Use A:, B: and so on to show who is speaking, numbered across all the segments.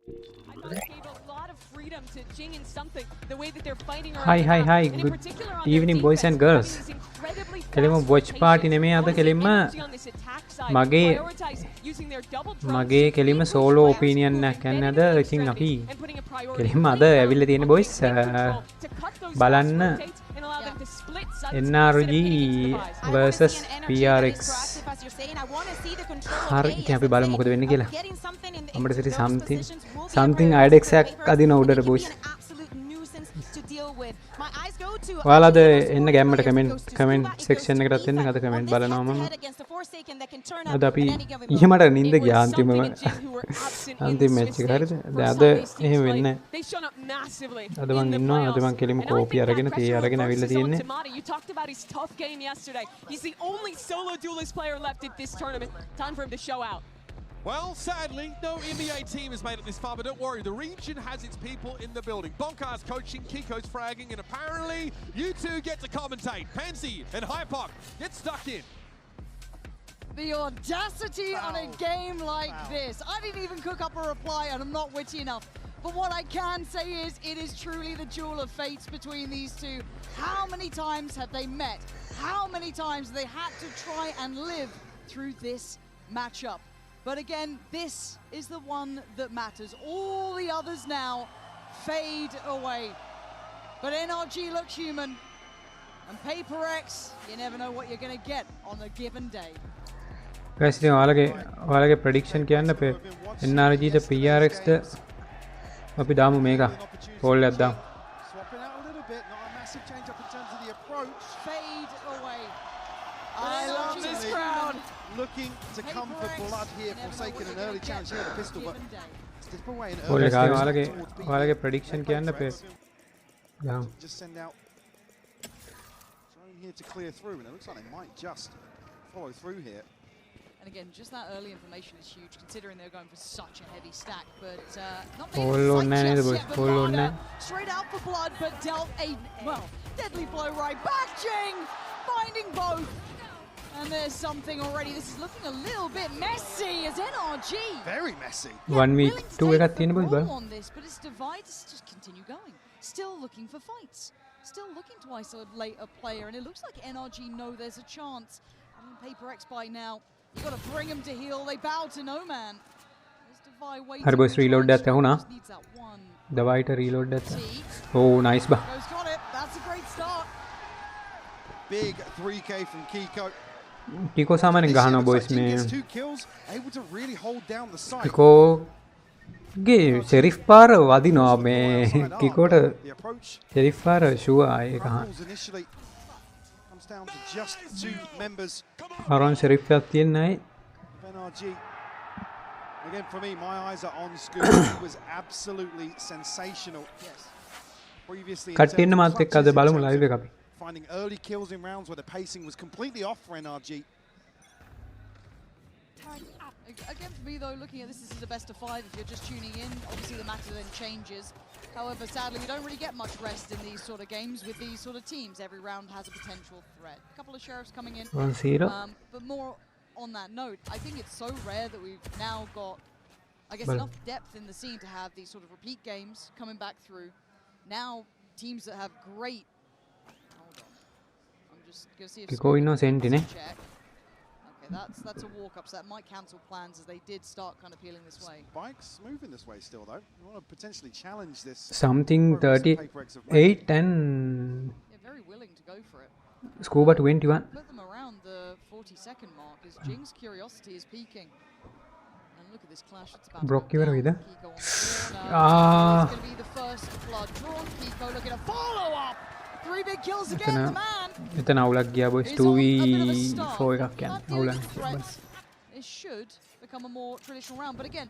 A: I thought it gave a lot of freedom to Jing and something. The way that they're fighting
B: Hi
A: around
B: hi
A: the map,
B: hi
A: and in
B: good
A: particular on their
B: evening boys and
A: defense,
B: girls
A: having these incredibly
B: කෙලිම
A: fast
B: watch party
A: rotations.
B: නෙමෙයි අද
A: Almost
B: කෙලිම
A: energy on this attack side.
B: මගේ
A: Prioritize using their double drones
B: මගේ
A: to
B: කෙලිම
A: really push
B: solo
A: players
B: opinion
A: who've
B: එකක් යන්න
A: embedded
B: අද
A: in the
B: ඉතින් අපි
A: extremities and putting a priority
B: කෙලිම අද
A: right now
B: ඇවිල්ලා තියෙන
A: on
B: boys
A: getting weight control to cut those fast
B: බලන්න
A: rotates and allow them to split sides instead of
B: NRG
A: hitting into the buys.
B: versus PRX හරි ඉතින් අපි බලමු මොකද වෙන්නේ කියලා අපිට සිටි something IDX එකක් අදින උඩට boys ඔයාලාද එන්න ගැම්මට කමෙන්ට් සෙක්ෂන් එකටත් එන්න අද කමෙන්ට් බලනවා මම අද අපි ඊමට නිින්ද ගියා අන්තිම මැච් එක හරිද දැන් අද එහෙම වෙන්නේ අද මං ඉන්නවා අද මං කෙලිම කෝපි අරගෙන තේ අරගෙන අවිල්ලා තියෙන්නේ
A: You talked about his tough game yesterday. He's the only solo duelist player left at this tournament. Time for him to show out.
C: Well, sadly, no NBA team has made it this far, but don't worry, the region has its people in the building. Bonkar's coaching, Kiko's fragging, and apparently you two get to commentate. Pansy and Hypok get stuck in.
D: The audacity on a game like this. I didn't even cook up a reply and I'm not witty enough. But what I can say is it is truly the duel of fates between these two. How many times have they met? How many times have they had to try and live through this matchup? But again, this is the one that matters. All the others now fade away. But NRG looks human. And Paper X, you never know what you're going to get on a given day.
B: guys ඉතින් ඔයාලගේ prediction කියන්න අපේ NRG ද PRX ද අපි දාමු මේක poll එකක් දාමු
E: Swapping out a little bit, not a massive change up in terms of the approach.
D: Fade away.
E: I love this crowd. Looking to come for blood here, forsaking an early challenge here, the pistol, but step away an
B: poll
E: early
B: එක
E: challenge
B: ඔයාලගේ prediction කියන්න අපේ දාමු
E: just send out drone here to clear through, and it looks like they might just follow through here.
D: And again, just that early information is huge, considering they're going for such a heavy stack. But not
B: Poll on
D: many
B: nine,
D: just
B: boys.
D: yet, but
B: Poll on
D: Vada
B: nine.
D: straight out for blood, but dealt a deadly blow right back. Jing finding both, and there's something already. This is looking a little bit messy as NRG.
E: Very messy.
B: 1 week 2 එකක් තියෙන boys බලන්න
D: on this, but its divides just continue going. Still looking for fights. Still looking to isolate a player, and it looks like NRG know there's a chance. I mean, Paper X by now. You got to bring him to heal. They bow to no man.
B: හරි boys reload එකක් ඇහුණා දවයිට reload එකක් oh nice බා
D: Got it. That's a great start.
E: Big 3K from Kiko.
B: ටිකෝ සාමාන්‍යයෙන් ගහනවා boys
E: He
B: මේ
E: gets 2 kills, able to really hold down the side.
B: ටිකෝ ගේ sheriff පාර වදිනවා මේ ටිකෝට
E: The approach
B: sheriff පාර sure ඒක
E: crumbles initially. Comes down to just 2 members
B: අරන් sheriff එකක් තියෙන්නේ
E: of NRG. Again, for me, my eyes are on Scooby. He was absolutely sensational. Yes. Previously, in
B: කට්ටින්න
E: terms of
B: මාත් එක්ක අද
E: clutches,
B: බලමු
E: in
B: live
E: terms
B: එක
E: of
B: අපි
E: finding early kills in rounds where the pacing was completely off for NRG.
D: Again, for me though, looking at this is a best of 5 if you're just tuning in. Obviously, the matter then changes. However, sadly, we don't really get much rest in these sort of games with these sort of teams. Every round has a potential threat. A couple of sheriffs coming in.
B: 1-0
D: But more on that note, I think it's so rare that we've now got, I guess, enough depth in the scene to have these sort of repeat games coming back through. Now, teams that have great... Hold on. I'm just going to see if...
B: ටිකෝ ඉන්නවා සෙන්ටි නේ
D: Check. Okay, that's a walk-up, so that might cancel plans as they did start kind of peeling this way.
E: Spike's moving this way still, though. You want to potentially challenge this.
B: something
E: progress that Paper X have made.
B: 38 and
D: They're very willing to go for it.
B: scuba 21
D: Put them around the 40-second mark as Jing's curiosity is peaking. And look at this clash. It's about
B: Brock
D: to go
B: ඉවර
D: down.
B: වේද
D: Kiko on the corner.
B: Ah.
D: It's going to be the first blood drawn. Kiko looking to follow up. 3 big kills again, the man.
B: එතන අවුලක් ගියා boys
D: Is on a bit of a
B: 2v4
D: start.
B: එකක් යන්නේ
D: Not dealing
B: අවුලක්
D: with threats. It should become a more traditional round. But again,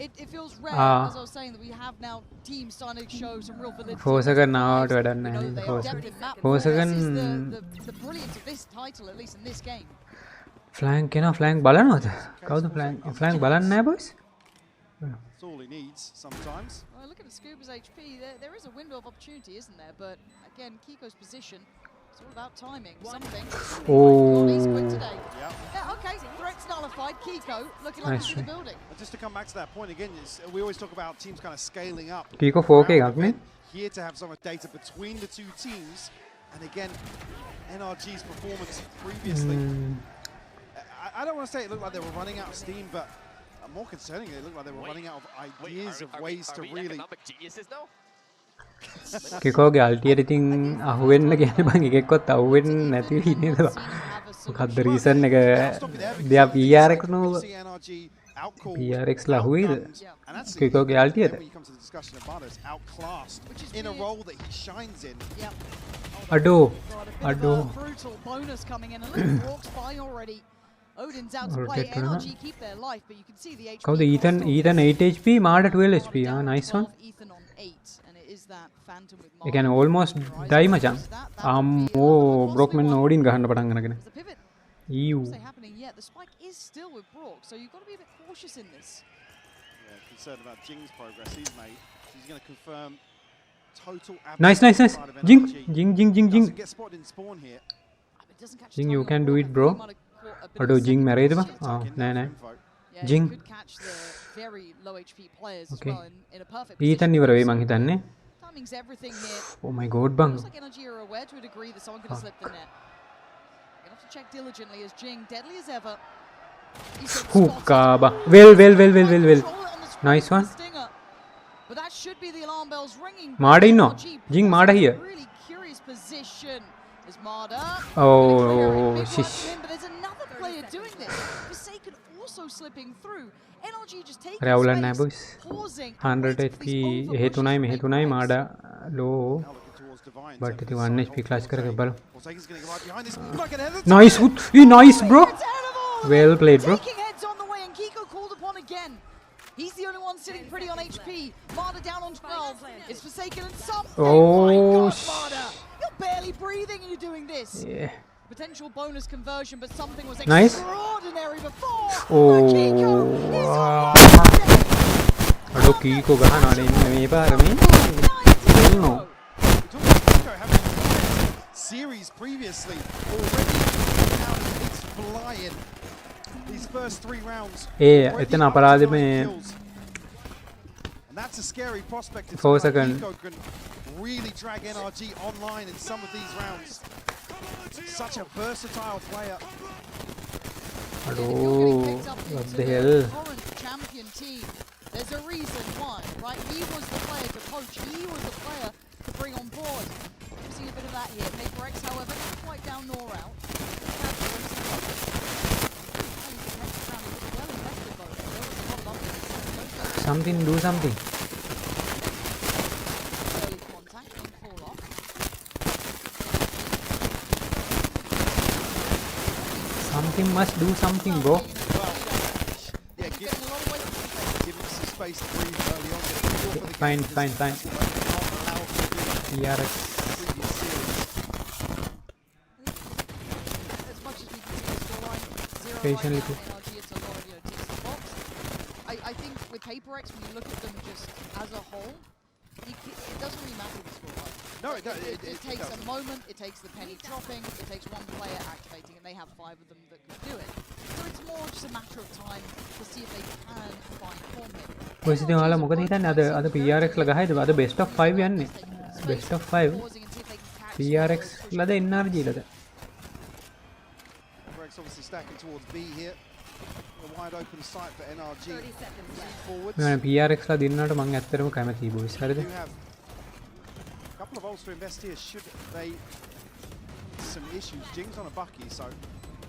D: it feels rare,
B: Ah.
D: as I was saying, that we have now teams starting to show some real validity.
B: 4 second නාවට වැඩක්
D: You know,
B: නැහැ
D: they are depth in map.
B: 4
D: This
B: second
D: is the brilliance of this title, at least in this game.
B: flank එනවා flank බලනවද කවුද flank බලන්නේ නැහැ boys
E: That's all he needs sometimes.
D: Well, look at the Scuba's HP. There is a window of opportunity, isn't there? But again, Kiko's position It's all about timing. Something.
B: Oh.
D: He's quick today.
E: Yep.
D: Yeah, okay. Threats nullified. Kiko looking like he's in the building.
E: And just to come back to that point again, we always talk about teams kind of scaling up.
B: Kiko 4K එකක් නේ.
E: Here to have some of the data between the two teams, and again, NRG's performance previously. I don't want to say it looked like they were running out of steam, but more concerningly, it looked like they were running out of ideas of ways to really.
B: කිකෝගේ අල්ටියට ඉතින් අහුවෙන්න කියන්නේ බං එකෙක්වත් අහුවෙන්නේ නැති වෙන්නේ නේද? මොකක්ද reason එක දෙයා PRX නෝ PRX ලා අහුවේද? කිකෝගේ අල්ටියට අඩෝ
D: Brutal bonus coming in. A little walks by already. Odin's out to play. NRG keep their life, but you can see the HP.
B: කවුද ඊතන් 8 HP මාඩ 12 HP nice one.
D: Ethan on 8, and it is that Phantom with
B: ඒ කියන්නේ almost die මචං. අම්මෝ බ්‍රොක්මන් ඕඩින් ගහන්න පටන් අරගෙන. ඊයු.
D: happening yet. The spike is still with Brock, so you've got to be a bit cautious in this.
E: Yeah, concerned about Jing's progress he's made. He's going to confirm total
B: Nice. Jing.
E: Doesn't get spotted in spawn here.
B: Jing you can do it bro. අඩෝ Jing මැරෙයිද බං? නෑ නෑ. Jing. Okay. ඊතන් ඉවර වෙයි මං හිතන්නේ. Oh my god bang. Hookaba. Well. Nice one.
D: But that should be the alarm bells ringing.
B: Mada inno. Jing Mada here.
D: Really curious position. Is Mada.
B: Oh shish.
D: But there's another player doing this. Forsaken also slipping through. NRG just taking
B: රැවුලක් නෑ boys.
D: pausing.
B: 100 HP එහෙ තුනයි මෙහෙ තුනයි Mada low. But ඉතින් 1 HP clutch කරගෙන බලමු. Nice hoot. Nice bro. Well played bro.
D: Taking heads on the way and Kiko called upon again. He's the only one sitting pretty on HP. Mada down on 12. It's Forsaken and something.
B: Oh,
D: my God, Mada. You're barely breathing and you're doing this.
B: Yeah.
D: Potential bonus conversion, but something was
B: Nice.
D: extraordinary before.
B: Oh,
D: Kiko is
B: wow.
D: on
B: අඩෝ කීකෝ ගහනවානේ ඉන්නේ මේ පාර මේ. No.
E: Series previously already now it's flying. These first 3 rounds.
B: එතන අපරාධෙ මේ
E: And that's a scary prospect if
B: 4 second.
E: Kiko can really drag NRG online in some of these rounds. Such a versatile player.
B: අඩෝ what the hell.
D: current champion team. There's a reason why, right? He was the player to coach. He was the player to bring on board. We've seen a bit of that here. Paper X, however, not quite down nor out.
B: Something, do something.
D: Early contact, don't fall off.
B: Something must do something bro.
E: Yeah, give him some space to breathe early on.
B: Fine. PRX.
D: As much as we can see the scoreline, 0
B: Patiently
D: right now, NRG, it's a lot of, ticks the box. I think with Paper X, when you look at them just as a whole, it doesn't really matter the scoreline.
E: No, it does.
D: It takes a moment, it takes the penny dropping, it takes one player activating, and they have 5 of them that can do it. So it's more just a matter of time to see if they can find form here.
B: ඔය ඉතින් ඔයාලා මොකද හිතන්නේ අද PRX ලා ගහයිද අද best of 5 යන්නේ best of 5 PRX ලාද NRG ලාද
E: Greg's obviously stacking towards B here. A wide open sight for NRG. Forwards.
B: මම PRX ලා දින්නට මම ඇත්තටම කැමතියි boys හරිද
E: You have a couple of ults to invest here should they some issues. Jing's on a bucky, so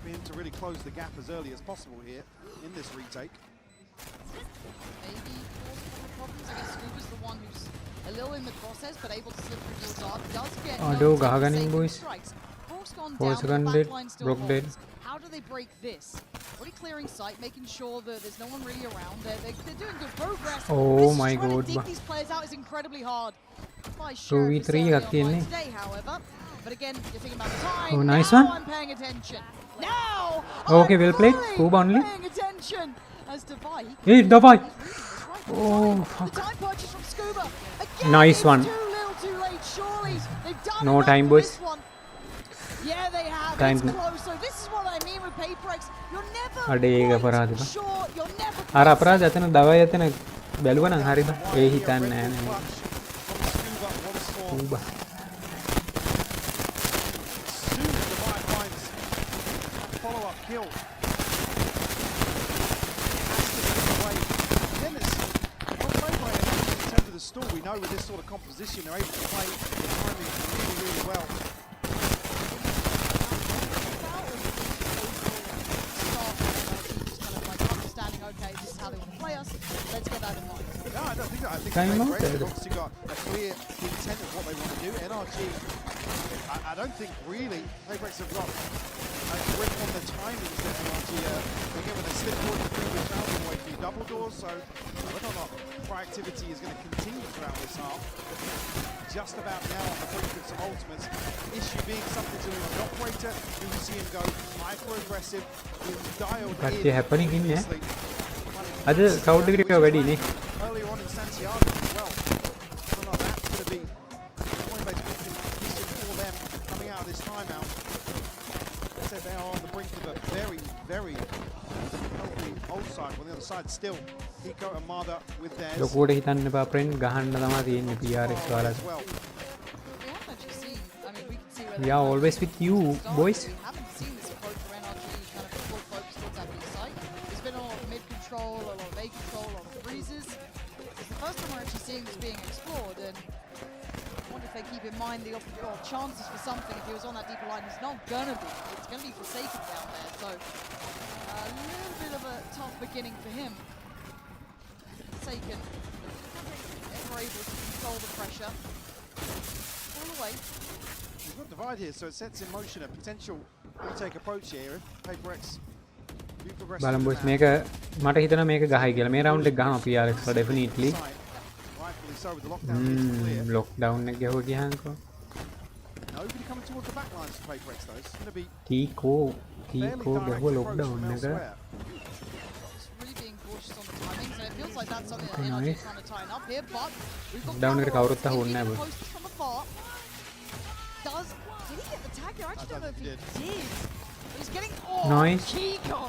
E: for him to really close the gap as early as possible here in this retake.
D: Maybe cause some problems. I guess Scuba's the one who's a little in the process, but able to slip through the dark. Does get
B: Auto ගහගනින් boys.
D: Brock's gone
B: 4
D: down,
B: second
D: the
B: dead,
D: backline still
B: Brock dead.
D: holds. How do they break this? Already clearing sight, making sure that there's no one really around. They're doing good progress.
B: Oh
D: This is
B: my
D: trying
B: God,
D: to dig these players out is incredibly hard. By
B: 2v3 එකක් තියෙන්නේ.
D: today, however. But again, you're thinking about the time.
B: Oh, nice
D: now
B: one.
D: I'm paying attention. Now
B: Okay,
D: I'm
B: well played.
D: fully
B: Scuba only.
D: paying attention as to Vi.
B: Hey, Davai. Oh,
D: The
B: fuck.
D: time purchase from Scuba. Again,
B: Nice
D: it's
B: one.
D: Too little, too late. Surely they've done
B: No
D: enough
B: time,
D: for
B: boys.
D: this one. Yeah, they have.
B: Kind
D: It's close. So this is what I mean with PaperX. You're never
B: අඩේ ඒක
D: quite
B: අපරාධ බා.
D: sure. You're never
B: අර
D: quite
B: අපරාධ එතන දවයි එතන බැලුවා නම් හරිද? ඒ හිතන්නේ නැහැ නේ. ඌබා.
E: Soon as Divide finds that follow-up kill. Then it's not played by NRG in terms of the stall. We know with this sort of composition, they're able to play the timing really, really well.
D: Okay, this is how they want to play us. Let's get that in mind.
E: No, I don't think that. I think
B: Time out
E: they've
B: there.
E: obviously got a clear intent of what they want to do. NRG, I don't think really PaperX have got a grip on the timings that NRG again when they slip forward through the travel way through double doors. So whether or not proactivity is going to continue throughout this half, just about now on the brink of some ultimates. Issue being something to do with the operator. You will see him go hyper aggressive. He's dialed
B: කට්ටිය
E: in.
B: හැපනින් ඉන්නේ.
E: obviously.
B: අද කවුඩ් එක වැඩි නේ.
E: Earlier on in Santiago as well. So now that's going to be point-based competition for them coming out of this timeout. They said they are on the brink of a very, very healthy old side. On the other side, still, Hiko and Mada with theirs.
B: ලොකුවට හිතන්න එපා ප්‍රෙන්ඩ් ගහන්න තමයි තියෙන්නේ PRX
E: as
B: වලට.
E: well.
D: We haven't actually seen. I mean, we can see where
B: We are always with you, boys.
D: We haven't seen this approach for NRG kind of full focus towards that B site. There's been a lot of mid control, a lot of A control, a lot of freezes. It's the first time we're actually seeing this being explored, and I wonder if they keep in mind the chances for something. If he was on that deeper line, he's not gonna be. It's gonna be Forsaken down there, so a little bit of a tough beginning for him. Forsaken, ever able to control the pressure. All away.
E: We've got Divide here, so it sets in motion a potential retake approach here. If PaperX do progress
B: බලමු
E: through
B: boss
E: that.
B: මේක මට හිතෙනවා මේක ගහයි කියලා. මේ round එක ගහම PRX වල definitely.
E: Rightfully so with the lockdown being clear.
B: Lockdown එක ගහුවා ගියාන්කෝ.
E: Nobody coming towards the back lines for PaperX though. It's going to be
B: කීකෝ
E: fairly
B: කීකෝ
E: direct
B: ගහුවා
E: approach from
B: lockdown එක.
E: elsewhere.
D: Just really being cautious on the timings, and it feels like that's something that NRG is trying to tighten up here, but we've got
B: Down එකට කවුරුත්
D: Valorant
B: අහුන්නේ නැහැ
D: keeping
B: බෝ.
D: the posters from afar. Did he get the tag here? I actually don't know if he did. But he's getting
B: Nice.
D: Kiko.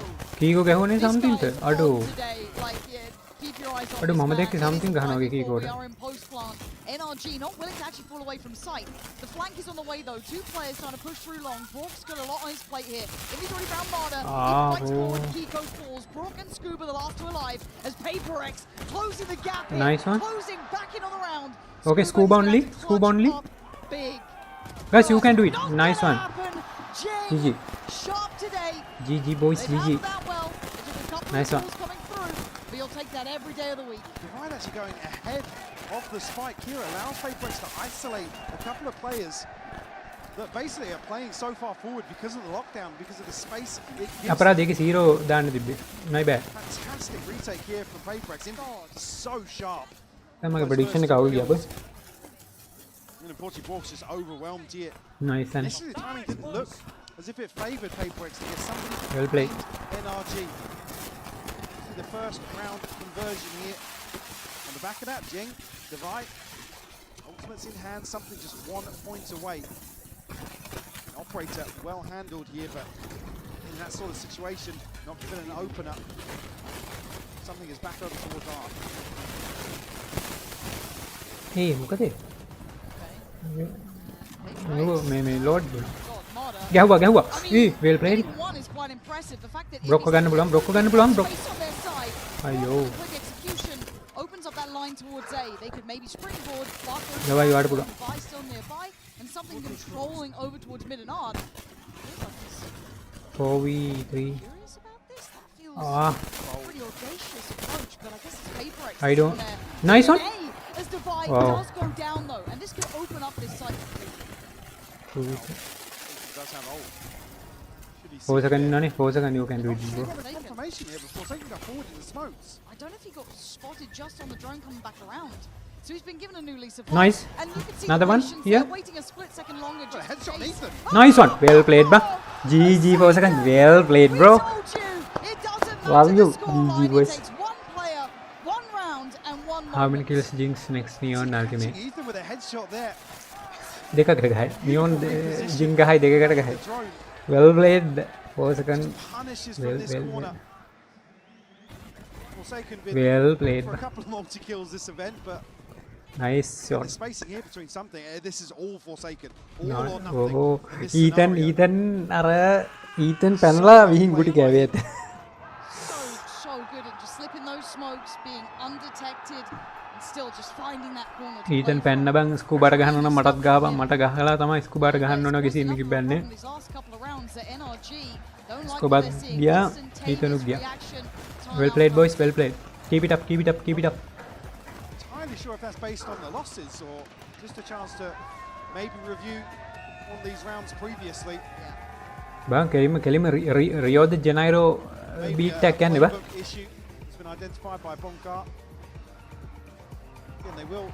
B: කීකෝ ගහුවනේ
D: This
B: something
D: guy
B: ට.
D: is
B: අඩෝ.
D: on today. Like, yeah, keep your eyes on
B: අඩෝ
D: this
B: මම
D: man.
B: දැක්කේ
D: It is
B: something ගහනවා
D: right
B: කීකෝට.
D: before we are in post plant. NRG not willing to actually fall away from sight. The flank is on the way though. Two players trying to push through long. Bork's got a lot on his plate here. If he's already found Marder, he fights forward. Kiko falls. Bork and Scuba the last two alive as PaperX closing the gap here.
B: Nice one.
D: Closing back in on the round.
B: Okay,
D: Scuba's
B: Scuba
D: gonna
B: only,
D: have to
B: Scuba
D: clutch
B: only.
D: up big.
B: Guys, you can do it.
D: Not
B: Nice
D: gonna
B: one.
D: happen.
B: GG.
D: Jing, sharp today.
B: GG boys,
D: They've
B: GG.
D: handled that well. They took a couple
B: Nice
D: of
B: one.
D: balls coming through, but you'll take that every day of the week.
E: Divide actually going ahead of the spike here allows PaperX to isolate a couple of players that basically are playing so far forward because of the lockdown, because of the space it gives.
B: අපරාධ ඒකේ 0 දාන්න තිබ්බේ. My bad.
E: Fantastic retake here from PaperX. So sharp.
B: දැන් මගේ prediction එක අවුල් ගියා bus.
E: And unfortunately, Bork's just overwhelmed here.
B: Nice and
E: Initially, the timing didn't look as if it favoured PaperX to get something
B: well played.
E: behind NRG. See the first round conversion here. On the back of that, Jing, Divide, ultimates in hand, something just 1 point away. Operator well handled here, but in that sort of situation, not given an opener. Something is back over towards R.
B: Hey, මොකද? මේ load
D: God, Marder.
B: ගැහුවා ගැහුවා.
D: I
B: A
D: mean,
B: well played.
D: hitting one is quite impressive. The fact that
B: බ්‍රොක්ක ගන්න පුළුවන් බ්‍රොක්ක ගන්න පුළුවන් බ්‍රොක්.
D: space on their side,
B: අයියෝ.
D: quick execution opens up that line towards A. They could maybe springboard,
B: Давай, Ивар, Була.
D: Device still nearby, and something controlling over towards mid and odd. Feels like he's
B: 4v3.
D: curious about this. That feels
B: Ah,
D: pretty audacious approach, but I guess it's PaperX
B: I don't-
D: there.
B: Nice one.
D: A, as Divide
B: Wow.
D: does go down though, and this could open up this side.
B: 2v3.
E: Does have ult. Should he
B: 4
E: see
B: second
E: it?
B: nani 4 second you can do it bro.
E: Confirmation here before taking that forward in the smokes.
D: I don't know if he got spotted just on the drone coming back around. So he's been given a new lease of
B: Nice.
D: life. And you can see
B: Another
D: the
B: one
D: patience
B: here.
D: there, waiting a split second longer
E: Got a
D: just
E: headshot,
D: in case.
E: Nathan.
B: Nice one, well played bro. GG 4 second, well played bro.
D: We told you, it doesn't matter
B: Love you,
D: the scoreline.
B: GG boys.
D: It takes one player, one round, and one
B: How many
D: moment.
B: kills Jinx next Neon Alchemy?
E: Ethan with a headshot there.
B: දෙකකට ගහයි නියෝන් ජින් ගහයි දෙකකට ගහයි well played 4 seconds
E: Punishes
B: well,
E: from this
B: well,
E: corner. Forsaken been
B: well played
E: for a couple of multi-kills this event, but
B: nice
E: the
B: shot
E: spacing here between something, this is all Forsaken. All
B: not
E: or nothing.
B: oh
E: in this
B: Ethan
E: scenario.
B: අර Ethan පැනලා විහිං ගුටි කෑවේ ඇත
D: So good at just slipping those smokes, being undetected, and still just finding that corner.
B: Ethan පැන්න බං ස්කූබාට ගහන්න ඕන මටත් ගහපන් මට ගහලා තමයි ස්කූබාට ගහන්න ඕන කිසි මිකි බෑන්නේ ස්කූබාත් ගියා Ethan උත් ගියා well played boys well played keep it up keep it up keep it up
E: Entirely sure if that's based on the losses or just a chance to maybe review one of these rounds previously.
B: බං කෙලිම Rio de Janeiro
E: Maybe
B: beat
E: a
B: එකක් යන්නේ බං
E: playbook issue has been identified by Bonkar. Again, they will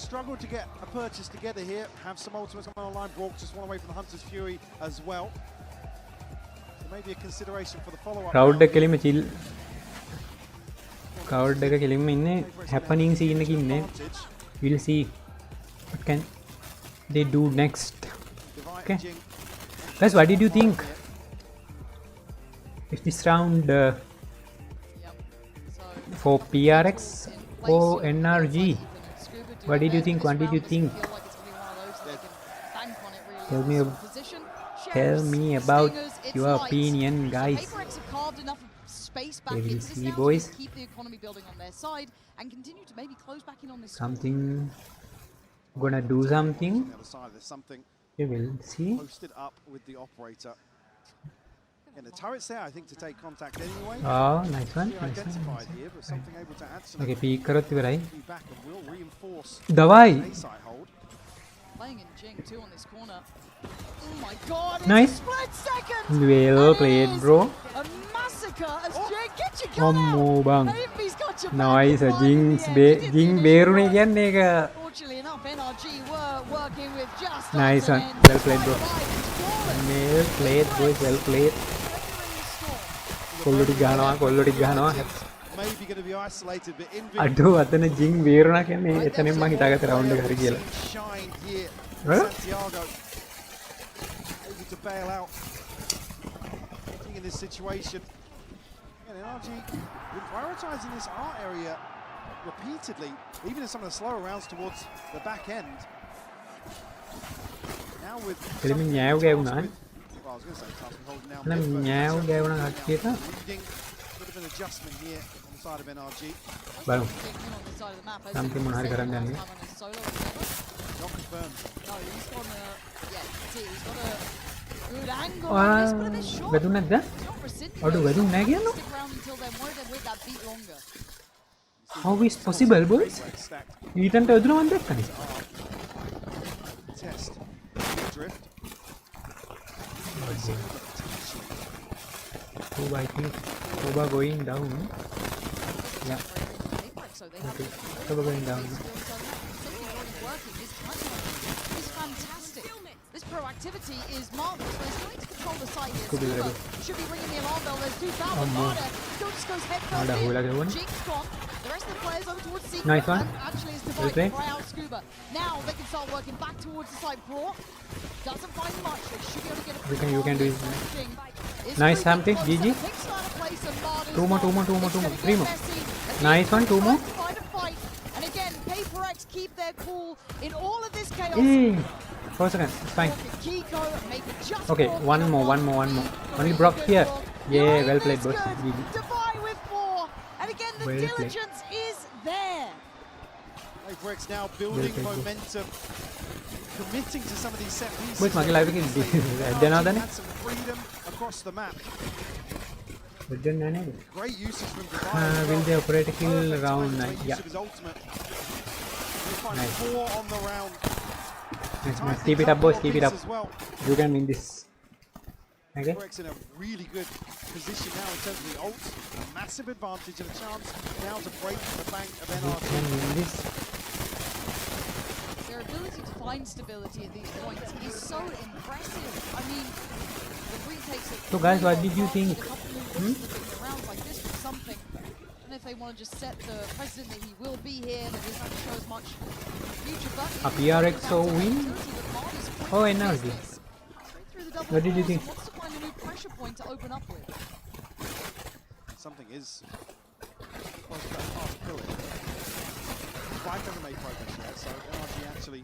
E: struggle to get a purchase together here. Have some ultimates coming online. Brock just one away from the Hunter's Fury as well. So maybe a consideration for the follow-up.
B: crowd
E: round
B: එක කෙලිම chill crowd එක කෙලිම ඉන්නේ happening scene එකක ඉන්නේ
E: advantage.
B: we'll see what can they do next okay
E: Dividing
B: guys what did you think if this round for PRX or NRG what did you think tell me about your opinion guys we will see boys something gonna do something
E: on the other side, there's something
B: we will see
E: posted up with the operator. And the turret's there, I think, to take contact anyway.
B: oh nice one
E: Clear
B: nice one
E: identified here, but something able to add some
B: okay peek කරත් ඉවරයි
E: back and will reinforce
B: දවයි
E: a side hold.
D: Playing in Jing too on this corner. Oh my god, it's
B: Nice.
D: a split second!
B: well
D: And it
B: played
D: is
B: bro
D: A massacre as Jing, get your gun
B: අම්මෝ
D: out!
B: බං
D: He's got your back
B: nice
D: right
B: jinx
D: at the end. He did
B: jing
D: finish
B: බේරුනේ
D: well.
B: කියන්නේ ඒක
D: Fortunately enough, NRG were working with just
B: Nice
D: odds
B: one.
D: and ends.
B: Well played, bro.
D: Right, scoreless.
B: well played boys well played කොල්ලොටි ගහනවා කොල්ලොටි ගහනවා
E: Maybe going to be isolated, but in
B: අඩෝ අතන ජින් බේරුණා කියන්නේ එතනින් මම හිතාගත්ත round එක හරි කියලා
E: shine here.
B: Huh?
E: Santiago able to bail out. Getting in this situation. And NRG been prioritizing this art area repeatedly, even in some of the slower rounds towards the back end. Now with
B: කෙලිමින්
E: something
B: ඥායව
E: tasked
B: ගෑවුණා
E: with- well, I was going to say tasked with holding down
B: නම්
E: mid, but
B: ඥායව
E: Santiago
B: ගෑවුණා කට්ටියට
E: leading. Bit of an adjustment here on the side of NRG.
B: බලමු
D: Jing in on the side of the map.
B: Something මොනවා හරි කරන්න යන්නේ.
D: Time on his solo or whatever.
E: Not confirmed.
D: No, he's got a see, he's got a good angle on this, but a bit short.
B: වැදුන්නේ නැද්ද
D: It's not for Cindy.
B: අඩෝ වැදුන්නේ නැහැ කියන්නෝ
D: Stick around until then. Why they wait that beat longer?
B: how is possible boys
E: Stacked
B: ඊතන්ට වැදුනා මන් දැක්කනේ
E: test. Drift.
B: oh I think Koba going down yeah
D: So they have
B: okay Koba going down
D: is fantastic. This proactivity is marvelous. They're trying to control the site here.
B: Could be
D: Scuba
B: ready.
D: should be ringing the alarm bell. There's two foul.
B: no.
D: Marta still just goes head first
B: Ada hula
D: in.
B: gawin.
D: Jinx gone. The rest of the players over towards Secret.
B: Nice one.
D: And actually is
B: Well
D: divided
B: played.
D: right out Scuba. Now they can start working back towards the site. Brock doesn't find much. They should be able to get a
B: You can do it.
D: It's
B: Nice,
D: pretty
B: Hamty.
D: close.
B: GG.
D: Takes out a place and Marta's
B: Two more,
D: gone.
B: two more, two more,
D: It's
B: two
D: gonna
B: more.
D: be
B: Three more.
D: messy.
B: Nice one, two more.
D: Find a fight. And again, Paper X keep their cool in all of this chaos.
B: hey 4 seconds it's fine
D: Kiko make it just
B: okay
D: Brock
B: one
D: and
B: more
D: Brock.
B: only Brock here yeah
D: You're
B: well
D: in
B: played
D: this
B: boys
D: good.
B: GG.
D: Defy with 4. And again, the
B: Well played.
D: diligence is there.
E: Apex now building
B: played, bro.
E: momentum, committing to some of these set pieces.
B: boys මගේ live එකේ දැනවදනේ
E: Had some freedom across the map.
B: දෙන්න නෑ නේද
E: Great usage from Divine.
B: will they operate a kill
E: Perfect
B: round
E: time to
B: 9
E: make use
B: yeah
E: of his ultimate. He'll find
B: Nice.
E: 4 on the round.
B: nice keep it up boys keep it up
E: As well.
B: you can win this okay
E: Apex in a really good position now in terms of the ult. A massive advantage and a chance now to break the bank of
B: you
E: NRG.
B: can win this
D: Their ability to find stability at these points is so impressive. I mean, the retakes it.
B: So guys, what did you think?
D: Rounds like this was something. And if they want to just set the precedent that he will be here, that he doesn't have to show as much future. But
B: A PRX so win? Oh, energy. What did you think?
D: Wants to find a new pressure point to open up with.
E: Something is close to that fast pillar. Spike hasn't made progress yet, so NRG actually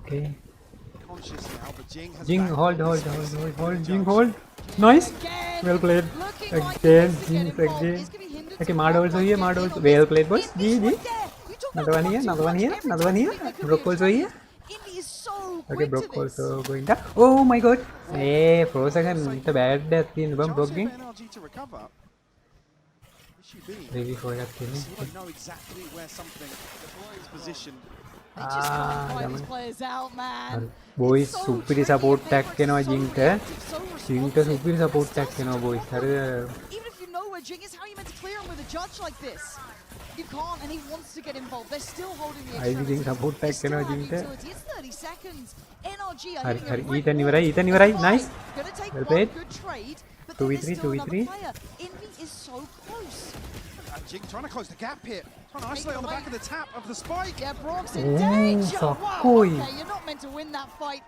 E: conscious now, but Jing has
B: Jing,
E: backed
B: hold,
E: up.
B: hold,
E: This
B: hold,
E: is
B: hold,
E: a
B: hold,
E: good
B: Jing,
E: judge.
B: hold. Nice.
D: Again,
B: Well played.
D: looking like he
B: Again,
D: wants to get
B: Jing,
D: involved.
B: again.
D: He's gonna be hindered
B: Okay,
D: to
B: Mad
D: one
B: also
D: by
B: here,
D: getting
B: Mad
D: in
B: also.
D: on
B: Well
D: this.
B: played, boys.
D: Indy's
B: GG.
D: right there. You talk about
B: Another one
D: the
B: here,
D: 1-2
B: another one
D: punch.
B: here,
D: Every
B: another one
D: time
B: here.
D: you think there could be
B: Brook
D: a
B: also
D: trade,
B: here.
D: Indy is so
B: Okay,
D: quick
B: Brook
D: to this.
B: also going down. Oh my god. Hey, Frozen the bad death in the
E: Chance
B: Brook
E: here
B: game.
E: for NRG to recover. Issue being,
B: Maybe for that
E: you don't know exactly where something is positioned.
D: They just can't find
B: damn
D: these
B: it.
D: players out, man.
B: Boys,
D: It's so
B: super
D: tricky.
B: support
D: And
B: tag
D: Favorite's so
B: Jing
D: reactive, so
B: Jing
D: responsive.
B: super support
D: That's
B: tag
D: still such a
B: boys.
D: problem. Even if you know where Jing is, how are you meant to clear him with a judge like this? You can't, and he wants to get involved. They're still holding the
B: I think
D: extremity.
B: support
D: They
B: tag
D: still have
B: Jing
D: utility. It's 30 seconds. NRG are
B: Hari,
D: hitting a
B: Hari,
D: brick
B: Ethan, you
D: wall.
B: were right, Ethan, you were right.
D: Fine.
B: Nice.
D: Gonna take
B: Well
D: one
B: played.
D: good trade, but
B: 2v3,
D: then there's still another
B: 2v3.
D: player. Envy is so close.
E: Jing trying to close the gap here. Trying to isolate on the back of the tap of the spike.
D: Yeah, Brock's in
B: Ooh,
D: danger.
B: so
D: Wow,
B: cool.
D: okay, you're not meant to win that fight.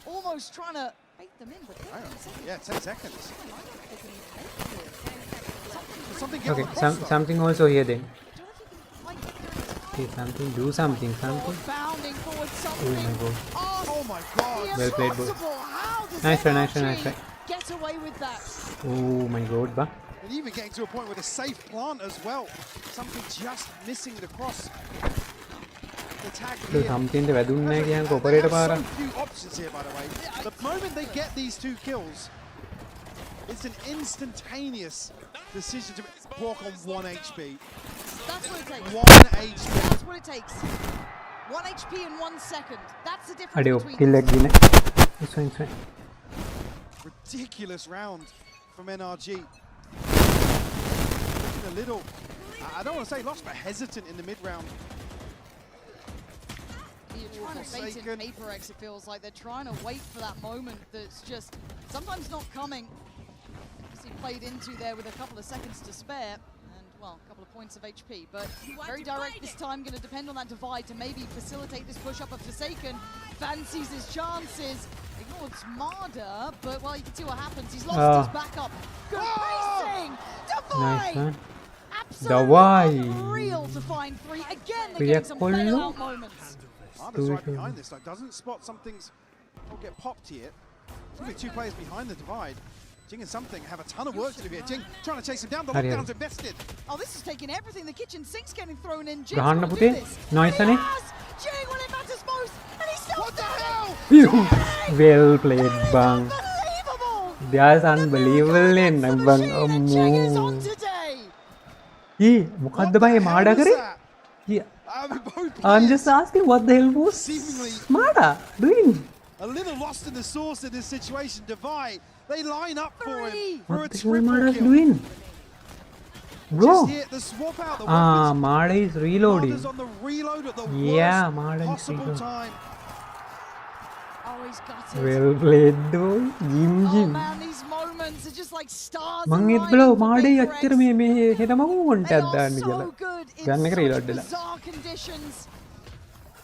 D: Almost trying to bait them in, but 10 seconds.
E: Yeah, 10 seconds.
D: I don't think they can make it.
E: Something get
B: Okay,
E: on the cross, though.
B: something also here then.
D: I don't know if he can quite get there in time.
B: Okay, something, do something,
D: Oh,
B: something.
D: bounding forward
B: Oh
D: something.
B: my god.
E: Oh my god.
D: The
B: Well played, boys.
D: impossible. How does
B: Nice try, nice try,
D: NRG
B: nice try.
D: get away with that?
B: Oh my god, ba.
E: And even getting to a point with a safe plant as well. Something just missing the cross. The tag here.
B: Something the වැදුන්නේ
E: They
B: කියන්
E: have
B: කොපරේට
E: so
B: පාර.
E: few options here, by the way. The moment they get these 2 kills, it's an instantaneous decision to walk on 1 HP.
D: That's what it takes.
E: 1 HP.
D: That's what it takes. 1 HP in 1 second. That's the difference
B: අඩේ
D: between
B: කිල් එකක් ගිනේ. It's fine, it's fine.
E: Ridiculous round from NRG. Looking a little, I don't want to say lost, but hesitant in the mid round.
D: You're trying to bait in Paper X, it feels like. They're trying to wait for that moment that's just sometimes not coming. As he played into there with a couple of seconds to spare. And, well, a couple of points of HP. But very direct this time, going to depend on that divide to maybe facilitate this push-up of Forsaken. Fancies his chances. Ignores Marder, but, well, you can see what happens. He's lost his backup. Good pacing!
B: Nice,
D: Divide!
B: man.
D: Absolutely unreal to find 3. Again, they're getting some bailout moments.
E: Marder's right behind this, like doesn't spot something's will get popped here. There's gonna be 2 players behind the divide. Jing and something have a ton of work to do here. Jing trying to chase him down, the
B: Hari,
E: lockdown's invested.
D: Oh, this is taking everything. The kitchen sink's getting thrown in. Jing's
B: ගහන්න
D: gonna do
B: පුතේ.
D: this.
B: Nice,
D: And he
B: Hani.
D: has! Jing when it matters most, and he's still
E: What the hell?
B: Well played, bang.
D: Unbelievable!
B: That's unbelievable in
D: The
B: bang.
D: machine and Jing is on today.
B: මොකද්ද බය
E: What the hell
B: මාඩා
E: was
B: කරේ?
E: that? I mean, both
B: I'm
E: players
B: just asking what the hell was
E: Seemingly-
B: Marda doing?
E: a little lost in the sauce in this situation. Divide, they line up for him
D: 3.
E: for a
B: What the hell
E: triple
B: Marda
E: kill.
B: doing? Bro,
E: Just here, the swap out, the weapons.
B: Marda is reloading.
E: Marder's on the reload at the
B: Yeah,
E: worst
B: Marder is
E: possible
B: reload.
E: time.
D: Oh, he's got it.
B: Well played though. Jim
D: Oh
B: Jim.
D: man, these moments are just like stars.
B: මං
D: aligning
B: එක්බලෝ
D: for
B: මාඩේ
D: Paper
B: අච්චර
D: X.
B: මේ හෙටම වුන්ට
D: They are
B: අදදාන්න
D: so
B: කියලා.
D: good in
B: ගන්න එක
D: such
B: reload වෙලා.
D: bizarre conditions.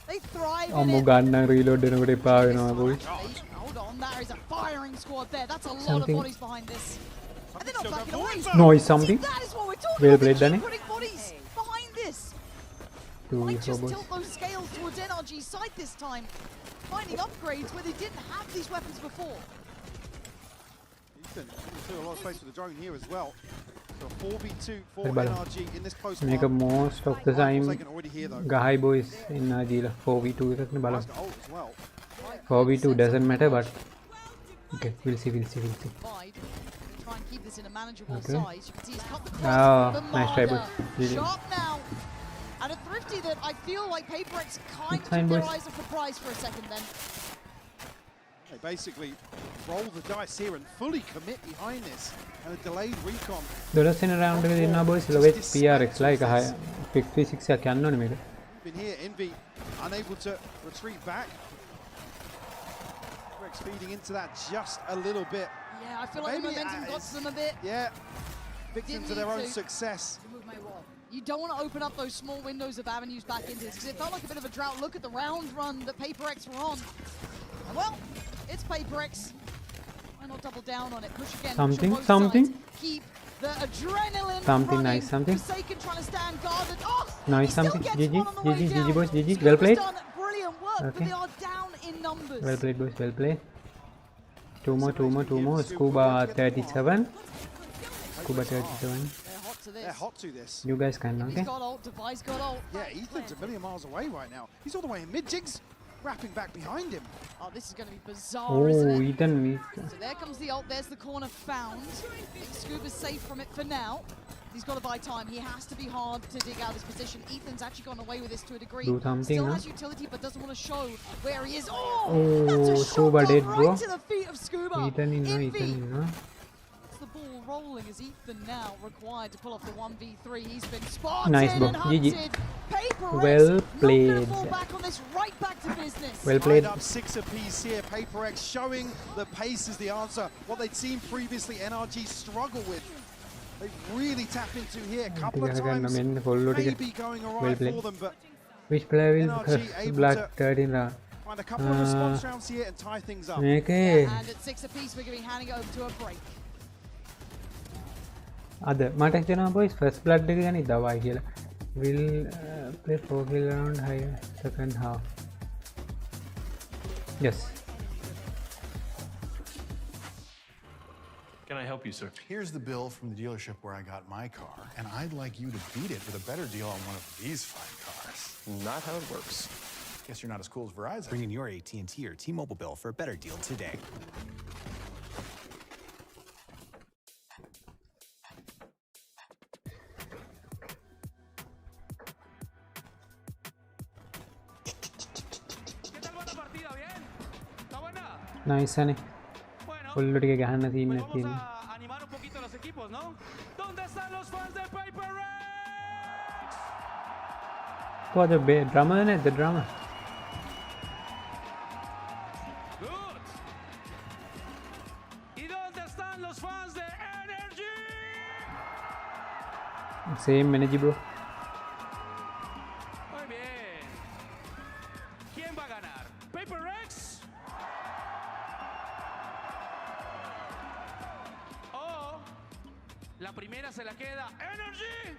D: They thrive in
B: අම්මෝ
D: it.
B: ගන්න reload වෙනකොට එපා වෙනවා boys.
D: Hold on, there is a firing squad there. That's a lot
B: Something-
D: of bodies behind this. And they're not
E: Still
D: backing
E: got
D: away.
E: voice.
B: Noise
D: See,
B: something.
D: that is what we're talking
B: Well
D: about. They
B: played,
D: keep
B: Danny.
D: putting bodies behind this.
B: Two
D: Might just
B: boys.
D: tilt those scales towards NRG's side this time. Finding upgrades where they didn't have these weapons before.
E: Ethan, still a lot of space for the drone here as well. So a 4v2 for
B: Hey, Bala.
E: NRG in this close
B: මේක
E: one.
B: most of the time
E: Taken already here though.
B: ගහයි boys ඉන්න දීලා 4v2 එකක්නේ බලමු.
E: Nice ult as well.
B: 4v2 doesn't matter but okay we'll see.
D: Divide. Try and keep this in a manageable
B: Okay.
D: size. You can see he's cut the
B: Oh,
D: cross. The
B: nice try,
D: Marder.
B: boys. GG.
D: Sharp now. And a Thrifty that I feel like Paper X kind
B: It's
D: of
B: fine,
D: took their
B: boys.
D: eyes off the prize for a second then.
E: They basically roll the dice here and fully commit behind this. And a delayed recon.
B: 12 වෙනි round එකේ ඉන්නවා boys ලොවෙත් PRX ලා එක 6v6 එකක් යන්න ඕනේ මේක.
E: Been here, Envy unable to retreat back. Rex feeding into that just a little bit.
D: Yeah, I feel like the
E: Maybe
D: momentum got
E: it's-
D: to them a bit.
E: Yeah, victim
D: Didn't
E: to their
D: need
E: own
D: to.
E: success.
D: You You don't want to open up those small windows of avenues back into this, because it felt like a bit of a drought. Look at the round run that PaperX were on. And well, it's PaperX. Why not double down on it? Push again.
B: Something,
D: push on both
B: something.
D: sides. Keep the adrenaline
B: Something
D: running.
B: nice, something.
D: Forsaken trying to stand guarded. Oh,
B: Nice,
D: he still
B: something.
D: gets
B: GG,
D: one on the way
B: GG,
D: down.
B: GG boys, GG.
D: Scuba's
B: Well played.
D: done brilliant work, but
B: Okay.
D: they are down in numbers.
B: Well played boys, well played. Two more. Scuba 37. Scuba 37.
D: They're hot to this.
E: They're hot to this.
B: You guys can, okay?
D: He's got ult, Device got ult.
E: Yeah, Ethan's a million miles away right now. He's all the way in mid. Jigs wrapping back behind him.
D: Oh, this is going to be bizarre, isn't
B: Oh,
D: it?
B: Ethan.
D: So there comes the ult. There's the corner found. I think Scuba's safe from it for now. He's got to buy time. He has to be hard to dig out his position. Ethan's actually gone away with this to a degree.
B: Do something,
D: Still
B: huh?
D: has utility, but doesn't want to show where he is. Oh,
B: Oh,
D: that's a
B: Scuba
D: shot
B: dead,
D: right
B: bro.
D: to the feet of Scuba.
B: Ethan in, no,
D: Envy.
B: Ethan in, no.
D: It's the ball rolling as Ethan now required to pull off the 1v3. He's been spotted
B: Nice, bro.
D: and
B: GG.
D: hunted. PaperX
B: Well
D: not
B: played.
D: gonna fall back on this, right back to business.
B: Well played.
E: Tied up 6 apiece here. PaperX showing the pace is the answer. What they'd seen previously, NRG struggle with. They really tap into here a couple of times. Maybe going
B: Well
E: alright
B: played.
E: for them, but
B: Which player will
E: NRG able
B: black
E: to
B: 13 round?
E: find a couple of response rounds here and tie things up.
B: Okay.
D: And at 6 apiece, we're going to be handing it over to a break.
B: Other මට හිතෙනවා boys first blood එක ගැන දවයි කියලා. Will play 4 kill round higher second half. Yes.
F: Can I help you, sir?
G: Here's the bill from the dealership where I got my car, and I'd like you to beat it with a better deal on one of these fine cars.
F: Not how it works.
G: Guess you're not as cool as Verizon.
H: Bring in your AT&T or T-Mobile bill for a better deal today.
B: Nice අනේ. Full ටික ගහන්න තියෙන
I: Vamos
B: තියෙන.
I: a animar un poquito a los equipos, ¿no? ¿Dónde están los fans de PaperX?
B: කොහොමද drummer නැද්ද drummer?
I: Good. ¿Y dónde están los fans de Energy?
B: Same energy bro.
I: Muy bien. ¿Quién va a ganar? ¿PaperX? ¿O la primera se la queda Energy?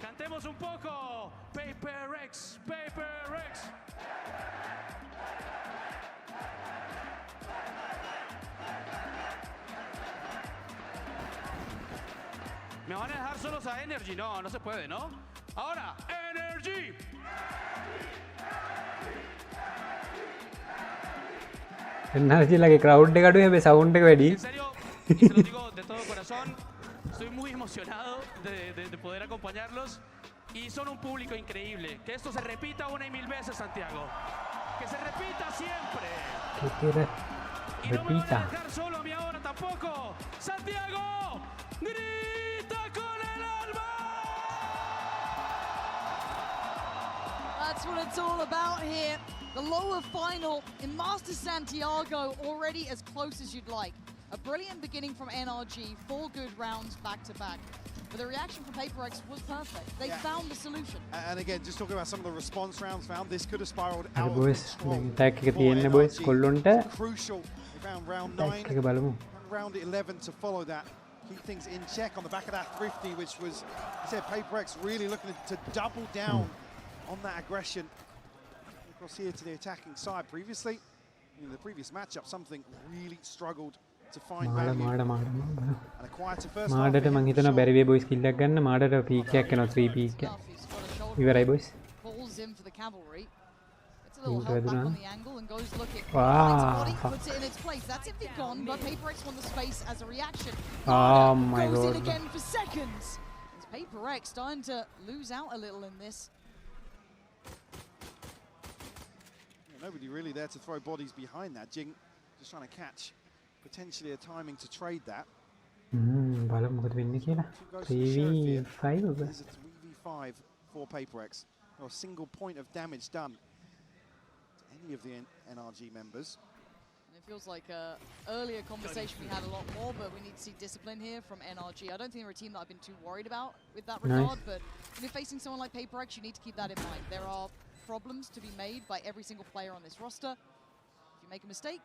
I: Cantemos un poco. PaperX, PaperX. ¿Me van a dejar solos a Energy? No, no se puede, ¿no? Ahora, Energy.
B: Energy like crowd එක අඩුයි හැබැයි sound එක වැඩි.
I: En serio, y se lo digo de todo corazón, estoy muy emocionado de poder acompañarlos y son un público increíble. Que esto se repita una y mil veces, Santiago. Que se repita siempre. Y no me van a dejar solo a mí ahora tampoco. Santiago, grita con el alma.
D: That's what it's all about here. The lower final in Master Santiago already as close as you'd like. A brilliant beginning from NRG, 4 good rounds back to back. But the reaction from PaperX was perfect. They found the solution.
E: And again, just talking about some of the response rounds found, this could have spiraled out of
B: boys
E: control.
B: attack එක
E: for
B: තියෙන්නේ boys
E: NRG.
B: කොල්ලොන්ට
E: Crucial. They found round
B: attack
E: 9
B: එක බලමු.
E: and round 11 to follow that. Keep things in check on the back of that thrifty, which was, I said, PaperX really looking to double down on that aggression. Across here to the attacking side. Previously, in the previous matchup, something really struggled to find value. And a quieter first half.
B: මාඩට මං හිතනවා බැරි වෙයි boys kill එකක් ගන්න මාඩට peak එකක් කරනවා 3 peak එක.
D: He's got a shoulder
B: ඉවරයි boys.
D: Falls in for the cavalry. Gets a little
B: Into
D: help back
B: Edna.
D: on the angle and goes looking.
B: Wow,
D: Its body
B: fuck.
D: puts it in its place. That's if they're gone, but PaperX won the space as a reaction.
B: Oh my
D: goes in
B: God.
D: again for seconds. It's PaperX starting to lose out a little in this.
E: Nobody really there to throw bodies behind that. Jing just trying to catch potentially a timing to trade that.
B: බලමු මොකද වෙන්නේ කියලා.
E: Two goes to the sheriff here.
B: 3v5 ඔබ.
E: There's a 3v5 for PaperX. Not a single point of damage done to any of the NRG members.
D: And if Feels like earlier conversation we had a lot more, but we need to see discipline here from NRG. I don't think they're a team that I've been too worried about with that regard, but when you're facing someone like PaperX, you need to keep that in mind. There are problems to be made by every single player on this roster. If you make a mistake,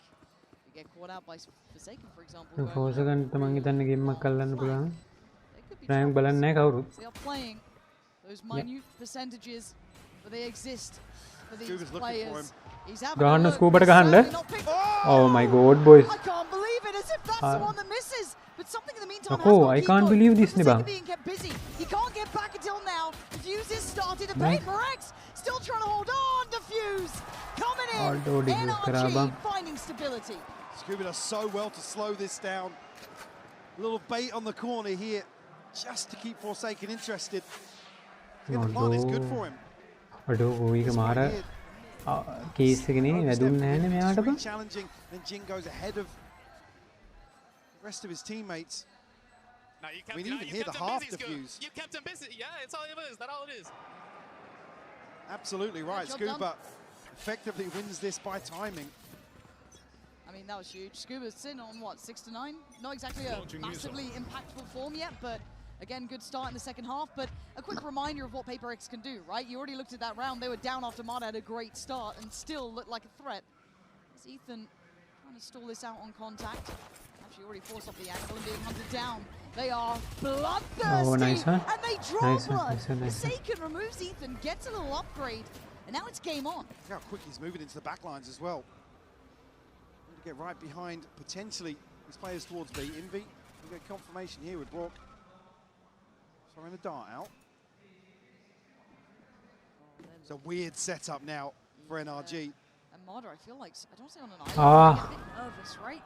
D: you get caught out by Forsaken, for example.
B: Forsaken තමන් හිතන්නේ game එකක් අල්ලන්න පුළුවන්. Rank බලන්නේ නැහැ කවුරුත්.
D: They are playing those minute percentages, but they exist for these players. He's having
B: ගහන්න
D: a look.
B: ස්කූබට ගහන්න. Oh my god boys.
D: I can't believe it, as if that's the one that misses. But something in the meantime
B: Ako, I can't believe this නේ බං.
D: being kept busy. He can't get back until now. Defuse is started. And PaperX still trying to hold on. Defuse coming in. NRG finding stability.
E: Scuba does so well to slow this down. A little bait on the corner here, just to keep Forsaken interested. The plan is good for him.
B: අඩෝ ගෝයික මාර case එකනේ වැදුන්නේ නැහැනේ මෙයාට බං.
E: Challenging, then Jin goes ahead of the rest of his teammates.
F: No, you kept,
E: I mean, even here the half defuse.
F: You kept him busy. Yeah, it's all it is. That's all it is.
E: Absolutely right. Scuba effectively wins this by timing.
D: I mean, that was huge. Scuba's sitting on what, 6-9? Not exactly a massively impactful form yet, but again, good start in the second half. But a quick reminder of what PaperX can do, right? You already looked at that round. They were down after Mada had a great start and still looked like a threat. As Ethan trying to stall this out on contact. Actually already forced off the angle and being hunted down. They are bloodthirsty.
B: Oh, nice, huh?
D: And they draw blood.
B: Nice.
D: Forsaken removes Ethan, gets a little upgrade, and now it's game on.
E: Look how quick he's moving into the back lines as well. To get right behind, potentially, his players towards B. Envy, we get confirmation here with Brock. Throwing a dart out. It's a weird setup now for NRG.
D: And Marder, I feel like, I don't say on an island, get a bit nervous, right?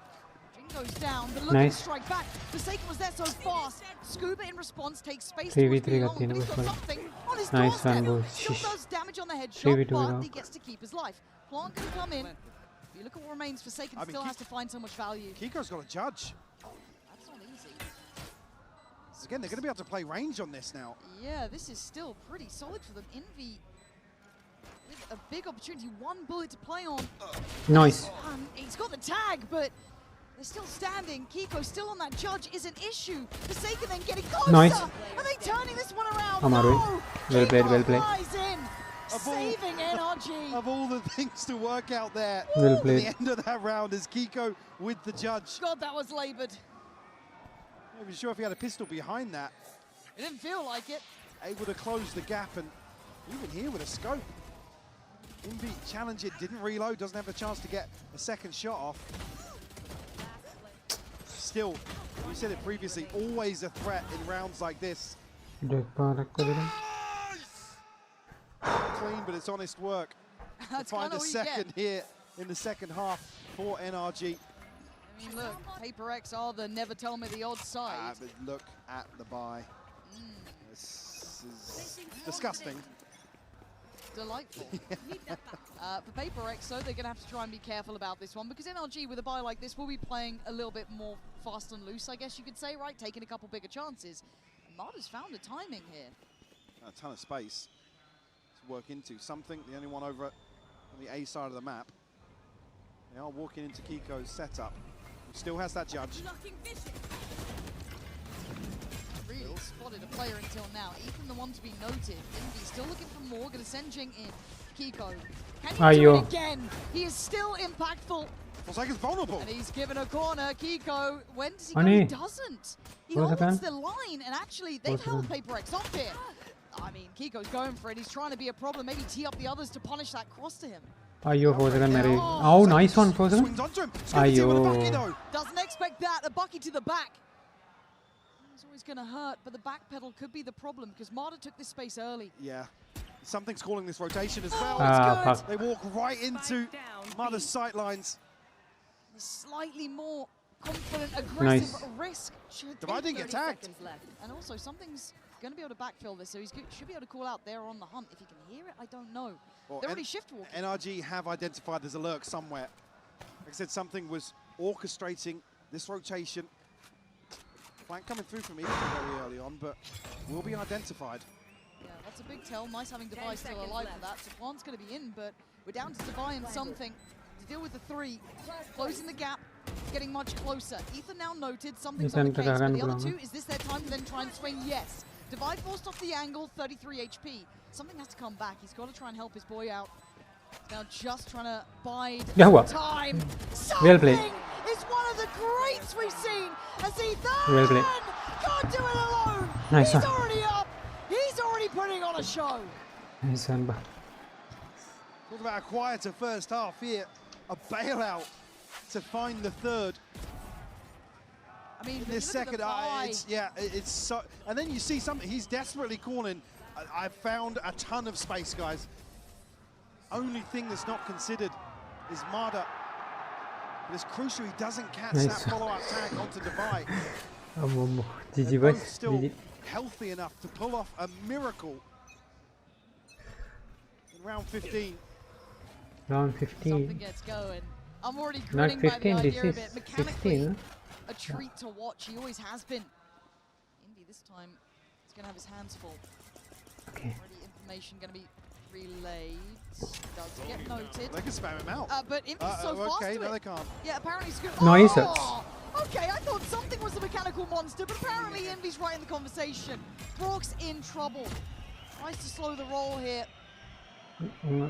D: Jin goes down, but look at the strike back. Forsaken was there so fast. Scuba in response takes space towards B long, but he's got something on his doorstep. Still does damage on the headshot, but he gets to keep his life. Plant can come in. If you look at what remains, Forsaken still has to find so much value.
E: Kiko's got a judge.
D: That's not easy.
E: Again, they're going to be able to play range on this now.
D: Yeah, this is still pretty solid for them. Envy with a big opportunity, one bullet to play on.
B: Nice.
D: He's got the tag, but they're still standing. Kiko still on that judge is an issue. Forsaken then getting closer.
B: Nice.
D: Are they turning this one around?
B: Amaru.
D: No!
B: Well played, well played.
D: In, saving NRG.
E: Of all the things to work out there,
B: well played.
E: The end of that round is Kiko with the judge.
D: God, that was laboured.
E: Not even sure if he had a pistol behind that.
D: It didn't feel like it.
E: Able to close the gap, and even here with a scope. Envy challenge it, didn't reload, doesn't have a chance to get a second shot off. Still, we said it previously, always a threat in rounds like this. Clean, but it's honest work.
D: That's
E: to find a second here in the second half for NRG.
D: I mean, look, PaperX are the never tell me the odds side.
E: But look at the buy. This is disgusting.
D: Delightful. For PaperX, so they're going to have to try and be careful about this one, because NRG with a buy like this will be playing a little bit more fast and loose, I guess you could say, right? Taking a couple bigger chances. Marder's found the timing here.
E: A ton of space to work into. Something, the only one over on the A side of the map. They are walking into Kiko's setup. He still has that judge.
D: Really spotted a player until now. Ethan the one to be noted. Envy still looking for more. Going to send Jing in. Kiko. Can he do it again? He is still impactful.
E: Forsaken's vulnerable.
D: And he's given a corner. Kiko, when does he go? He doesn't. He holds the line. And actually, they've held PaperX off here. I mean, Kiko's going for it. He's trying to be a problem. Maybe tee up the others to punish that cross to him.
B: Ayo, Forsaken marry. Oh, nice one, Forsaken. Ayo.
D: Doesn't expect that. A bucky to the back. It's always going to hurt, but the back pedal could be the problem, because Marder took this space early.
E: Yeah. Something's calling this rotation as well. They walk right into Marder's sight lines.
D: Slightly more confident, aggressive risk.
E: Divide didn't get tagged.
D: And also, something's going to be able to backfill this, so he should be able to call out there on the hunt. If he can hear it, I don't know.
E: Well,
D: they're already shift walking.
E: NRG have identified there's a lurk somewhere. Like I said, something was orchestrating this rotation. Flank coming through from Ethan very early on, but will be identified.
D: Yeah, that's a big tell. Nice having Devi still alive for that. So Plant's going to be in, but we're down to Devi and something. to deal with the 3. Closing the gap, getting much closer. Ethan now noted something's
B: Ethan
D: on the case, but the
B: Dragon
D: other
B: Blue.
D: 2, is this their time to then try and swing? Yes. Divide forced off the angle, 33 HP. Something has to come back. He's got to try and help his boy out. Now just trying to bide
B: Yeah, what?
D: time.
B: Well played.
D: Something is one of the greats we've seen as Ethan
B: Well played.
D: can't do it alone.
B: Nice
D: He's
B: one.
D: already up. He's already putting on a show.
B: Nice one, ba.
E: Talk about a quieter first half here. A bailout to find the 3rd.
D: I mean,
E: In this second, it's so. And then you see something. He's desperately calling. I've found a ton of space, guys. Only thing that's not considered is Marder. But it's crucial he doesn't catch
B: Nice.
E: that follow-up tag onto Divide.
B: GG
E: They're
B: boys.
E: both still
B: GG.
E: healthy enough to pull off a miracle in round 15.
B: Round
D: Something
B: 15.
D: gets going. I'm already
B: Not
D: grinning by the
B: 15, this
D: idea of
B: is
D: it. Mechanically,
B: 16.
D: a treat to watch. He always has been. Invi this time is going to have his hands full.
B: Okay.
D: Already information going to be relayed. Does get noted.
E: They can spam him out.
D: But Invi's so fast
E: okay,
D: to
E: no,
D: it.
E: they can't.
D: Yeah, apparently it's good.
B: Nice.
D: Oh! Okay, I thought something was the mechanical monster, but apparently Invi's right in the conversation. Brock's in trouble. Tries to slow the roll here.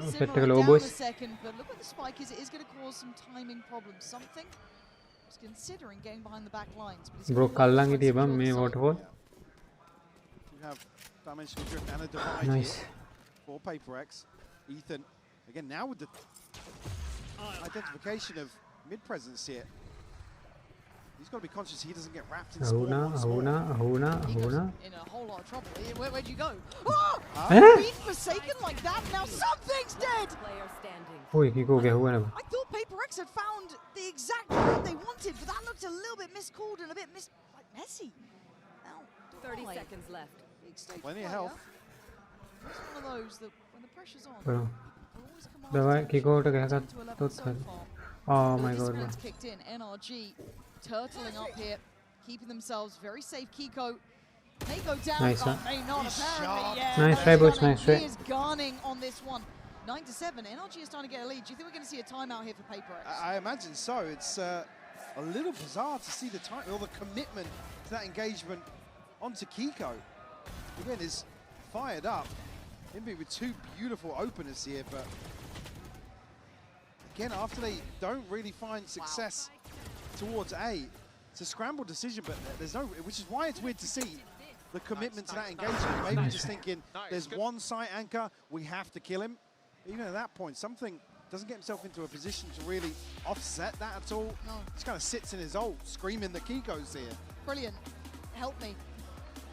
B: Set
D: Simmer
B: a
D: it
B: low
D: down a
B: boys.
D: second, but look where the spike is. It is going to cause some timing problems. Something was considering getting behind the back lines. But he's
B: Bro,
D: gonna
B: kallang
D: try
B: iti
D: and
B: ba?
D: secure
B: May
D: the
B: waterfall.
E: You have dimensional drift and a divide
B: Nice.
E: here for Paper X. Ethan, again, now with the identification of mid-presence here. He's got to be conscious he doesn't get wrapped in spawn
B: Ahuna,
E: once more.
B: ahuna.
D: He goes in a whole lot of trouble. Where'd you go? Oh!
B: Eh?
D: Being forsaken like that, now something's dead!
B: Oi, ki ko kya hua na ba?
D: I thought Paper X had found the exact route they wanted, but that looked a little bit miscalled and a bit messy. Now,
J: 30
D: Dwight,
J: seconds left.
D: big stage
E: Plenty of
D: player.
E: health.
D: It's one of those that when the pressure's on,
B: Bro.
D: will always command
B: Davai,
D: attention.
B: kick out kya
D: Up to 11
B: to
D: so
B: thal.
D: far.
B: Oh
D: The
B: my god.
D: discipline's kicked in. NRG turtling up here, keeping themselves very safe. Kiko may go down,
B: Nice,
D: but
B: huh?
D: may not
E: He's
D: apparently.
E: sharp.
D: Yeah,
B: Nice
D: no,
B: try,
D: he's
B: boys,
D: gunning.
B: nice try.
D: He is gunning on this one. 9-7. NRG is starting to get a lead. Do you think we're going to see a timeout here for Paper X?
E: I imagine so. It's a little bizarre to see the time or the commitment to that engagement onto Kiko. Again, is fired up. Invi with 2 beautiful openers here, but again, after they don't really find success towards A, it's a scrambled decision, but there's no, which is why it's weird to see the commitment to that engagement. Maybe just thinking there's one site anchor, we have to kill him. Even at that point, something doesn't get himself into a position to really offset that at all.
D: No.
E: Just kind of sits in his ult, screaming the Kiko's here.
D: Brilliant. Help me.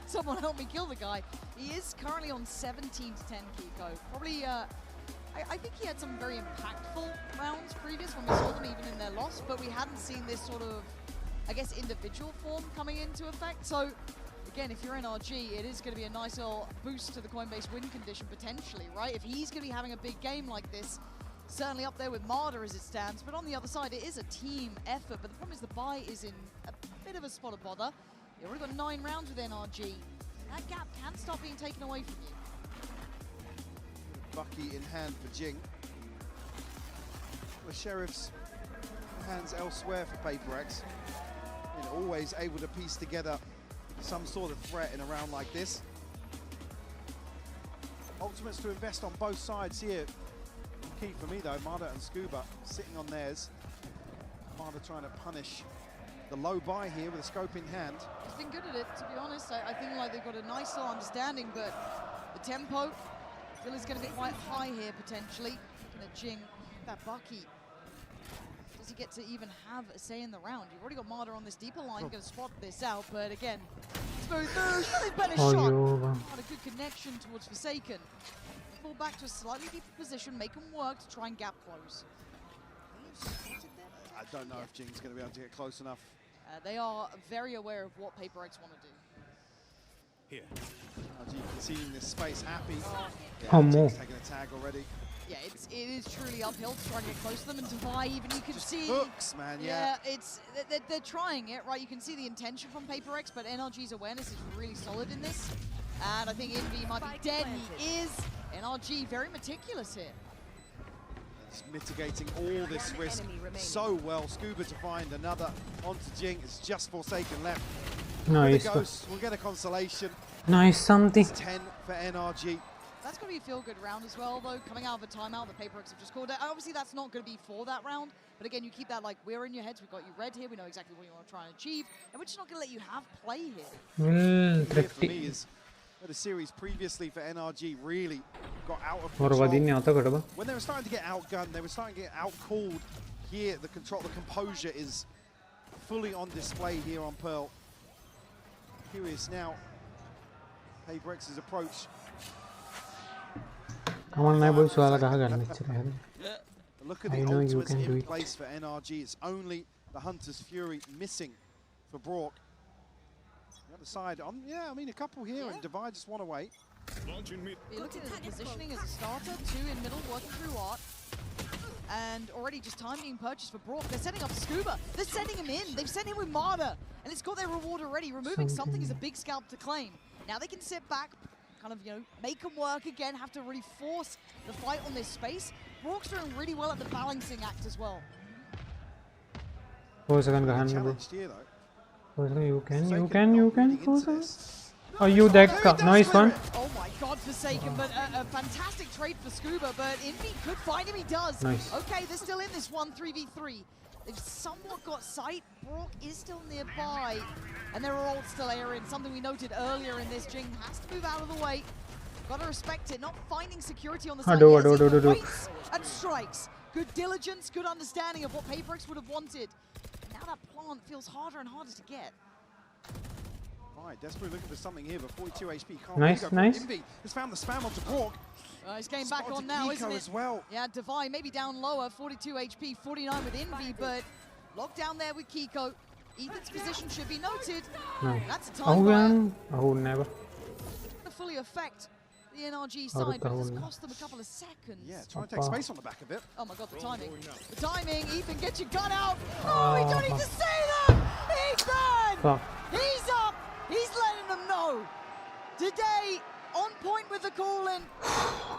D: Someone help me kill the guy. He is currently on 17 to 10, Kiko. Probably, I think he had some very impactful rounds previous when we saw them even in their loss, but we hadn't seen this sort of, I guess, individual form coming into effect. So, again, if you're NRG, it is going to be a nice little boost to the Coinbase win condition potentially, right? If he's going to be having a big game like this, certainly up there with Marder as it stands, but on the other side, it is a team effort. But the problem is the buy is in a bit of a spot of bother. You've already got 9 rounds with NRG. That gap can start being taken away from you.
E: Bucky in hand for Jing. The Sheriff's hands elsewhere for Paper X. You know, always able to piece together some sort of threat in a round like this. Ultimates to invest on both sides here. Key for me though, Marder and Scuba sitting on theirs. Marder trying to punish the low buy here with a scope in hand.
D: He's been good at it, to be honest. I think like they've got a nice little understanding, but the tempo still is going to be quite high here potentially. Looking at Jing, that Bucky. Does he get to even have a say in the round? You've already got Marder on this deeper line, going to spot this out, but again, smooth move, really better shot. Not a good connection towards Forsaken. Fall back to a slightly deeper position, make them work to try and gap close.
E: I don't know if Jing's going to be able to get close enough.
D: They are very aware of what Paper X want to do.
H: Here.
E: RG conceding this space, happy.
B: Oh,
E: Jing's
B: more.
E: taking a tag already.
D: Yeah, it is truly uphill to try and get close to them, and Divide even you can see.
E: Hooks, man,
D: Yeah, they're trying it, right? You can see the intention from Paper X, but NRG's awareness is really solid in this. And I think Invi might be dead. He is. NRG very meticulous here.
E: Just mitigating all this risk so well. Scuba to find another onto Jing. It's just Forsaken left.
B: Nice.
E: The Ghost will get a consolation.
B: Nice something.
E: It's 10 for NRG.
D: That's going to be a feel-good round as well, though. Coming out of a timeout, the Paperx have just called it. Obviously, that's not going to be for that round. But again, you keep that like, we're in your heads. We've got you red here. We know exactly what you want to try and achieve. And we're just not going to let you have play here.
E: Here for me is the series previously for NRG really got out of
B: और
E: control.
B: वधी नहीं आता कड़वा.
E: When they were starting to get outgunned, they were starting to get outcalled. Here, the composure is fully on display here on Pearl. Curious now, Paperx's approach.
B: कौन नहीं बोल सवाल कहाँ करने चाहिए.
E: Look at the ultimates in place for NRG. It's only the Hunter's Fury missing for Brock. The other side, yeah, I mean a couple here, and Divide just one away.
D: You're looking at the positioning as a starter, 2 in middle, working through Art. And already just time being purchased for Brock. They're setting up Scuba. They're sending him in. They've sent him with Martyr. And it's got their reward already. Removing something is a big scalp to claim. Now they can sit back, kind of, you know, make them work again, have to really force the fight on this space. Brock's doing really well at the balancing act as well.
B: 4 seconds का हाथ में.
E: Here, though.
B: 4 seconds. You can. 4 seconds. Oh, you that nice one.
D: Oh my God, Forsaken, but a fantastic trade for Scuba, but Envy could find him, he does.
B: Nice.
D: Okay, they're still in this 1-3v3. They've somewhat got sight. Brock is still nearby, and there are all still airing. Something we noted earlier in this, Jing has to move out of the way. Gotta respect it, not finding security on the side. Waits and strikes. Good diligence, good understanding of what Paperx would have wanted. Now that plant feels harder and harder to get.
E: Right, desperately looking for something here, but 42 HP can't
B: Nice.
E: Envy has found the spam onto Brock.
D: He's getting back on now, isn't it?
E: As well.
D: Yeah, Divine maybe down lower, 42 HP, 49 with Envy, but locked down there with Kiko. Ethan's position should be noted.
B: No.
D: That's a time fire.
B: Oh, never.
D: To fully affect the NRG side, but it's cost them a couple of seconds.
E: Yeah, trying to take space on the back of it.
D: Oh my God, the timing. The timing, Ethan, get your gun out. Oh, we don't need to say them! Ethan! He's up! He's letting them know. Today, on point with the call-in.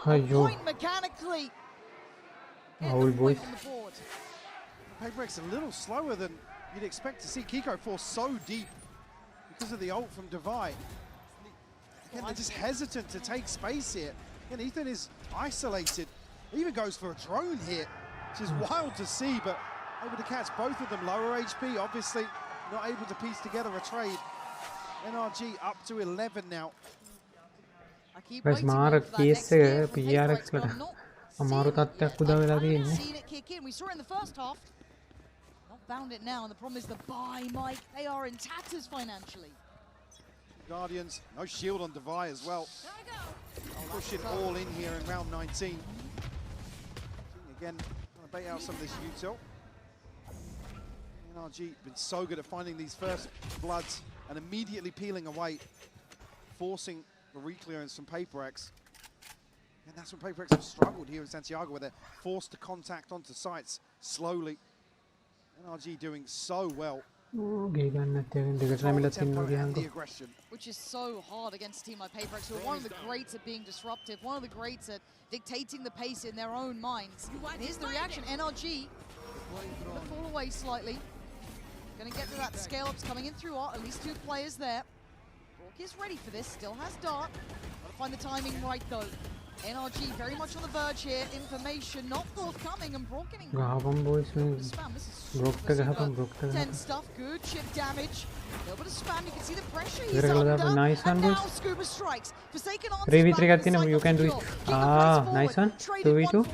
D: On point mechanically.
B: Old boy.
E: Paperx a little slower than you'd expect to see. Kiko force so deep because of the ult from Divide. Again, they're just hesitant to take space here. And Ethan is isolated. He even goes for a drone here, which is wild to see, but able to catch both of them. Lower HP, obviously not able to piece together a trade. NRG up to 11 now.
B: बस मार case से PRX लड़ा हमारो तात्या खुदा वेला दी है
D: We saw it in the first half. Not found it now, and the problem is the buy, Mike. They are in tatters financially.
E: Guardians, no shield on Devi as well. Push it all in here in round 19. Again, trying to bait out some of this util. NRG been so good at finding these first bloods and immediately peeling away, forcing the reclearance from Paperx. And that's when Paperx have struggled here in Santiago, where they're forced to contact onto sites slowly. NRG doing so well.
D: Which is so hard against a team like Paperx, who are one of the greats at being disruptive, one of the greats at dictating the pace in their own minds. And here's the reaction, NRG gonna fall away slightly. Gonna get to that scale-ups coming in through Art, at least 2 players there. Brock is ready for this, still has Dart. Gotta find the timing right though. NRG very much on the verge here, information not forthcoming, and Brock getting spam. This is 10 stuff, good chip damage. A little bit of spam, you can see the pressure he's under.
B: Nice
D: and
B: one,
D: now Scuba strikes. Forsaken on
B: 3v3 करती ना, you can do it. Nice one. 2v2.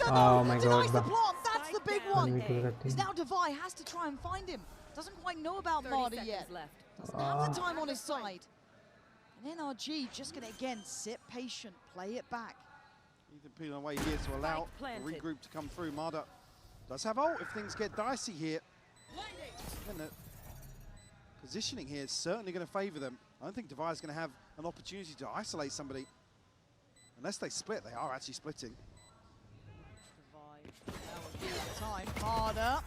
B: Oh my God,
D: that's the big one. Now Devi has to try and find him. Doesn't quite know about Martyr yet. Doesn't have the time on his side. And NRG just going to, again, sit patient, play it back.
E: Ethan peeling away here to allow the regroup to come through. Martyr does have ult if things get dicey here. And the positioning here is certainly going to favour them. I don't think Devi's going to have an opportunity to isolate somebody. Unless they split, they are actually splitting.
D: Time. Harder.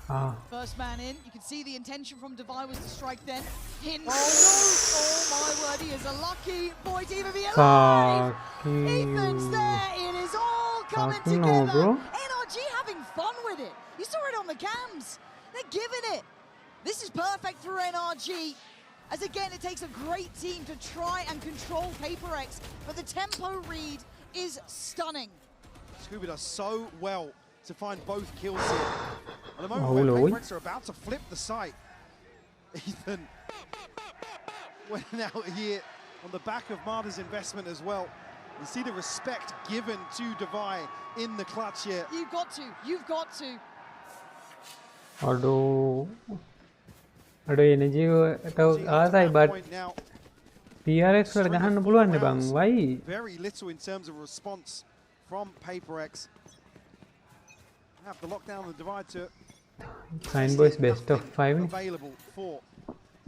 D: First man in. You can see the intention from Devi was to strike then. Hinge. Oh my word, he is a lucky boy to even be alive. Ethan's there. It is all coming together. NRG You saw it on the cams. They're giving it. This is perfect for NRG. As again, it takes a great team to try and control PaperX, but the tempo read is stunning.
E: Scooby does so well to find both kills here. At the moment,
B: Oh,
E: when
B: Lord.
E: PaperX are about to flip the site, Ethan went out here on the back of Marta's investment as well. You see the respect given to Devi in the clutch here.
D: You've got to. You've got to.
B: Aduh energy ආසයි but
E: Point now,
B: PRX වල ගහන්න පුළුවන් නේ බං why
E: very little in terms of response from PaperX. Have the lockdown and the divide to
B: fine boys best of 5 නේ
E: available for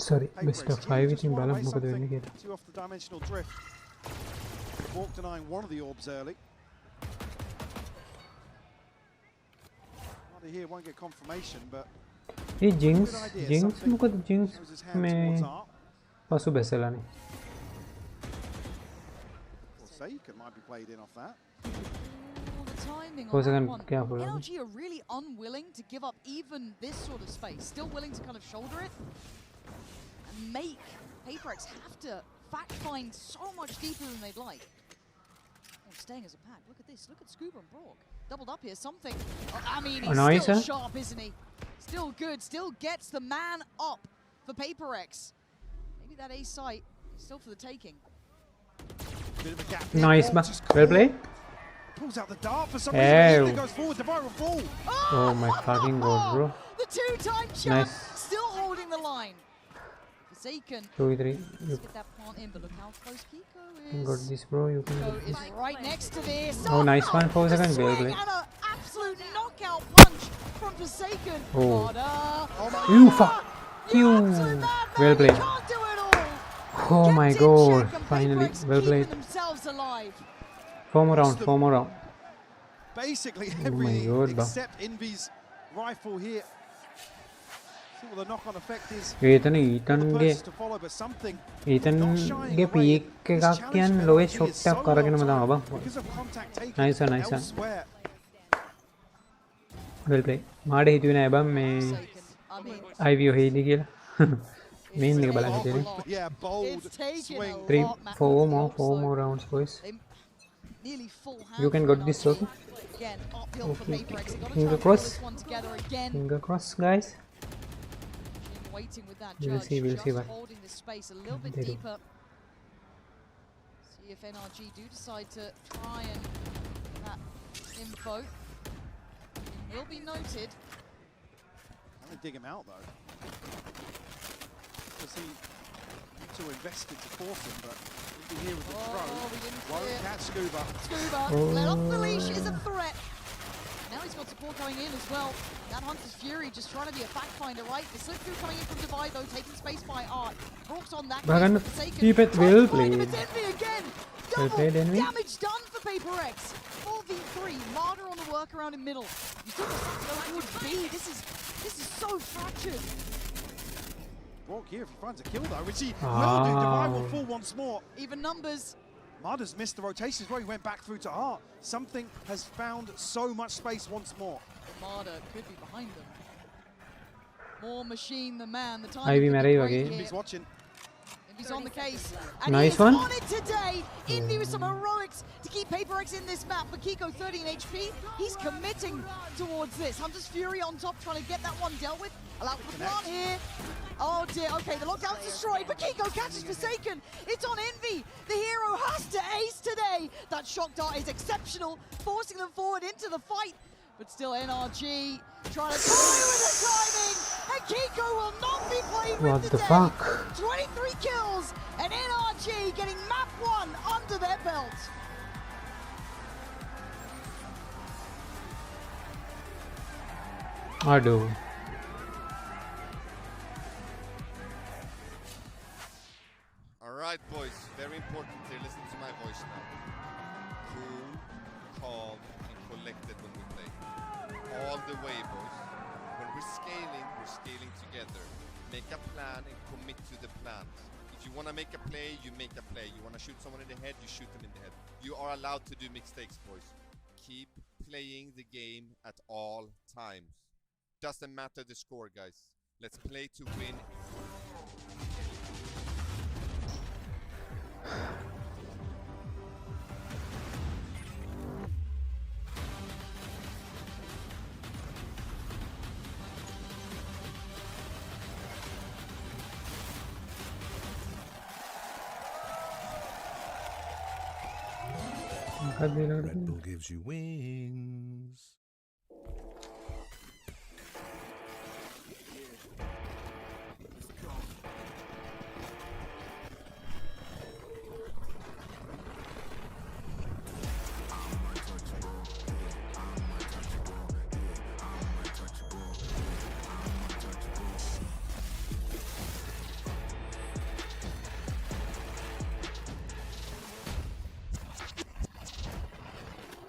B: sorry best of 5 ඉතින්
E: Just wanna
B: බලමු
E: raise
B: මොකද වෙන්නේ
E: something
B: කියලා
E: to off the dimensional drift. Walk denying one of the orbs early. Marta here won't get confirmation, but
B: A jinx
E: good idea.
B: jinx
E: Something
B: මොකද jinx
E: throws his hand
B: මේ
E: towards Art.
B: පසු බැසලානේ
E: Or Seika might be played in off that.
D: The timing
B: For a
D: on that
B: second,
D: one.
B: careful,
D: NRG are really unwilling to give up even this sort of space. Still willing to kind of shoulder it and make PaperX have to fact find so much deeper than they'd like. Oh, staying as a pack. Look at this. Look at Scuba and Brock. Doubled up here. Something. I mean, he's
B: Nice,
D: still
B: huh?
D: sharp, isn't he? Still good. Still gets the man up for PaperX. Maybe that A site is still for the taking.
E: Bit of a gap here.
B: nice
E: Walk
B: ba
E: just
B: well played
E: pulls out the dart for some
B: Ew.
E: reason. It goes forward. Devi will fall.
B: oh my fucking god bro
D: The two-time champ
B: Nice.
D: still holding the line. Forsaken.
B: 2 3 you
D: Let's get that plant in, but look how close Kiko is.
B: got this bro you can
D: Kiko is right next to this.
B: Oh, nice one, 4
D: The
B: seconds, well
D: swing
B: played.
D: and an absolute knockout punch from Forsaken.
B: Oh.
D: Marta.
B: you fuck you
D: Absolute madman.
B: well
D: They
B: played
D: can't do it all.
B: oh my
D: Kept in
B: god
D: check and
B: finally
D: PaperX
B: well
D: keeping
B: played
D: themselves alive.
B: 4 more round
E: Basically
B: Oh my
E: everything
B: God, bro.
E: except Envy's rifle here. See what the knock-on effect is.
B: ඒතන
E: The
B: ඊතන්ගේ
E: burst to follow, but something
B: ඊතන්ගේ peak එකක් කියන්න ලොවේ shot එකක් කරගෙනම තමයි බං
E: because of contact taken
B: Nice one, nice one.
E: elsewhere.
B: well played මාඩ හිතුවේ නෑ බං මේ
D: Forsaken. I mean,
B: අයිවියෝ හේදි කියලා මේන් එක බලන්න හිතේනේ
E: Yeah, bold
D: it's taken
E: swing.
D: a
B: 3
D: lot, man.
B: 4 more rounds boys
D: They nearly full hand
B: You can
D: for
B: got this,
D: NRG.
B: okay?
D: Again, uphill for
B: Okay,
D: PaperX. They've got to
B: finger
D: try and pull
B: cross.
D: this one together again.
B: finger cross guys
D: Waiting with that
B: We'll
D: judge,
B: see, we'll see
D: just
B: what
D: holding this space a little bit
B: they do.
D: deeper. See if NRG do decide to try and get that info. It will be noted.
E: I'm gonna dig him out though. Because he too invested to force him, but he'll be here with the
D: Oh,
E: throw.
D: we didn't see
E: Won't
D: it.
E: catch Scuba.
D: Scuba, let off the leash is a threat. Now he's got support going in as well. That Hunter's Fury just trying to be a fact finder, right? The slip through coming in from Divide though, taking space by Art. Brooks on that.
B: Bagan,
D: case, Forsaken.
B: keep it
D: Tries
B: well
D: to find him,
B: played.
D: it's Envy again.
B: Well
D: Double
B: played, Envy.
D: damage done for PaperX. 4v3, Marta on the workaround in middle. You still go towards B. This is so fractured.
E: Walk here if he finds a kill though, which he will do. Divide will
B: Ah.
E: fall once more.
D: Even numbers.
E: Marta's missed the rotations where he went back through to Art. Something has found so much space once more.
D: Marta could be behind them. More machine than man. The time
B: Ivy
D: could be
B: Mary
D: great
B: again.
D: here.
E: He's watching.
D: He's on the case. And
B: Nice
D: he's
B: one.
D: on it today. Indy with some heroics to keep PaperX in this map. But Kiko 30 in HP. He's committing towards this. Hunter's Fury on top trying to get that one dealt with. Allow for the plant here. Oh dear, okay, the lockdown's destroyed, but Kiko catches Forsaken. It's on Envy. The hero has to ace today. That shock dart is exceptional, forcing them forward into the fight. But still NRG trying to toy with the timing. And Kiko will not be played with
B: What the
D: today.
B: fuck?
D: 23 kills and NRG getting map 1 under their belt.
B: Aduh
J: Alright boys, very important here, listen to my voice now. Cool, calm and collected when we play. All the way boys. When we're scaling together. Make a plan and commit to the plan. If you want to make a play, you make a play. You want to shoot someone in the head, you shoot them in the head. You are allowed to do mistakes boys. Keep playing the game at all times. Doesn't matter the score, guys. Let's play to win.
K: Red Bull gives you wings.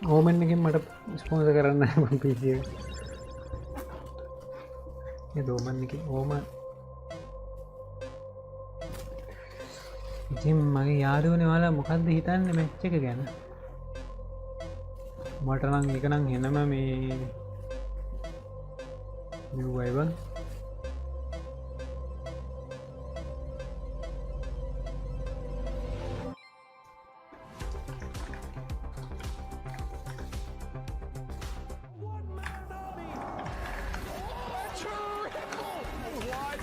B: ඕමන් එකෙන් මට sponsor කරන්න මම PC එක. ඒ ඕමන් එකේ ඕමන්. ඉතින් මගේ යාළුවනේ ඔයාලා මොකද්ද හිතන්නේ මැච් එක ගැන? මට නම් ඒක නම් එනම මේ new rival.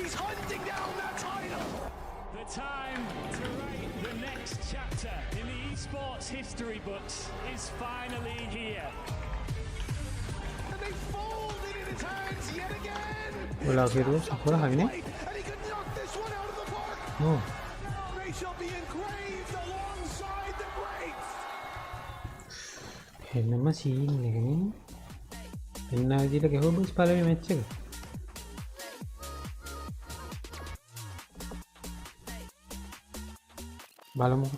L: He's hunting down that title! The time to write the next chapter in the esports history books is finally here. And they folded in his hands yet again!
B: Hola, Charukz. Hola, Jaime.
L: And he could knock this one out of the park!
B: Oh.
L: They shall be engraved alongside the greats!
B: එන්නම scene එකනේ. එන්න විදිහට ගෙහුව bus පළවෙනි match එක. බලමු.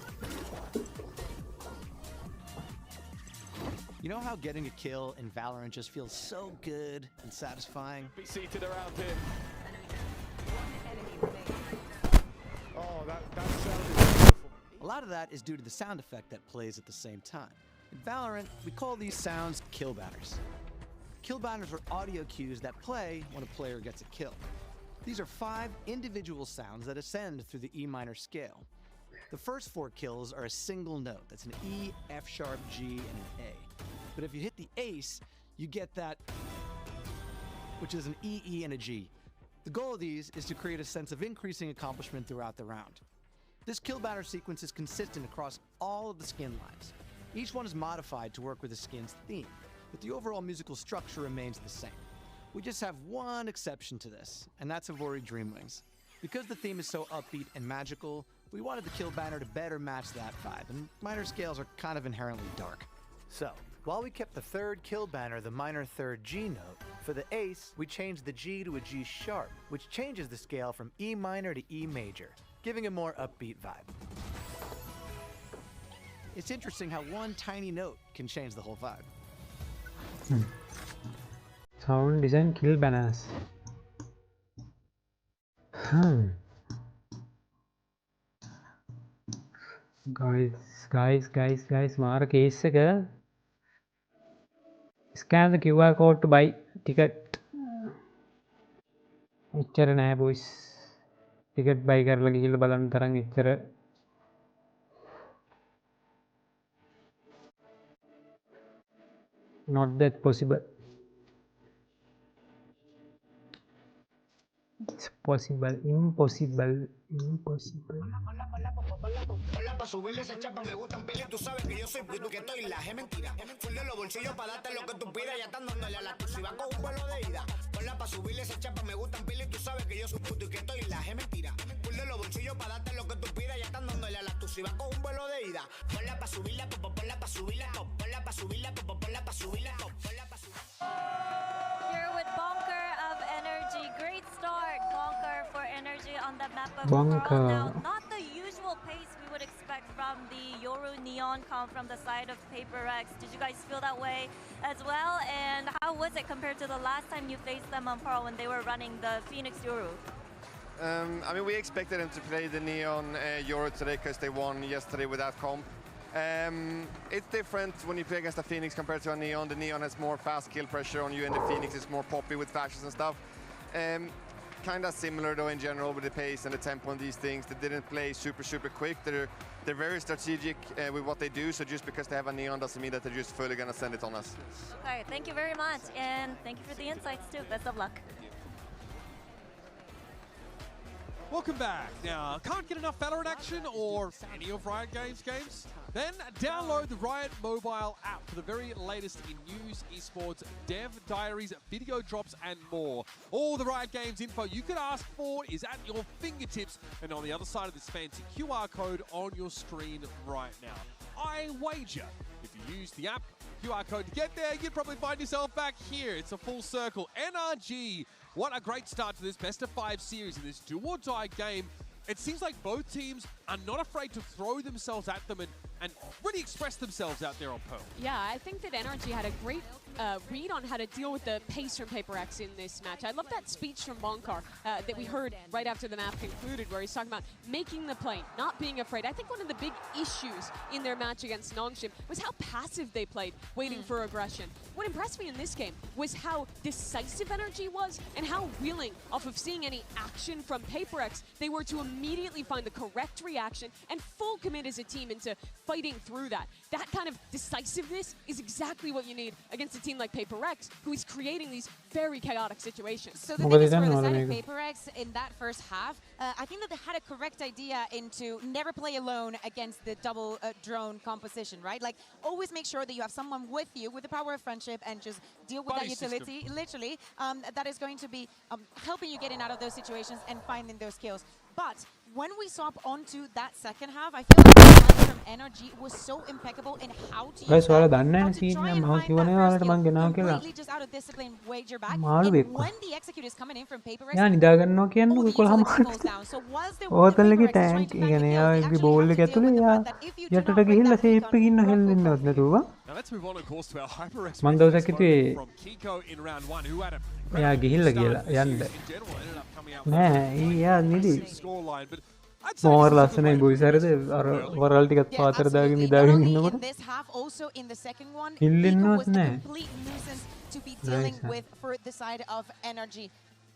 H: You know how getting a kill in Valorant just feels so good and satisfying?
L: Be seated around him. Oh, that sounded beautiful.
H: A lot of that is due to the sound effect that plays at the same time. In Valorant, we call these sounds kill banners. Kill banners are audio cues that play when a player gets a kill. These are 5 individual sounds that ascend through the E minor scale. The first 4 kills are a single note. That's an E, F sharp, G, and an A. But if you hit the ace, you get that, which is an E, E, and a G. The goal of these is to create a sense of increasing accomplishment throughout the round. This kill banner sequence is consistent across all of the skin lines. Each one is modified to work with the skin's theme, but the overall musical structure remains the same. We just have one exception to this, and that's Ivori Dreamwings. Because the theme is so upbeat and magical, we wanted the kill banner to better match that vibe, and minor scales are kind of inherently dark.
M: So, while we kept the third kill banner the minor third G note, for the ace, we changed the G to a G sharp, which changes the scale from E minor to E major, giving a more upbeat vibe.
H: It's interesting how one tiny note can change the whole vibe.
B: Sound design kill banners. Guys, මාර case එක. Scan the QR code to buy ticket. එච්චර නෑ boys. ticket buy කරලා ගිහිල්ලා බලන්න තරම් එච්චර not that possible. It's possible, impossible.
N: Hola, pa' subirle esa chapa me gustan pila y tú sabes que yo soy puto que estoy la mentira. Full de los bolsillos pa' darte lo que tú pidas, ya están dándole a la tu si va con un vuelo de ida. Hola, pa' subirle esa chapa me gustan pila y tú sabes que yo soy puto y que estoy la mentira. Full de los bolsillos pa' darte lo que tú pidas, ya están dándole a la tu si va con un vuelo de ida. Hola, pa' subirla, ponla pa' subirla, ponla pa' subirla, ponla pa' subirla, ponla pa' subirla.
O: Here with Bonker of Energy, great start, Bonker for Energy on the map of
B: Bonker.
O: Pearl. Now, not the usual pace we would expect from the Yoru Neon come from the side of Paper X. Did you guys feel that way as well? And how was it compared to the last time you faced them on Pearl when they were running the Phoenix Yoru?
J: I mean, we expected them to play the Neon Euro today because they won yesterday without comp. It's different when you play against a Phoenix compared to a Neon. The Neon has more fast kill pressure on you, and the Phoenix is more poppy with flashes and stuff. Kind of similar though in general with the pace and the tempo and these things. They didn't play super quick. They're very strategic with what they do. So just because they have a Neon doesn't mean that they're just fully gonna send it on us.
O: Okay, thank you very much, and thank you for the insights too. Best of luck.
C: Welcome back. Now, can't get enough Valorant action or any of Riot Games games? Then download the Riot mobile app for the very latest in news, esports, dev, diaries, video drops, and more. All the Riot Games info you could ask for is at your fingertips and on the other side of this fancy QR code on your screen right now. I wager if you use the app, QR code to get there, you'd probably find yourself back here. It's a full circle. NRG, what a great start to this best of 5 series in this do or die game. It seems like both teams are not afraid to throw themselves at them and really express themselves out there on Pearl.
A: Yeah, I think that NRG had a great read on how to deal with the pace from PaperX in this match. I love that speech from Bonkar that we heard right after the map concluded, where he's talking about making the play, not being afraid. I think one of the big issues in their match against Nongshim was how passive they played, waiting for aggression. What impressed me in this game was how decisive NRG was and how willing, off of seeing any action from PaperX, they were to immediately find the correct reaction and full commit as a team into fighting through that. That kind of decisiveness is exactly what you need against a team like PaperX, who is creating these very chaotic situations.
P: So the thing is, for the side of PaperX in that first half, I think that they had a correct idea into never play alone against the double drone composition, right? Like, always make sure that you have someone with you with the power of friendship and just deal with that utility, literally, that is going to be helping you getting out of those situations and finding those kills. But when we swap onto that second half, I feel like the line from NRG was so impeccable in how to use that, how to try and find that first kill, completely just out of discipline, wager back. And when the execute is coming in from PaperX, all the utility goes down. So whilst they were trying to find the kill, they actually have to deal with the fact that if you do not break that pick on
C: Now let's move on, of course, to our HyperX
B: මම දවසක් හිතුවේ
C: from Kiko in round 1, who had a
B: එයා ගිහිල්ලා කියලා යන්න නෑ ඊයා නිදි
C: scoreline, but
B: මෝර ලස්සනයි බොයිස් හරිද අර වරල් ටිකත් පාතර දාගෙන නිදාගෙන ඉන්නකොට
P: this half, also in the second one,
B: හිල්ලෙන්නවත්
P: was a
B: නෑ
P: complete nuisance to be dealing with for the side of NRG.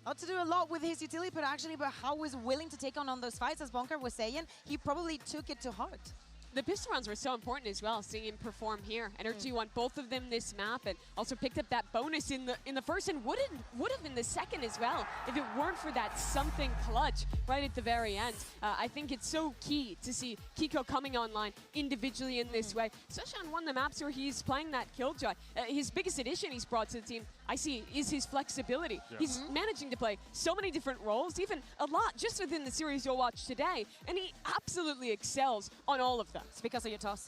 P: Not to do a lot with his utility, but actually but how was willing to take on those fights, as Bonkar was saying, he probably took it to heart.
A: The pistol rounds were so important as well, seeing him perform here. NRG won both of them this map and also picked up that bonus in the first and would have in the second as well if it weren't for that something clutch right at the very end. I think it's so key to see Kiko coming online individually in this way, especially on one of the maps where he's playing that Killjoy. His biggest addition he's brought to the team, I see, is his flexibility. Yeah. He's managing to play so many different roles, even a lot just within the series you'll watch today, and he absolutely excels on all of them.
P: It's because of your toss.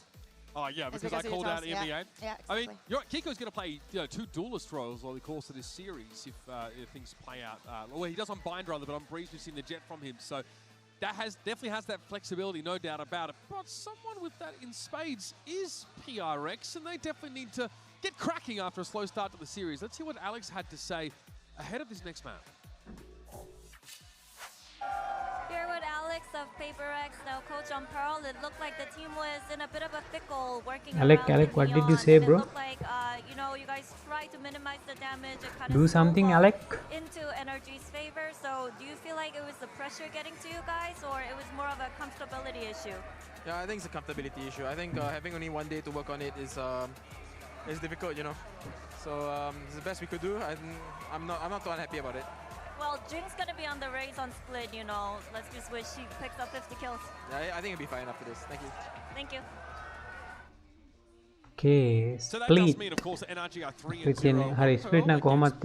C: Oh yeah, because I called out NBA.
P: Yeah, exactly.
C: I mean, Kiko's going to play 2 duelist roles over the course of this series if things play out. Well, he does on Bind rather, but on Breeze we've seen the jet from him, so that definitely has that flexibility, no doubt about it. But someone with that in spades is PRX, and they definitely need to get cracking after a slow start to the series. Let's hear what Alex had to say ahead of this next map.
O: Here with Alex of PaperX, now coach on Pearl. It looked like the team was in a bit of a fickle working
B: Alec, what did you say, bro?
O: It looked like, you guys tried to minimize the damage and kind
B: do
O: of
B: something, Alec.
O: into NRG's favor. So do you feel like it was the pressure getting to you guys, or it was more of a comfortability issue?
Q: Yeah, I think it's a comfortability issue. I think having only one day to work on it is difficult, you know. So it's the best we could do. I'm not too unhappy about it.
O: Well, Jin's gonna be on the race on split, you know. Let's just wish he picks up 50 kills.
Q: Yeah, I think it'll be fine after this. Thank you.
O: Thank you.
B: Okay,
C: so that does mean, of course, that NRG are 3-0.
B: Hari split na කොහොමද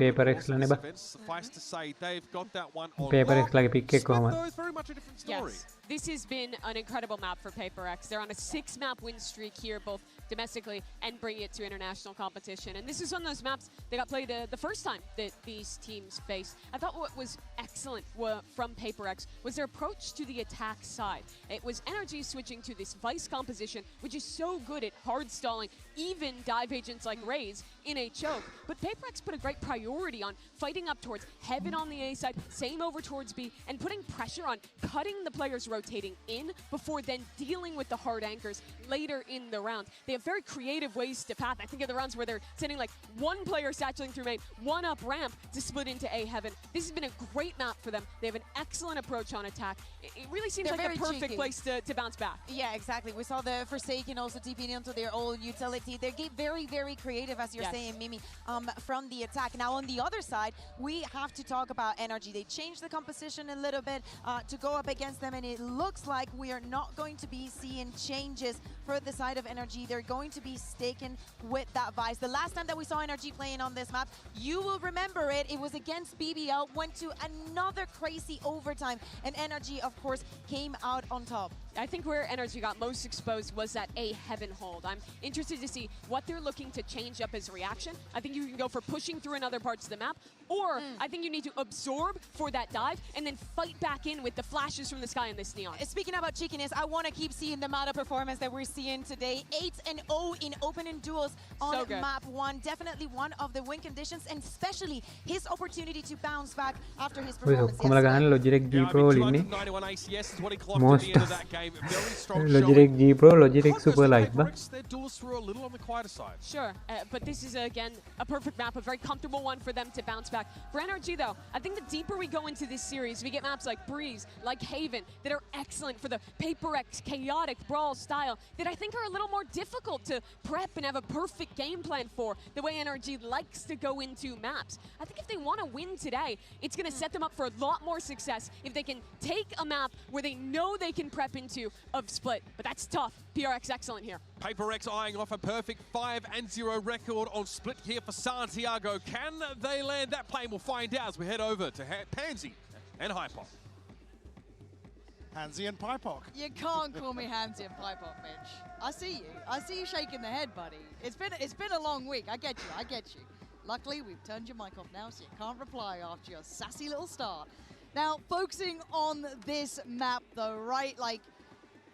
B: PaperX ලා නේ
C: Suffice to say, they've got that one on
B: PaperX lage pick එක කොහොමද?
C: It's very much a different story.
A: Yes, this has been an incredible map for PaperX. They're on a 6-map win streak here, both domestically and bringing it to international competition. And this is one of those maps that got played the first time that these teams faced. I thought what was excellent from PaperX was their approach to the attack side. It was NRG switching to this Vice composition, which is so good at hard stalling even dive agents like Raze in a choke. But PaperX put a great priority on fighting up towards Heaven on the A side, same over towards B, and putting pressure on cutting the players rotating in before then dealing with the hard anchors later in the round. They have very creative ways to path. I think of the rounds where they're sending like one player satchelating through main, one up ramp to split into A Heaven. This has been a great map for them. They have an excellent approach on attack. It really seems like a perfect place to bounce back.
P: Yeah, exactly. We saw the Forsaken also TPing into their own utility. They get very, very creative, as you're saying, Mimi, from the attack. Now, on the other side, we have to talk about NRG. They changed the composition a little bit to go up against them, and it looks like we are not going to be seeing changes for the side of NRG. They're going to be sticking with that Vice. The last time that we saw NRG playing on this map, you will remember it. It was against BBL, went to another crazy overtime, and NRG, of course, came out on top.
A: I think where NRG got most exposed was that A Heaven hold. I'm interested to see what they're looking to change up as reaction. I think you can go for pushing through in other parts of the map, or I think you need to absorb for that dive and then fight back in with the flashes from the sky in this Neon.
P: Speaking about cheekiness, I want to keep seeing the meta performance that we're seeing today. 8-0 in opening duels on map 1. Definitely one of the win conditions, and especially his opportunity to bounce back after his performance.
B: Logic G Pro ini
C: 91 ACS is what he clocked at the end of that game. Very strong
B: Logic G Pro, Logic Super Light.
C: Their duels were a little on the quieter side.
A: Sure, but this is again a perfect map, a very comfortable one for them to bounce back. For NRG though, I think the deeper we go into this series, we get maps like Breeze, like Haven, that are excellent for the PaperX chaotic brawl style that I think are a little more difficult to prep and have a perfect game plan for, the way NRG likes to go into maps. I think if they want to win today, it's going to set them up for a lot more success if they can take a map where they know they can prep into of Split, but that's tough. PRX excellent here.
C: PaperX eyeing off a perfect 5-0 record on Split here for Santiago. Can they land that plane? We'll find out as we head over to Pansy and Hypok.
E: Hansy and Pypok.
D: You can't call me Hansy and Pypok, Mitch. I see you. I see you shaking the head, buddy. It's been a long week. I get you. Luckily, we've turned your mic off now, so you can't reply after your sassy little start. Now, focusing on this map, though, right? Like,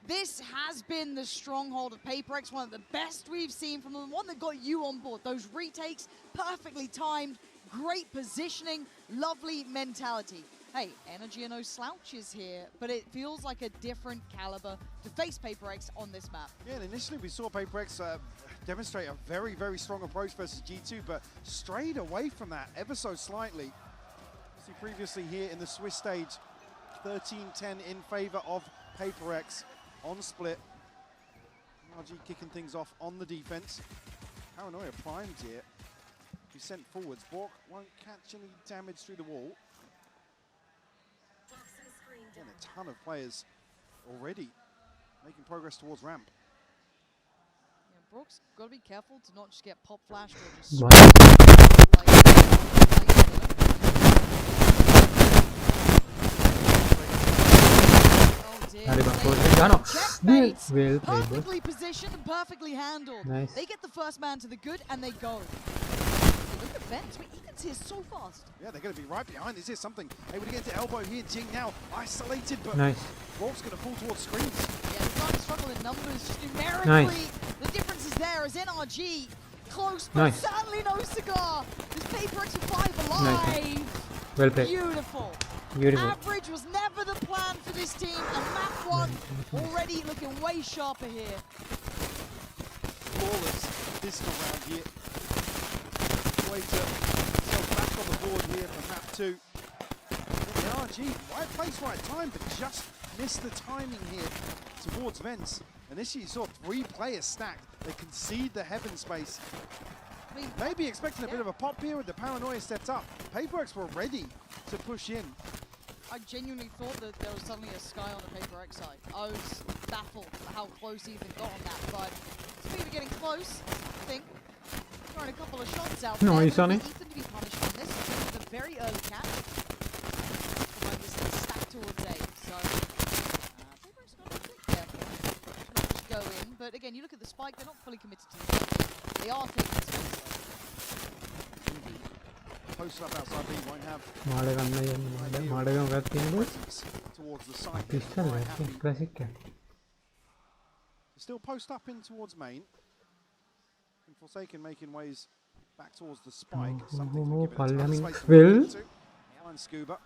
D: this has been the stronghold of PaperX, one of the best we've seen from them, one that got you on board. Those retakes, perfectly timed, great positioning, lovely mentality. Hey, NRG are no slouches here, but it feels like a different caliber to face PaperX on this map.
E: Yeah, and initially we saw PaperX demonstrate a very, very strong approach versus G2, but strayed away from that ever so slightly. See previously here in the Swiss stage, 13-10 in favor of PaperX on Split. NRG kicking things off on the defense. Paranoia primed here. He sent forwards. Bork won't catch any damage through the wall. And a ton of players already making progress towards ramp.
D: Yeah, Brooks got to be careful to not just get pop flashed or just perfectly positioned and perfectly handled.
B: Nice.
D: They get the first man to the good and they go. Look at Vents, Ethan's here so fast.
E: Yeah, they're going to be right behind. Is there something able to get into elbow here? Jing now isolated, but
B: nice.
E: Wolf's going to fall towards screens.
D: Yeah, they're starting to struggle in numbers, just numerically.
B: Nice.
D: The difference is there as NRG close, but sadly no cigar. This PaperX with 5 alive.
B: Nice. Well played.
D: Beautiful. Average was never the plan for this team, and map 1 already looking way sharper here.
E: Flawless pistol round here. Way to himself back on the board here for map 2. The RG, right place, right time, but just missed the timing here towards Vents. Initially you saw 3 players stacked. They concede the heaven space. I mean, maybe expecting a bit of a pop here with the Paranoia stepped up. PaperX were ready to push in.
D: I genuinely thought that there was suddenly a sky on the PaperX side. I was baffled at how close Ethan got on that, but speaking of getting close, I think throwing a couple of shots out
B: no,
D: there.
B: He's on it.
D: Ethan to be punished on this with a very early catch. This is stacked towards A, so PaperX got to be careful. Not just go in, but again, you look at the spike, they're not fully committed to the game. They are taking space though.
E: Post up outside B won't have towards the side. Still post up in towards main. And Forsaken making ways back towards the spike. Something
B: Oh,
E: to give it a ton of
B: Palhaming
E: space to
B: will.
E: work into. Behind Scuba.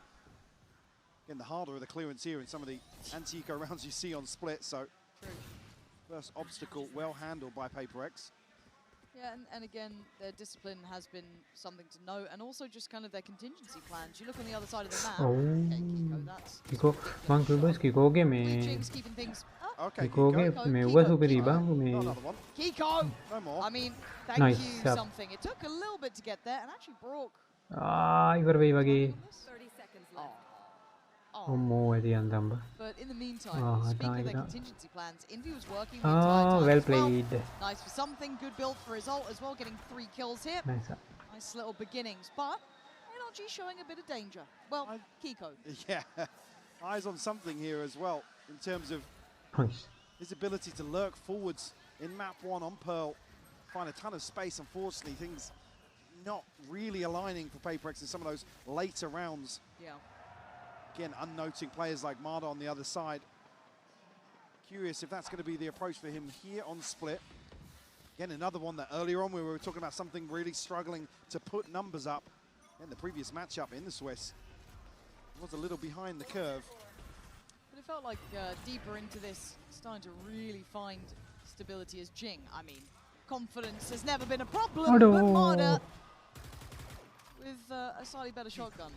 E: Again, the harder of the clearance here in some of the anti-eco rounds you see on Split. So, first obstacle well handled by PaperX.
D: Yeah, and again, their discipline has been something to note, and also just kind of their contingency plans. You look on the other side of the map.
B: Oh,
D: Okay, Kiko, that's
B: Kiko, bang Kiko Kiko ke me.
D: Jinx keeping things.
E: Okay,
B: Kiko ke me uga superi bang me.
D: Kiko!
E: No more.
D: I mean, thank
B: Nice
D: you,
B: job.
D: something. It took a little bit to get there, and actually broke.
B: Ivar way wage.
D: 30 seconds left.
B: Oh, edi andamba.
D: But in the meantime,
B: Ah,
D: speaking of their
B: da.
D: contingency plans, Envy was working the entire
B: Ah,
D: time
B: well
D: as well.
B: played.
D: Nice for something, good build for his ult as well, getting 3 kills here.
B: Nice.
D: Nice little beginnings, but NRG showing a bit of danger. Well, Kiko.
E: Yeah, eyes on something here as well in terms of
B: Nice.
E: his ability to lurk forwards in map 1 on Pearl. Find a ton of space, unfortunately. Things not really aligning for PaperX in some of those later rounds.
D: Yeah.
E: Again, unnoting players like Marda on the other side. Curious if that's going to be the approach for him here on Split. Again, another one that earlier on we were talking about something really struggling to put numbers up. In the previous matchup in the Swiss, was a little behind the curve.
D: But it felt like deeper into this, starting to really find stability as Jing. I mean, confidence has never been a problem, but Marda with a slightly better shotgun.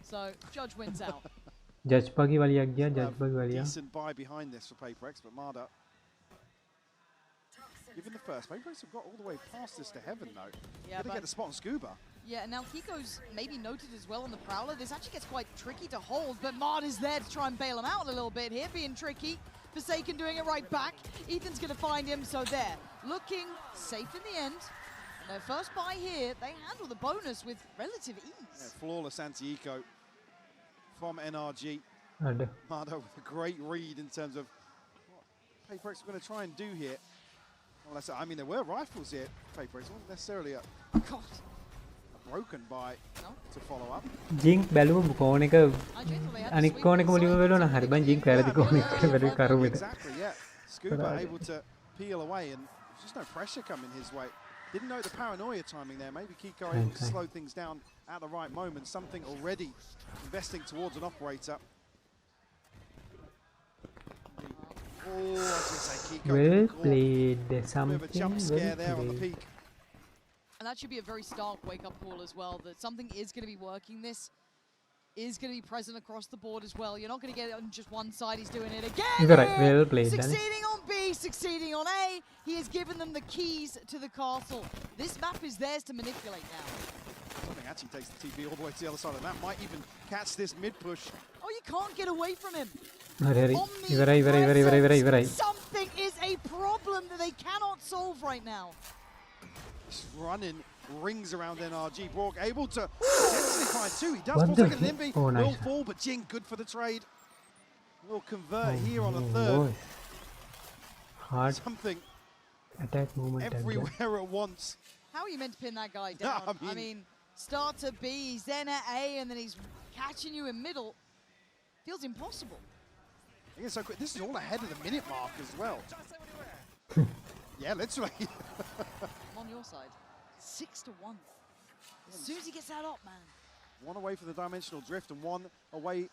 D: So, Judge wins out.
B: Judge Pagi wali ag gaya, Judge Pagi wali.
E: Decent buy behind this for PaperX, but Marda, given the first, PaperX have got all the way past this to heaven though.
D: Yeah,
E: Gonna get the spot on Scuba.
D: Yeah, and now Kiko's maybe noted as well on the Prowler. This actually gets quite tricky to hold, but Marda's there to try and bail him out a little bit here, being tricky. Forsaken doing it right back. Ethan's gonna find him, so there. Looking safe in the end. And their first buy here, they handle the bonus with relative ease.
E: Yeah, flawless anti-eco from NRG.
B: Ade.
E: Marda with a great read in terms of what PaperX are going to try and do here. Well, I mean, there were rifles here. PaperX wasn't necessarily a broken buy to follow up.
B: Jing balu kone ka anik kone ka muli belu na hari ban Jing pera di kone ka balu karu beda.
E: Exactly, yeah. Scuba able to peel away, and there's just no pressure coming his way. Didn't know the paranoia timing there. Maybe Kiko able to slow things down at the right moment. Something already investing towards an operator. Oh, I was going to say Kiko.
B: Well played.
E: Something. Bit of a jump scare
B: Well
E: there on the
B: played.
E: peak.
D: And that should be a very stark wake-up call as well, that something is going to be working. This is going to be present across the board as well. You're not going to get it on just one side. He's doing it again.
B: Right. Well played,
D: Succeeding on B, succeeding on A. He has given them the keys to the castle. This map is theirs to manipulate now.
E: Something actually takes the TP all the way to the other side of the map. Might even catch this mid-push.
D: Oh, you can't get away from him. Something is a problem that they cannot solve right now.
E: Just running rings around NRG. Borg able to potentially find 2. He does fall second. Limby will fall, but Jing good for the trade. Will convert here on a third.
B: Hard.
E: Something
B: Attack movement
E: everywhere at once.
D: How are you meant to pin that guy down? I mean, start at B, he's then at A, and then he's catching you in middle. Feels impossible.
E: I guess so quick. This is all ahead of the minute mark as well. Yeah, literally.
D: I'm on your side. 6-1. As soon as he gets that up, man.
E: 1 away for the dimensional drift and 1 away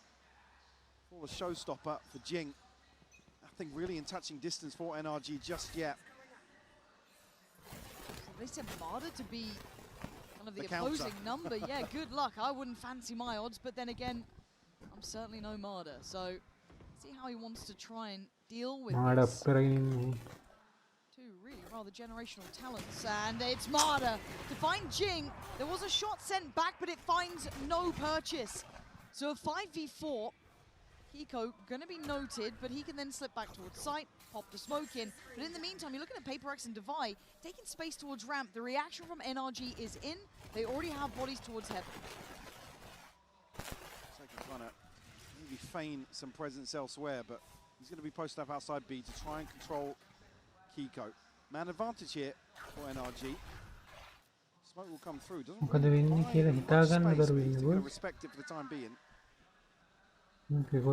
E: for the showstopper for Jing. Nothing really in touching distance for NRG just yet.
D: They said Marda to be kind of the
E: counter.
D: opposing number. Yeah, good luck. I wouldn't fancy my odds, but then again, I'm certainly no Marda. So, see how he wants to try and deal with this. Two really rather generational talents, and it's Marda to find Jing. There was a shot sent back, but it finds no purchase. So a 5v4. Kiko gonna be noted, but he can then slip back towards site, pop the smoke in. But in the meantime, you're looking at PaperX and Devi taking space towards ramp. The reaction from NRG is in. They already have bodies towards heaven.
E: Trying to maybe feign some presence elsewhere, but he's going to be posted up outside B to try and control Kiko. Man advantage here for NRG. Smoke will come through. Doesn't really provide much space, but he's going to respect it for the time being.
D: Here, they've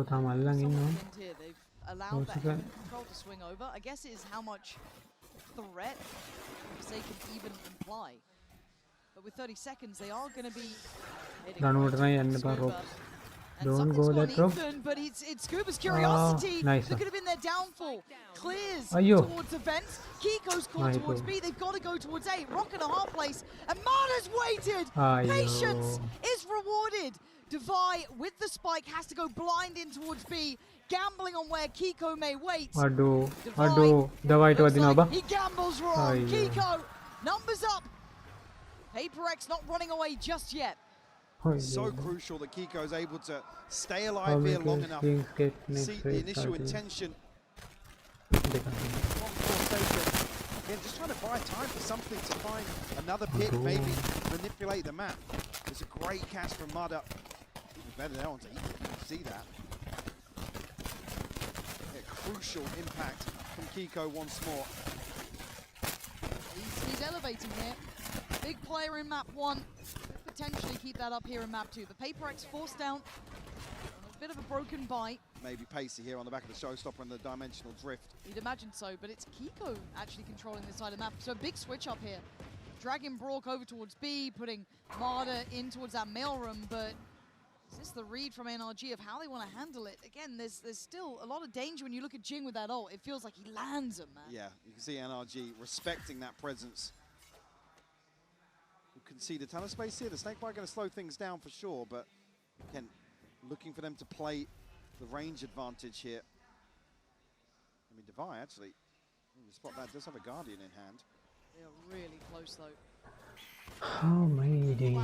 D: allowed that heaven control to swing over. I guess it is how much threat they can even imply. But with 30 seconds, they are going to be hitting
B: Don't go that rope.
D: But it's Scuba's curiosity
B: nice.
D: that could have been their downfall. Clears
B: Ayo.
D: towards the vents. Kiko's caught towards B. They've got to go towards A. Rock in a hard place. And Marta's waited.
B: Ayo.
D: Patience is rewarded. Devi with the spike has to go blind in towards B. Gambling on where Kiko may wait.
B: Ado. Davai to adinaba.
D: He gambles wrong. Kiko, numbers up. PaperX not running away just yet.
E: So crucial that Kiko is able to stay alive here long enough. See the initial intention. Again, just trying to buy time for something to find another pick, maybe manipulate the map. It's a great catch from Mudda. Even better now onto Ethan, you can see that. Yeah, crucial impact from Kiko once more.
D: He's elevating here. Big player in map 1. Potentially keep that up here in map 2. The PaperX forced down on a bit of a broken bite.
E: Maybe Pacey here on the back of the showstopper and the dimensional drift.
D: You'd imagine so, but it's Kiko actually controlling this side of the map. So a big switch up here. Dragging Brock over towards B, putting Marta in towards that mailroom, but is this the read from NRG of how they want to handle it? Again, there's still a lot of danger when you look at Jing with that ult. It feels like he lands him, man.
E: Yeah, you can see NRG respecting that presence. Concede a ton of space here. The Snakebite going to slow things down for sure, but again, looking for them to play the range advantage here. I mean, Devi actually, the spot that does have a Guardian in hand.
D: They are really close though.
B: How many days?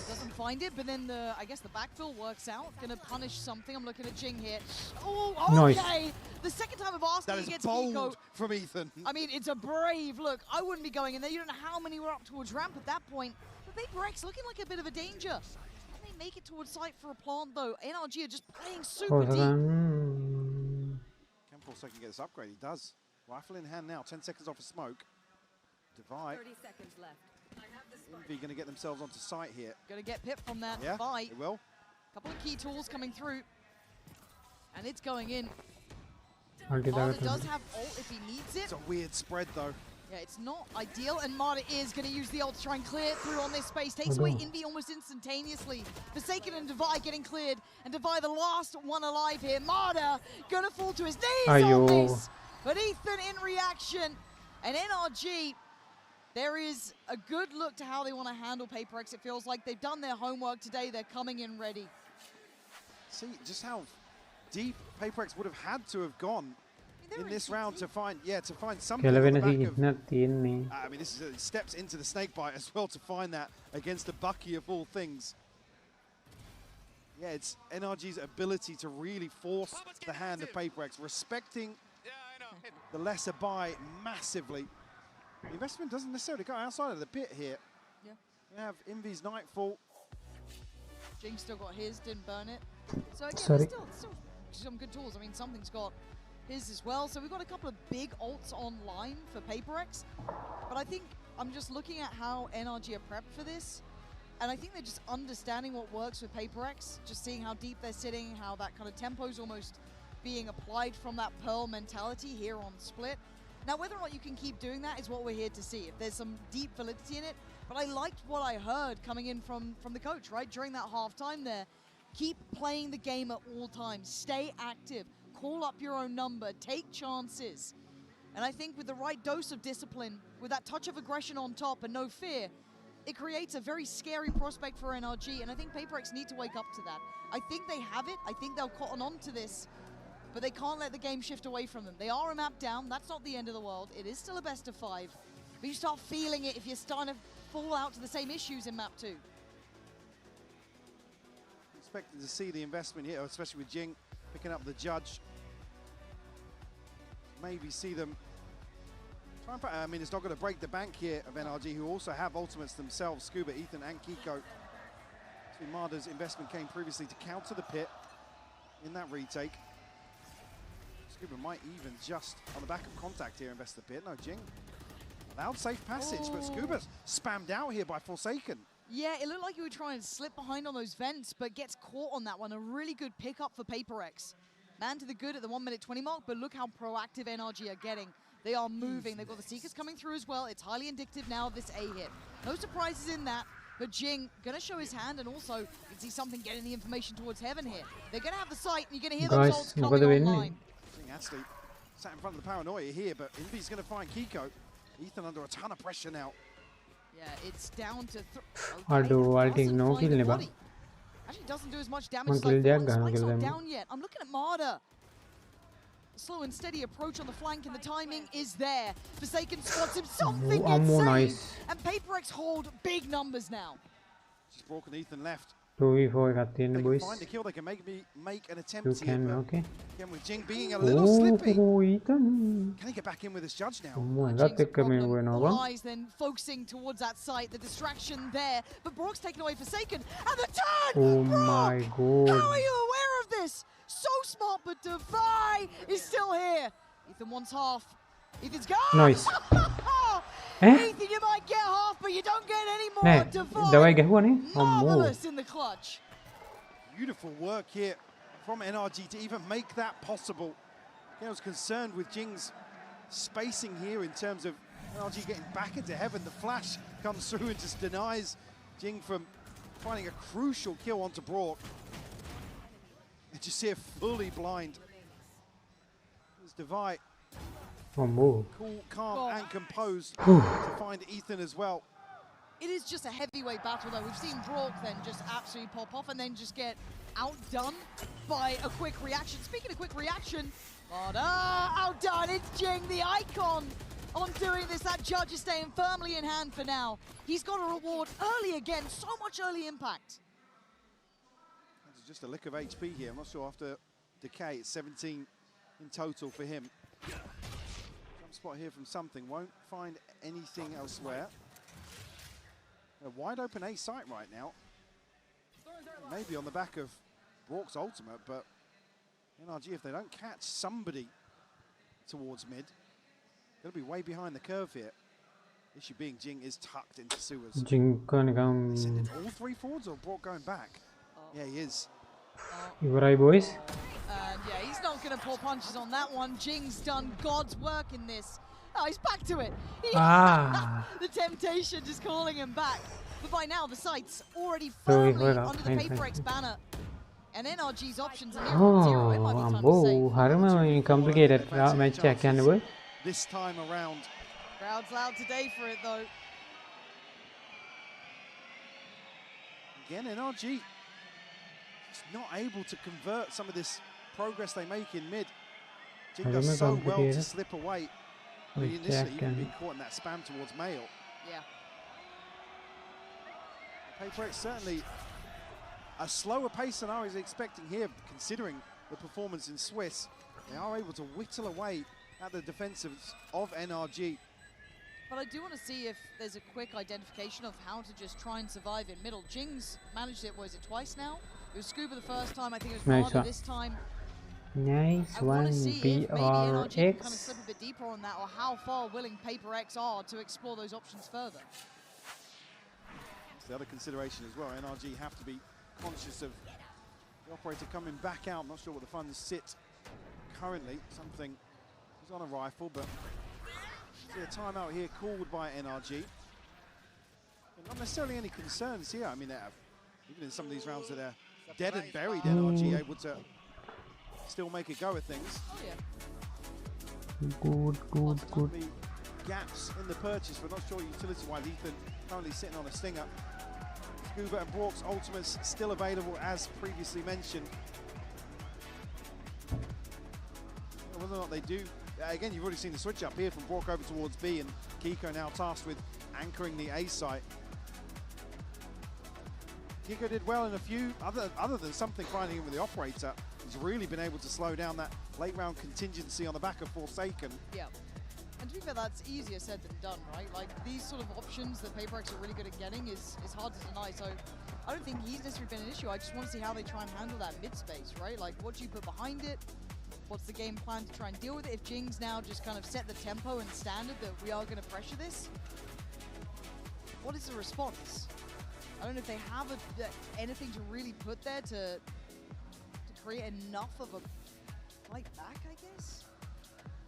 D: Doesn't find it, but then I guess the backfill works out. Gonna punish something. I'm looking at Jing here. Oh, okay.
B: Nice.
D: The second time of asking
E: That is
D: against
E: bold
D: Kiko.
E: from Ethan.
D: I mean, it's a brave look. I wouldn't be going in there. You don't know how many were up towards ramp at that point. But PaperX looking like a bit of a danger. Can they make it towards site for a plant though? NRG are just playing super deep.
E: Can Forsaken get this upgrade? He does. Rifle in hand now. 10 seconds off of smoke. Devi.
R: 30 seconds left.
E: Envy going to get themselves onto site here.
D: Gonna get Pip from that
E: Yeah,
D: fight.
E: it will.
D: Couple of key tools coming through. And it's going in.
B: Marta
D: does have ult if he needs it.
E: It's a weird spread though.
D: Yeah, it's not ideal, and Marta is going to use the ult to try and clear through on this space. Takes away Envy almost instantaneously. Forsaken and Devi getting cleared, and Devi the last one alive here. Marta going to fall to his knees on this. But Ethan in reaction, and NRG, there is a good look to how they want to handle PaperX. It feels like they've done their homework today. They're coming in ready.
E: See just how deep PaperX would have had to have gone in this round to find, something. On the back of, I mean, this is steps into the Snakebite as well to find that against the Bucky of all things. Yeah, it's NRG's ability to really force the hand of PaperX, respecting the lesser buy massively. The investment doesn't necessarily go outside of the pit here.
D: Yeah.
E: We have Envy's Nightfall.
D: Jing still got his, didn't burn it. So again,
B: Sorry.
D: there's still some good tools. I mean, something's got his as well. So we've got a couple of big ults online for PaperX. But I think I'm just looking at how NRG are prepped for this. And I think they're just understanding what works with PaperX, just seeing how deep they're sitting, how that kind of tempo's almost being applied from that Pearl mentality here on Split. Now, whether or not you can keep doing that is what we're here to see, if there's some deep validity in it. But I liked what I heard coming in from the coach, right? During that halftime there. Keep playing the game at all times. Stay active. Call up your own number. Take chances. And I think with the right dose of discipline, with that touch of aggression on top and no fear, it creates a very scary prospect for NRG. And I think PaperX need to wake up to that. I think they have it. I think they'll cotton on to this. But they can't let the game shift away from them. They are a map down. That's not the end of the world. It is still a best of 5. But you start feeling it if you're starting to fall out to the same issues in map 2.
E: Expected to see the investment here, especially with Jing picking up the judge. Maybe see them try and, I mean, it's not going to break the bank here of NRG, who also have ultimates themselves, Scuba, Ethan, and Kiko. So Marta's investment came previously to counter the pit in that retake. Scuba might even just, on the back of contact here, invest the pit. No, Jing allowed safe passage, but Scuba's spammed out here by Forsaken.
D: Yeah, it looked like he would try and slip behind on those vents, but gets caught on that one. A really good pickup for PaperX. Man to the good at the 1 minute 20 mark, but look how proactive NRG are getting. They are moving. They've got the Seekers coming through as well. It's highly indicative now of this A hit. No surprises in that. But Jing gonna show his hand, and also you can see something getting the information towards Heaven here. They're gonna have the sight, and you're gonna hear those ults coming online.
E: Jing actually sat in front of the paranoia here, but Invi's gonna find Kiko. Ethan under a ton of pressure now.
D: Yeah, it's down to actually doesn't do as much damage as I thought. The spike's not down yet. I'm looking at Marder. Slow and steady approach on the flank, and the timing is there. Forsaken spots him, something insane.
B: Nice.
D: And Paper X hold big numbers now.
E: Just broken Ethan left.
B: 2v4 එකක් තියෙන
E: They
B: boys.
E: can find the kill, they can make an attempt
B: You
E: here,
B: can,
E: but
B: okay.
E: again with Jing being a little slippy.
B: Ethan.
E: Can he get back in with his judge now?
B: එකත් එක්ක මේ වෙනවා බං.
D: All eyes then focusing towards that site, the distraction there. But Brock's taken away Forsaken, and the turn!
B: Oh
D: Brock,
B: my god.
D: how are you aware of this? So smart, but Defy is still here. Ethan wants half. Ethan's gone!
B: Nice.
D: Ethan, you might get half, but you don't get any more.
B: නෑ
D: Defy,
B: දවයි ගැහුවා නේ.
D: marvelous in the clutch.
E: Beautiful work here from NRG to even make that possible. I was concerned with Jing's spacing here in terms of NRG getting back into Heaven. The flash comes through and just denies Jing from finding a crucial kill onto Brock. And just see it fully blind. There's Devi. Cool, calm, and composed to find Ethan as well.
D: It is just a heavyweight battle, though. We've seen Brock then just absolutely pop off and then just get outdone by a quick reaction. Speaking of quick reaction, outdone. It's Jing, the icon, on doing this. That judge is staying firmly in hand for now. He's got a reward early again. So much early impact.
E: There's just a lick of HP here. I'm not sure after decay. It's 17 in total for him. Jump spot here from something. Won't find anything elsewhere. A wide open A site right now. Maybe on the back of Brock's ultimate, but NRG, if they don't catch somebody towards mid, they'll be way behind the curve here. Issue being Jing is tucked into sewers.
B: Jing going
E: Sending all three forwards or Brock going back? Yeah, he is.
B: ඉවරයි boys.
D: Yeah, he's not going to pull punches on that one. Jing's done God's work in this. Oh, he's back to it. The temptation just calling him back. But by now, the site's already firmly under the Paper X banner. And NRG's options are near zero. It might be time to say.
B: හරිම complicated match එකක් යන්නේ boy.
E: This time around.
D: Crowd's loud today for it, though.
E: Again, NRG just not able to convert some of this progress they make in mid. Jing does so well to slip away. But initially, even being caught in that spam towards Mail.
D: Yeah.
E: Paper X certainly a slower pace than I was expecting here, considering the performance in Swiss. They are able to whittle away at the defensives of NRG.
D: But I do want to see if there's a quick identification of how to just try and survive in middle. Jing's managed it, was it twice now? It was Scuba the first time, I think it was Marder this time.
B: Nice one,
D: PRX. Kind of slip a bit deeper on that, or how far willing Paper X are to explore those options further.
E: It's the other consideration as well. NRG have to be conscious of the operator coming back out. I'm not sure what the funds sit currently. Something is on a rifle, but see a timeout here called by NRG. But not necessarily any concerns here. I mean, even in some of these rounds that are dead and buried, NRG able to still make a go at things.
B: Good.
E: Gaps in the purchase, but not sure utility-wise. Ethan currently sitting on a stinger. Scuba and Brock's ultimates still available as previously mentioned. Whether or not they do, again, you've already seen the switch up here from Brock over towards B, and Kiko now tasked with anchoring the A site. Kiko did well in a few, other than something finding him with the operator. He's really been able to slow down that late round contingency on the back of Forsaken.
D: Yeah. And to be fair, that's easier said than done, right? Like, these sort of options that Paper X are really good at getting is hard to deny. So I don't think he's necessarily been an issue. I just want to see how they try and handle that mid space, right? Like, what do you put behind it? What's the game plan to try and deal with it? If Jing's now just kind of set the tempo and standard that we are going to pressure this, what is the response? I don't know if they have anything to really put there to create enough of a fight back, I guess.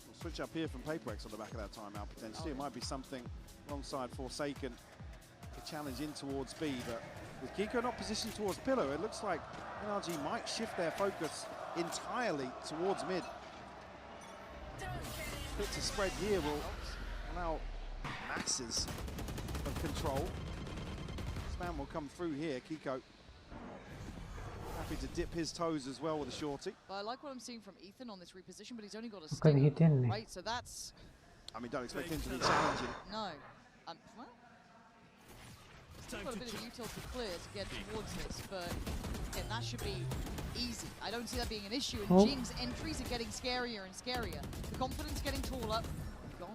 E: Not switch up here from PaperX on the back of that timeout potentially. It might be something alongside Forsaken to challenge in towards B, but with Kiko not positioned towards Pillow, it looks like NRG might shift their focus entirely towards mid. Bit to spread here will allow masses of control. Spam will come through here. Kiko happy to dip his toes as well with a shorty.
D: But I like what I'm seeing from Ethan on this reposition, but he's only got a stick, right? So that's...
E: I mean, don't expect him to be challenging.
D: No. Well, he's got a bit of utility clear to get towards this, but again, that should be easy. I don't see that being an issue, and Jing's entries are getting scarier and scarier. The confidence getting taller. Gone.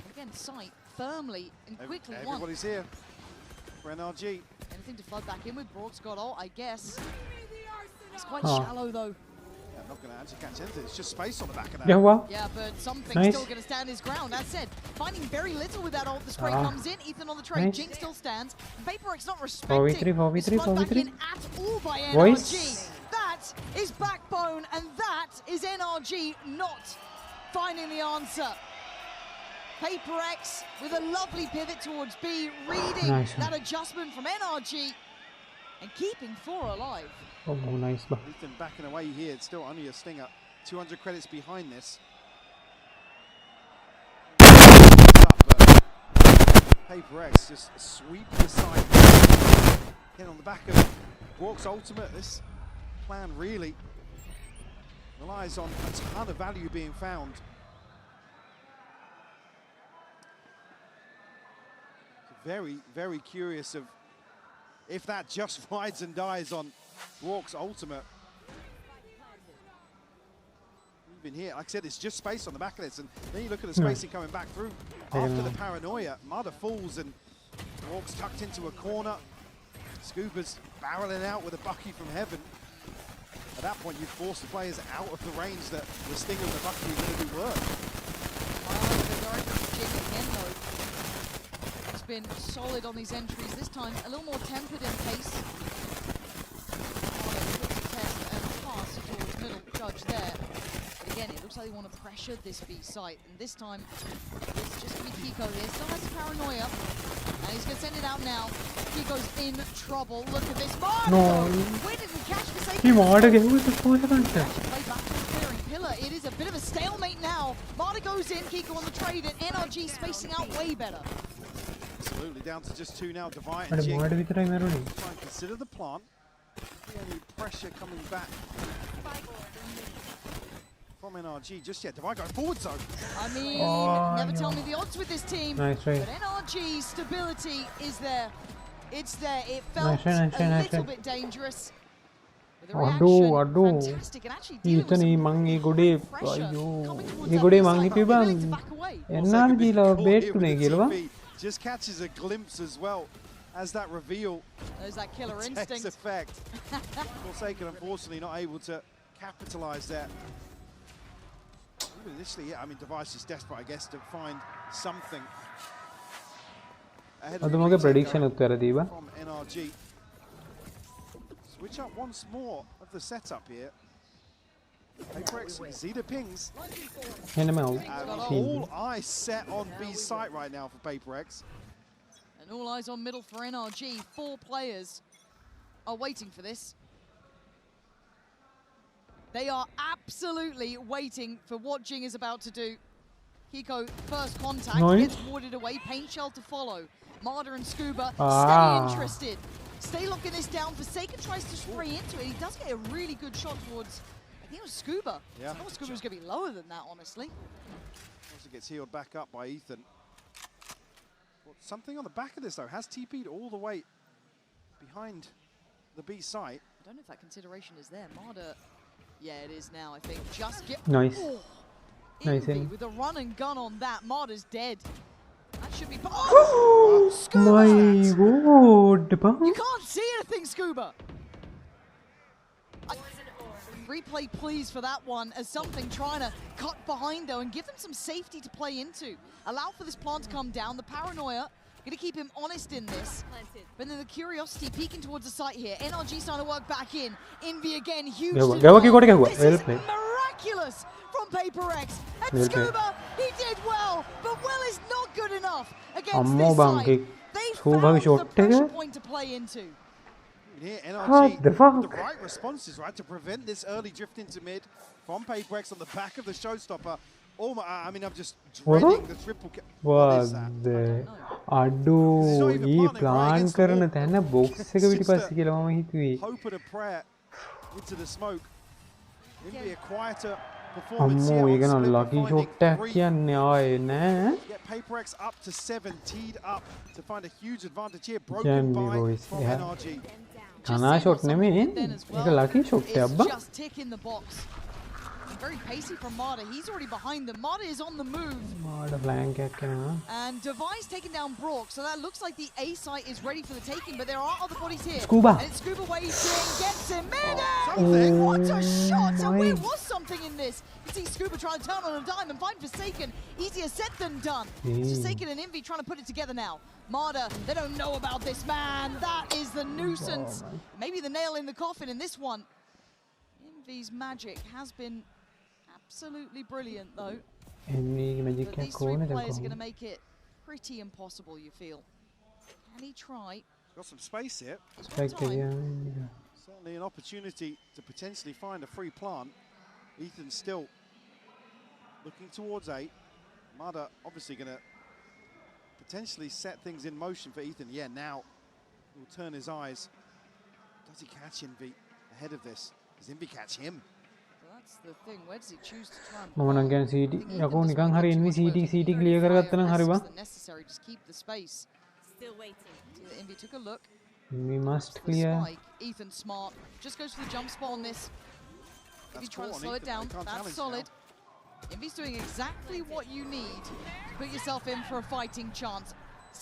D: Again, sight firmly and quickly won.
E: Everybody's here for NRG.
D: Anything to flood back in with. Brock's got ult, I guess. It's quite shallow, though.
E: Yeah, not going to actually catch anything. It's just space on the back of that.
B: Yeah, well.
D: Yeah, but something's still going to stand his ground. That said, finding very little with that ult. The spray comes in. Ethan on the trade. Jing still stands. VaporX not respecting.
B: 4v3.
D: Back in at all by NRG. That is backbone, and that is NRG not finding the answer. PaperX with a lovely pivot towards B, reading that adjustment from NRG and keeping 4 alive.
B: Oh, nice.
E: Ethan backing away here. It's still only a stinger. 200 credits behind this. PaperX just sweep the side. Again on the back of Brock's ultimate. This plan really relies on a ton of value being found. Very, very curious of if that just rides and dies on Brock's ultimate. Even here, like I said, it's just space on the back of this, and then you look at the spacing coming back through after the paranoia. Mother falls, and Brock's tucked into a corner. Scuba's barreling out with a Bucky from heaven. At that point, you force the players out of the range that the Stinger and the Bucky are going to do work.
D: Been solid on these entries this time, a little more tempered in pace. Test and pass towards middle, judge there. But again, it looks like they want to pressure this B site, and this time it's just going to be Kiko here. Still has paranoia, and he's going to send it out now. Kiko's in trouble. Look at this.
B: No.
D: Where did we catch the safety?
B: He wanted to get with the
D: play back to the clearing pillar. It is a bit of a stalemate now. Marta goes in, Kiko on the trade, and NRG spacing out way better.
E: Absolutely, down to just 2 now. Divide and Jing. Try and consider the plant. Any pressure coming back from NRG just yet. Divide going forward zone.
D: I mean, never tell me the odds with this team.
B: Nice,
D: but NRG's stability is there. It's there. It felt a little bit dangerous. Fantastic, and actually dealing with some pressure.
E: Just catches a glimpse as well as that reveal.
D: There's that killer instinct
E: effect. Forsaken, unfortunately, not able to capitalize that. Even initially, yeah, I mean, Device is desperate, I guess, to find something ahead of the
B: prediction
E: from NRG. Switch up once more of the setup here. PaperX, Zeta pings. All eyes set on B site right now for PaperX.
D: And all eyes on middle for NRG. 4 players are waiting for this. They are absolutely waiting for what Jing is about to do. Kiko, first contact, gets warded away. Paint Shell to follow. Marta and Scuba stay interested. Stay locking this down. Forsaken tries to spray into it. He does get a really good shot towards... I think it was Scuba.
E: Yeah.
D: I thought Scuba was going to be lower than that, honestly.
E: Also gets healed back up by Ethan. Well, something on the back of this, though, has TP'd all the way behind the B site.
D: I don't know if that consideration is there. Marta, yeah, it is now, I think. Just get...
B: Nice.
D: Nice. With a run and gun on that, Marta's dead. That should be... Oh! Scuba!
B: My God!
D: You can't see anything, Scuba! Replay, please, for that one, as something trying to cut behind, though, and give them some safety to play into. Allow for this plant to come down. The paranoia, going to keep him honest in this. But then the curiosity peeking towards the site here. NRG starting to work back in. Envy again, huge. This is miraculous from PaperX. And
B: Well
D: Scuba, he did well, but well is not good enough against
B: Ammo
D: this
B: bang
D: side. They
B: Scuba
D: found the
B: shot
D: pressure
B: එක
D: point to play into.
E: Here,
B: What
E: NRG,
B: the fuck?
E: the right responses, right, to prevent this early drift into mid from PaperX on the back of the showstopper. Oh my, I mean, I'm just dreading the triple kill. What is that?
B: අඩු ඊ plan කරන තැන box එක පිටිපස්සේ කියලා මම හිතුවේ.
E: Hope and a prayer into the smoke. Envy a quieter performance
B: අම්මෝ
E: here
B: ඒක
E: on
B: නම්
E: Split,
B: ලකි
E: finding
B: ෂොට් එකක්
E: 3.
B: කියන්නේ ආයේ නෑ.
E: Get PaperX up to 7, teed up to find a huge advantage here. Broken
B: Jambi
E: by
B: boys,
E: from
B: yeah.
E: NRG.
B: තනා shot නෙමෙයි. ඒක ලකි ෂොට් එකක් බා.
D: Just tick in the box. Very pacey from Marta. He's already behind them. Marta is on the move.
B: මාඩ ෆ්ලෑන්ක් එකක් කරනවා.
D: And Device taking down Brock. So that looks like the A site is ready for the taking, but there are other bodies here.
B: Scuba.
D: And it's Scuba waiting, gets him. Mid-air! What a shot! And there was something in this. You see Scuba trying to turn on a dime and find Forsaken. Easier said than done. Forsaken and Envy trying to put it together now. Marta, they don't know about this man. That is the nuisance. Maybe the nail in the coffin in this one. Envy's magic has been absolutely brilliant, though. But these three players are going to make it pretty impossible, you feel. Can he try?
E: Got some space here. Certainly an opportunity to potentially find a free plant. Ethan's still looking towards 8. Mada obviously going to potentially set things in motion for Ethan. Yeah, now he'll turn his eyes. Does he catch Envy ahead of this? Does Envy catch him?
D: That's the thing. Where does he choose to try and
B: මම නම් කියන්නේ CD යකෝ නිකන් හරි එන්වි CD clear කරගත්තා නම් හරි බා.
D: necessary, just keep the space. Still waiting. Envy took a look.
B: We must clear.
D: Ethan smart. Just goes for the jump spot on this. Envy's trying to slow it down. That's solid. Envy's doing exactly what you need to put yourself in for a fighting chance.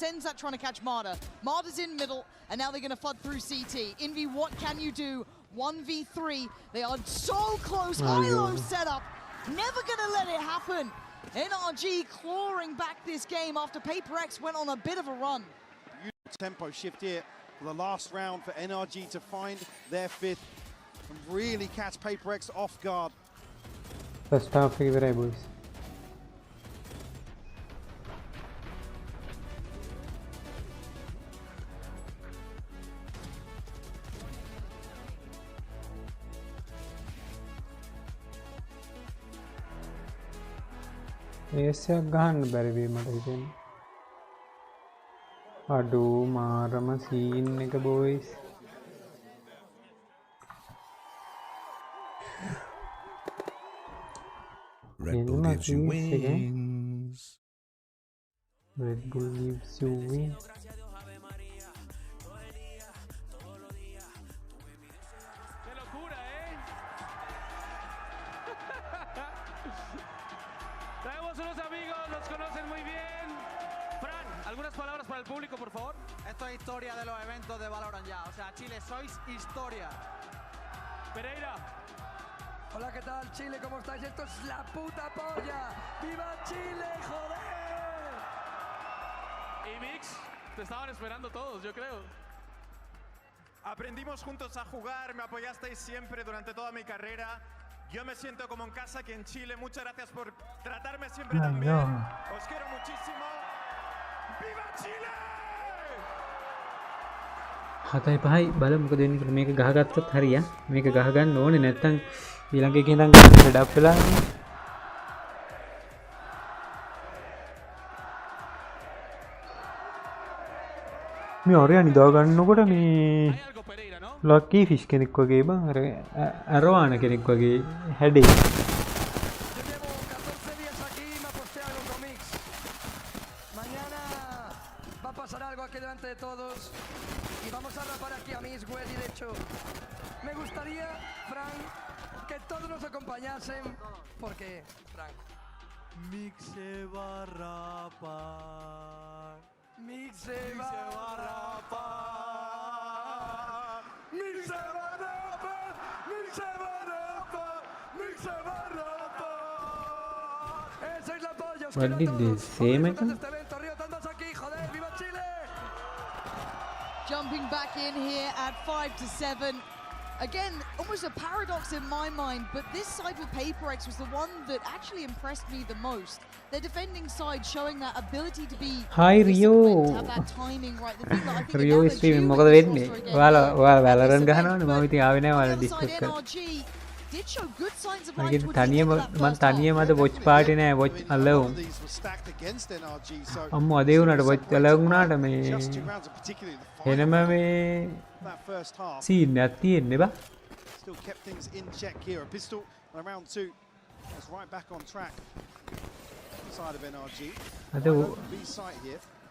D: Sends that trying to catch Marta. Marta's in middle, and now they're going to flood through CT. Envy, what can you do? 1v3. They are so close. High-low setup. Never going to let it happen. NRG clawing back this game after PaperX went on a bit of a run.
E: Beautiful tempo shift here for the last round for NRG to find their 5th and really catch PaperX off guard.
B: First half ඉවරයි boys. ඒසයක් ගහන්න බැරි වෙයි මට හිතෙන්නේ. අඩෝ මාරම scene එක boys.
K: Red Bull gives you wings.
B: Red Bull gives you wings.
I: Traemos unos amigos, los conocen muy bien. Fran, algunas palabras para el público, por favor.
R: Esto es historia de los eventos de Valorant ya. O sea, Chile, sois historia.
I: Pereira.
S: Hola, ¿qué tal, Chile? ¿Cómo estáis? Esto es la puta polla. ¡Viva Chile, joder!
I: Y Mix, te estaban esperando todos, yo creo.
T: Aprendimos juntos a jugar, me apoyasteis siempre durante toda mi carrera. Yo me siento como en casa aquí en Chile. Muchas gracias por tratarme siempre tan bien. Os quiero muchísimo. ¡Viva Chile!
B: හතයි පහයි බල මොකද වෙන්නේ කියලා මේක ගහගත්තත් හරියා මේක ගහගන්න ඕනේ නැත්තම් ඊළඟ එකේ ඉඳන් හෙඩ් අප් වෙලා මේ ඔරයා නිදා ගන්නකොට මේ ලොකී ෆිෂ් කෙනෙක් වගේ බං අර අරවාන කෙනෙක් වගේ හැඩේ
S: Me gustaría, Frank, que todos nos acompañasen, porque, Frank,
R: Mix se va a rapar.
S: Mix se va a
R: rapar. Mix se va a rapar. Mix se va a rapar. Mix se va a rapar.
S: Eso es la polla.
B: What did they say, Michael?
D: Jumping back in here at 5-7. Again, almost a paradox in my mind, but this side with PaperX was the one that actually impressed me the most. Their defending side showing that ability to be
B: Hi Rio.
D: disciplined, have that timing right. The thing that I think
B: Rio is streaming. මොකද වෙන්නේ? ඔයාලා Valorant ගහනවනේ මම ඉතින් ආවේ නැහැ ඔයාලා Discord කරලා.
D: did show good signs of
B: මම
D: life
B: කියන්නේ තනියම අද watch party නෑ watch alone. අම්මෝ අදේ වුණාට watch alone වුණාට මේ එනම මේ scene එකක් තියෙන්නේ බා.
E: Still kept things in check here. A pistol on round 2. That's right back on track. Side of NRG.
B: අද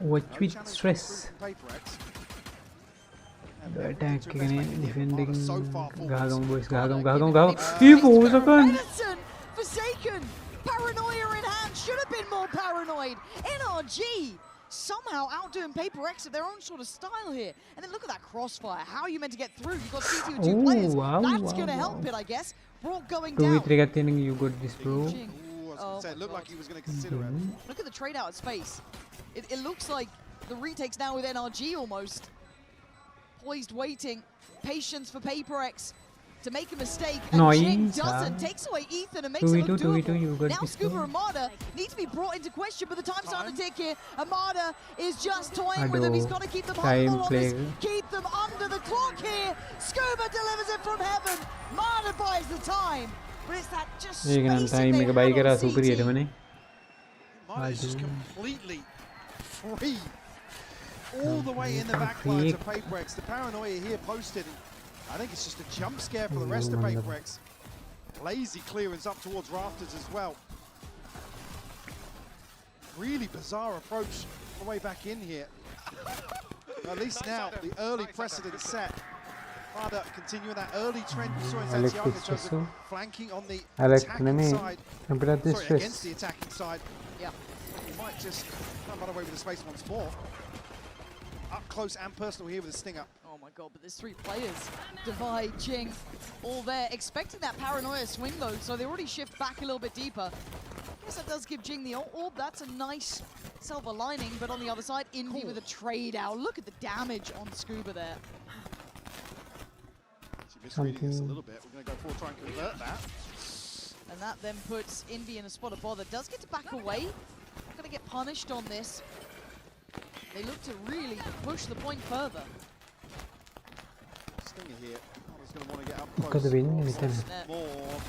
B: watch with stress. Attack again, defending. Gagam boys, gagam. He was a gun.
D: Forsaken. Paranoia in hand. Should have been more paranoid. NRG somehow outdoing PaperX of their own sort of style here. And then look at that crossfire. How are you meant to get through? You've got CT with 2 players. That's going to help it, I guess. Brock going down.
B: 2v3 you got this, bro.
E: It looked like he was going to consider it.
D: Look at the trade out of space. It looks like the retakes now with NRG almost. Poised waiting. Patience for PaperX to make a mistake. And Jing doesn't. Takes away Ethan and makes it look doable. Now Scuba Armada need to be brought into question, but the time's starting to tick here. Armada is just toying with him. He's got to keep them humble on this. Keep them under the clock here. Scuba delivers it from heaven. Armada buys the time. But it's that just space in there.
E: Armada is just completely free. All the way in the back lines of PaperX. The paranoia here posted. I think it's just a jump scare for the rest of PaperX. Lazy clearance up towards rafters as well. Really bizarre approach on the way back in here. At least now, the early precedent set. Father continuing that early trend we saw in Santiago in terms of flanking on the attacking side. Sorry, against the attacking side.
D: Yeah.
E: He might just run away with the space once more. Up close and personal here with the stinger.
D: Oh my god, but there's 3 players. Divide, Jing, all there. Expecting that paranoia swing though, so they already shift back a little bit deeper. Guess that does give Jing the orb. That's a nice silver lining, but on the other side, Envy with a trade out. Look at the damage on Scuba there.
E: She misreading this a little bit. We're going to go for try and convert that.
D: And that then puts Envy in a spot of bother. Does get to back away. Going to get punished on this. They look to really push the point further.
E: Stinger here. He's going to want to get up
B: Look at the
E: close.
B: win.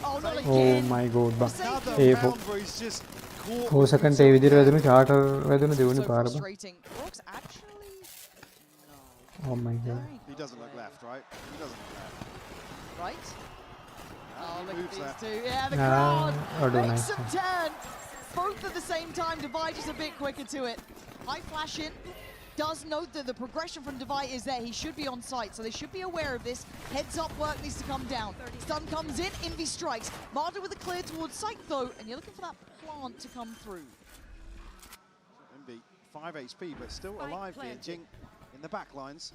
D: Oh, not again.
B: Oh my god.
E: Another round where he's just caught.
B: 4 seconds ඒ විදිහට වැදුණු charter වැදුණු දෙවෙනි පාර බා.
D: Brock's actually
B: Oh my god.
E: He doesn't look left, right? He doesn't look left.
D: right. Oh, look at these
E: that.
D: two. Yeah, the crowd makes
B: nice.
D: them turn. Both at the same time. Divide just a bit quicker to it. High flash in. Does note that the progression from Divide is there. He should be on site, so they should be aware of this. Heads up work needs to come down. Stun comes in. Envy strikes. Marta with a clear towards site though, and you're looking for that plant to come through.
E: Envy 5 HP, but still alive here. Jing in the back lines.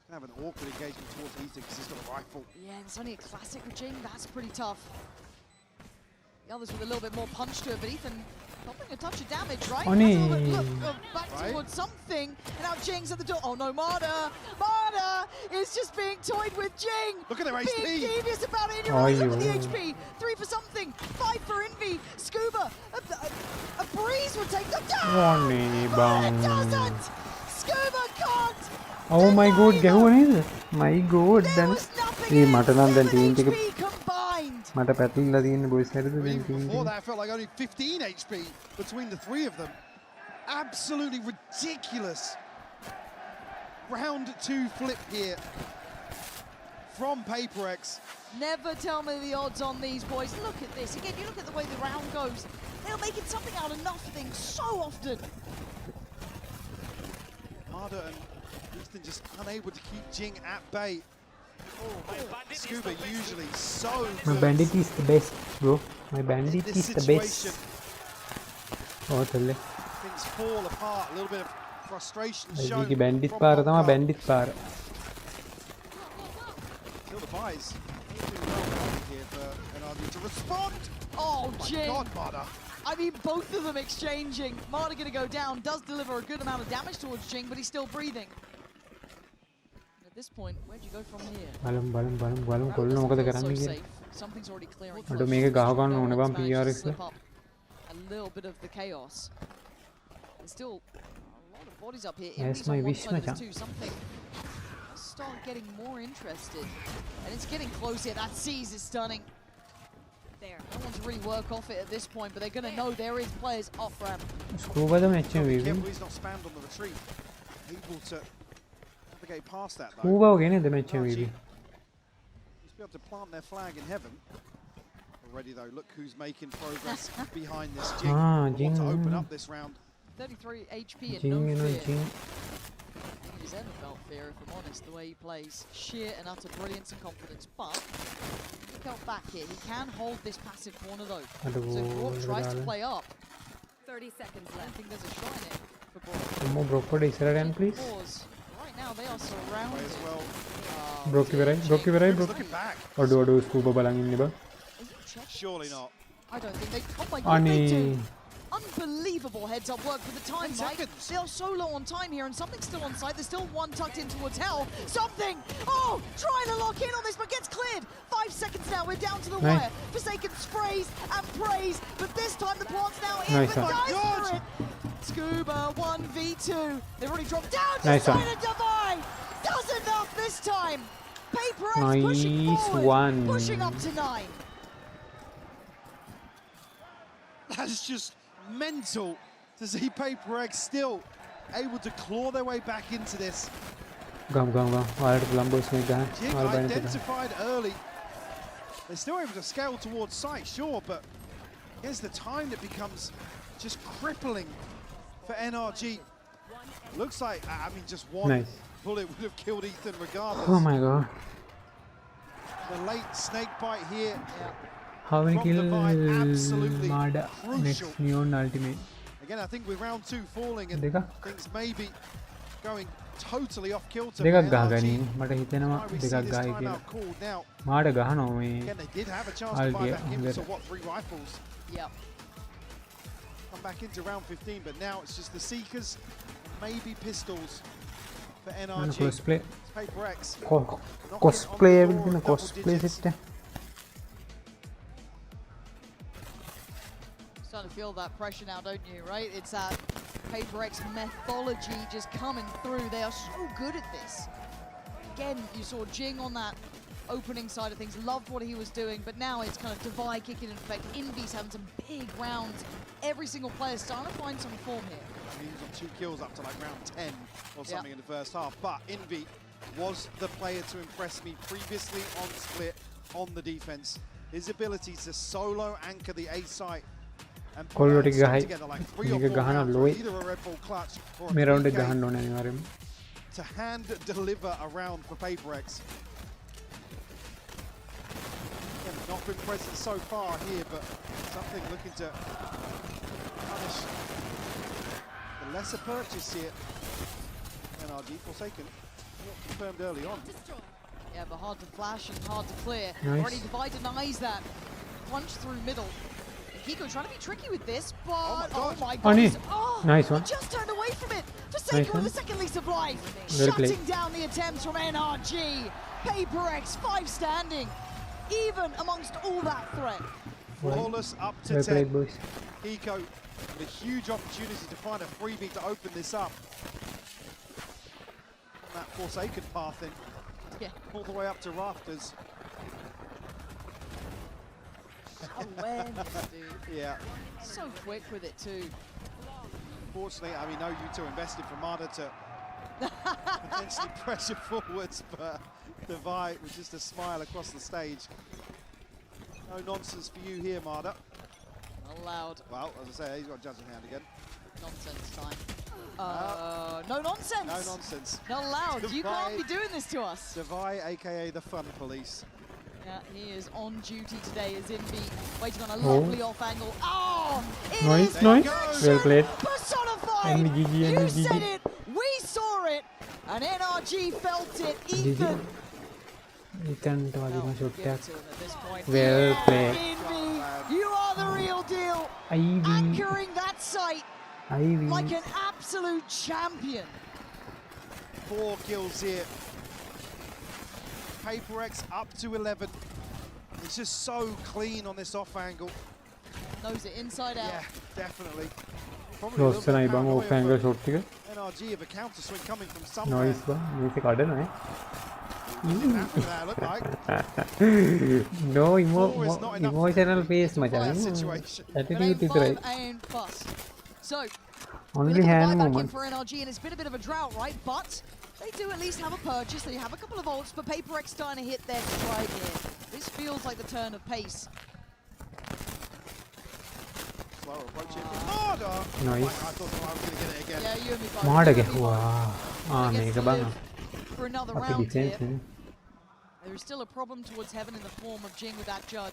E: Gonna have an awkward engagement towards Ethan because he's got a rifle.
D: Yeah, and it's only a classic with Jing. That's pretty tough. The others with a little bit more punch to it, but Ethan helping a touch of damage, right?
B: Oni.
D: Look, back towards something, and now Jing's at the door. Oh no, Marta! Marta is just being toyed with Jing!
E: Look at their HP!
D: Being devious about it, and you're right, look at the HP! 3 for something, 5 for Envy, Scuba! A breeze would take them down! But it doesn't! Scuba can't!
B: Oh my god, ගැහුවා නේද? My god, දැන් මේ මට නම් දැන් team එක මට පැටලිලා තියෙන බොයිස් හැදෙද දැන් team
E: Before that, I felt like only 15 HP between the 3 of them. Absolutely ridiculous. Round 2 flip here from PaperX.
D: Never tell me the odds on these boys. Look at this. Again, you look at the way the round goes. They're making something out of nothing so often.
E: Marta and Ethan just unable to keep Jing at bay. Scuba usually so
B: My
E: good.
B: bandit is the best, bro. My bandit is the best. Oh, tell
E: Things fall apart. A little bit of frustration shown.
B: මේකේ bandit පාර තමයි bandit පාර.
E: Kill the buys. Here for NRG to respond.
D: Oh, Jing.
E: God, Marta.
D: I mean, both of them exchanging. Marta going to go down. Does deliver a good amount of damage towards Jing, but he's still breathing. this point, where do you go from here?
B: බලමු කොල්ල මොකද කරන්නේ කියලා.
D: Something's already clearing.
B: මට මේක ගහ ගන්න ඕනේ බං PRX එක.
D: A little bit of the chaos. There's still a lot of bodies up here.
B: That's my wish, Macha.
D: Something start getting more interested, and it's getting close here. That seize is stunning. There, no one to really work off it at this point, but they're going to know there is players off ramp.
B: Scuba the match
E: He's not spammed on the retreat. Able to navigate past that though.
B: Scuba again in the match maybe.
E: He's be able to plant their flag in heaven. Already though, look who's making progress behind this Jing.
B: Jing.
E: Want to open up this round.
D: 33 HP and
B: Jing,
D: no fear.
B: Jing.
D: He's ever felt fear, if I'm honest, the way he plays. Sheer and utter brilliance and confidence. But he felt back here. He can hold this passive corner though. So if Brock tries to play up,
O: 30 seconds
D: I don't think there's a shot in it for Brock.
B: More Brock for Israel, please.
D: Right now they are surrounded.
B: Brock very.
E: Looking back.
B: Odu Scuba balang inni ba.
E: Surely not.
D: I don't think they. Oh my god, they do.
B: Ani.
D: Unbelievable heads up work for the time, Mike. They are so low on time here, and something's still on site. There's still one tucked in towards hell. Something! Oh! Trying to lock in on this, but gets cleared. 5 seconds now. We're down to the wire. Forsaken sprays and prays, but this time the plant's now in.
B: Nice
D: but guys for it. Scuba 1v2. They've already dropped down to
B: Nice one.
D: Divide. Does enough this time. Paper X
B: Nice
D: pushing forward,
B: one.
D: pushing up to 9.
E: That's just mental to see Paper X still able to claw their way back into this.
B: Gum. Alright, Columbus make that.
E: Jig identified early. They're still able to scale towards sight, sure, but here's the time that becomes just crippling for NRG. Looks like, I mean, just one bullet would have killed Ethan regardless.
B: Oh my god.
E: The late snake bite here.
B: How many kills
E: absolutely
B: Marda next Neon Ultimate?
E: Again, I think with round 2 falling and things may be going totally off kilter.
B: දෙකක් ගහගනි මට හිතෙනවා දෙකක් ගහයි කියලා. මාඩ ගහනවා මේ.
E: Again, they did have a chance to buy back in, so what, 3 rifles?
D: Yep.
E: Come back into round 15, but now it's just the Seekers and maybe pistols for NRG.
B: Cosplay.
E: Paper X.
B: Cosplay with cosplay system.
D: Starting to feel that pressure now, don't you, right? It's that Paper X methodology just coming through. They are so good at this. Again, you saw Jing on that opening side of things, loved what he was doing, but now it's kind of Divide kicking in effect. Envy's having some big rounds. Every single player starting to find some form here.
E: I mean, he was on 2 kills up to like round 10 or something in the first half, but Envy was the player to impress me previously on Split, on the defense. His ability to solo anchor the A site and put together like 3 or 4 rounds, either a Red Bull clutch or a PK to hand deliver a round for Paper X. Again, not been present so far here, but something looking to punish the lesser purchase here. NRG Forsaken, not confirmed early on.
D: Yeah, but hard to flash and hard to clear.
B: Nice.
D: Already Divide denies that. Punch through middle. Hiko trying to be tricky with this, but oh my god.
B: Nice one.
D: He just turned away from it. Forsaken with the second lease of life. Shutting down the attempts from NRG. Paper X 5 standing. Even amongst all that threat.
E: Flawless up to 10. Hiko with a huge opportunity to find a freebie to open this up. That Forsaken path in. All the way up to rafters.
D: Awareness, dude.
E: Yeah.
D: So quick with it too.
E: Fortunately, I mean, no, you two invested for Marda to potentially pressure forwards, but Divide with just a smile across the stage. No nonsense for you here, Marda.
D: Allowed.
E: Well, as I say, he's got a judging hand again.
D: Nonsense time. No nonsense.
E: No nonsense.
D: Not allowed. You can't be doing this to us.
E: Divide, aka the Fun Police.
D: Yeah, he is on duty today as Envy, waiting on a lovely off angle. Oh!
B: Nice. Well played.
D: Personified! You said it, we saw it, and NRG felt it. Ethan
B: to වදින shot එකක්.
D: Well played. Envy, you are the real deal. Anchoring that site like an absolute champion.
E: 4 kills here Paper X up to 11. It's just so clean on this off angle.
D: Knows it inside out.
E: Yeah, definitely.
B: Lost na ibang off angle shot tika.
E: NRG have a counter swing coming from somewhere.
B: Noise ba? Music ada na eh. No emotional face macha. Attitude is right.
D: So,
B: only hand
D: back in
B: moment.
D: for NRG, and it's been a bit of a drought, right? But they do at least have a purchase. They have a couple of ults, but Paper X starting to hit their stride here. This feels like the turn of pace.
E: Slower approaching from Marder.
B: Nice.
E: I thought I was going to get it again.
D: Yeah, you and me both.
B: Marder ke? Wow. Mega bang.
D: For another
B: Pakai
D: round here.
B: defense.
D: There is still a problem towards Heaven in the form of Jing with that judge.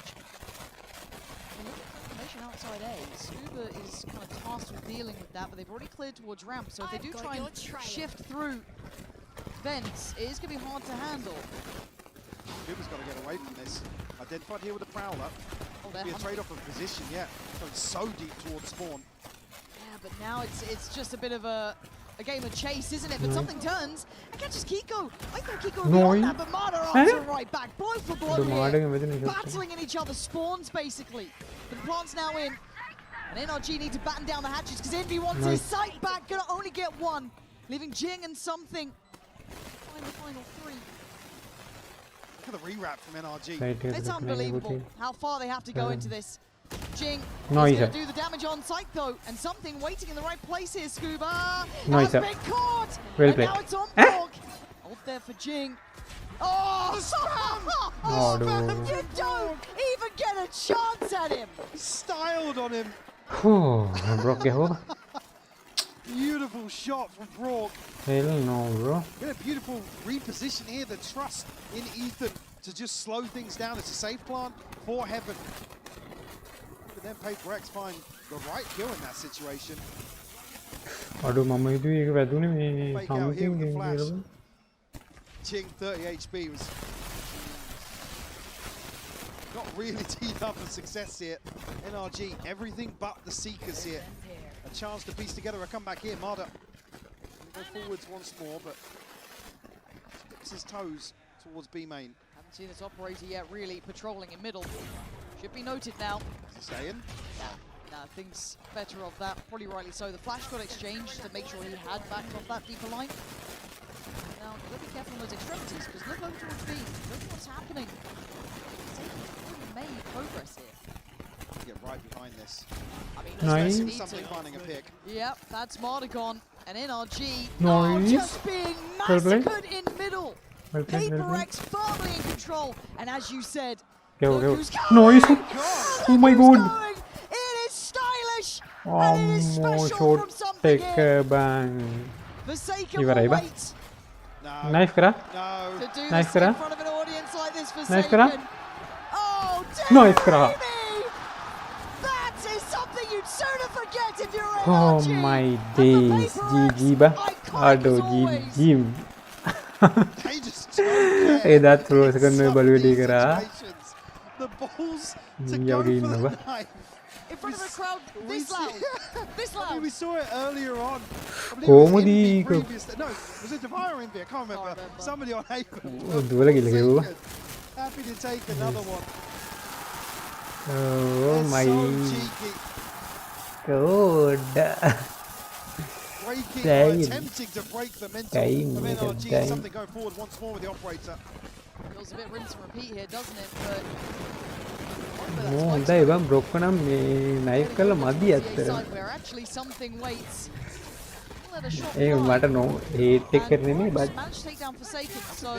D: And look at the information outside A. Scuba is kind of tasked with dealing with that, but they've already cleared towards ramp. So if they do try and shift through vents, it is going to be hard to handle.
E: Scuba's got to get away from this. Identified here with the Prowler. Be a trade-off of position, yeah. Going so deep towards spawn.
D: Yeah, but now it's just a bit of a game of chase, isn't it? But something turns and catches Kiko. I thought Kiko would be on that, but Marder answer right back. Blow for blow here. Battling in each other's spawns, basically. The plant's now in. And NRG need to batten down the hatches because Envy wants his sight back. Gonna only get one. Leaving Jing and something. Find the final three.
E: Look at the rewrap from NRG.
D: It's unbelievable how far they have to go into this. Jing is
B: going
D: to do the damage on site though, and something waiting in the right place here, Scuba.
B: Nice.
D: Has been caught!
B: Well
D: and
B: played.
D: now it's on Borg. Hold there for Jing. Oh,
B: Oh, dude.
D: you don't even get a chance at him.
E: Styled on him.
B: Broke ke ho?
E: Beautiful shot from Brock.
B: Hell no, bro.
E: Been a beautiful reposition here. The trust in Ethan to just slow things down. It's a safe plant for Heaven. But then Paper X find the right kill in that situation.
B: Aduh, mama itu ek වැදුනේ මේ
E: Fake out here with the
B: something
E: flash. Ching 30 HP was not really teed up for success here. NRG, everything but the Seekers here. A chance to piece together a comeback here. Marder go forwards once more, but sticks his toes towards B main.
D: Haven't seen this operator yet really patrolling in middle. Should be noted now.
E: Staying?
D: Nah, things better of that, probably rightly so. The flash got exchanged to make sure he had backed off that deeper line. Now, you've got to be careful on those extremities, because look over towards B. Look at what's happening. They've made progress here.
E: Get right behind this.
D: I mean,
B: Nice.
E: Something finding a pick.
D: Yep, that's Mardigon and NRG.
B: Nice.
D: Just being
B: Well played.
D: massacred in middle.
B: Well played, well
D: Paper
B: played.
D: X firmly in control. And as you said,
B: Go,
D: look
B: go.
D: who's going.
B: Nice. Oh my god.
D: Going. It is stylish. And it is
B: More
D: special from
B: shot.
D: something
B: Take
D: here.
B: bang.
D: Forsaken
B: Ivar
D: will
B: Aiba.
D: wait
B: Knife kara?
E: No.
D: to do
B: Nice
D: this in
B: kara?
D: front of an audience like this.
B: Nice
D: Forsaken.
B: kara?
D: Oh,
B: Nice kara?
D: Jamie! That is something you'd sooner forget if you're a
B: Oh my days. GG ba? Aduh, GG.
E: They just don't care.
B: Eh, that throw second में बलवेडी करा.
E: Situations. The balls to
B: Mm,
E: go
B: yogi
E: for the
B: no ba?
E: knife.
D: in front of a crowd this loud. This
E: I mean,
D: loud.
E: we saw it earlier on. I believe it was
B: Comedy
E: Envy
B: ko.
E: previous. No, was it Devire or Envy? I can't remember. Somebody on Haven.
B: Dua lagi lagi wo.
E: Happy to take another one.
B: Oh my
E: So cheeky.
B: god.
E: Breaking or
B: Damn.
E: attempting to break the mental
B: Damn,
E: of
B: nigga,
E: NRG.
B: damn.
E: Something going forward once more with the operator.
D: Feels a bit rinse and repeat here, doesn't it? But
B: හොඳයි බං බ්‍රොක්ක නම් මේ knife කළා මදි ඇත්තට.
D: side where actually something waits. Let a shot
B: A
D: fly.
B: මට නෝ hate එක කරන්නේ නෙමෙයි බත්
D: Managed to take down Forsaken, so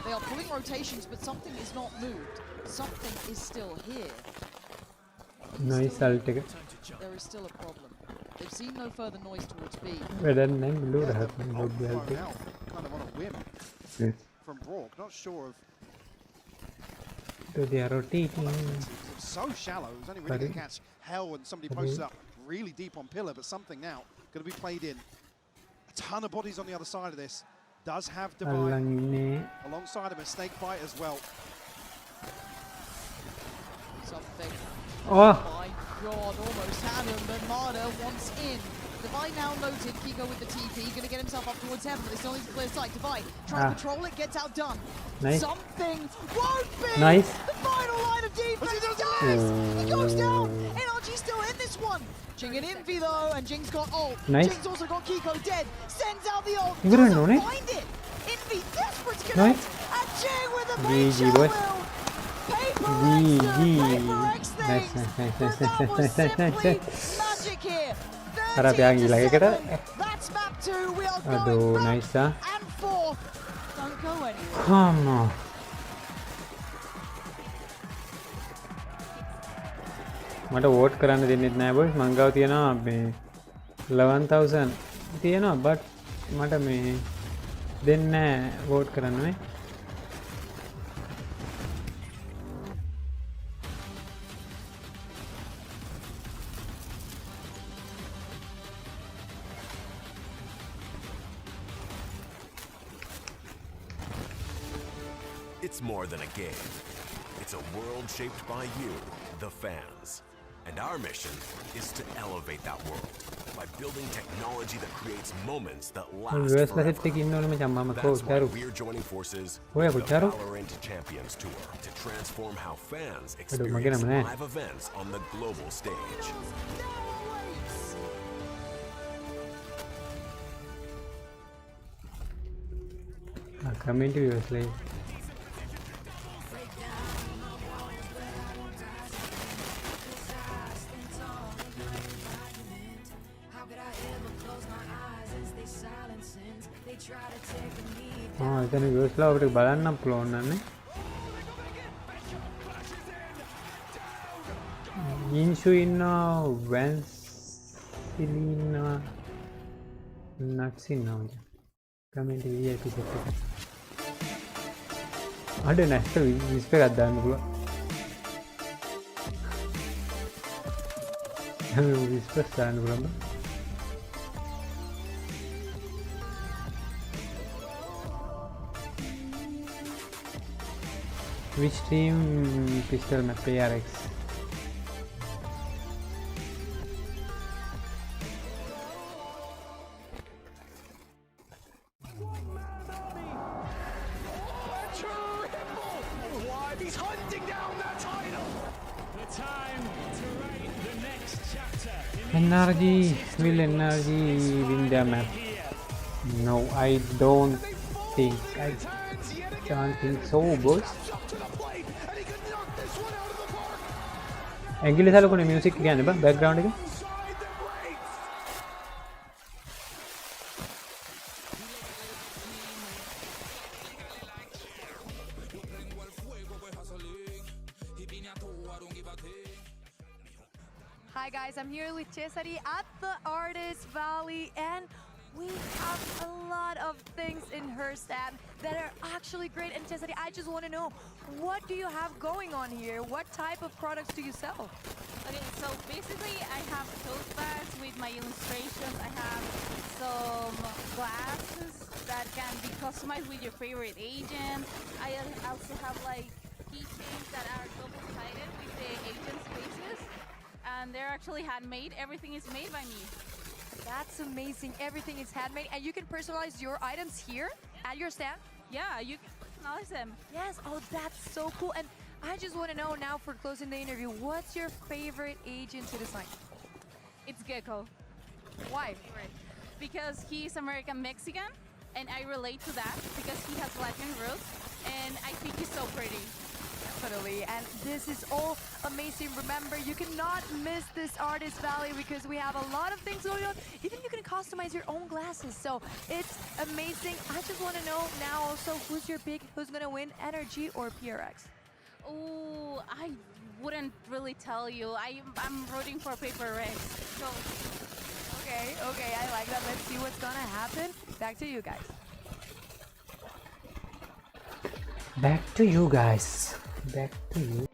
D: they are pulling rotations, but something is not moved. Something is still here.
B: Nice alt එක.
D: There is still a problem. They've seen no further noise towards B.
B: වැඩක් නැහැ මිලු රහත් Bob
E: Well,
B: අල්ට් එක.
E: now, kind of on a whim
B: Yeah.
E: from Brock. Not sure of.
B: So they are rotating.
E: It's so shallow. It was only really going to catch hell when somebody posted up really deep on pillar, but something now going to be played in. A ton of bodies on the other side of this. Does have Divine
B: අල්ලන් ඉන්නේ.
E: alongside him a snake bite as well.
D: Something.
B: Oh.
D: My God, almost had him, but Marder wants in. Divine now noted, Kiko with the TP, going to get himself himself up towards heaven, but they still need to clear sight. Divide, trying to control it, gets outdone.
B: Nice.
D: Something won't be
B: Nice.
D: the final line of defense. He goes down. NRG still in this one. Jing and Envy though, and Jing's got ult.
B: Nice.
D: Jing's also got Kiko dead. Sends out the ult.
B: Ibu dah
D: Doesn't
B: nune.
D: find it. Envy desperate to
B: Nice.
D: connect. And Jing with a big
B: GG
D: shot
B: boys.
D: will.
B: Nice.
D: Magic here.
B: Harap yang gila ya kita.
D: That's map 2. We are
B: Aduh,
D: going back
B: nice ah.
D: and forth. Don't go anywhere.
B: Come on. මට vote කරන්න දෙන්නෙත් නෑ boys මං ගාව තියෙනවා මේ 11000 තියෙනවා but මට මේ දෙන්නේ නෑ වෝට් කරන්න නේ
U: It's more than a game. It's a world shaped by you, the fans. And our mission is to elevate that world by building technology that creates moments that last forever. That's why we're joining forces with the Valorant Champions Tour to transform how fans experience live events on the global stage.
B: Coming to US live. එතන විවස්ලා අපිට බලන්න පුළුවන් නන්නේ ඉන්ෂු ඉන්නවා වැන්සිලි ඉන්නවා නක්ස් ඉන්නවා comment VIP set එක අඩ නැස්ට විස්ප එකක් දාන්න පුළුවන් විස්පස් දාන්න පුළුවන් Which team pistol map PRX?
L: He's hunting down that title. The time to write the next chapter.
B: NRG will NRG win the map? No, I don't think. I don't think so, boys. ඇගිලි සලකුණේ music කියන්නේ බා background එක
V: Hi guys, I'm here with Cesari at the Artist Valley and we have a lot of things in her stand that are actually great. And Cesari, I just want to know, what do you have going on here? What type of products do you sell?
W: Okay, so basically I have tote bags with my illustrations. I have some glasses that can be customized with your favorite agent. I also have like keychains that are double-sided with the agent's faces. And they're actually handmade. Everything is made by me.
V: That's amazing. Everything is handmade and you can personalize your items here at your stand?
W: Yeah, you can personalize them.
V: Yes, oh that's so cool. And I just want to know now for closing the interview, what's your favorite agent to design?
W: It's Gecko.
V: Why?
W: Because he's American Mexican and I relate to that because he has Latin roots and I think he's so pretty.
V: Definitely, and this is all amazing. Remember, you cannot miss this Artist Valley because we have a lot of things going on. Even you can customize your own glasses, so it's amazing. I just want to know now also who's your pick, who's going to win, NRG or PRX?
W: Oh, I wouldn't really tell you. I'm rooting for Paper Rex. So.
V: Okay, I like that. Let's see what's going to happen. Back to you guys.
B: Back to you guys. Back to you.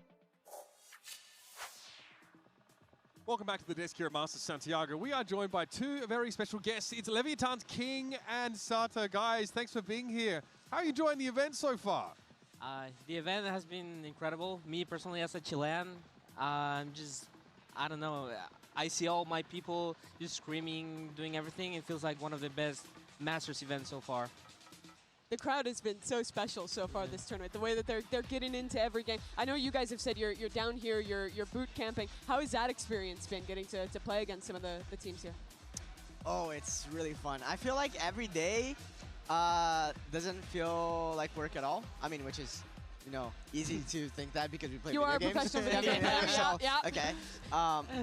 C: Welcome back to the desk here at Master Santiago. We are joined by two very special guests. It's Leviathan's King and Sato. Guys, thanks for being here. How are you enjoying the event so far?
X: The event has been incredible. Me personally as a Chilean, I don't know, I see all my people just screaming, doing everything. It feels like one of the best Masters event so far.
A: The crowd has been so special so far this tournament. The way that they're getting into every game. I know you guys have said you're down here, you're boot camping. How has that experience been, getting to play against some of the teams here?
F: Oh, it's really fun. I feel like every day doesn't feel like work at all. I mean, which is, you know, easy to think that because we play video games.
A: You are a professional video game player, yeah.
F: Okay.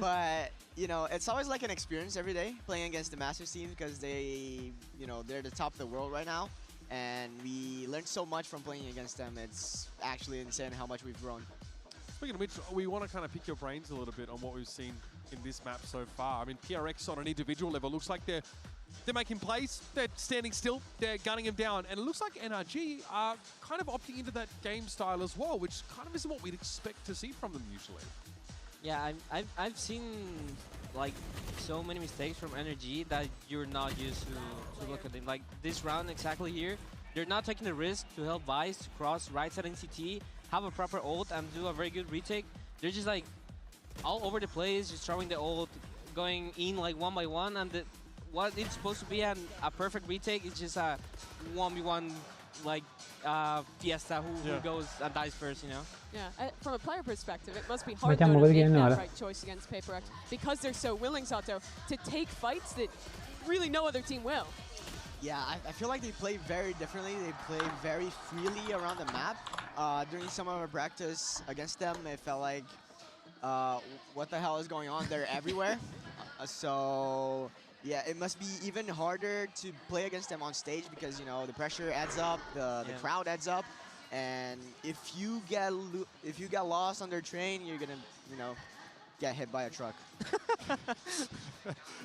F: But, you know, it's always like an experience every day playing against the Masters team because they, you know, they're the top of the world right now. And we learned so much from playing against them. It's actually insane how much we've grown.
C: Speaking of which, we want to kind of pick your brains a little bit on what we've seen in this map so far. I mean, PRX on an individual level looks like they're making plays, they're standing still, they're gunning them down, and it looks like NRG are kind of opting into that game style as well, which kind of isn't what we'd expect to see from them usually.
X: Yeah, I've seen like so many mistakes from NRG that you're not used to look at them. Like this round exactly here, they're not taking the risk to help Vice to cross right side NCT, have a proper ult and do a very good retake. They're just like all over the place, just throwing the ult, going in like one by one, and what it's supposed to be a perfect retake is just a 1v1 like Fiesta who goes and dies first, you know?
A: Yeah, from a player perspective, it must be hard though, to make that right choice against PaperX because they're so willing, Sato, to take fights that really no other team will.
F: Yeah, I feel like they play very differently. They play very freely around the map. During some of our practice against them, it felt like, what the hell is going on? They're everywhere. So yeah, it must be even harder to play against them on stage because, you know, the pressure adds up, the crowd adds up, and if you get lost on their train, you're gonna, you know, get hit by a truck.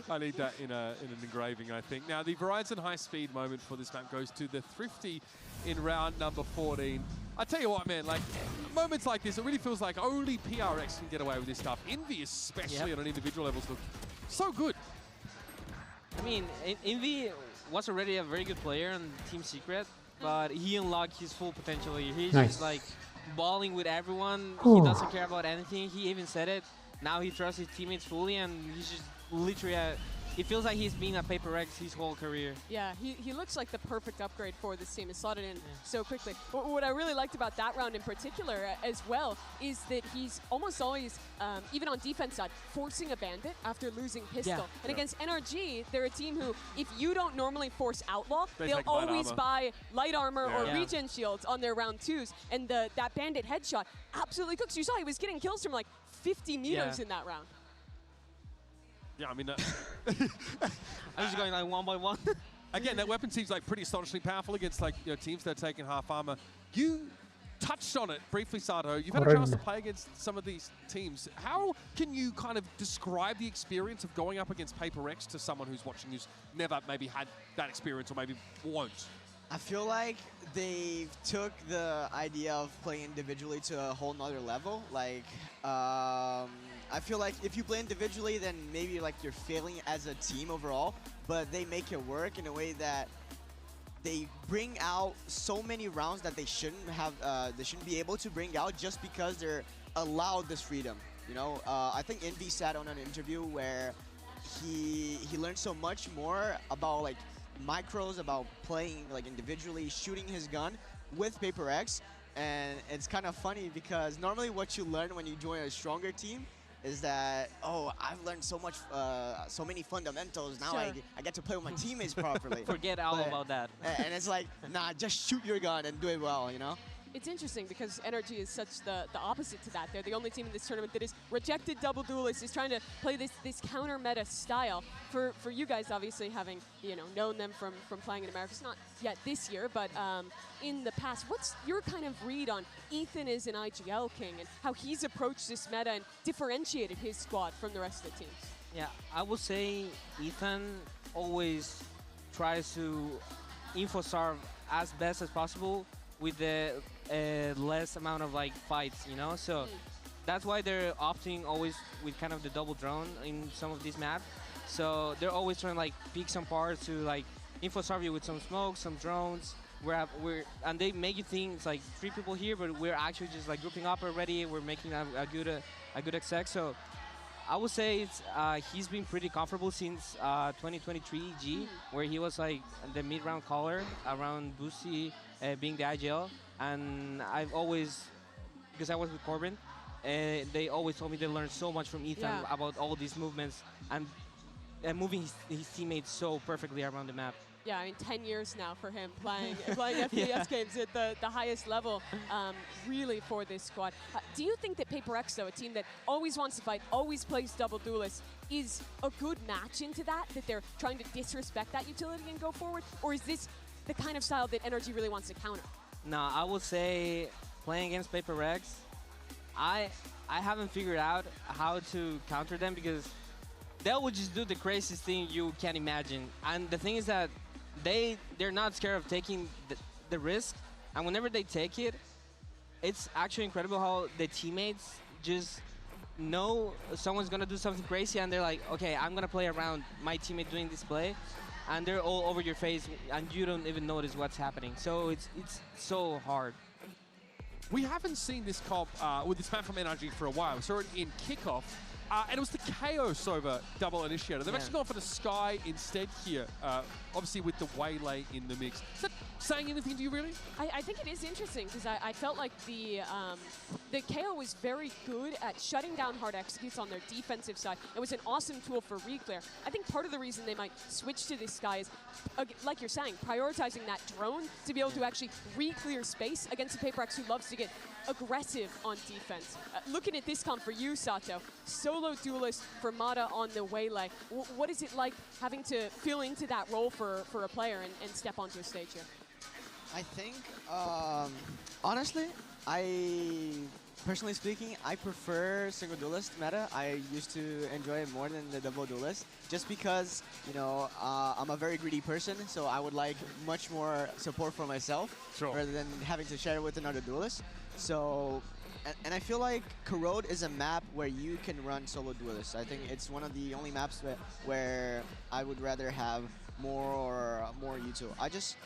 C: I need that in an engraving, I think. Now, the Verizon high-speed moment for this map goes to the Thrifty in round number 14. I tell you what, man, like, moments like this, it really feels like only PRX can get away with this stuff. Envy, especially on an individual level, look so good.
X: I mean, Envy was already a very good player on Team Secret, but he unlocked his full potential here. He's just like balling with everyone. He doesn't care about anything. He even said it. Now he trusts his teammates fully, and he's just literally it feels like he's been a PaperX his whole career.
A: Yeah, he looks like the perfect upgrade for this team. It slotted in so quickly. But what I really liked about that round in particular as well is that he's almost always, even on defense side, forcing a bandit after losing pistol. And against NRG, they're a team who, if you don't normally force outlaw, they'll always buy light armor or regen shields on their round 2s. And that bandit headshot absolutely cooks. You saw he was getting kills from like 50 meters in that round.
C: Yeah, I mean,
X: I'm just going like one by one.
C: Again, that weapon seems like pretty astonishingly powerful against like teams that are taking half armor. You touched on it briefly, Sato. You've had a chance to play against some of these teams. How can you kind of describe the experience of going up against PaperX to someone who's watching who's never maybe had that experience or maybe won't?
F: I feel like they took the idea of playing individually to a whole nother level. Like, I feel like if you play individually, then maybe like you're failing as a team overall, but they make it work in a way that they bring out so many rounds that they shouldn't have, they shouldn't be able to bring out just because they're allowed this freedom. You know, I think Envy sat on an interview where he learned so much more about like micros, about playing like individually, shooting his gun with PaperX, and it's kind of funny because normally what you learn when you join a stronger team is that, oh, I've learned so much, so many fundamentals. Now I get to play with my teammates properly.
X: Forget all about that.
F: And it's like, nah, just shoot your gun and do it well, you know?
A: It's interesting because NRG is such the opposite to that. They're the only team in this tournament that is rejected double duelist, is trying to play this counter meta style. For you guys, obviously having known them from playing in America, it's not yet this year, but in the past, what's your kind of read on Ethan as an IGL king and how he's approached this meta and differentiated his squad from the rest of the teams?
X: Yeah, I would say Ethan always tries to info serve as best as possible with the less amount of like fights, you know? So that's why they're opting always with kind of the double drone in some of these maps. So they're always trying to like pick some parts to like info serve you with some smoke, some drones. And they make you think it's like 3 people here, but we're actually just like grouping up already. We're making a good exec. So I would say it's he's been pretty comfortable since 2023 G, where he was like the mid-round caller around Boosie being the IGL, and I've always, because I was with Corbin, they always told me they learned so much from Ethan about all these movements and moving his teammates so perfectly around the map.
A: Yeah, I mean, 10 years now for him playing FPS games at the highest level, really, for this squad. Do you think that Paper X, though, a team that always wants to fight, always plays double duelists, is a good match into that they're trying to disrespect that utility and go forward? Or is this the kind of style that NRG really wants to counter?
X: No, I would say playing against Paper X, I haven't figured out how to counter them because they would just do the craziest thing you can imagine. And the thing is that they're not scared of taking the risk, and whenever they take it, it's actually incredible how the teammates just know someone's gonna do something crazy, and they're like, okay, I'm gonna play around my teammate doing this play, and they're all over your face, and you don't even notice what's happening. So it's so hard.
C: We haven't seen this comp with this map from NRG for a while. We saw it in kickoff. And it was the KO Sova double initiator. They've actually gone for the Sky instead here, obviously with the Waylay in the mix. Is that saying anything to you, really?
A: I think it is interesting because I felt like the KO was very good at shutting down hard executes on their defensive side. It was an awesome tool for reclear. I think part of the reason they might switch to this Sky is, like you're saying, prioritizing that drone to be able to actually reclear space against a Paper X who loves to get aggressive on defense. Looking at this comp for you, Sato, solo duelist for Mata on the Waylay. What is it like having to fill into that role for a player and step onto a stage here?
F: I think, honestly, personally speaking, I prefer single duelist meta. I used to enjoy it more than the double duelist, just because, you know, I'm a very greedy person, so I would like much more support for myself rather than having to share it with another duelist. So, and I feel like Corrode is a map where you can run solo duelists. I think it's one of the only maps where I would rather have more util. I just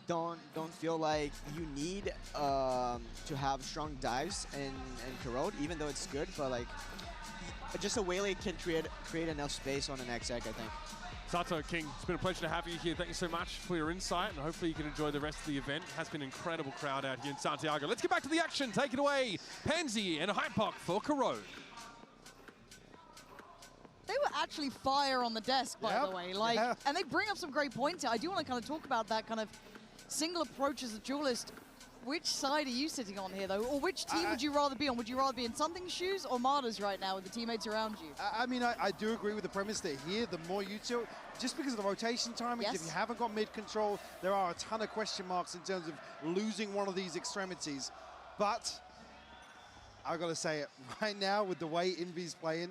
F: don't feel like you need to have strong dives in Corrode, even though it's good, but like just a Waylay can create enough space on an exec, I think.
C: Sato, King, it's been a pleasure to have you here. Thank you so much for your insight, and hopefully you can enjoy the rest of the event. It has been an incredible crowd out here in Santiago. Let's get back to the action. Take it away, Pansy and Hypok for Corrode.
D: They were actually fire on the desk, by the way. Like, and they bring up some great points here. I do want to kind of talk about that kind of single approach as a duelist. Which side are you sitting on here, though? Or which team would you rather be on? Would you rather be in Something's shoes or Marta's right now with the teammates around you?
E: I mean, I do agree with the premise that here, the more util, just because of the rotation timings, if you haven't got mid control, there are a ton of question marks in terms of losing one of these extremities. But I've got to say it, right now, with the way Invi's playing,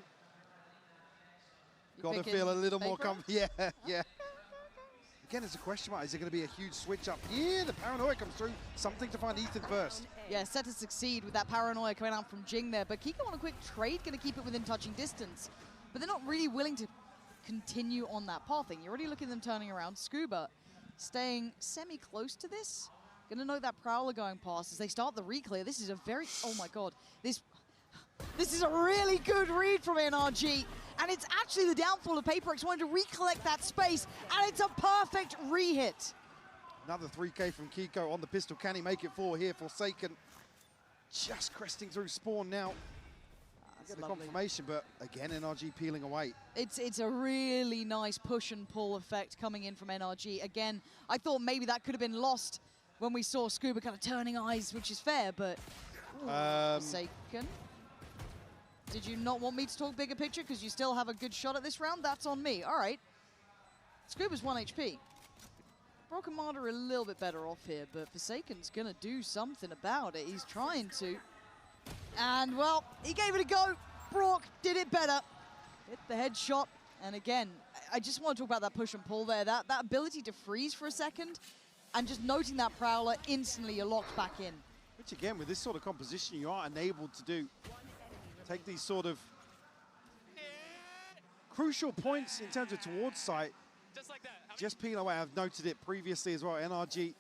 E: got to feel a little more comfortable. Yeah. Again, it's a question mark. Is it going to be a huge switch up here? The paranoia comes through. Something to find Ethan first.
D: Yeah, set to succeed with that paranoia coming out from Jing there. But Kiko on a quick trade, going to keep it within touching distance. But they're not really willing to continue on that path thing. You're already looking at them turning around. Scuba staying semi-close to this. Going to know that Prowler going past as they start the reclear. This is a very, oh my God. This is a really good read from NRG. And it's actually the downfall of Paper X wanting to recollect that space, and it's a perfect re-hit.
E: Another 3K from Kiko on the pistol. Can he make it 4 here? Forsaken just cresting through spawn now. Get the confirmation, but again, NRG peeling away.
D: It's a really nice push and pull effect coming in from NRG. Again, I thought maybe that could have been lost when we saw Scuba kind of turning eyes, which is fair, but Forsaken. Did you not want me to talk bigger picture because you still have a good shot at this round? That's on me. All right. Scuba's 1 HP. Broken Martyr are a little bit better off here, but Forsaken's going to do something about it. He's trying to. And, well, he gave it a go. Brock did it better. Hit the headshot. And again, I just want to talk about that push and pull there. That ability to freeze for a second and just noting that Prowler, instantly you're locked back in.
E: Which, again, with this sort of composition, you are enabled to do. Take these sort of crucial points in terms of towards sight. Just peel away. I've noted it previously as well. NRG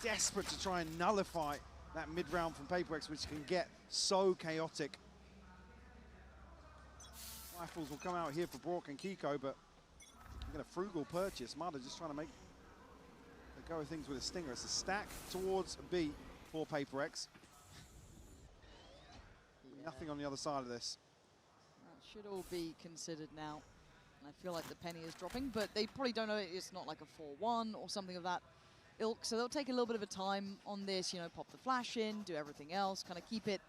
E: desperate to try and nullify that mid-round from Paper X, which can get so chaotic. Rifles will come out here for Brock and Kiko, but you get a frugal purchase. Mada just trying to make the go of things with a stinger. It's a stack towards B for Paper X. Nothing on the other side of this.
D: That should all be considered now. And I feel like the penny is dropping, but they probably don't know it's not like a 4-1 or something of that ilk. So they'll take a little bit of a time on this, you know, pop the flash in, do everything else, kind of keep it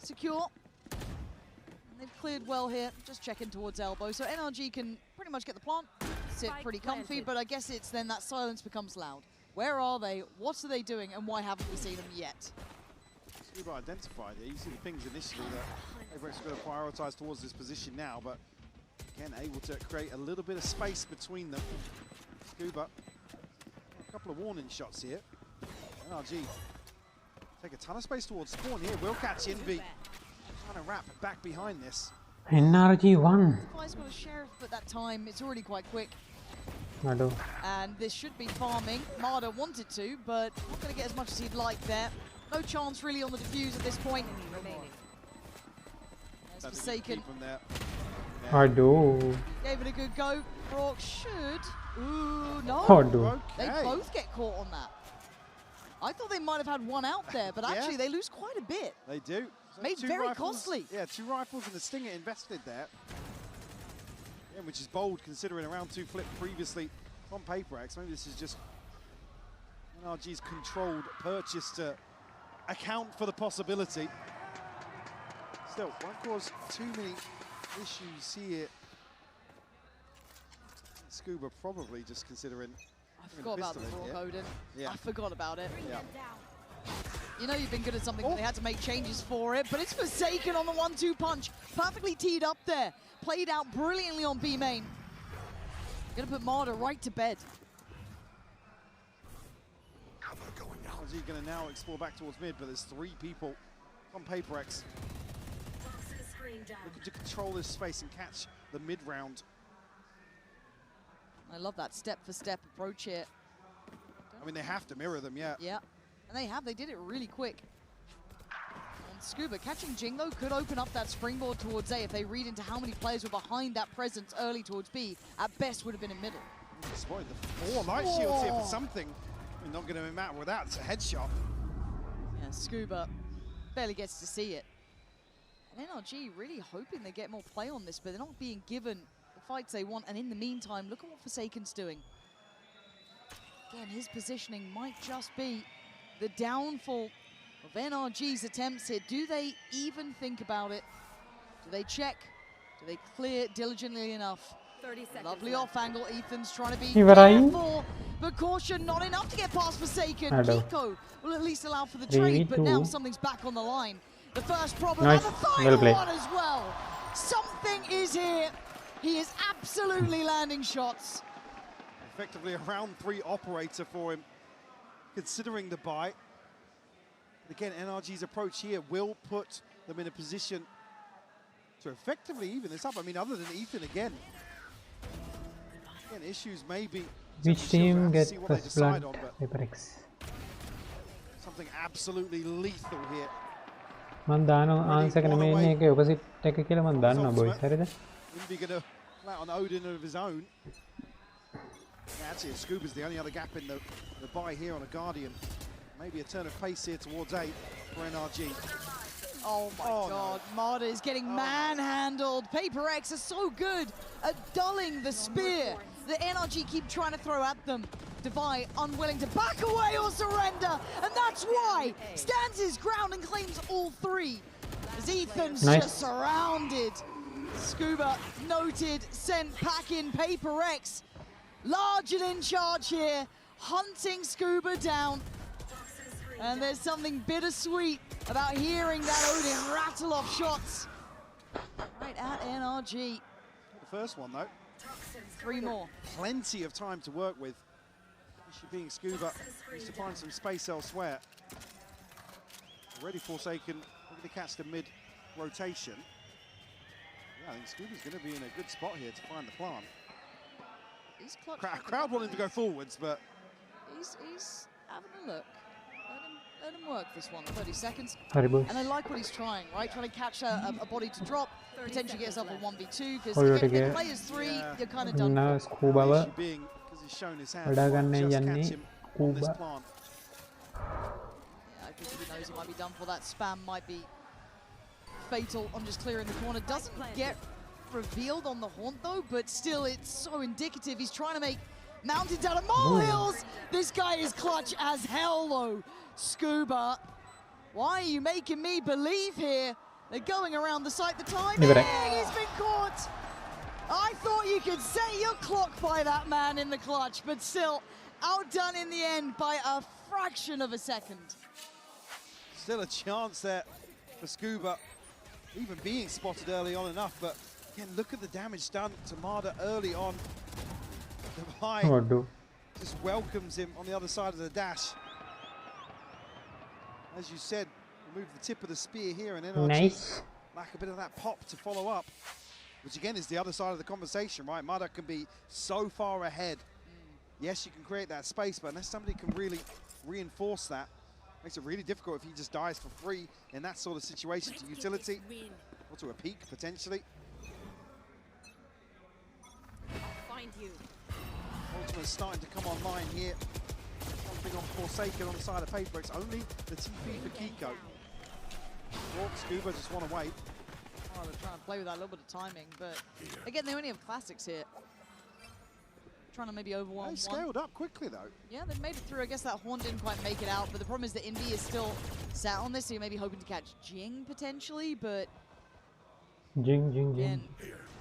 D: secure. And they've cleared well here, just checking towards elbow. So NRG can pretty much get the plant, sit pretty comfy, but I guess it's then that silence becomes loud. Where are they? What are they doing? And why haven't we seen them yet?
E: Scuba identified here. You see the pings initially that Paper X are going to prioritize towards this position now, but again, able to create a little bit of space between them. Scuba, a couple of warning shots here. NRG take a ton of space towards spawn here. Will catch Envy. Trying to wrap back behind this.
B: NRG 1.
D: Defi's got a sheriff, but that time it's already quite quick.
B: Mado.
D: And this should be farming. Marder wanted to, but not going to get as much as he'd like there. No chance really on the defuse at this point. There's Forsaken.
B: I do.
D: Gave it a good go. Brock should. Ooh, no.
B: I do.
D: They both get caught on that. I thought they might have had one out there, but actually they lose quite a bit.
E: They do. So
D: Made very costly.
E: Yeah, 2 rifles and the stinger invested there. Yeah, which is bold considering a round 2 flip previously from Paper X. Maybe this is just NRG's controlled purchase to account for the possibility. Still, won't cause too many issues here. Scuba probably just considering.
D: I forgot about the Brock Odin.
E: Yeah.
D: I forgot about it.
E: Yeah.
D: You know you've been good at something, but they had to make changes for it. But it's Forsaken on the 1-2 punch. Perfectly teed up there. Played out brilliantly on B main. Gonna put Marder right to bed.
E: He's going to now explore back towards mid, but there's 3 people on Paper X looking to control this space and catch the mid round.
D: I love that step-for-step approach here.
E: I mean, they have to mirror them, yeah.
D: Yeah, and they have. They did it really quick. And Scuba catching Jing, though, could open up that springboard towards A if they read into how many players were behind that presence early towards B. At best, would have been in middle.
E: Spotted the 4 light shields here for something. I mean, not going to matter with that. It's a headshot.
D: Yeah, Scuba barely gets to see it. And NRG really hoping they get more play on this, but they're not being given the fights they want. And in the meantime, look at what Forsaken's doing. Again, his positioning might just be the downfall of NRG's attempts here. Do they even think about it? Do they check? Do they clear diligently enough?
G: 30 seconds.
D: Lovely off angle. Ethan's trying to be
B: Ibrahim.
D: careful, but caution not enough to get past Forsaken.
B: Hello.
D: Kiko will at least allow for the
B: 3v2.
D: trade, but now something's back on the line. The first problem
B: Nice.
D: and the final
B: Well played.
D: one as well. Something is here. He is absolutely landing shots.
E: Effectively a round 3 operator for him, considering the buy. But again, NRG's approach here will put them in a position to effectively even this up. I mean, other than Ethan again, issues maybe.
B: Which team gets
E: see what they
B: first
E: decide
B: blood?
E: on, but
B: Paper X.
E: something absolutely lethal here.
B: මන් දානවා answer එක නෙමෙයි ඉන්නේ ඒකේ opposite එක කියලා මන් දන්නවා බොයිස් හරිද?
E: Indy gonna flat on Odin of his own. Yeah, actually, Scuba's the only other gap in the buy here on a Guardian. Maybe a turn of pace here towards 8 for NRG.
D: Oh my God, no. Marder is getting manhandled. Paper X are so good at dulling the spear that NRG keep trying to throw at them. Devi unwilling to back away or surrender, and that's why stands his ground and claims all 3. As Ethan's just surrounded. Scuba noted, sent packing Paper X. Large and in charge here, hunting Scuba down. And there's something bittersweet about hearing that Odin rattle off shots right at NRG.
E: The first one, though.
D: 3 more.
E: Plenty of time to work with. Issue being Scuba needs to find some space elsewhere. Already Forsaken, looking to catch the mid-rotation. Yeah, I think Scuba's going to be in a good spot here to find the plant. Crowd wanting to go forwards, but
D: he's having a look. Let him work this one, 30 seconds.
B: Sorry, boys.
D: And I like what he's trying, right? Trying to catch a body to drop, potentially get yourself a 1v2, because
B: Oh,
D: if
B: yeah.
D: players 3, you're kind of done.
B: Now scuba ba.
E: Because he's shown his hand.
B: Vada ganne
E: Just
B: yanne
E: catch him on this
B: scuba.
E: plant.
D: Yeah, I think he knows he might be done for. That spam might be fatal. I'm just clearing the corner. Doesn't get revealed on the haunt though, but still it's so indicative. He's trying to make mountains out of molehills. This guy is clutch as hell though. Scuba, why are you making me believe here? They're going around the site. The timing, he's been caught. I thought you could set your clock by that man in the clutch, but still outdone in the end by a fraction of a second.
E: Still a chance there for Scuba, even being spotted early on enough, but again, look at the damage done to Marder early on. Divide just welcomes him on the other side of the dash. As you said, remove the tip of the spear here, and NRG lack a bit of that pop to follow up, which again is the other side of the conversation, right? Marder can be so far ahead. Yes, you can create that space, but unless somebody can really reinforce that, makes it really difficult if he just dies for free in that sort of situation to utility or to a peak potentially.
O: Find you.
E: Ultimate's starting to come online here. Something on Forsaken on the side of Paper X. Only the TP for Kiko. Scuba just want to wait.
D: Oh, they're trying to play with that little bit of timing, but again, they only have classics here. Trying to maybe overwhelm.
E: They scaled up quickly though.
D: Yeah, they made it through. I guess that Horn didn't quite make it out, but the problem is that Indy is still sat on this, so you're maybe hoping to catch Jing potentially, but
B: Jing.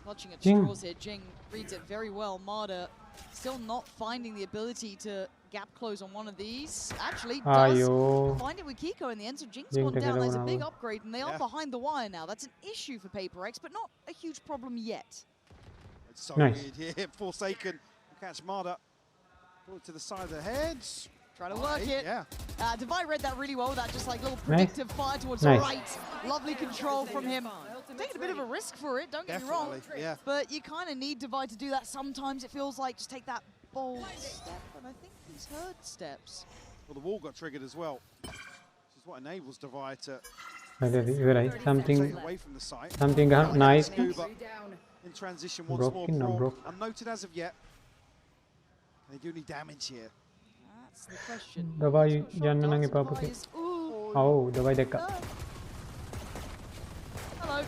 D: clutching at straws here. Jing reads it very well. Marder still not finding the ability to gap close on one of these. Actually does find it with Kiko in the end, so Jing's gone down. That's a big upgrade, and they are behind the wire now. That's an issue for Paper X, but not a huge problem yet.
E: It's so weird here. Forsaken catch Marder. Pull it to the side of the head.
D: Try to work it.
E: Yeah.
D: Divide read that really well. That just like little predictive fire towards the right. Lovely control from him. Taking a bit of a risk for it, don't get me wrong.
E: Yeah.
D: But you kind of need Divide to do that sometimes. It feels like just take that bold step, and I think he's heard steps.
E: Well, the wall got triggered as well. This is what enables Divide to
B: something
E: away from the site.
B: Something nice.
E: In transition once more. Unnoted as of yet. They do need damage here.
D: That's the question.
B: Davai janna nange papake. Oh, davai dekka.
D: Hello.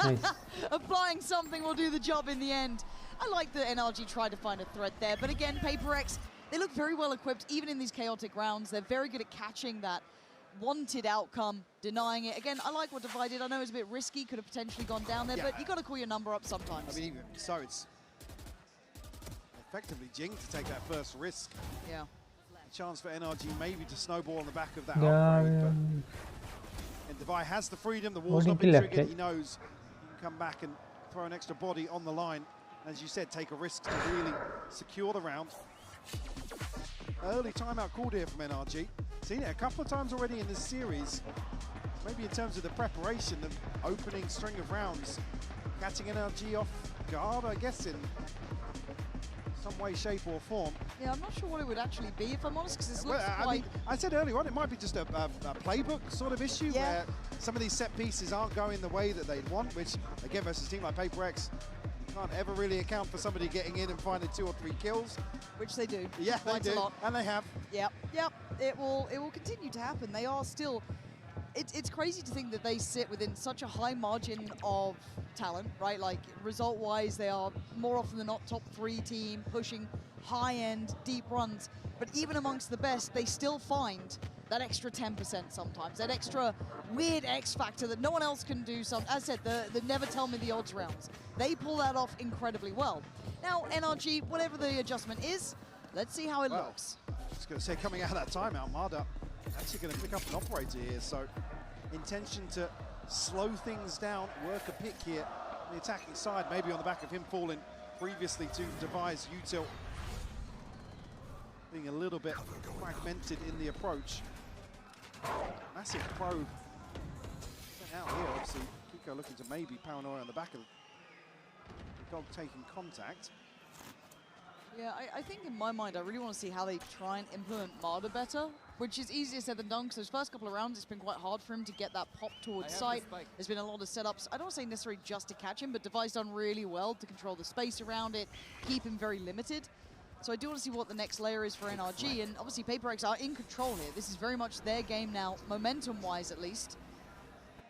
B: Nice.
D: Applying something will do the job in the end. I like that NRG tried to find a threat there, but again, Paper X, they look very well equipped, even in these chaotic rounds. They're very good at catching that wanted outcome, denying it. Again, I like what Divide did. I know it was a bit risky, could have potentially gone down there, but you got to call your number up sometimes.
E: I mean, even so, it's effectively Jing to take that first risk.
D: Yeah.
E: A chance for NRG maybe to snowball on the back of that upgrade. But, and Divide has the freedom, the wall's not been triggered. He knows he can come back and throw an extra body on the line. As you said, take a risk to really secure the round. Early timeout called here from NRG. Seen it a couple of times already in this series. Maybe in terms of the preparation, the opening string of rounds, catching NRG off guard, I guess, in some way, shape or form.
D: Yeah, I'm not sure what it would actually be, if I'm honest, because this looks quite...
E: I said earlier on, it might be just a playbook sort of issue where some of these set pieces aren't going the way that they'd want, which, again, versus a team like Paper X, you can't ever really account for somebody getting in and finding 2 or 3 kills.
D: Which they do.
E: Yeah, they do, and they have.
D: Yep. It will continue to happen. They are still... It's crazy to think that they sit within such a high margin of talent, right? Like, result-wise, they are more often than not top 3 team, pushing high-end, deep runs. But even amongst the best, they still find that extra 10% sometimes, that extra weird X factor that no one else can do. As I said, the never tell me the odds rounds. They pull that off incredibly well. Now, NRG, whatever the adjustment is, let's see how it looks.
E: I was going to say, coming out of that timeout, Marder actually going to pick up an operator here, so intention to slow things down, work a pick here on the attacking side, maybe on the back of him falling previously to devise util. Being a little bit fragmented in the approach. Massive probe sent out here, obviously. Kiko looking to maybe paranoia on the back of the dog taking contact.
D: Yeah, I think in my mind, I really want to see how they try and implement Marder better, which is easier said than done, because those first couple of rounds, it's been quite hard for him to get that pop towards sight. There's been a lot of setups. I don't want to say necessarily just to catch him, but Devi's done really well to control the space around it, keep him very limited. So I do want to see what the next layer is for NRG, and obviously PaperX are in control here. This is very much their game now, momentum-wise at least.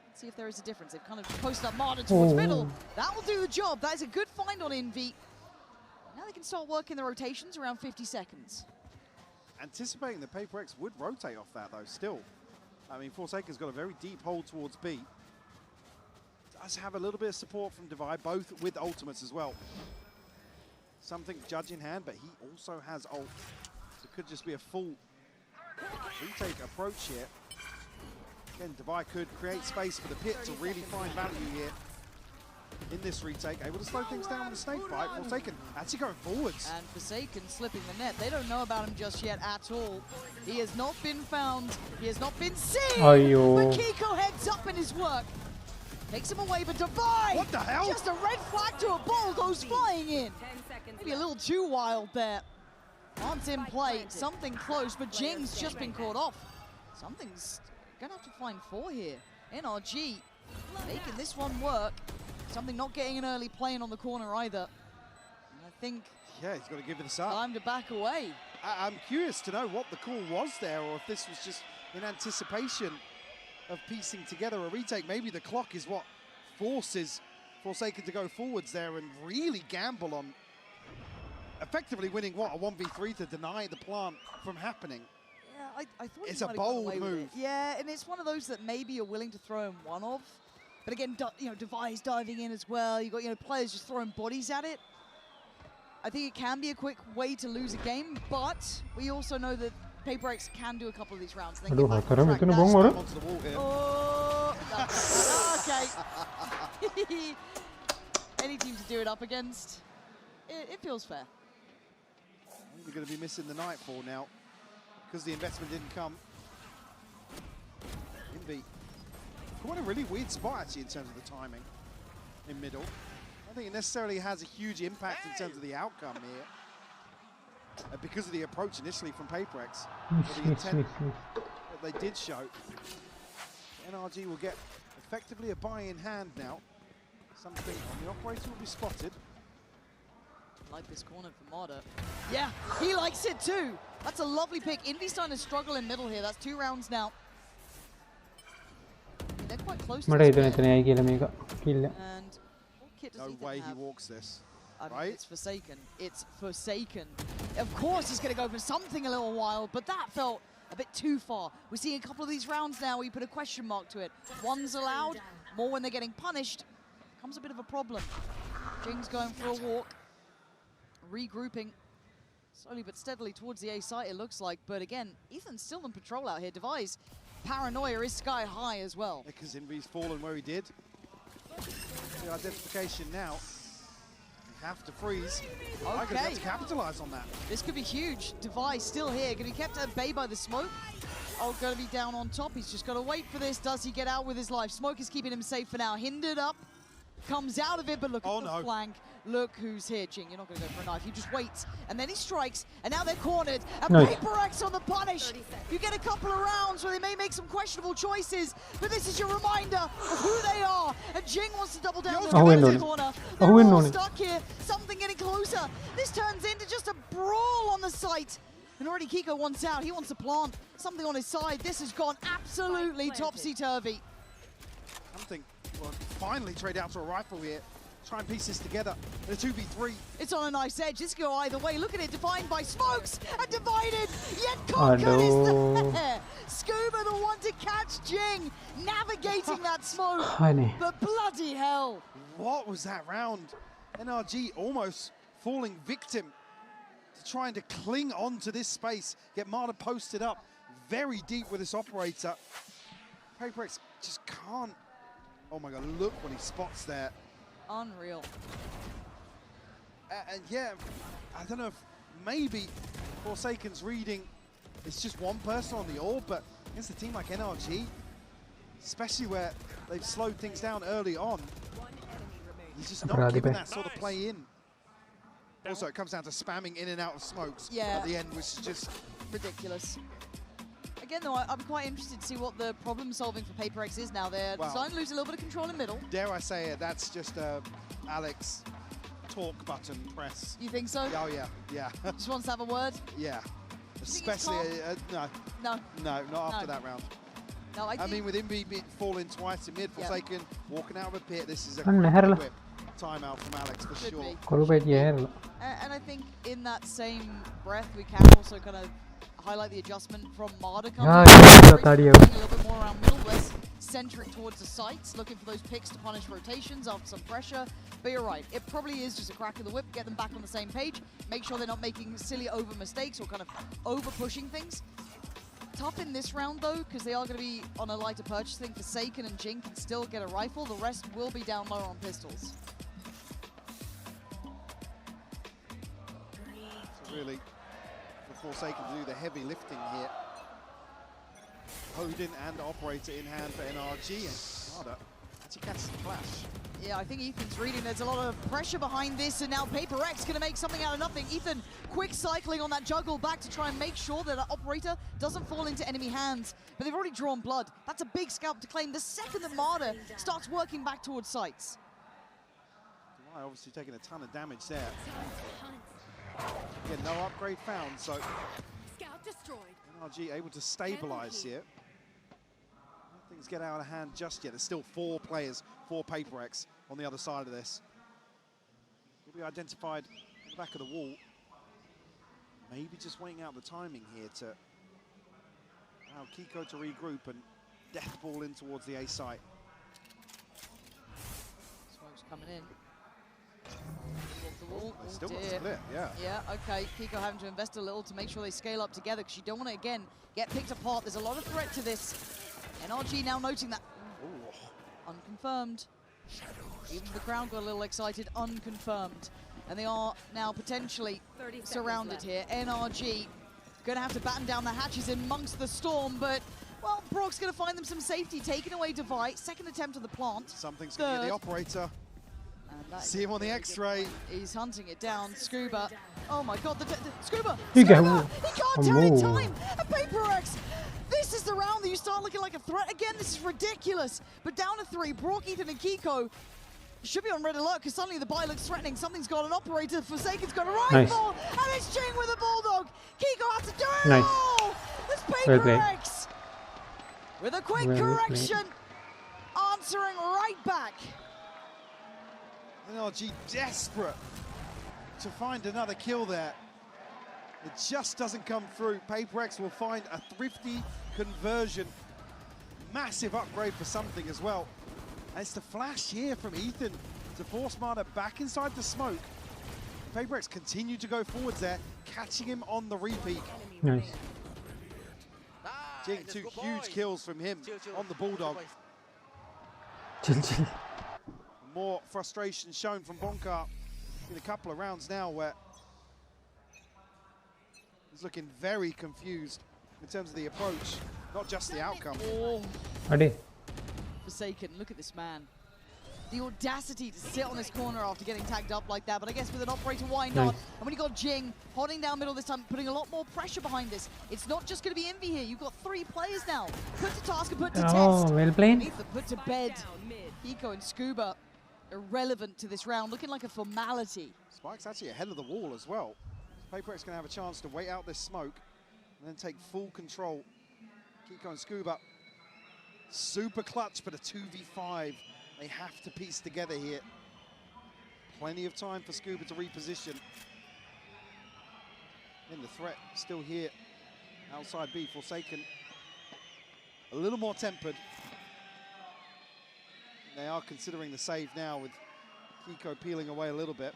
D: Let's see if there is a difference. They've kind of posted up Marder towards middle. That will do the job. That is a good find on Envy. Now they can start working the rotations around 50 seconds.
E: Anticipating that PaperX would rotate off that, though, still. I mean, Forsaken's got a very deep hold towards B. Does have a little bit of support from Devi, both with ultimates as well. Something Judge in hand, but he also has ult. So it could just be a full retake approach here. Again, Devi could create space for the pit to really find value here. In this retake, able to slow things down with the snake bite. Forsaken actually going forwards.
D: And Forsaken slipping the net. They don't know about him just yet at all. He has not been found. He has not been seen. But Kiko heads up in his work. Takes him away, but Devi!
E: What the hell?
D: Just a red flag to a ball goes flying in. Maybe a little too wild there. Aren't in play. Something close, but Jing's just been caught off. Something's gonna have to find 4 here. NRG making this one work. Something not getting an early play-in on the corner either. And I think...
E: Yeah, he's got to give this up.
D: Time to back away.
E: I'm curious to know what the call was there, or if this was just in anticipation of piecing together a retake. Maybe the clock is what forces Forsaken to go forwards there and really gamble on effectively winning, what, a 1v3 to deny the plant from happening.
D: Yeah, I thought
E: it's a bold move.
D: Yeah, and it's one of those that maybe you're willing to throw in one of. But again, you know, Devi's diving in as well. You got, you know, players just throwing bodies at it. I think it can be a quick way to lose a game, but we also know that PaperX can do a couple of these rounds. And then get back on track.
E: Onto the wall here.
D: Oh, okay. Any team to do it up against, it feels fair.
E: We're going to be missing the Nightfall now because the investment didn't come. Envy. Quite a really weird spot actually in terms of the timing in middle. I don't think it necessarily has a huge impact in terms of the outcome here. Because of the approach initially from PaperX, or the intent that they did show. NRG will get effectively a buy in hand now. Something on the operator will be spotted.
D: I like this corner for Marder. Yeah, he likes it too. That's a lovely pick. Envy's starting to struggle in middle here. That's 2 rounds now. They're quite close to this and
E: no way he walks this,
D: right? It's Forsaken. It's Forsaken. Of course he's going to go for something a little wild, but that felt a bit too far. We're seeing a couple of these rounds now where you put a question mark to it. One's allowed, more when they're getting punished. Becomes a bit of a problem. Jing's going for a walk. Regrouping slowly but steadily towards the A site, it looks like. But again, Ethan's still in patrol out here. Devi's paranoia is sky high as well.
E: Because Envy's fallen where he did. The identification now. You have to freeze. I could have to capitalize on that.
D: This could be huge. Devi still here. Going to be kept at bay by the smoke. Oh, going to be down on top. He's just got to wait for this. Does he get out with his life? Smoke is keeping him safe for now. Hindered up. Comes out of it, but look at the flank. Look who's here, Jing. You're not going to go for a knife. You just wait. And then he strikes. And now they're cornered. And PaperX on the punish. You get a couple of rounds where they may make some questionable choices. But this is your reminder of who they are. And Jing wants to double down in the corner. They're all stuck here. Something getting closer. This turns into just a brawl on the site. And already Kiko wants out. He wants to plant something on his side. This has gone absolutely topsy-turvy.
E: Something. Well, finally trade out to a rifle here. Try and piece this together in a 2v3.
D: It's on a nice edge. This could go either way. Look at it, defined by smokes and divided. Yet Conquered is there. Scuba the one to catch Jing, navigating that smoke. But bloody hell.
E: What was that round? NRG almost falling victim to trying to cling on to this space. Get Marder posted up very deep with this operator. PaperX just can't. Oh my God, look what he spots there.
D: Unreal.
E: And yeah, I don't know if maybe Forsaken's reading it's just one person on the orb, but against a team like NRG, especially where they've slowed things down early on, he's just not giving that sort of play in. Also, it comes down to spamming in and out of smokes
D: Yeah.
E: at the end, which is just
D: ridiculous. Again, though, I'm quite interested to see what the problem solving for Paper X is now. They're starting to lose a little bit of control in middle.
E: Dare I say it, that's just a Alex talk button press.
D: You think so?
E: Oh, yeah, yeah.
D: Just wants to have a word?
E: Yeah. Especially, no.
D: No.
E: No, not after that round.
D: No, I
E: mean, with him falling twice in mid, Forsaken, walking out of a pit, this is a
B: Meherla.
E: quick timeout from Alex for
D: Could
E: sure.
D: be.
B: Korubet Yeherla.
D: And I think in that same breath, we can also kind of highlight the adjustment from Marder coming
B: Ah,
D: in,
B: yeah,
D: a little bit more around middle, less centric towards the sights, looking for those picks to punish rotations after some pressure. But you're right, it probably is just a crack of the whip, get them back on the same page, make sure they're not making silly over mistakes or kind of over pushing things. Tough in this round though, because they are going to be on a lighter purchasing. Forsaken and Jing can still get a rifle, the rest will be down lower on pistols.
E: So really, for Forsaken to do the heavy lifting here. Odin and Operator in hand for NRG, and Marder actually catches the flash.
D: Yeah, I think Ethan's reading there's a lot of pressure behind this, and now Paper X going to make something out of nothing. Ethan quick cycling on that juggle back to try and make sure that Operator doesn't fall into enemy hands, but they've already drawn blood. That's a big scalp to claim the second that Marder starts working back towards sights.
E: Demai obviously taking a ton of damage there. Again, no upgrade found, so NRG able to stabilize here. Things get out of hand just yet. There's still 4 players, 4 Paper X on the other side of this. Will be identified at the back of the wall. Maybe just waiting out the timing here to allow Kiko to regroup and death ball in towards the A site.
D: Smoke's coming in. Off the wall.
E: They still got split, yeah.
D: Yeah, okay. Kiko having to invest a little to make sure they scale up together, because you don't want to, again, get picked apart. There's a lot of threat to this. NRG now noting that. Ooh. Unconfirmed. Even the crowd got a little excited. Unconfirmed. And they are now potentially surrounded here. NRG going to have to batten down the hatches amongst the storm, but, well, Brock's going to find them some safety. Taking away Device. Second attempt of the plant.
E: Something's going to get the Operator. See him on the X-ray.
D: He's hunting it down. Scuba. Oh my God, the Scuba!
B: He
D: Scuba! He can't turn in
B: Oh.
D: time! And Paper X! This is the round that you start looking like a threat. Again, this is ridiculous. But down to 3, Brock, Ethan, and Kiko should be on red alert, because suddenly the buy looks threatening. Something's got an Operator. Forsaken's got a rifle! And it's Jing with a Bulldog! Kiko has to do it all! It's Paper X! With a quick correction, answering right back.
E: NRG desperate to find another kill there. It just doesn't come through. Paper X will find a thrifty conversion. Massive upgrade for something as well. And it's the flash here from Ethan to force Marder back inside the smoke. Paper X continue to go forwards there, catching him on the repeat.
B: Nice.
E: Jing, 2 huge kills from him on the Bulldog.
B: Chill, chill.
E: More frustration shown from Bonkar in a couple of rounds now, where he's looking very confused in terms of the approach, not just the outcome.
D: Oh.
B: Adi.
D: Forsaken, look at this man. The audacity to sit on this corner after getting tagged up like that, but I guess with an Operator, why not? And when you got Jing holding down middle this time, putting a lot more pressure behind this. It's not just going to be Envy here. You've got 3 players now. Put to task and put to test.
B: Well played.
D: Ethan put to bed. Eco and Scuba irrelevant to this round, looking like a formality.
E: Spike's actually ahead of the wall as well. Paper X going to have a chance to wait out this smoke and then take full control. Kiko and Scuba, super clutch, but a 2v5. They have to piece together here. Plenty of time for Scuba to reposition. And the threat still here. Outside B, Forsaken. A little more tempered. They are considering the save now, with Kiko peeling away a little bit.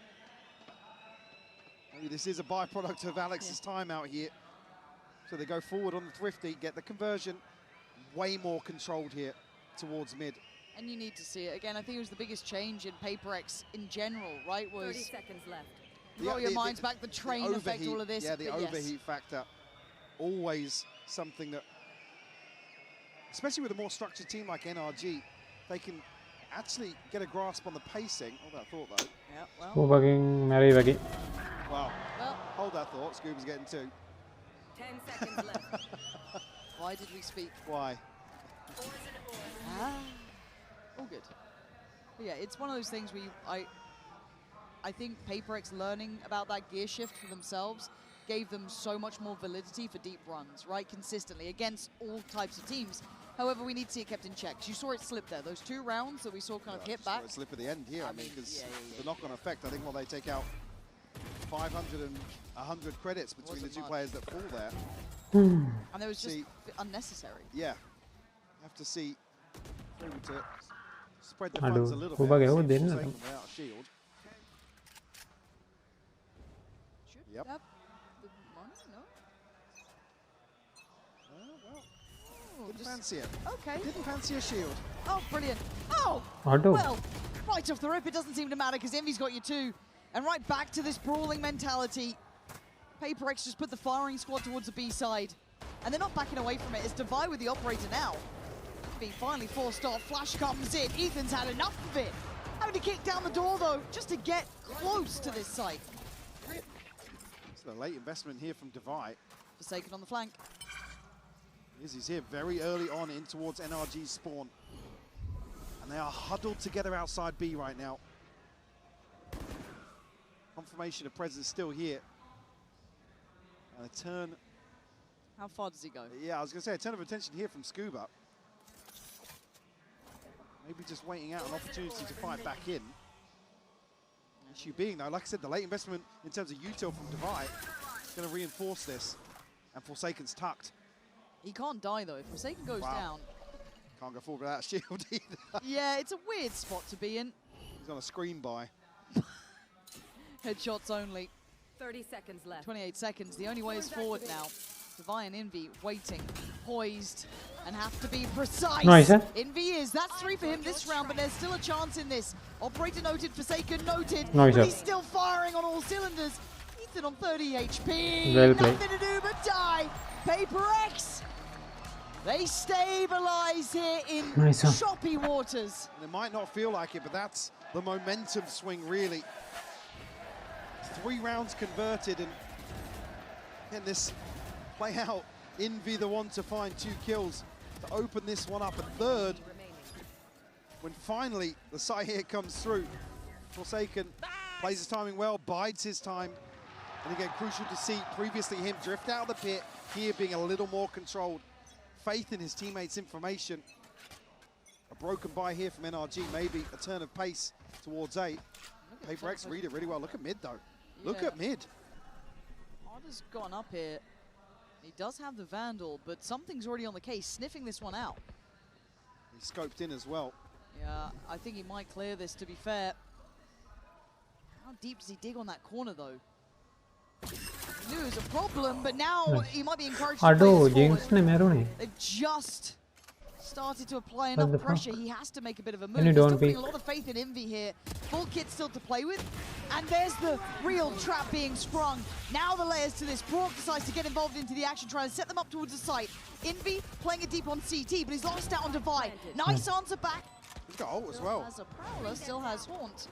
E: Maybe this is a byproduct of Alex's timeout here. So they go forward on the thrifty, get the conversion. Way more controlled here towards mid.
D: And you need to see it. Again, I think it was the biggest change in Paper X in general, right? Was
O: 30 seconds left.
D: Roll your minds back, the train effect, all of this.
E: Yeah, the overheat factor. Always something that, especially with a more structured team like NRG, they can actually get a grasp on the pacing. All that thought though.
D: Yeah, well.
B: Who bugging Mary buggy.
E: Well, hold that thought. Scuba's getting 2.
D: 10 seconds left. Why did we speak?
E: Why?
D: All good. But yeah, it's one of those things where I think PaperX learning about that gear shift for themselves gave them so much more validity for deep runs, right? Consistently against all types of teams. However, we need to see it kept in check. You saw it slip there. Those 2 rounds that we saw kind of hit back.
E: Saw it slip at the end here. I mean, because the knock-on effect, I think, they take out 500 and 100 credits between the 2 players that fall there.
D: And it was just unnecessary.
E: Yeah. You have to see able to spread the funds a little bit. Without a shield. Yep. Didn't fancy it.
D: Okay.
E: Didn't fancy a shield.
D: Oh, brilliant. Oh!
B: Auto.
D: Well, right off the rip, it doesn't seem to matter because Envy's got you 2. And right back to this brawling mentality. PaperX just put the firing squad towards the B side. And they're not backing away from it. It's Divide with the operator now. Being finally forced off. Flash comes in. Ethan's had enough of it. Having to kick down the door, though, just to get close to this site.
E: It's a late investment here from Divide.
D: Forsaken on the flank.
E: He's here very early on in towards NRG's spawn. And they are huddled together outside B right now. Confirmation of presence still here. And a turn.
D: How far does he go?
E: Yeah, I was going to say a turn of attention here from Scuba. Maybe just waiting out an opportunity to fight back in. Issue being, though, like I said, the late investment in terms of util from Divide is going to reinforce this. And Forsaken's tucked.
D: He can't die, though. If Forsaken goes down...
E: Can't go forward without a shield either.
D: Yeah, it's a weird spot to be in.
E: He's on a screen by.
D: Headshots only.
G: 30 seconds left.
D: 28 seconds. The only way is forward now. Divide and Envy waiting, poised, and have to be precise.
B: Nice, huh?
D: Envy is. That's 3 for him this round, but there's still a chance in this. Operator noted, Forsaken noted.
B: Nice,
D: but he's still firing on all cylinders. Ethan on 30 HP.
B: Well played.
D: Nothing to do but die. PaperX. They stabilize here in choppy waters.
E: And it might not feel like it, but that's the momentum swing, really. 3 rounds converted, and can this play out? Envy the one to find 2 kills to open this one up. A third, when finally the side here comes through. Forsaken plays his timing well, bides his time. And again, crucial to see previously him drift out of the pit, here being a little more controlled. Faith in his teammates' information. A broken buy here from NRG, maybe a turn of pace towards A. PaperX read it really well. Look at mid, though. Look at mid.
D: Arda's gone up here. He does have the Vandal, but something's already on the case, sniffing this one out.
E: He's scoped in as well.
D: Yeah, I think he might clear this, to be fair. How deep does he dig on that corner, though? He knew it was a problem, but now he might be encouraged to play this forward. They've just started to apply enough pressure. He has to make a bit of a move. He's still putting a lot of faith in Envy here. Full kit still to play with. And there's the real trap being sprung. Now the layers to this. Brock decides to get involved into the action, trying to set them up towards the site. Envy playing it deep on CT, but he's lost out on Divide. Nice answer back.
E: He's got ult as well.
D: Has a Prowler, still has Haunt.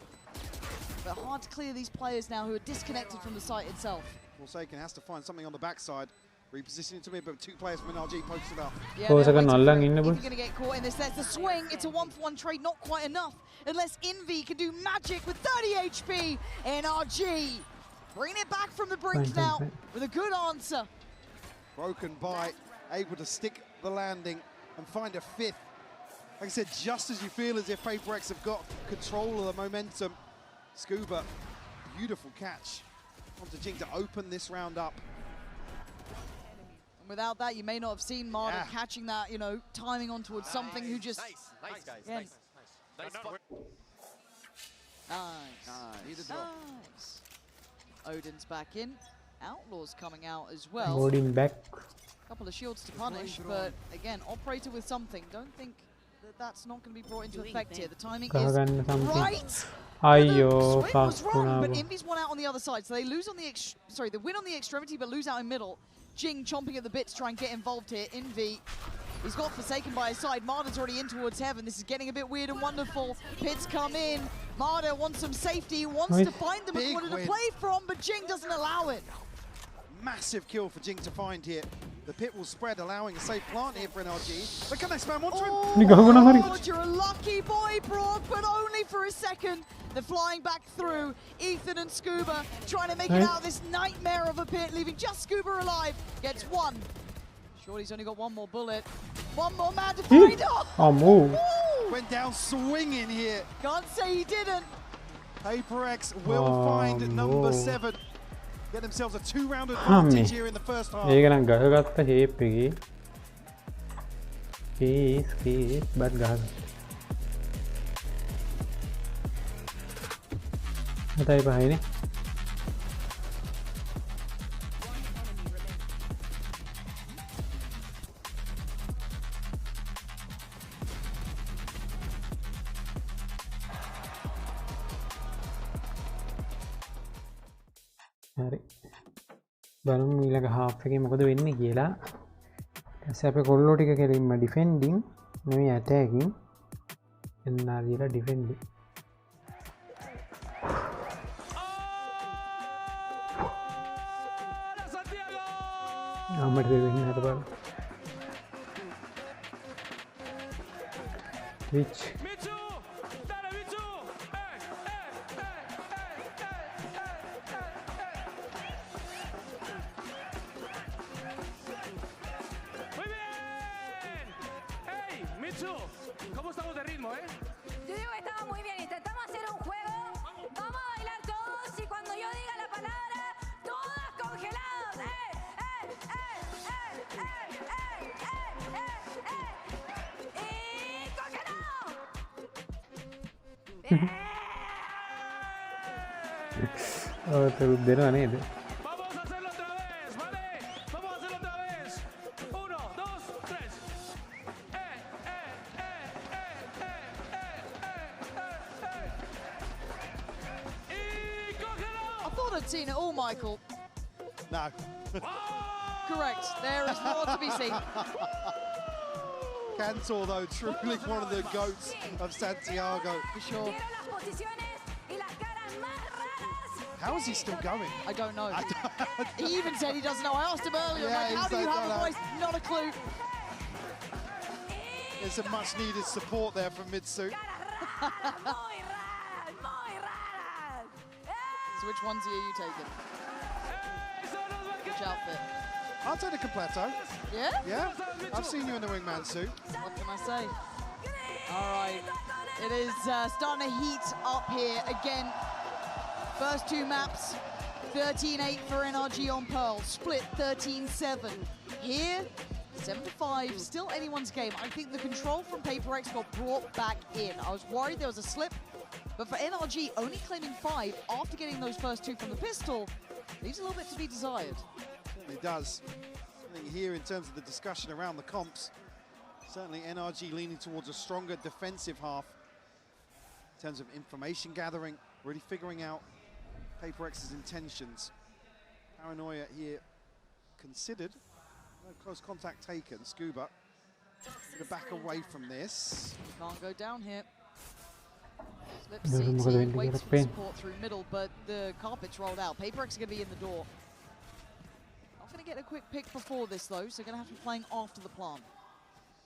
D: But hard to clear these players now who are disconnected from the site itself.
E: Forsaken has to find something on the backside. Repositioning to mid, but 2 players from NRG posted up.
D: Yeah, if you're going to get caught in this, there's the swing. It's a 1-for-1 trade, not quite enough. Unless Envy can do magic with 30 HP. NRG bringing it back from the brink now with a good answer.
E: Broken by, able to stick the landing and find a 5th. Like I said, just as you feel as if PaperX have got control of the momentum. Scuba, beautiful catch onto Jing to open this round up.
D: Without that, you may not have seen Marta catching that, you know, timing on towards something who just...
J: Nice, guys.
D: Again.
E: Nice.
D: Odin's back in. Outlaw's coming out as well.
B: Odin back.
D: Couple of shields to punish, but again, Operator with something. Don't think that that's not going to be brought into effect here. The timing is right.
B: Ayyo,
D: swing was wrong, but Envy's won out on the other side, so they lose on the they win on the extremity, but lose out in middle. Jing chomping at the bit to try and get involved here. Envy He's got Forsaken by his side. Marder's already in towards Heaven. This is getting a bit weird and wonderful. Pits come in. Marder wants some safety, wants to find them a corner to play from, but Jing doesn't allow it.
E: Massive kill for Jing to find here. The pit will spread, allowing a safe plant here for NRG. But can they spam onto him?
D: Oh, you're a lucky boy, Brock, but only for a second. They're flying back through. Ethan and Scuba trying to make it out of this nightmare of a pit, leaving just Scuba alive. Gets one. Shorty's only got one more bullet. One more man to find.
B: Oh, move.
E: Went down swinging here.
D: Can't say he didn't.
E: PaperX will find number 7. Get themselves a 2-round advantage here in the first half.
B: ඒක නම් ගහගත්ත හේප් එකේ. Keys බත් ගහගන්න. මතයි පහයිනේ. හරි බලමු ඊළඟ half එකේ මොකද වෙන්නේ කියලා. ඊට අපේ කොල්ලෝ ටික කෙලින්ම ඩිෆෙන්ඩින් නෙමෙයි ඇටැකින් එන්නා දීලා ඩිෆෙන්ඩින්. අම්මට වෙන්නේ හද බලන්න. Which
I: ¿Cómo estamos de ritmo, eh?
G: Yo digo que estamos muy bien. Intentamos hacer un juego. Vamos a bailar todos y cuando yo diga la palabra, todos congelados. Y congelados.
B: දෙනවා නේද?
I: Vamos a hacerlo otra vez, ¿vale? Vamos a hacerlo otra vez. 1, 2, 3.
D: I thought I'd seen it all, Michael.
E: No.
D: Correct. There is more to be seen.
E: Cantor, though, truly one of the goats of Santiago.
D: For sure.
E: How is he still going?
D: I don't know. He even said he doesn't know. I asked him earlier,
E: Yeah,
D: like, how do
E: he's
D: you
E: like,
D: have a
E: no.
D: voice? Not a clue.
E: There's some much needed support there from Mitsu.
D: So which onesie are you taking? Which outfit?
E: I'll take the completo.
D: Yeah?
E: Yeah. I've seen you in the wingman suit.
D: What can I say? All right. It is starting to heat up here again. First two maps, 13-8 for NRG on Pearl. Split 13-7. Here, 7-5, still anyone's game. I think the control from PaperX got brought back in. I was worried there was a slip, but for NRG, only claiming 5 after getting those first 2 from the pistol, leaves a little bit to be desired.
E: Certainly does. I think here, in terms of the discussion around the comps, certainly NRG leaning towards a stronger defensive half in terms of information gathering, really figuring out PaperX's intentions. Paranoia here considered. No close contact taken. Scuba to back away from this.
D: Can't go down here. Slip CT, waits for support through middle, but the carpet's rolled out. PaperX are going to be in the door. Not going to get a quick pick before this, though, so they're going to have to be playing after the plant.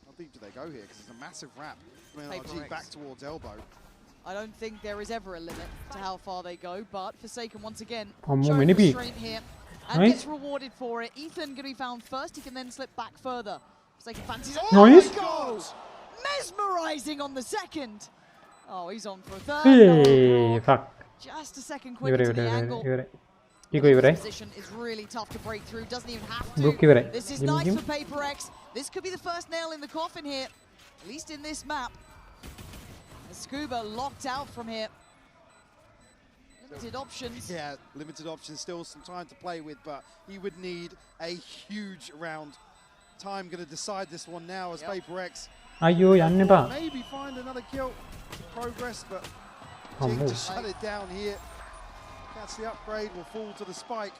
E: How deep do they go here? Because it's a massive wrap from NRG
D: PaperX.
E: back towards elbow.
D: I don't think there is ever a limit to how far they go, but Forsaken once again
B: More
D: showing
B: mini peek.
D: restraint here and
B: Nice.
D: gets rewarded for it. Ethan going to be found first. He can then slip back further. Forsaken fancies.
B: Nice.
D: My God! Mesmerizing on the second. Oh, he's on for a third.
B: Hey,
D: No,
B: fuck.
D: just a second quicker to the angle.
B: Iko ivarai.
D: Position is really tough to break through. Doesn't even have
B: Brook
D: to.
B: ivarai.
D: This is
B: Jim,
D: nice
B: Jim.
D: for PaperX. This could be the first nail in the coffin here, at least in this map. Scuba locked out from here. Limited options.
E: Yeah, limited options, still some time to play with, but he would need a huge round. Time going to decide this one now as PaperX
B: අයියෝ යන්න එපා.
E: maybe find another kill to progress, but
B: Oh,
E: Jing to
B: move.
E: shut it down here. That's the upgrade, will fall to the spike.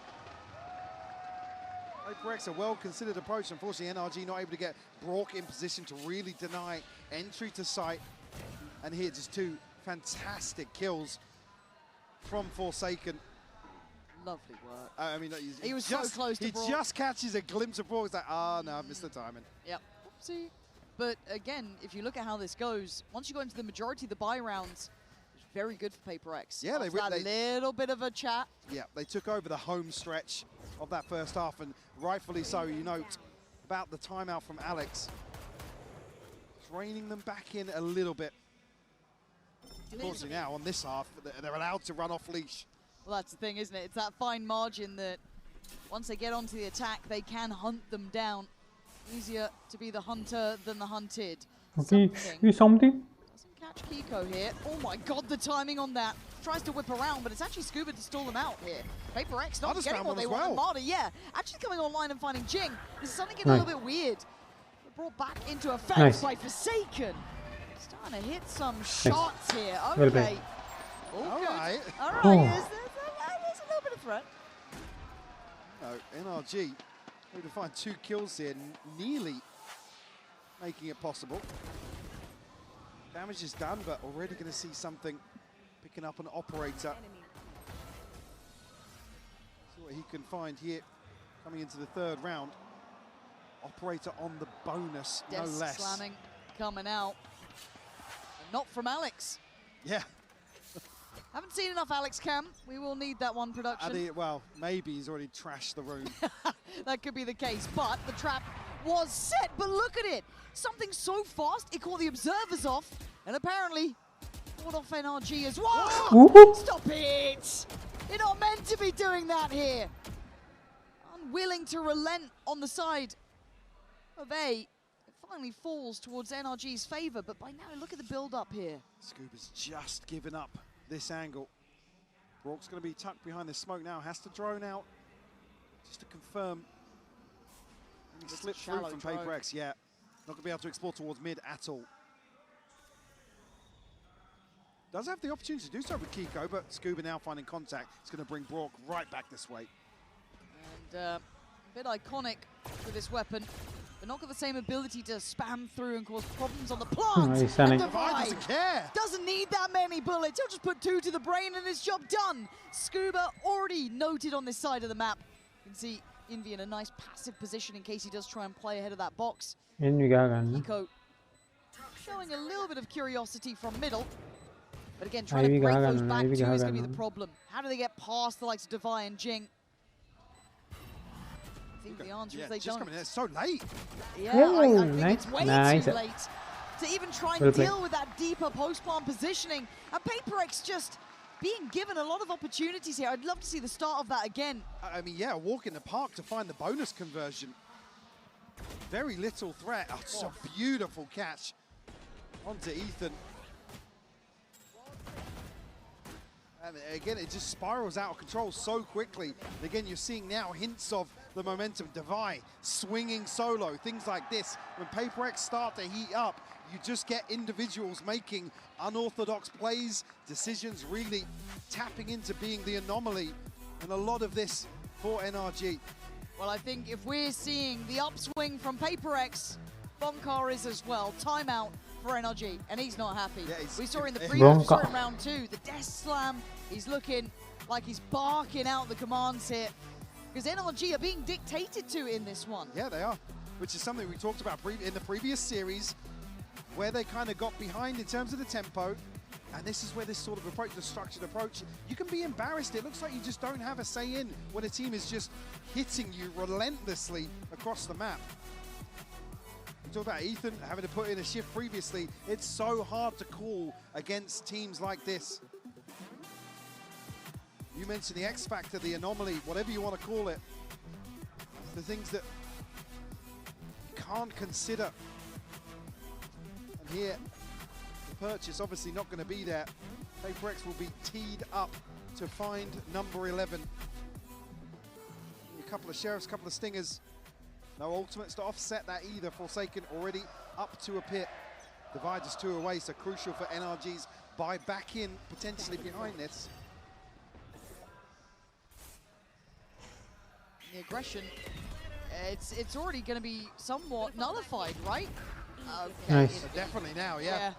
E: PaperX, a well-considered approach. Unfortunately, NRG not able to get Brock in position to really deny entry to site. And here, just two fantastic kills from Forsaken.
D: Lovely work.
E: I mean,
D: he was so close to Brock.
E: He just catches a glimpse of Brock. It's like, no, I missed the timing.
D: Yep. Oopsie. But again, if you look at how this goes, once you go into the majority of the buy rounds, it's very good for PaperX.
E: Yeah,
D: they little bit of a chat.
E: Yeah, they took over the home stretch of that first half, and rightfully so. You note about the timeout from Alex. It's reining them back in a little bit. Unfortunately now, on this half, they're allowed to run off leash.
D: Well, that's the thing, isn't it? It's that fine margin that once they get onto the attack, they can hunt them down. Easier to be the hunter than the hunted.
B: Okay, something.
D: Doesn't catch Kiko here. Oh my god, the timing on that. Tries to whip around, but it's actually Scuba to stall them out here. PaperX not getting what they want from Marta. Yeah, actually coming online and finding Jing. This is something getting a little bit weird. Brought back into effect by Forsaken. Starting to hit some shots here. Okay. All right. All right. There's a little bit of threat.
E: No, NRG able to find 2 kills here, nearly making it possible. Damage is done, but already going to see something picking up an operator. See what he can find here coming into the 3rd round. Operator on the bonus, no less.
D: Slamming coming out. Not from Alex.
E: Yeah.
D: Haven't seen enough Alex Cam. We will need that one production.
E: Well, maybe he's already trashed the room.
D: That could be the case, but the trap was set. But look at it. Something so fast, it caught the observers off, and apparently caught off NRG as well. Stop it. You're not meant to be doing that here. Unwilling to relent on the side of A. It finally falls towards NRG's favor, but by now, look at the build-up here.
E: Scuba's just given up this angle. Brock's going to be tucked behind the smoke now. Has to drone out just to confirm. He slipped through from PaperX. Yeah, not going to be able to explore towards mid at all. Does have the opportunity to do so with Kiko, but Scuba now finding contact. It's going to bring Brock right back this way.
D: And a bit iconic for this weapon. But not got the same ability to spam through and cause problems on the plant. And Divide
E: doesn't care.
D: Doesn't need that many bullets. He'll just put 2 to the brain and his job done. Scuba already noted on this side of the map. You can see Envy in a nice passive position in case he does try and play ahead of that box. Kiko showing a little bit of curiosity from middle. But again, trying to break those back 2 is going to be the problem. How do they get past the likes of Devi and Jing? I think the answer is they don't.
E: Coming in. It's so late.
D: Yeah, I think it's way too late to even try and deal with that deeper post-plant positioning. And PaperX just being given a lot of opportunities here. I'd love to see the start of that again.
E: I mean, yeah, walk in the park to find the bonus conversion. Very little threat. Oh, it's a beautiful catch onto Ethan. And again, it just spirals out of control so quickly. And again, you're seeing now hints of the momentum. Devi swinging solo, things like this. When PaperX start to heat up, you just get individuals making unorthodox plays, decisions, really tapping into being the anomaly. And a lot of this for NRG.
D: Well, I think if we're seeing the upswing from PaperX, Bonkar is as well. Timeout for NRG, and he's not happy. Yeah, we saw in the previous, we saw in round 2, the Death Slam. He's looking like he's barking out the commands here, because NRG are being dictated to in this one.
E: Yeah, they are, which is something we talked about in the previous series, where they kind of got behind in terms of the tempo, and this is where this sort of approach, the structured approach, you can be embarrassed. It looks like you just don't have a say in when a team is just hitting you relentlessly across the map. We talked about Ethan having to put in a shift previously. It's so hard to call against teams like this. You mentioned the X Factor, the anomaly, whatever you want to call it. The things that you can't consider. And here, the purchase obviously not going to be there. PaperX will be teed up to find number 11. A couple of Sheriffs, a couple of Stingers. No ultimates to offset that either. Forsaken already up to a pit. Divide just 2 away, so crucial for NRG's buy back in, potentially behind this.
D: The aggression it's already going to be somewhat nullified, right?
B: Okay. Nice.
E: Definitely now, yeah.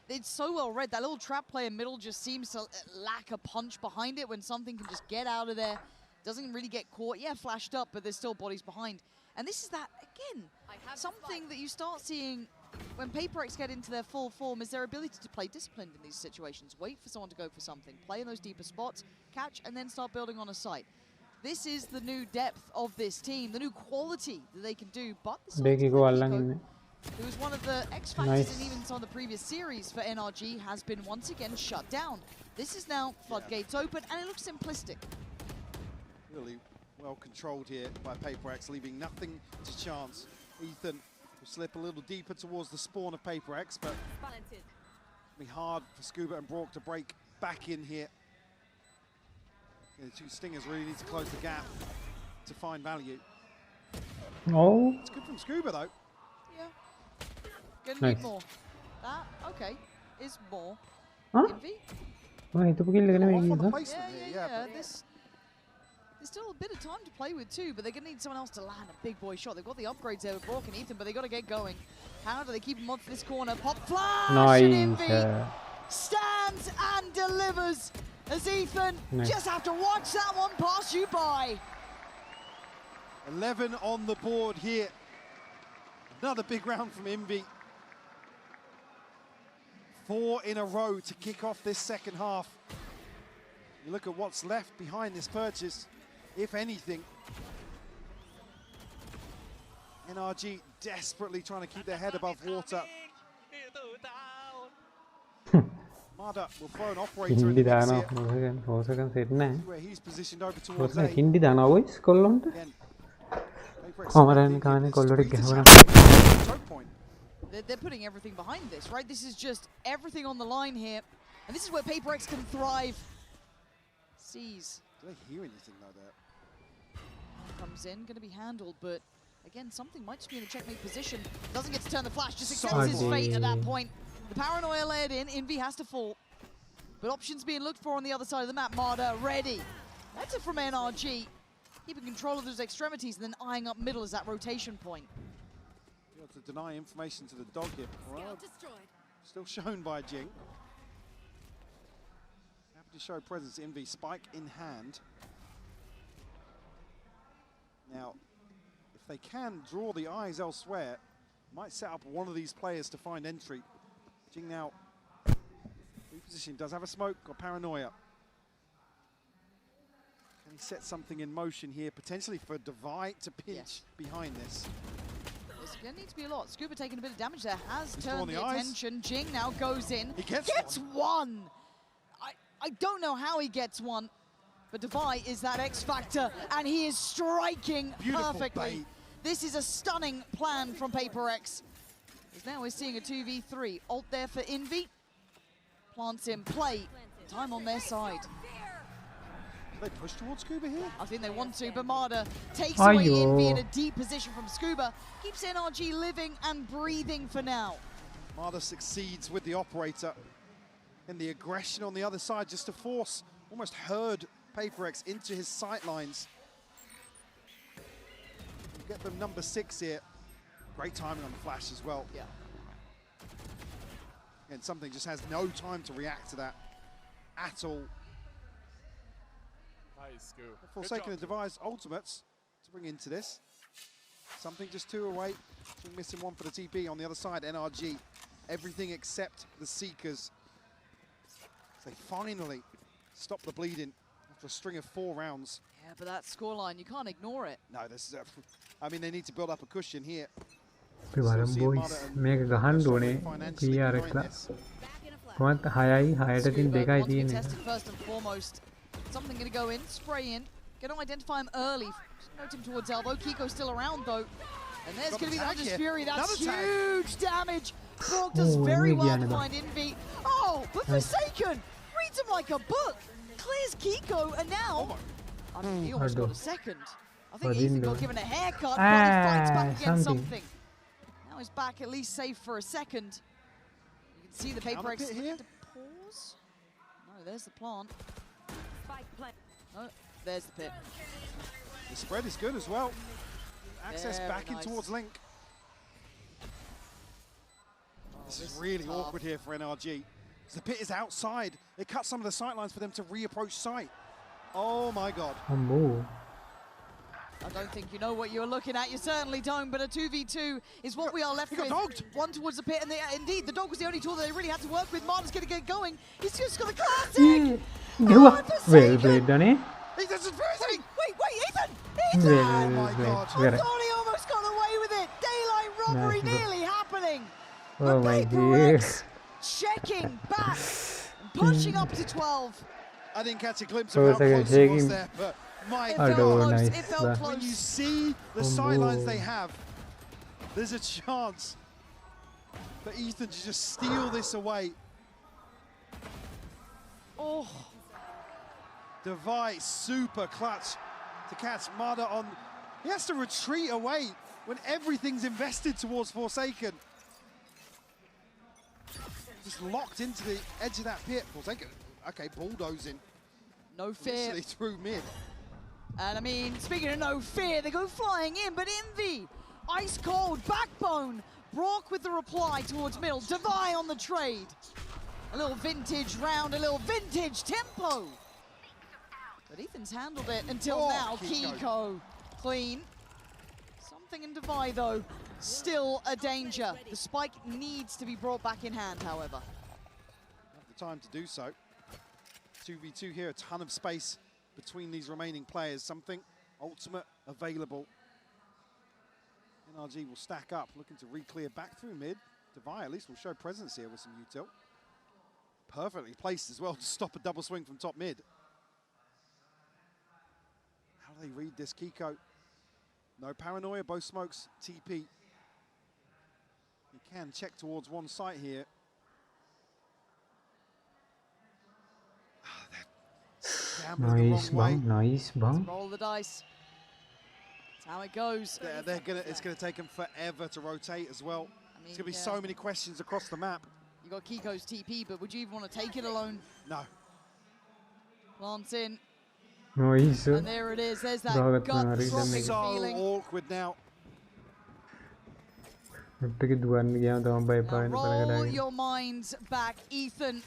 D: It's so well read. That little trap play in middle just seems to lack a punch behind it when something can just get out of there. Doesn't really get caught. Yeah, flashed up, but there's still bodies behind. And this is that, again, something that you start seeing when PaperX get into their full form is their ability to play disciplined in these situations. Wait for someone to go for something. Play in those deeper spots, catch, and then start building on a site. This is the new depth of this team, the new quality that they can do. But Kiko, who was one of the X factors in even some of the previous series for NRG, has been once again shut down. This is now floodgates open, and it looks simplistic.
E: Really well controlled here by PaperX, leaving nothing to chance. Ethan will slip a little deeper towards the spawn of PaperX, but it'll be hard for Scuba and Brock to break back in here. The two Stingers really need to close the gap to find value.
B: Oh.
E: It's good from Scuba, though.
D: Gonna need more. That, okay, is more.
B: Huh?
D: Envy? There's still a bit of time to play with too, but they're gonna need someone else to land a big boy shot. They've got the upgrades there with Brock and Ethan, but they gotta get going. How do they keep him off this corner? Pop flash!
B: Nice.
D: And Envy stands and delivers as Ethan just have to watch that one pass you by.
E: 11 on the board here. Another big round from Envy. 4 in a row to kick off this second half. You look at what's left behind this purchase, if anything. NRG desperately trying to keep their head above water. Mada will throw an operator in the mix here. Where he's positioned over towards A. Again,
D: they're putting everything behind this, right? This is just everything on the line here. And this is where PaperX can thrive. Sees.
E: Do they hear anything like that?
D: Comes in, going to be handled, but again, something might just be in a checkmate position. Doesn't get to turn the flash, just accepts his fate at that point. The paranoia layered in, Envy has to fall. But options being looked for on the other side of the map. Marder ready. That's it from NRG. Keeping control of those extremities and then eyeing up middle as that rotation point.
E: To deny information to the dog here. Well, still shown by Jing. Happy to show presence. Envy, spike in hand. Now, if they can draw the eyes elsewhere, might set up one of these players to find entry. Jing now repositioning, does have a smoke, got paranoia. Can he set something in motion here, potentially for Divide to pinch behind this?
D: There's going to need to be a lot. Scuba taking a bit of damage there, has turned the attention. Jing now goes in.
E: He gets
D: one. I don't know how he gets one, but Divide is that X factor, and he is striking perfectly. Bait. This is a stunning plan from PaperX. Because now we're seeing a 2v3. Ult there for Envy. Plants in play. Time on their side.
E: They push towards Scuba here?
D: I think they want to, but Marder takes away Envy in a deep position from Scuba. Keeps NRG living and breathing for now.
E: Marder succeeds with the operator. And the aggression on the other side just to force, almost herd PaperX into his sightlines. Get them number 6 here. Great timing on the flash as well.
D: Yeah.
E: And something just has no time to react to that at all.
H: Nice, Scoop.
E: Forsaken the device ultimates to bring into this. Something just 2 away. Missing 1 for the TP on the other side. NRG, everything except the Seekers. They finally stop the bleeding after a string of 4 rounds.
D: Yeah, but that scoreline, you can't ignore it.
E: No, this is I mean, they need to build up a cushion here.
B: boys මේක ගහන්න ඕනේ PRX ලා කොහොමද 6යි 6ට තින් 2යි තියෙන්නේ
D: first and foremost. Something going to go in, spray in. Going to identify him early. Note him towards elbow. Kiko's still around though. And there's going to be that just Fury. That's huge damage. Brock does very well to find Envy. Oh, but Forsaken reads him like a book. Clears Kiko, and now I mean, he almost got a second. I think Ethan got given a haircut, but he fights back against something. Now he's back at least safe for a second. You can see the PaperX here. Pause. No, there's the plant. Oh, there's the pit.
E: The spread is good as well. Access back in towards Link. This is really awkward here for NRG. The pit is outside. It cuts some of the sight lines for them to reapproach site. Oh my god.
D: I don't think you know what you're looking at. You certainly don't, but a 2v2 is what we are left with.
E: He got dogged.
D: One towards the pit, and indeed, the dog was the only tool that they really had to work with. Martin's going to get going. He's just got the classic.
B: Well played, Donny.
D: Wait, Ethan! Oh my god. I thought he almost got away with it. Daylight robbery nearly happening.
B: Oh my
D: god. Checking back, pushing up to 12.
E: I didn't catch a glimpse of how close it was there, but my god,
B: nice.
E: it felt close. When you see the sidelines they have, there's a chance for Ethan to just steal this away. Oh, Device super clutch to catch Mada on. He has to retreat away when everything's invested towards Forsaken. Just locked into the edge of that pit. Forsaken, okay, bulldozing.
D: No fear.
E: Literally through mid.
D: And I mean, speaking of no fear, they go flying in, but Envy, ice cold, backbone. Brock with the reply towards middle. Devi on the trade. A little vintage round, a little vintage tempo. But Ethan's handled it until now. Kiko clean. Something in Devi though, still a danger. The spike needs to be brought back in hand, however.
E: Have the time to do so. 2v2 here, a ton of space between these remaining players. Something ultimate available. NRG will stack up, looking to re-clear back through mid. Devi at least will show presence here with some util. Perfectly placed as well to stop a double swing from top mid. How do they read this, Kiko? No paranoia, both smokes, TP. He can check towards one site here.
B: Nice bomb, nice bomb.
D: Roll the dice. That's how it goes.
E: It's gonna take them forever to rotate as well. I mean, there's gonna be so many questions across the map.
D: You got Kiko's TP, but would you even want to take it alone?
E: No.
D: Plants in.
B: Nice.
D: And there it is. There's that gut-dropping
E: so
D: feeling.
E: Awkward now.
D: Roll your minds back, Ethan.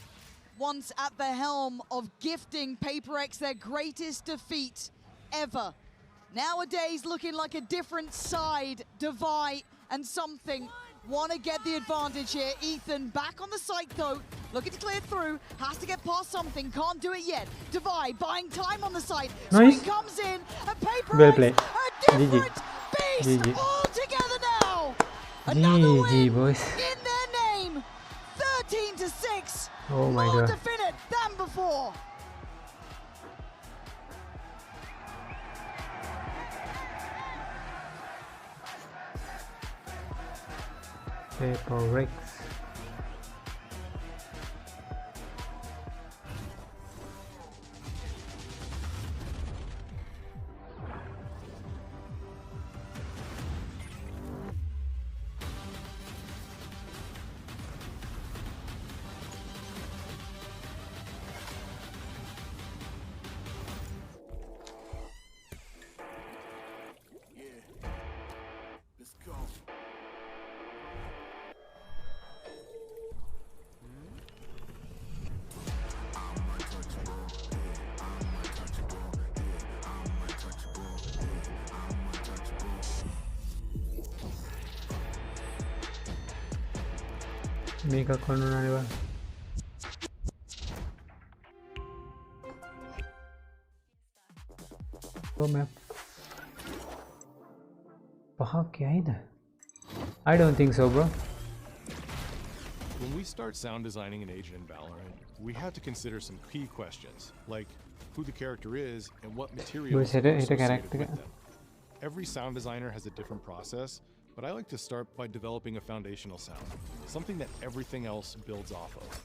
D: Once at the helm of gifting PaperX their greatest defeat ever. Nowadays, looking like a different side. Devi and something want to get the advantage here. Ethan back on the site though, looking to clear through, has to get past something, can't do it yet. Devi buying time on the site.
B: Nice.
D: Swing comes in, and PaperX,
B: Well played.
D: a different beast
B: GG.
D: all together now. Another
B: GG,
D: win
B: boys.
D: in their name. 13-6.
B: Oh my
D: More
B: god.
D: definite than before.
B: PaperX. Mega con una nueva. Map. I don't think so, bro.
H: When we start sound designing an agent in Valorant, we have to consider some key questions, like who the character is and what materials are associated with them. Every sound designer has a different process, but I like to start by developing a foundational sound, something that everything else builds off of.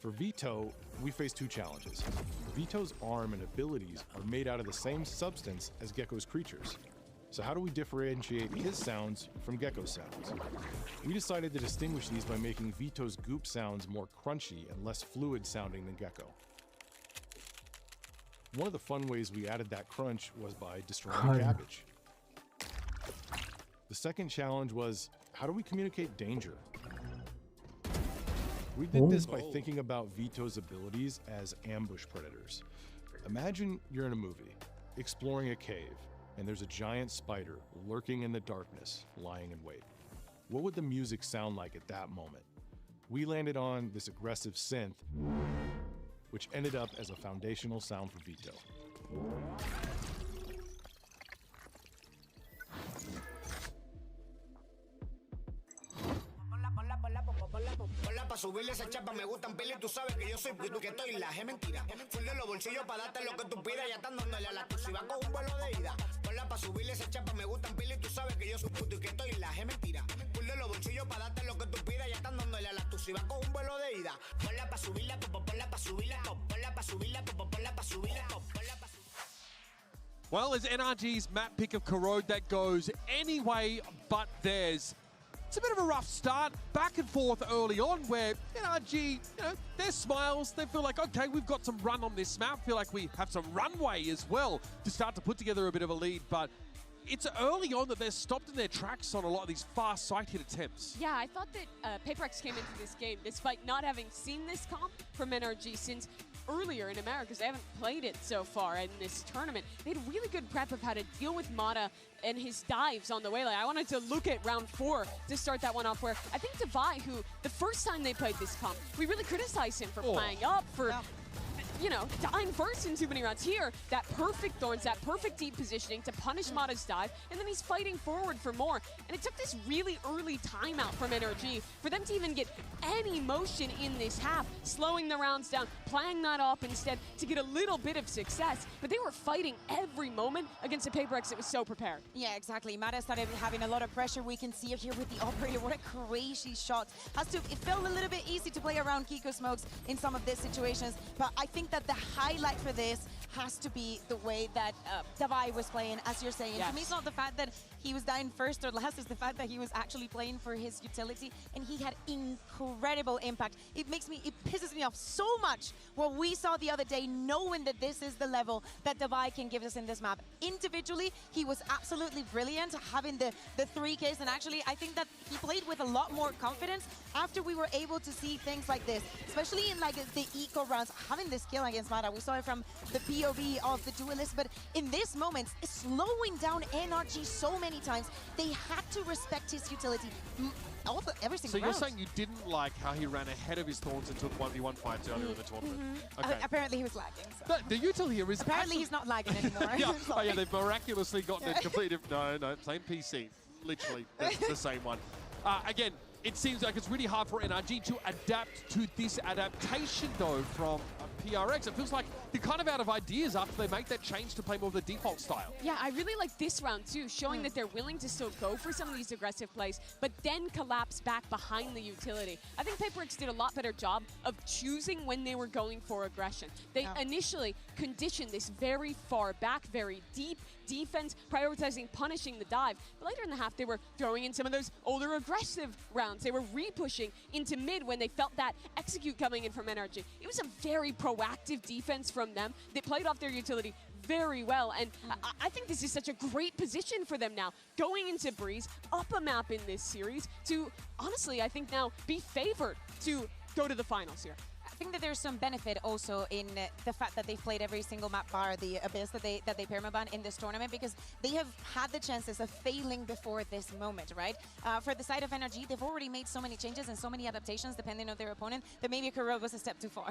H: For Vito, we face two challenges. Vito's arm and abilities are made out of the same substance as Gecko's creatures. So how do we differentiate his sounds from Gecko's sounds? We decided to distinguish these by making Vito's goop sounds more crunchy and less fluid sounding than Gecko. One of the fun ways we added that crunch was by destroying the cabbage. The second challenge was, how do we communicate danger? We did this by thinking about Vito's abilities as ambush predators. Imagine you're in a movie, exploring a cave, and there's a giant spider lurking in the darkness, lying in wait. What would the music sound like at that moment? We landed on this aggressive synth, which ended up as a foundational sound for Vito.
M: Pa' subirle esa chapa me gustan pila y tú sabes que yo soy puto que estoy la es mentira. Full de los bolsillos pa' darte lo que tú pidas, ya están dándole a la tu si va con un vuelo de ida. Ponla pa' subirle esa chapa me gustan pila y tú sabes que yo soy puto y que estoy la es mentira. Full de los bolsillos pa' darte lo que tú pidas, ya están dándole a la tu si va con un vuelo de ida. Ponla pa' subirla, ponla pa' subirla, ponla pa' subirla, ponla pa' subirla, ponla pa' subirla.
C: Well, there's NRG's map pick of Corrode that goes any way but theirs. It's a bit of a rough start, back and forth early on, where NRG, their smiles, they feel like, okay, we've got some run on this map, feel like we have some runway as well to start to put together a bit of a lead, but it's early on that they're stopped in their tracks on a lot of these fast sight hit attempts.
A: Yeah, I thought that PaperX came into this game, despite not having seen this comp from NRG since earlier in America, because they haven't played it so far in this tournament. They had really good prep of how to deal with Mata and his dives on the way. Like, I wanted to look at round 4 to start that one off, where I think Devi, who the first time they played this comp, we really criticized him for playing up, for dying first in too many rounds. Here, that perfect Thorns, that perfect deep positioning to punish Mata's dive, and then he's fighting forward for more. And it took this really early timeout from NRG for them to even get any motion in this half, slowing the rounds down, playing that off instead to get a little bit of success. But they were fighting every moment against a PaperX that was so prepared.
N: Yeah, exactly. Mata started having a lot of pressure. We can see it here with the operator. What a crazy shot. It felt a little bit easy to play around Kiko Smokes in some of these situations, but I think that the highlight for this has to be the way that Devi was playing, as you're saying.
A: Yes.
N: To me, it's not the fact that he was dying first or last, it's the fact that he was actually playing for his utility, and he had incredible impact. It pisses me off so much what we saw the other day, knowing that this is the level that Devi can give us in this map. Individually, he was absolutely brilliant, having the 3 kills, and actually, I think that he played with a lot more confidence after we were able to see things like this, especially in like the eco rounds. Having this kill against Mata, we saw it from the POV of the duelist, but in this moment, slowing down NRG so many times, they had to respect his utility every single round.
C: So you're saying you didn't like how he ran ahead of his Thorns and took 1v1 fights earlier in the tournament? Okay.
N: Apparently he was lagging. So.
C: But the util here is
N: apparently he's not lagging anymore.
C: yeah, they've miraculously gotten it completed. No, same PC, literally the same one. Again, it seems like it's really hard for NRG to adapt to this adaptation, though, from PRX. It feels like they're kind of out of ideas after they make that change to play more of the default style.
A: Yeah, I really like this round, too, showing that they're willing to still go for some of these aggressive plays, but then collapse back behind the utility. I think PaperX did a lot better job of choosing when they were going for aggression. They initially conditioned this very far back, very deep defense, prioritizing punishing the dive. But later in the half, they were throwing in some of those older aggressive rounds. They were re-pushing into mid when they felt that execute coming in from NRG. It was a very proactive defense from them. They played off their utility very well, and I think this is such a great position for them now, going into Breeze, up a map in this series, to honestly, I think now be favored to go to the finals here.
N: I think that there's some benefit also in the fact that they've played every single map bar, the Abyss that they permaban in this tournament, because they have had the chances of failing before this moment, right? For the side of NRG, they've already made so many changes and so many adaptations depending on their opponent that maybe Corrode was a step too far.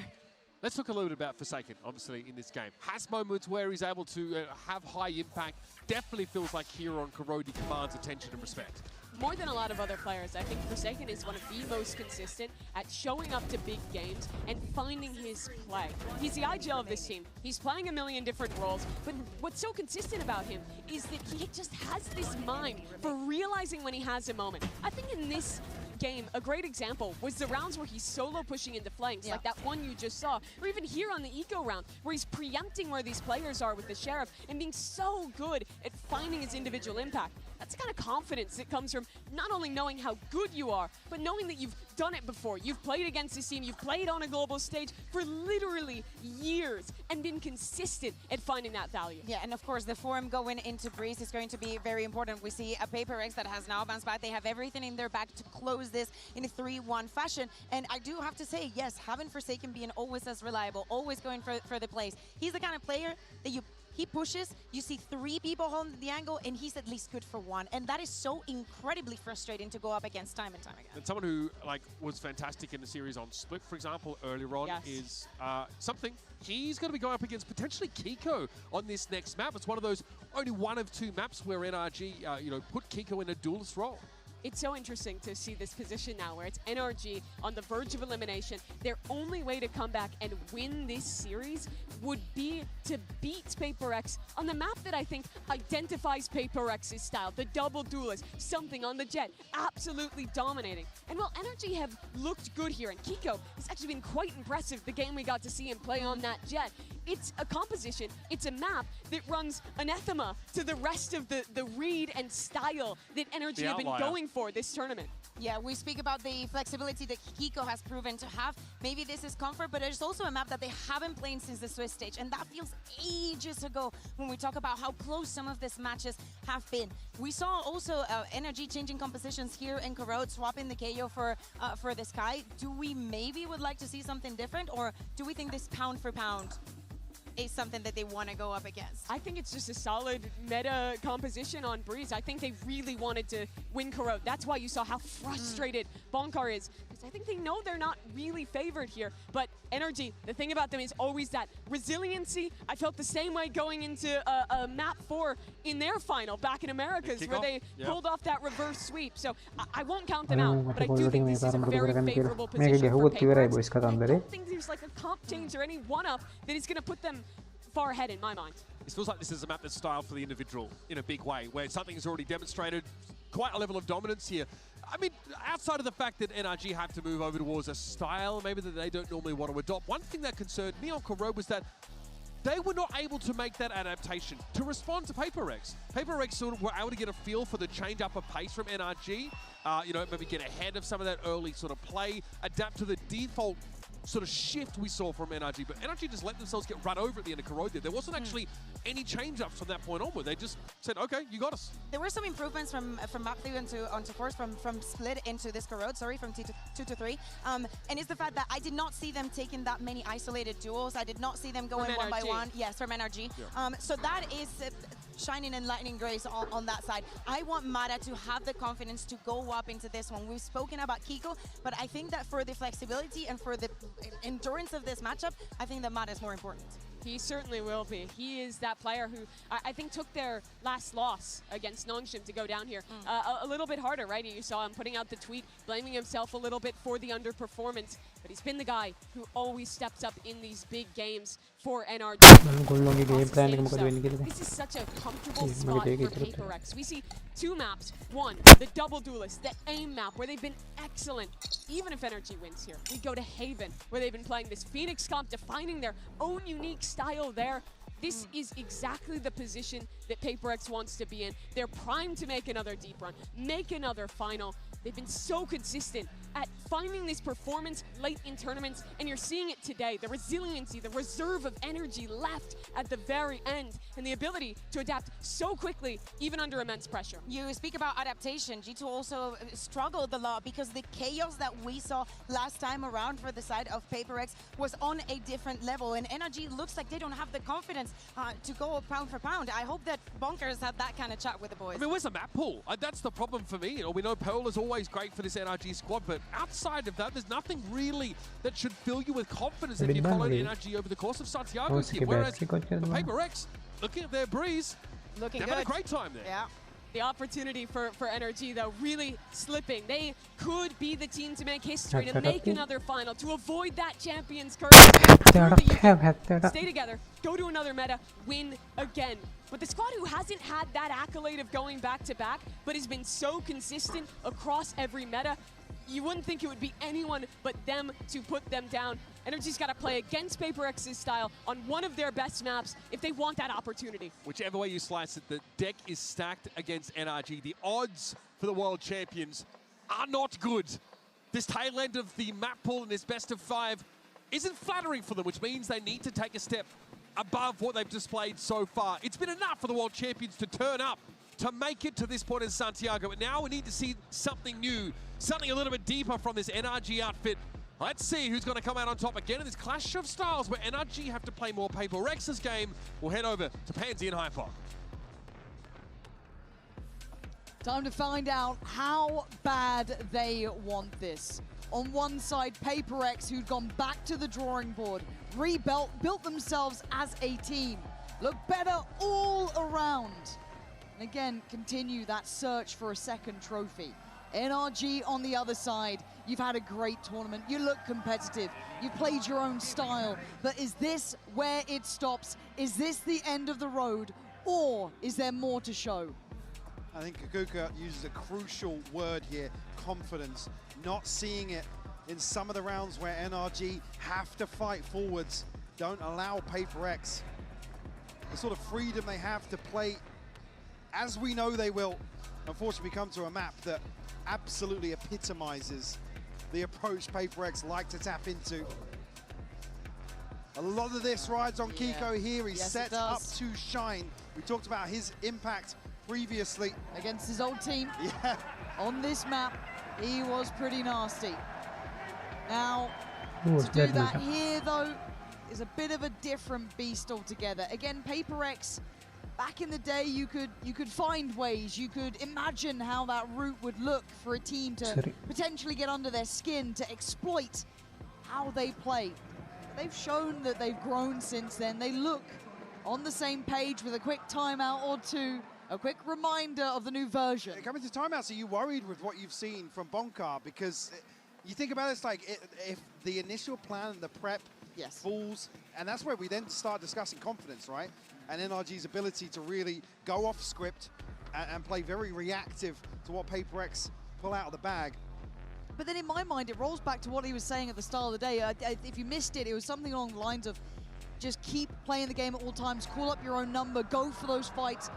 C: Let's talk a little bit about Forsaken, obviously, in this game. Has moments where he's able to have high impact. Definitely feels like here on Corrode he commands attention and respect.
A: More than a lot of other players, I think Forsaken is one of the most consistent at showing up to big games and finding his play. He's the IGL of this team. He's playing a million different roles, but what's so consistent about him is that he just has this mind for realizing when he has a moment. I think in this game, a great example was the rounds where he's solo pushing into flanks, like that one you just saw, or even here on the eco round, where he's preempting where these players are with the Sheriff and being so good at finding his individual impact. That's the kind of confidence that comes from not only knowing how good you are, but knowing that you've done it before. You've played against this team, you've played on a global stage for literally years and been consistent at finding that value.
N: Yeah, and of course the form going into Breeze is going to be very important. We see a PaperX that has now bounced back. They have everything in their back to close this in a 3-1 fashion. And I do have to say, yes, having Forsaken being always as reliable, always going for the plays. He's the kind of player that he pushes, you see 3 people holding the angle, and he's at least good for 1. And that is so incredibly frustrating to go up against time and time again.
C: And someone who was fantastic in the series on Split, for example, earlier on is something. He's going to be going up against potentially Kiko on this next map. It's one of those only 1 of 2 maps where NRG, put Kiko in a duelist role.
A: It's so interesting to see this position now where it's NRG on the verge of elimination. Their only way to come back and win this series would be to beat PaperX on the map that I think identifies PaperX's style, the double duelist, something on the jet, absolutely dominating. And while NRG have looked good here, and Kiko has actually been quite impressive the game we got to see him play on that jet, it's a composition, it's a map that runs anathema to the rest of the read and style that NRG have been going for this tournament.
N: Yeah, we speak about the flexibility that Kiko has proven to have. Maybe this is comfort, but there's also a map that they haven't played since the Swiss stage, and that feels ages ago when we talk about how close some of these matches have been. We saw also NRG changing compositions here in Corrode, swapping the KO for the Sky. Do we maybe would like to see something different, or do we think this pound for pound is something that they want to go up against?
A: I think it's just a solid meta composition on Breeze. I think they really wanted to win Corrode. That's why you saw how frustrated Bonkar is, because I think they know they're not really favored here. But NRG, the thing about them is always that resiliency. I felt the same way going into a map 4 in their final back in Americas, where they pulled off that reverse sweep. So I won't count them out, but I do think this is a very favorable position for PaperX. I don't think there's like a comp change or any one-up that is going to put them far ahead in my mind.
C: It feels like this is a map that's styled for the individual in a big way, where something is already demonstrated quite a level of dominance here. I mean, outside of the fact that NRG have to move over towards a style maybe that they don't normally want to adopt, one thing that concerned me on Corrode was that they were not able to make that adaptation to respond to PaperX. PaperX sort of were able to get a feel for the change up of pace from NRG, maybe get ahead of some of that early sort of play, adapt to the default sort of shift we saw from NRG, but NRG just let themselves get run over at the end of Corrode there. There wasn't actually any change-ups from that point onward. They just said, okay, you got us.
N: There were some improvements from map 3 onto 4, from Split into this Corrode, from 2 to 3. And it's the fact that I did not see them taking that many isolated duels. I did not see them going one by one. Yes, from NRG. Yeah. So that is shining and lightning grace on that side. I want Mata to have the confidence to go up into this one. We've spoken about Kiko, but I think that for the flexibility and for the endurance of this matchup, I think that Mata is more important.
A: He certainly will be. He is that player who I think took their last loss against Nongshim to go down here a little bit harder, right? You saw him putting out the tweet, blaming himself a little bit for the underperformance, but he's been the guy who always steps up in these big games for NRG. This is such a comfortable spot for PaperX. We see 2 maps. One, the double duelist, the AIM map, where they've been excellent. Even if NRG wins here, we go to Haven, where they've been playing this Phoenix comp, defining their own unique style there. This is exactly the position that PaperX wants to be in. They're primed to make another deep run, make another final. They've been so consistent at finding this performance late in tournaments, and you're seeing it today. The resiliency, the reserve of energy left at the very end, and the ability to adapt so quickly, even under immense pressure.
N: You speak about adaptation. G2 also struggled a lot because the chaos that we saw last time around for the side of PaperX was on a different level, and NRG looks like they don't have the confidence to go pound for pound. I hope that Bonkers had that kind of chat with the boys.
C: I mean, where's the map pool? That's the problem for me. We know Pearl is always great for this NRG squad, but outside of that, there's nothing really that should fill you with confidence if you followed NRG over the course of Santiago's here. Whereas PaperX, looking at their Breeze, they've had a great time there.
N: Yeah.
A: The opportunity for NRG, though, really slipping. They could be the team to make history, to make another final, to avoid that champion's curse. Stay together, go to another meta, win again. But the squad who hasn't had that accolade of going back-to-back, but has been so consistent across every meta, you wouldn't think it would be anyone but them to put them down. Energy's got to play against PaperX's style on one of their best maps if they want that opportunity.
C: Whichever way you slice it, the deck is stacked against NRG. The odds for the world champions are not good. This tail end of the map pool in this best of 5 isn't flattering for them, which means they need to take a step above what they've displayed so far. It's been enough for the world champions to turn up, to make it to this point in Santiago. But now we need to see something new, something a little bit deeper from this NRG outfit. Let's see who's going to come out on top again in this clash of styles where NRG have to play more PaperX's game. We'll head over to Pansy and Hyper.
D: Time to find out how bad they want this. On one side, PaperX, who'd gone back to the drawing board, built themselves as a team, look better all around. And again, continue that search for a second trophy. NRG on the other side, you've had a great tournament, you look competitive, you've played your own style, but is this where it stops? Is this the end of the road, or is there more to show?
E: I think Kakuka uses a crucial word here, confidence. Not seeing it in some of the rounds where NRG have to fight forwards, don't allow PaperX the sort of freedom they have to play as we know they will. Unfortunately, we come to a map that absolutely epitomizes the approach PaperX like to tap into. A lot of this rides on Kiko here. He's set up to shine. We talked about his impact previously.
D: Against his old team.
E: Yeah.
D: On this map, he was pretty nasty. Now,
B: Ooh,
D: to do that here, though, is a bit of a different beast altogether. Again, PaperX, back in the day, you could find ways, you could imagine how that route would look for a team to potentially get under their skin, to exploit how they play. They've shown that they've grown since then. They look on the same page with a quick timeout or two, a quick reminder of the new version.
E: Coming to timeouts, are you worried with what you've seen from Bonkar? Because you think about it, it's like if the initial plan and the prep falls, and that's where we then start discussing confidence, right? And NRG's ability to really go off script and play very reactive to what PaperX pull out of the bag.
D: But then in my mind, it rolls back to what he was saying at the start of the day. If you missed it, it was something along the lines of just keep playing the game at all times, call up your own number, go for those fights,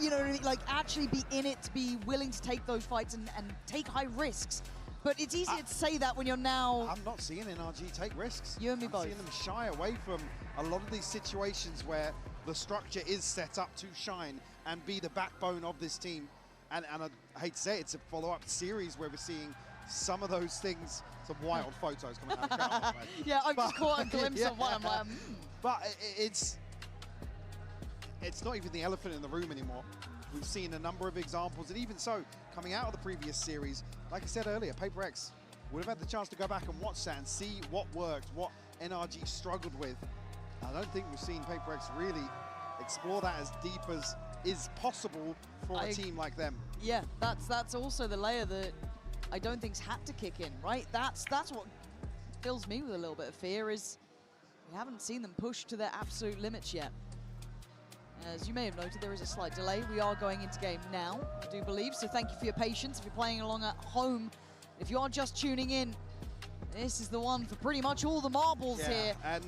D: you know what I mean? Like actually be in it, to be willing to take those fights and take high risks. But it's easier to say that when you're now...
E: I'm not seeing NRG take risks.
D: You and me both.
E: I'm seeing them shy away from a lot of these situations where the structure is set up to shine and be the backbone of this team. And I hate to say it, it's a follow-up series where we're seeing some of those things, some wild photos coming out of the crowd.
D: Yeah, I've just caught a glimpse of one. I'm like,
E: But it's not even the elephant in the room anymore. We've seen a number of examples, and even so, coming out of the previous series, like I said earlier, PaperX would have had the chance to go back and watch that and see what worked, what NRG struggled with. I don't think we've seen PaperX really explore that as deep as is possible for a team like them.
D: Yeah, that's also the layer that I don't think's had to kick in, right? That's what fills me with a little bit of fear, is we haven't seen them push to their absolute limits yet. As you may have noted, there is a slight delay. We are going into game now, I do believe, so thank you for your patience. If you're playing along at home, if you are just tuning in, this is the one for pretty much all the marbles here.
E: And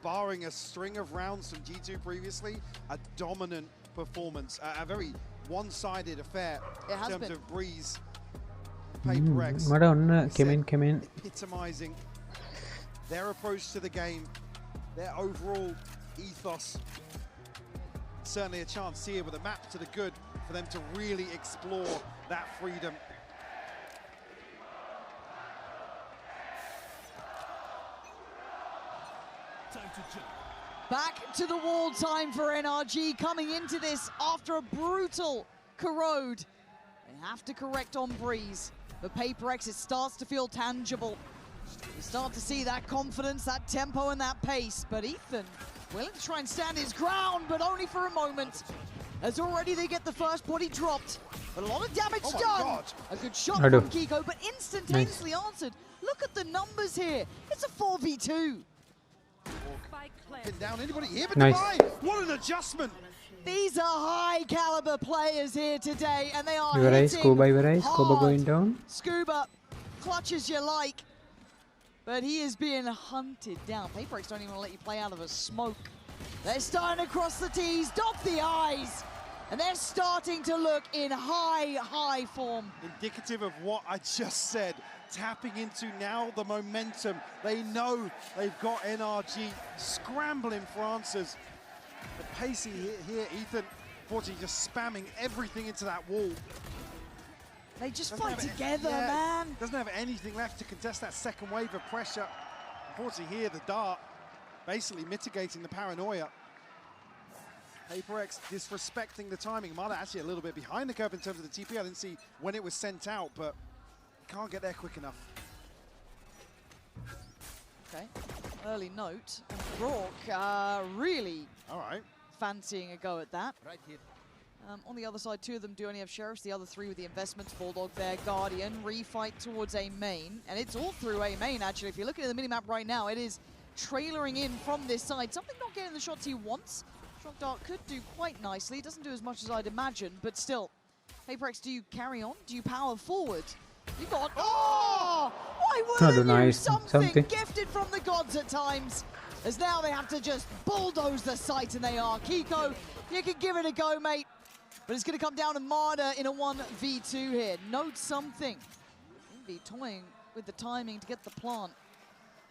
E: barring a string of rounds from G2 previously, a dominant performance, a very one-sided affair in terms of Breeze, PaperX. Epitomizing their approach to the game, their overall ethos. Certainly a chance here with a map to the good for them to really explore that freedom.
D: Back to the wall time for NRG, coming into this after a brutal corrode. They have to correct on Breeze, but PaperX, it starts to feel tangible. You start to see that confidence, that tempo and that pace, but Ethan willing to try and stand his ground, but only for a moment, as already they get the first body dropped. But a lot of damage done.
E: God.
D: A good shot from Kiko, but instantaneously answered. Look at the numbers here. It's a 4v2.
E: Pin down anybody here, but
B: Nice.
E: what an adjustment.
D: These are high caliber players here today, and they are
B: Ivarai,
D: hitting
B: Scuba Ivarai, Scuba
D: hard.
B: going down.
D: Scuba clutch as you like. But he is being hunted down. PaperX don't even let you play out of a smoke. They're starting to cross the T's, dot the I's. And they're starting to look in high form.
E: Indicative of what I just said. Tapping into now the momentum. They know they've got NRG scrambling for answers. The pacey here, Ethan, unfortunately just spamming everything into that wall.
D: They just fight together, man.
E: Doesn't have anything left to contest that second wave of pressure. Unfortunately here, the dart basically mitigating the paranoia. PaperX disrespecting the timing. Marder actually a little bit behind the curve in terms of the TP. I didn't see when it was sent out, but can't get there quick enough.
D: Okay, early note. And Rourke really fancying a go at that.
E: Right here.
D: On the other side, two of them do only have Sheriffs. The other three with the investments. Bulldog there, Guardian. Refight towards A main. And it's all through A main, actually. If you're looking at the minimap right now, it is trailering in from this side. Something not getting the shots he wants. Shock Dart could do quite nicely. It doesn't do as much as I'd imagine, but still. PaperX, do you carry on? Do you power forward? You got... Oh! Why wouldn't you? Something gifted from the gods at times. As now they have to just bulldoze the site, and they are. Kiko, you can give it a go, mate. But it's going to come down to Marder in a 1v2 here. Note something. Envy toying with the timing to get the plant.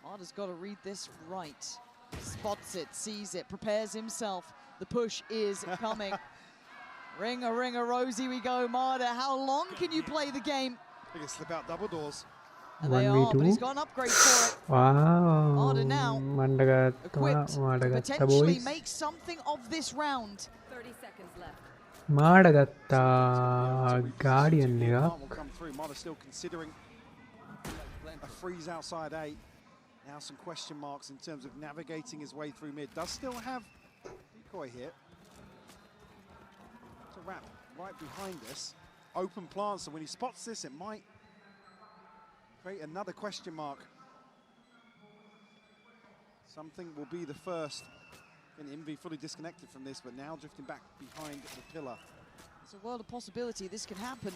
D: Marder's got to read this right. Spots it, sees it, prepares himself. The push is coming. Ring-a Rosie we go. Marder, how long can you play the game?
E: They can slip out double doors.
D: And they are, but he's got an upgrade for it.
B: Wow.
D: Marder now equipped to potentially make something of this round.
G: 30 seconds left.
B: Guardian
E: will come through. Marder still considering a freeze outside A. Now some question marks in terms of navigating his way through mid. Does still have decoy here to wrap right behind us. Open plant, so when he spots this, it might create another question mark. Something will be the first. And Envy fully disconnected from this, but now drifting back behind the pillar.
D: It's a world of possibility. This can happen.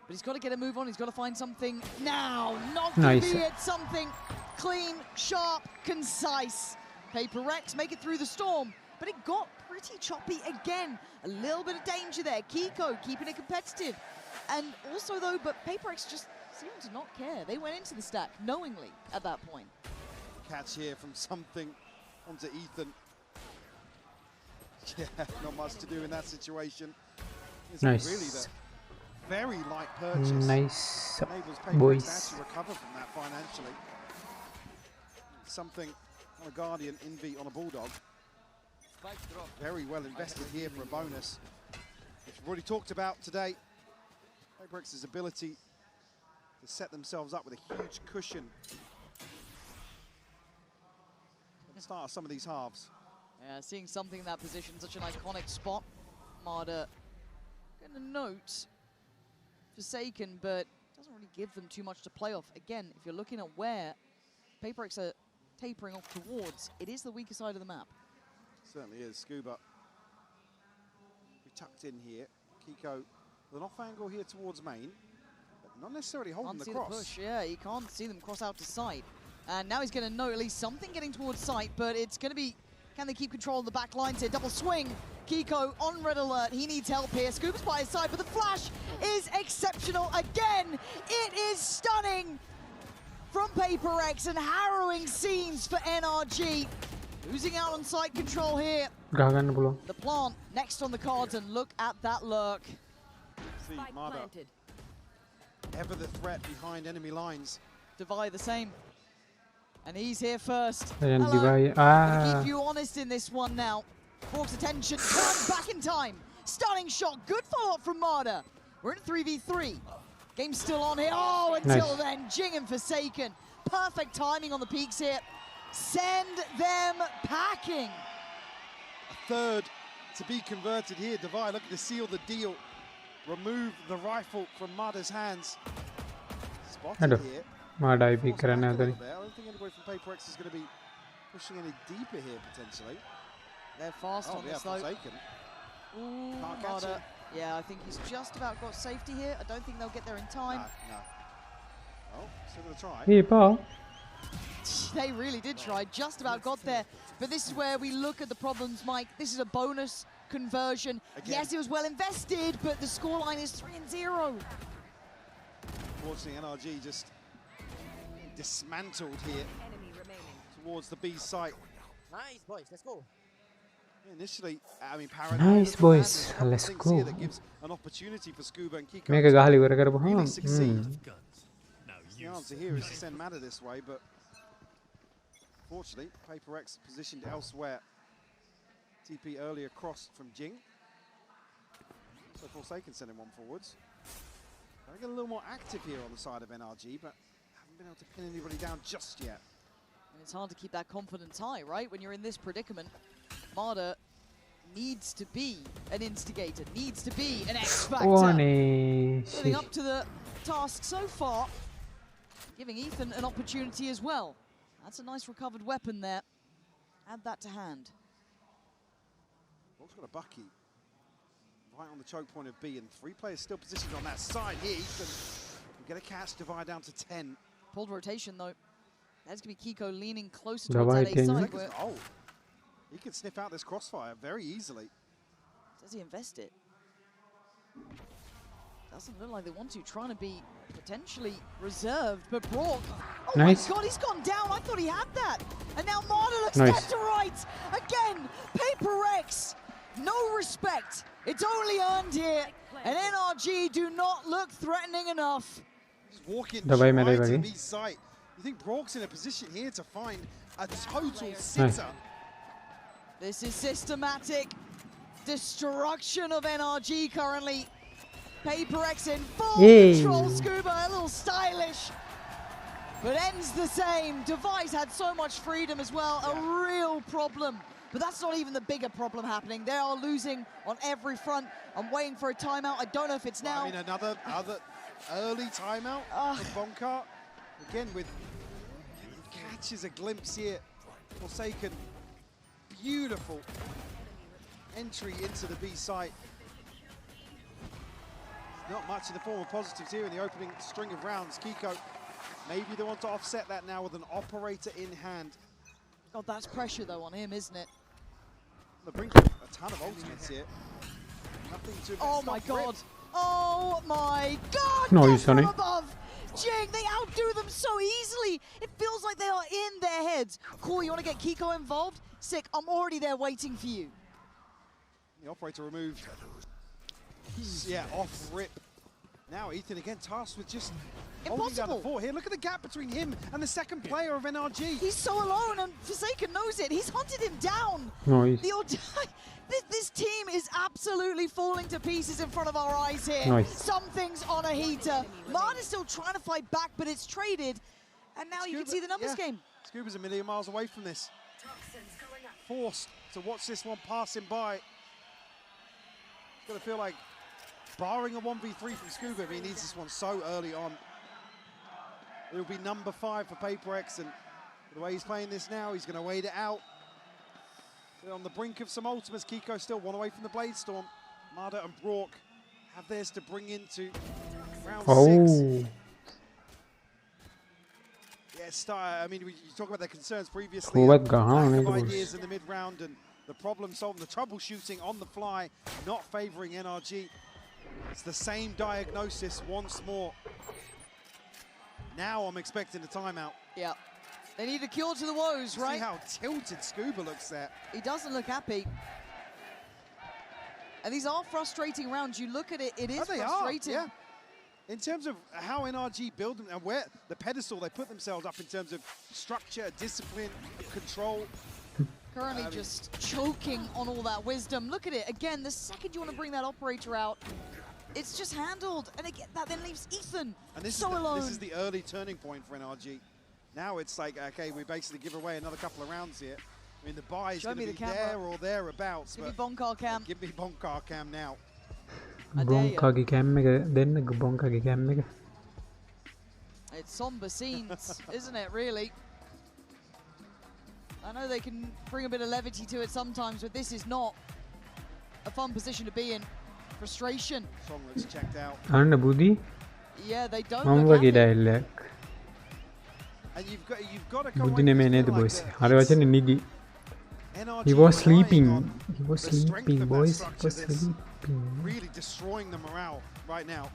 D: But he's got to get a move on. He's got to find something now. Not to be it. Something clean, sharp, concise. PaperX make it through the storm, but it got pretty choppy again. A little bit of danger there. Kiko keeping it competitive. And also, though, but PaperX just seemed to not care. They went into the stack knowingly at that point.
E: Catch here from something onto Ethan. Yeah, not much to do in that situation. It's
B: nice.
E: Really the very light purchase.
B: Nice,
E: enables PaperX
B: boys.
E: to actually recover from that financially. Something on a Guardian, Envy on a Bulldog. Very well invested here for a bonus, which we've already talked about today. PaperX's ability to set themselves up with a huge cushion at the start of some of these halves.
D: Yeah, seeing something in that position, such an iconic spot. Marder getting a note Forsaken, but doesn't really give them too much to play off. Again, if you're looking at where PaperX are tapering off towards, it is the weaker side of the map.
E: Certainly is. Scuba. We tucked in here. Kiko with an off angle here towards main, but not necessarily holding the cross.
D: The push. Yeah, you can't see them cross out to sight. And now he's going to know at least something getting towards sight, but it's going to be, can they keep control of the back lines here? Double swing. Kiko on red alert. He needs help here. Scuba's by his side, but the flash is exceptional again. It is stunning from PaperX and harrowing scenes for NRG. Losing out on site control here. The plant next on the cards, and look at that lurk.
E: See, Marder, ever the threat behind enemy lines.
D: Divide the same. And he's here first.
B: Hello.
D: Gonna keep you honest in this one now. Hawk's attention, turns back in time. Stunning shot, good follow-up from Marder. We're in 3v3. Game's still on here. Oh, until then, Jing and Forsaken. Perfect timing on the peaks here. Send them packing.
E: A third to be converted here. Divide looking to seal the deal. Remove the rifle from Marder's hands. Spotted here.
B: I don't
E: think anybody from PaperX is going to be pushing any deeper here, potentially.
D: They're fast on this, though.
E: Forsaken.
D: Ooh,
E: Can't catch
D: Marder.
E: it.
D: Yeah, I think he's just about got safety here. I don't think they'll get there in time.
E: No. still gonna try.
D: They really did try, just about got there. But this is where we look at the problems, Mike. This is a bonus conversion. Again. Yes, it was well invested, but the scoreline is 3-0.
E: Unfortunately, NRG just dismantled here towards the B site.
K: Nice, boys. Let's go.
E: Initially, I mean, Paradise.
B: Nice, boys. Let's go.
E: That gives an opportunity for Scuba and Kiko.
B: Mega gahali wara karapaham.
E: Really succeed. The answer here is to send Matter this way, but fortunately, Paper X positioned elsewhere. TP earlier cross from Jing. So Forsaken sending one forwards. Trying to get a little more active here on the side of NRG, but haven't been able to pin anybody down just yet.
D: And it's hard to keep that confidence high, right? When you're in this predicament, Marder needs to be an instigator, needs to be an X factor. Living up to the task so far, giving Ethan an opportunity as well. That's a nice recovered weapon there. Add that to hand.
E: Rock's got a Bucky right on the choke point of B, and 3 players still positioned on that side here. Ethan will get a catch, divide down to 10.
D: Pulled rotation though. That's going to be Kiko leaning closer towards that A side.
E: Oh, he can sniff out this crossfire very easily.
D: Does he invest it? Doesn't look like they want to. Trying to be potentially reserved, but Brock. Oh nice. My God, he's gone down. I thought he had that. And now Marder looks left to right. Again, Paper X. No respect. It's only earned here. And NRG do not look threatening enough.
E: Just walking right to the B site. You think Brock's in a position here to find a total sitter?
D: This is systematic destruction of NRG currently. Paper X in full control. Scuba a little stylish, but ends the same. Device had so much freedom as well. A real problem. But that's not even the bigger problem happening. They are losing on every front. I'm waiting for a timeout. I don't know if it's now.
E: I mean, another early timeout from Bonkar. Again, with catches a glimpse here. Forsaken, beautiful entry into the B site. Not much in the form of positives here in the opening string of rounds. Kiko, maybe they want to offset that now with an operator in hand.
D: God, that's pressure though on him, isn't it?
E: The brink a ton of ultimates here. Nothing to
D: oh my God. Oh my God!
B: No, you Sonny.
D: Above. Jing, they outdo them so easily. It feels like they are in their heads. Cool, you want to get Kiko involved? Sick, I'm already there waiting for you.
E: The operator removed. Yeah, off rip. Now Ethan again tasked with just holding down the fort here. Look at the gap between him and the second player of NRG.
D: He's so alone, and Forsaken knows it. He's hunted him down.
B: Nice.
D: This team is absolutely falling to pieces in front of our eyes here.
B: Nice.
D: Something's on a heater. Mard is still trying to fight back, but it's traded. And now you can see the numbers game.
E: Scuba's a million miles away from this. Forced to watch this one passing by. It's going to feel like barring a 1v3 from Scuba, if he needs this one so early on. It'll be number 5 for Paper X, and the way he's playing this now, he's going to wait it out. They're on the brink of some ultimates. Kiko still one away from the Blade Storm. Marder and Brock have theirs to bring into round 6. Yeah, I mean, you talk about their concerns previously. Lack of ideas in the mid-round and the problem solving, the troubleshooting on the fly, not favouring NRG. It's the same diagnosis once more. Now I'm expecting a timeout.
D: Yeah. They need a cure to the woes, right?
E: See how tilted Scuba looks there.
D: He doesn't look happy. And these are frustrating rounds. You look at it, it is frustrating.
E: Yeah. In terms of how NRG build them and where the pedestal they put themselves up in terms of structure, discipline, control.
D: Currently just choking on all that wisdom. Look at it. Again, the second you want to bring that operator out, it's just handled. And again, that then leaves Ethan so alone.
E: This is the early turning point for NRG. Now it's like, okay, we basically give away another couple of rounds here. I mean, the buy is going to be there or thereabouts.
D: Give me Bonkar Cam.
E: Give me Bonkar Cam now.
B: Bonkar Cam එක දෙන්න Bonkar Cam එක.
D: It's somber scenes, isn't it, really? I know they can bring a bit of levity to it sometimes, but this is not a fun position to be in. Frustration.
E: Song looks checked out.
B: අන්න බුදි.
D: Yeah, they don't
B: මම
D: look
B: වගේ
D: happy.
B: Dialogue.
E: And you've got to come
B: බුද්ධි
E: away
B: නෙමේ
E: from
B: නේද
E: it
B: boys.
E: like
B: හරි වචනේ නිදි.
E: NRG
B: He was
E: relying
B: sleeping.
E: on
B: He was
E: the strength
B: sleeping,
E: of that
B: boys. He
E: structure
B: was
E: that's
B: sleeping.
E: really destroying the morale right now.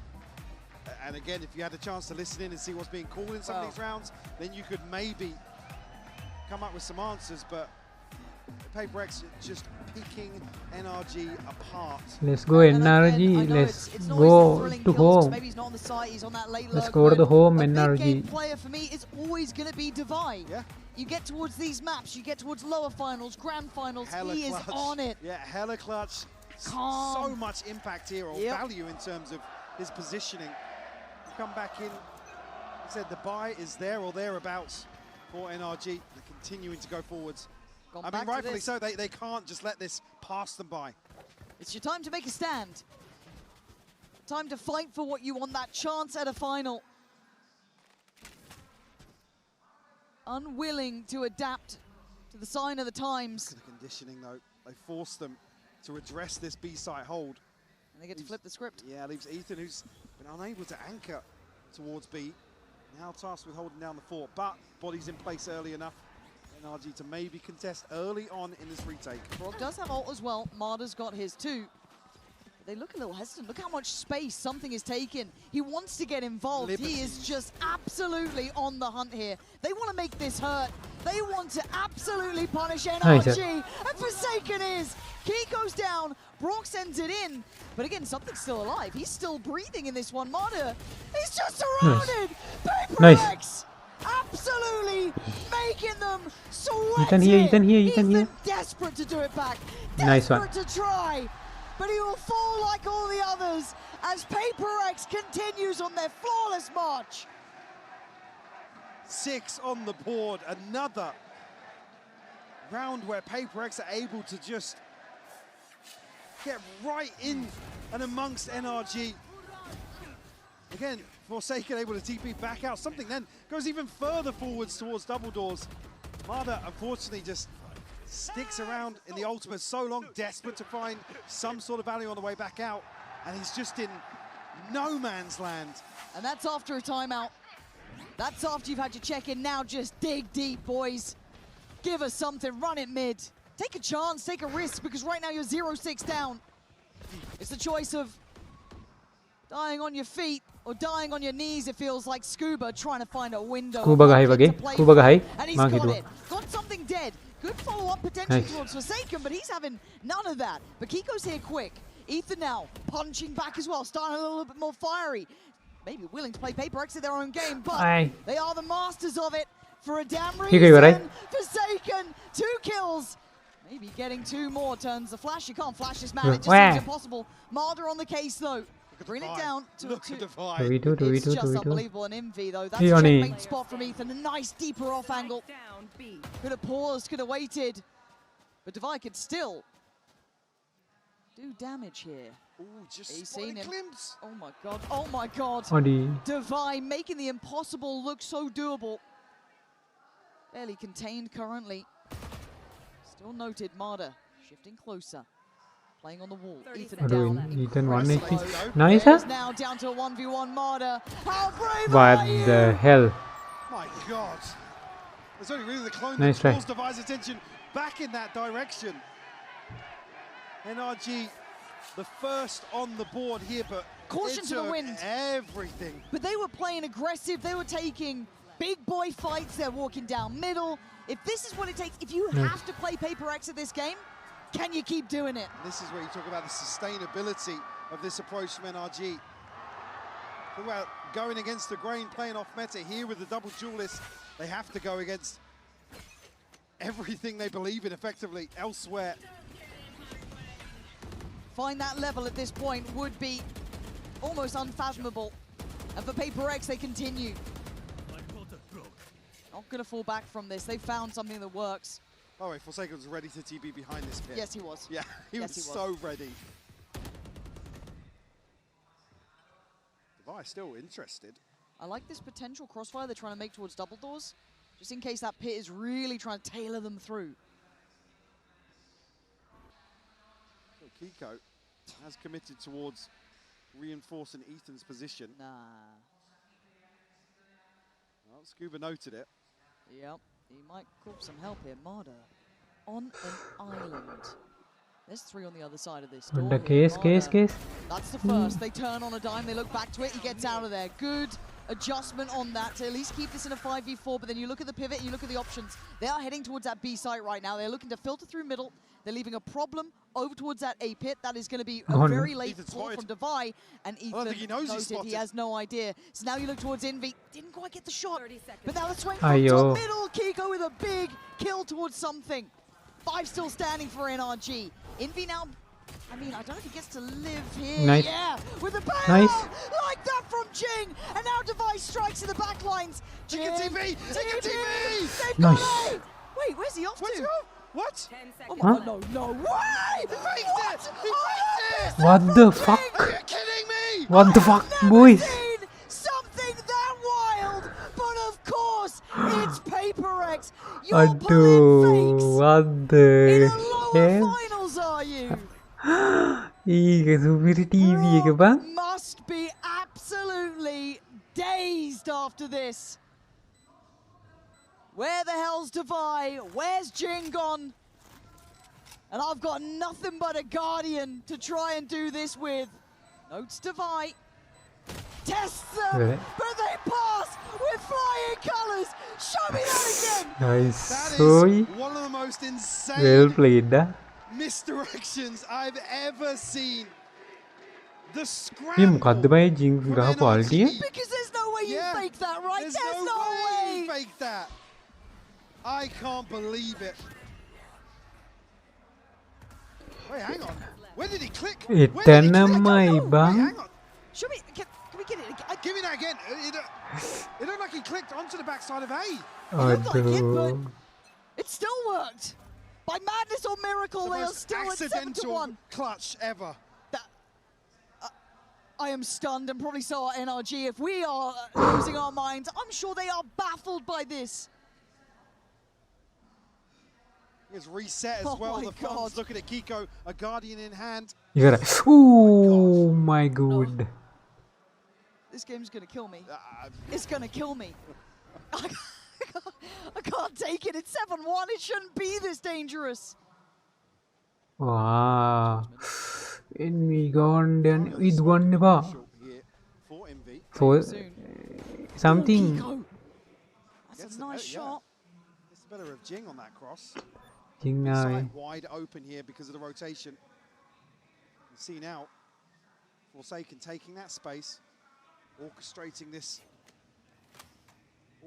E: And again, if you had a chance to listen in and see what's being called in some of these rounds, then you could maybe come up with some answers. But Paper X just picking NRG apart.
B: Let's go NRG. Let's go to home.
D: Maybe he's not on the site. He's on that late
B: Let's
D: lurk
B: go to the
D: mode.
B: home
D: A big
B: NRG.
D: game player for me is always going to be Divide.
E: Yeah.
D: You get towards these maps, you get towards lower finals, grand finals.
E: Hella
D: he
E: clutch.
D: is on it.
E: Yeah, hella clutch.
D: Calm.
E: So much impact here, or value in terms of his positioning. Come back in. He said the buy is there or thereabouts for NRG. They're continuing to go forwards. I mean, rightfully so. They can't just let this pass them by.
D: It's your time to make a stand. Time to fight for what you want, that chance at a final. Unwilling to adapt to the sign of the times.
E: The conditioning, though, they force them to address this B-site hold.
D: And they get to flip the script.
E: Yeah, leaves Ethan, who's been unable to anchor towards B. Now tasked with holding down the fort, but body's in place early enough. NRG to maybe contest early on in this retake.
D: Brock does have ult as well. Marder's got his too. But they look a little hesitant. Look how much space something is taken. He wants to get involved. He is just absolutely on the hunt here. They want to make this hurt. They want to absolutely punish NRG. And Forsaken is. Key goes down. Brock sends it in. But again, something's still alive. He's still breathing in this one. Marder, he's just surrounded. Paper X. Absolutely making them sweat.
B: Ethan here.
D: Ethan desperate to do it back.
B: Nice one.
D: Desperate to try. But he will fall like all the others as Paper X continues on their flawless march.
E: 6 on the board. Another round where Paper X are able to just get right in and amongst NRG. Again, Forsaken able to TP back out. Something then goes even further forwards towards double doors. Marder, unfortunately, just sticks around in the ultimate so long, desperate to find some sort of value on the way back out. And he's just in no man's land.
D: And that's after a timeout. That's after you've had your check-in. Now just dig deep, boys. Give us something, run it mid. Take a chance, take a risk, because right now you're 0-6 down. It's the choice of dying on your feet or dying on your knees. It feels like Scuba trying to find a window.
B: Scuba ගහයි වගේ. Scuba ගහයි.
D: And he's got it. Got something dead. Good follow-up potential towards Forsaken, but he's having none of that. But Kiko's here quick. Ethan now punching back as well, starting a little bit more fiery. Maybe willing to play Paper X in their own game, but they are the masters of it for a damn reason. Forsaken, 2 kills. Maybe getting 2 more turns the flash. You can't flash this man. It just seems impossible. Marder on the case though. Bring it down to It's just unbelievable. An MV though. That's a checkmate spot from Ethan. A nice deeper off angle. Could have paused, could have waited. But Divide could still do damage here.
E: Ooh, just
D: he's seen him.
E: Glimpse.
D: Oh my god. Oh my god. Divide making the impossible look so doable. Barely contained currently. Still noted Marder shifting closer. Playing on the wall. Ethan down.
B: Ethan 180. Nice,
D: now down to a 1v1 Marder. How brave
B: What
D: are you?
B: the hell?
E: My god. There's only really the clone
B: Nice
E: that
B: try.
E: pulls Divide's attention back in that direction. NRG, the first on the board here, but
D: caution to the wind.
E: Everything.
D: But they were playing aggressive. They were taking big boy fights. They're walking down middle. If this is what it takes, if you have to play Paper X at this game, can you keep doing it?
E: This is where you talk about the sustainability of this approach from NRG. Talk about going against the grain, playing off meta. Here with the double duelist, they have to go against everything they believe in effectively elsewhere.
D: Find that level at this point would be almost unfathomable. And for Paper X, they continue. Not going to fall back from this. They found something that works.
E: Oh, wait, Forsaken was ready to TB behind this pit.
D: Yes, he was.
E: Yeah, he was so ready. Divide still interested.
D: I like this potential crossfire they're trying to make towards double doors, just in case that pit is really trying to tailor them through.
E: So Kiko has committed towards reinforcing Ethan's position.
D: Nah.
E: Well, Scuba noted it.
D: Yep, he might call some help here. Marder on an island. There's 3 on the other side of this door.
B: The case.
D: That's the first. They turn on a dime, they look back to it, he gets out of there. Good adjustment on that to at least keep this in a 5v4, but then you look at the pivot, you look at the options. They are heading towards that B site right now. They're looking to filter through middle. They're leaving a problem over towards that A pit. That is going to be a very late call from Devi, and Ethan knows it. He has no idea. So now you look towards Envy. Didn't quite get the shot, but now the swing from top middle. Kiko with a big kill towards something. 5 still standing for NRG. Envy now, I mean, I don't know if he gets to live here.
B: Nice.
D: Yeah, with a bailout like that from Jing. And now Device strikes in the back lines.
E: Take a TV! Take a TV!
B: Nice.
D: Wait, where's he off to?
E: What?
D: Oh my God, no way!
E: He faked it! He faked it!
B: What the fuck?
E: Are you kidding me?
B: What the fuck, boys?
D: Something that wild, but of course, it's Paper X.
B: Aduh, what the hell?
D: Finals are you?
B: Super TV ke bang?
D: Must be absolutely dazed after this. Where the hell's Devi? Where's Jing gone? And I've got nothing but a Guardian to try and do this with. Notes Devi. Tests them, but they pass with flying colours. Show me that again.
B: Nice.
E: That
B: So
E: is one of the most insane
B: well played, da.
E: misdirections I've ever seen. The
B: Ini
E: scramble.
B: මොකද්ද බයි Jinx ගහ quality?
D: Because there's no way you fake that, right? There's no way.
E: You fake that. I can't believe it. Wait, hang on. Where did he click?
B: එතනමයි බං.
D: Show me. Can we get it again?
E: Give me that again. It looked like he clicked onto the backside of A.
B: Aduh.
D: It still worked. By madness or miracle,
E: The
D: they are
E: most
D: still at 7-1.
E: clutch ever.
D: I am stunned, and probably so are NRG. If we are losing our minds, I'm sure they are baffled by this.
E: It's reset as well. The fans looking at Kiko, a Guardian in hand.
B: You gotta. Oh my god.
D: This game's gonna kill me. It's gonna kill me. I can't take it. It's 7-1. It shouldn't be this dangerous.
B: Wow. Envy gone down with one bar. So something.
D: That's a nice shot.
E: It's better of Jing on that cross.
B: Jing
E: Wide open here because of the rotation. You see now, Forsaken taking that space, orchestrating this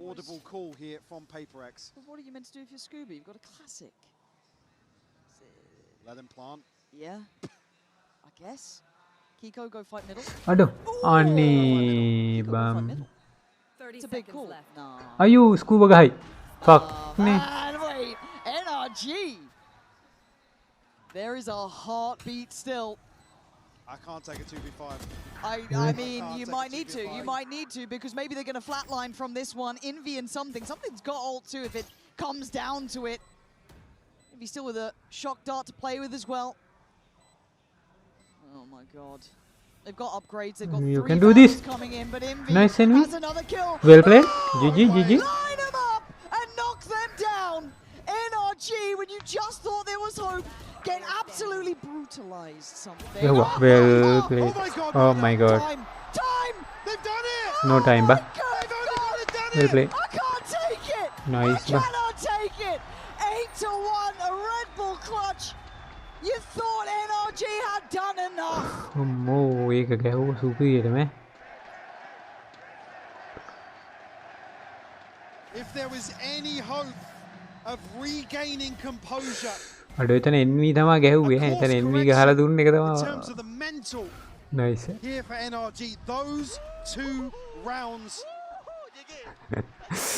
E: audible call here from Paper X.
D: But what are you meant to do if you're Scooby? You've got a classic.
E: Let him plant.
D: Yeah, I guess. Kiko, go fight middle.
B: Aduh, aneh bam.
D: It's a big call. Nah.
B: Ayo, scuba guy. Fuck.
D: Man, wait. NRG. There is a heartbeat still.
E: I can't take a 2v5.
D: I mean, you might need to. You might need to, because maybe they're going to flatline from this one. Envy and something. Something's got ult too if it comes down to it. Envy still with a shock dart to play with as well. Oh my god. They've got upgrades. They've got
B: You
D: 3
B: can do this.
D: coming in, but Envy
B: Nice, Envy.
D: has another kill.
B: Well played. GG, GG.
D: Line them up and knock them down. NRG, when you just thought there was hope, get absolutely brutalized. Something.
B: Yeah, well played. Oh my god.
D: Time! They've done it!
B: No time, ba. Well played.
D: I can't take it!
B: Nice,
D: I
B: ba.
D: cannot take it! 8-1, a Red Bull clutch. You thought NRG had done enough.
B: Oh, ඒක ගැහුව සුපිරියට මෑ.
E: If there was any hope of regaining composure,
B: අඩෝ එතන එන්වී තමා ගැහුවේ. එතන එන්වී ගහලා දුන්න එක
E: in
B: තමා.
E: terms of the mental
B: Nice.
E: here for NRG, those 2 rounds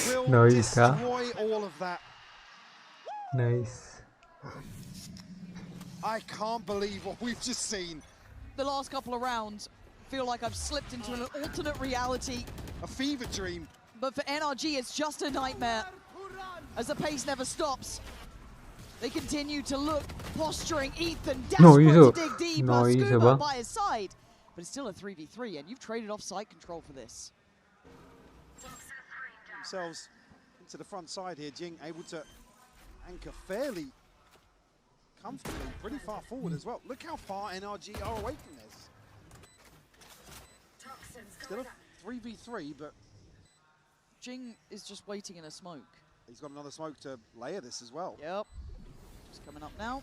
E: will
B: Nice, huh?
E: destroy all of that.
B: Nice.
E: I can't believe what we've just seen.
D: The last couple of rounds feel like I've slipped into an alternate reality.
E: A fever dream.
D: But for NRG, it's just a nightmare. As the pace never stops. They continue to look, posturing. Ethan desperate to dig deep. Scuba by his side. But it's still a 3v3, and you've traded off site control for this.
E: Themselves into the front side here. Jing able to anchor fairly comfortably, pretty far forward as well. Look how far NRG are away from this. Still a 3v3, but
D: Jing is just waiting in a smoke.
E: He's got another smoke to layer this as well.
D: Yep. Just coming up now.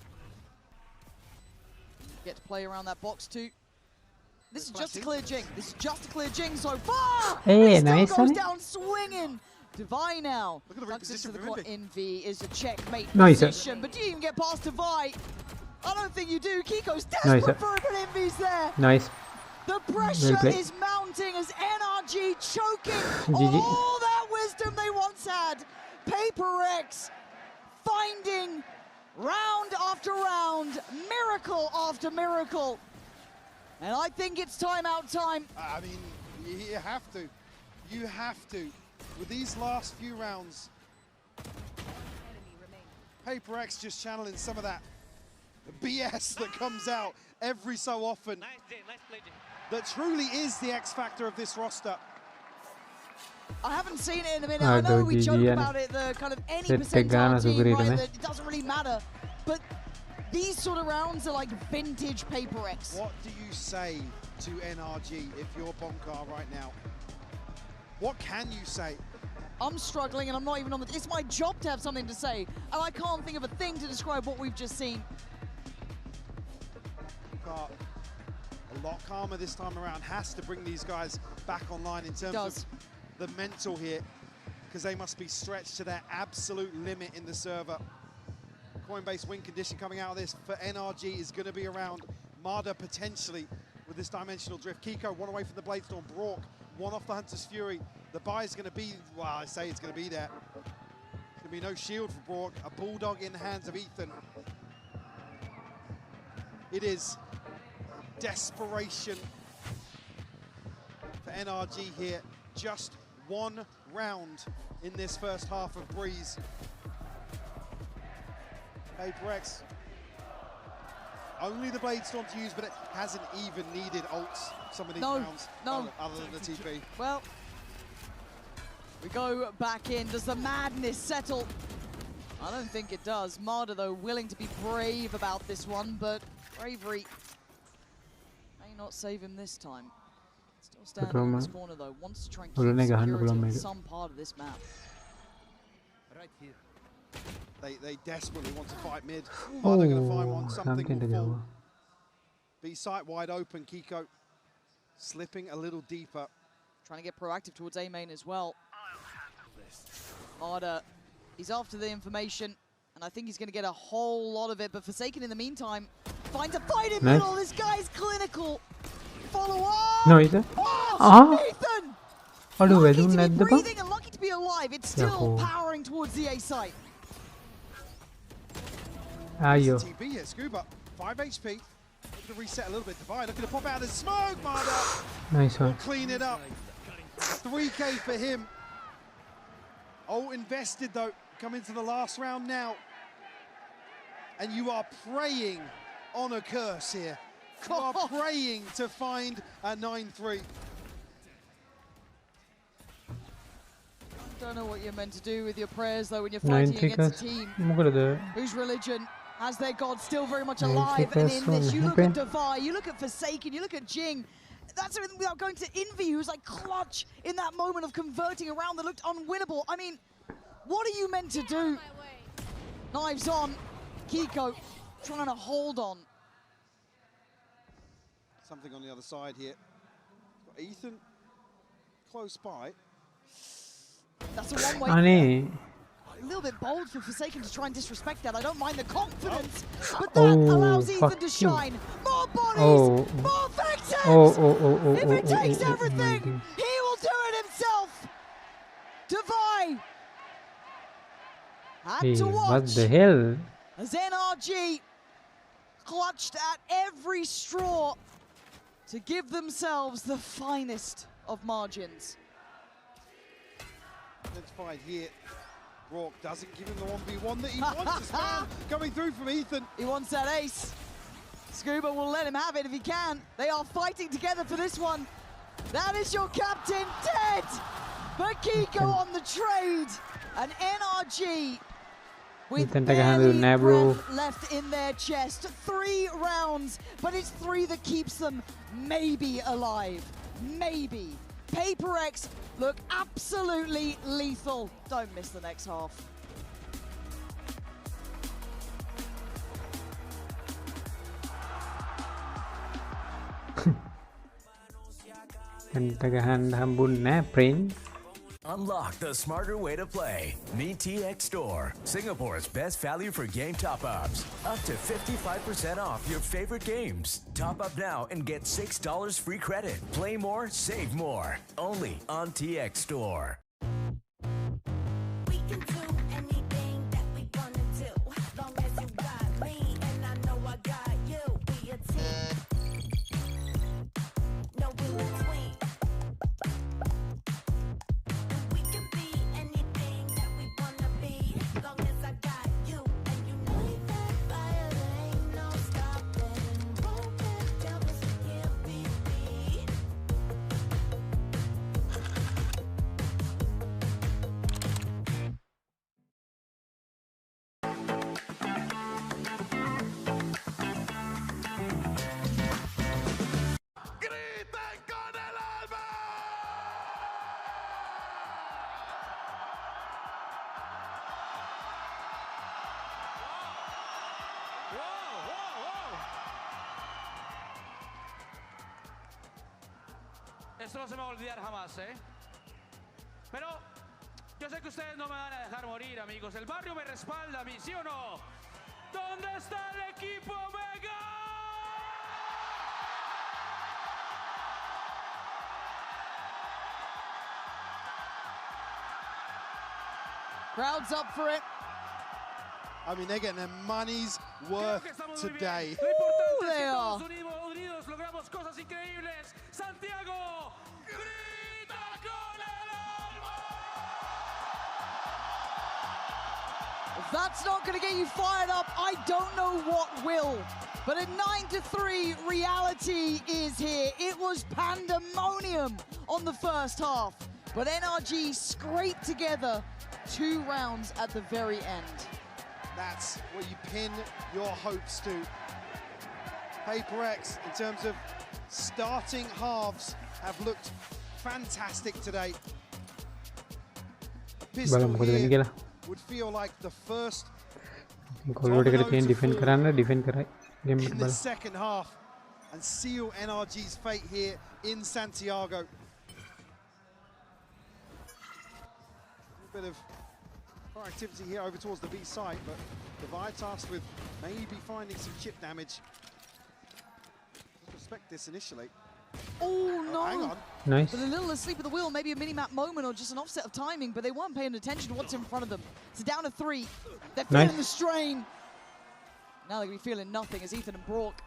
D: Get to play around that box too. This is just a clear Jing. This is just a clear Jing so far.
B: Hey,
D: he still
B: nice
D: goes
B: one.
D: down swinging. Devi now.
E: Look at the reposition
D: the Envy is a checkmate
B: Nice.
D: position, but do you even get past Devi? I don't think you do. Kiko's desperate
B: Nice.
D: for it, but Envy's there.
B: Nice.
D: The pressure
B: played.
D: is mounting as NRG choking
B: GG.
D: on all that wisdom they once had. PaperX finding round after round, miracle after miracle. And I think it's timeout time.
E: I mean, you have to. You have to. With these last few rounds, PaperX just channeling some of that BS that comes out every so often.
I: Nice, Jay. Nice play, Jay.
E: That truly is the X factor of this roster.
D: I haven't seen it in a minute. I know we joke about it, the kind of any percentile team, right, that it doesn't really matter. But these sort of rounds are like vintage PaperX.
E: What do you say to NRG if you're Bonkar right now? What can you say?
D: I'm struggling and I'm not even on the... It's my job to have something to say. And I can't think of a thing to describe what we've just seen.
E: Bonkar, a lot calmer this time around. Has to bring these guys back online in terms of the mental here, because they must be stretched to their absolute limit in the server. Coinbase win condition coming out of this for NRG is going to be around. Marder potentially with this dimensional drift. Kiko one away from the Bladestorm. Brock one off the Hunter's Fury. The buy is going to be, well, I say it's going to be there. There's going to be no shield for Brock. A Bulldog in the hands of Ethan. It is desperation for NRG here. Just one round in this first half of Breeze. PaperX, only the Bladestorm to use, but it hasn't even needed ults some of these rounds, other than the TP.
D: Well, we go back in. Does the madness settle? I don't think it does. Marder, though, willing to be brave about this one, but bravery may not save him this time. Still standing in this corner, though. Wants to try and keep security on some part of this map.
E: Right here. They desperately want to fight mid. Are they going to find one? Something will fall. B site wide open. Kiko slipping a little deeper.
D: Trying to get proactive towards A main as well. Marder, he's after the information, and I think he's going to get a whole lot of it. But Forsaken, in the meantime, finds a fight in middle. This guy's clinical. Follow up.
B: No, is it?
D: Ethan!
B: Lucky
D: to be breathing and lucky to be alive. It's still powering towards the A site.
E: TP here, Scuba, 5 HP. Looking to reset a little bit. Divide, looking to pop out of the smoke, Marder.
B: Nice one.
E: Clean it up. 3K for him. Oh, invested though. Come into the last round now. And you are praying on a curse here. You are praying to find a 9-3.
D: Don't know what you're meant to do with your prayers though when you're fighting against a team whose religion has their god still very much alive. And in this, you look at Devi, you look at Forsaken, you look at Jing. That's everything without going to Envy, who's like clutch in that moment of converting a round that looked unwinnable. I mean, what are you meant to do? Knives on, Kiko trying to hold on.
E: Something on the other side here. Got Ethan close by.
D: That's a one-way. A little bit bold for Forsaken to try and disrespect that. I don't mind the confidence, but that allows Ethan to shine. More bodies, more vectors. If it takes everything, he will do it himself. Devi had to watch.
B: What the hell?
D: As NRG clutched at every straw to give themselves the finest of margins.
E: Let's find here. Brock doesn't give him the 1v1 that he wants. Spam coming through from Ethan.
D: He wants that ace. Scuba will let him have it if he can. They are fighting together for this one. That is your captain, dead. But Kiko on the trade, and NRG with
B: Ithan
D: barely
B: tagahan bro.
D: breath left in their chest. 3 rounds, but it's 3 that keeps them maybe alive. Maybe. Paper X look absolutely lethal. Don't miss the next half.
B: Tagahan hambun na prince.
P: Unlock the smarter way to play. Meet TX Store, Singapore's best value for game top-ups. Up to 55% off your favorite games. Top up now and get $6 free credit. Play more, save more. Only on TX Store.
I: Esto no se me va a olvidar jamás, ¿eh? Pero yo sé que ustedes no me van a dejar morir, amigos. El barrio me respalda a mí, ¿sí o no? ¿Dónde está el equipo Mega?
D: Crowd's up for it.
E: I mean, they're getting their money's worth today.
D: Ooh, they are.
I: Unidos logramos cosas increíbles. Santiago, grita con el alma.
D: If that's not going to get you fired up, I don't know what will. But a 9-3 reality is here. It was pandemonium on the first half. But NRG scraped together 2 rounds at the very end.
E: That's what you pin your hopes to. Paper X, in terms of starting halves, have looked fantastic today. A pistol here would feel like the first
B: defend
E: in the second half and seal NRG's fate here in Santiago. A bit of fire activity here over towards the B side, but Divide tasked with maybe finding some chip damage. Let's respect this initially.
D: Oh, no.
E: Hang on.
B: Nice.
D: But a little asleep at the wheel, maybe a mini-map moment or just an offset of timing, but they weren't paying attention to what's in front of them. It's down to 3. They're feeling the strain. Now they're going to be feeling nothing as Ethan and Brock,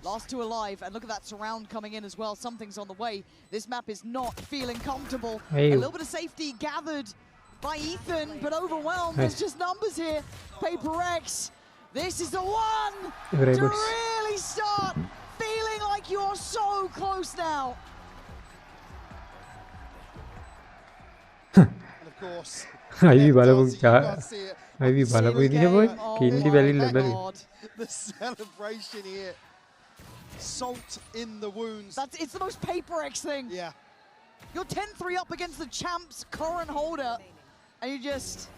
D: last 2 alive, and look at that surround coming in as well. Something's on the way. This map is not feeling comfortable.
B: Hey.
D: A little bit of safety gathered by Ethan, but overwhelmed. There's just numbers here. Paper X, this is the one to really start feeling like you're so close now.
E: And of course,
B: Ivy
E: the celebration here. Salt in the wounds.
D: It's the most Paper X thing.
E: Yeah.
D: You're 10-3 up against the champ's current holder, and you're just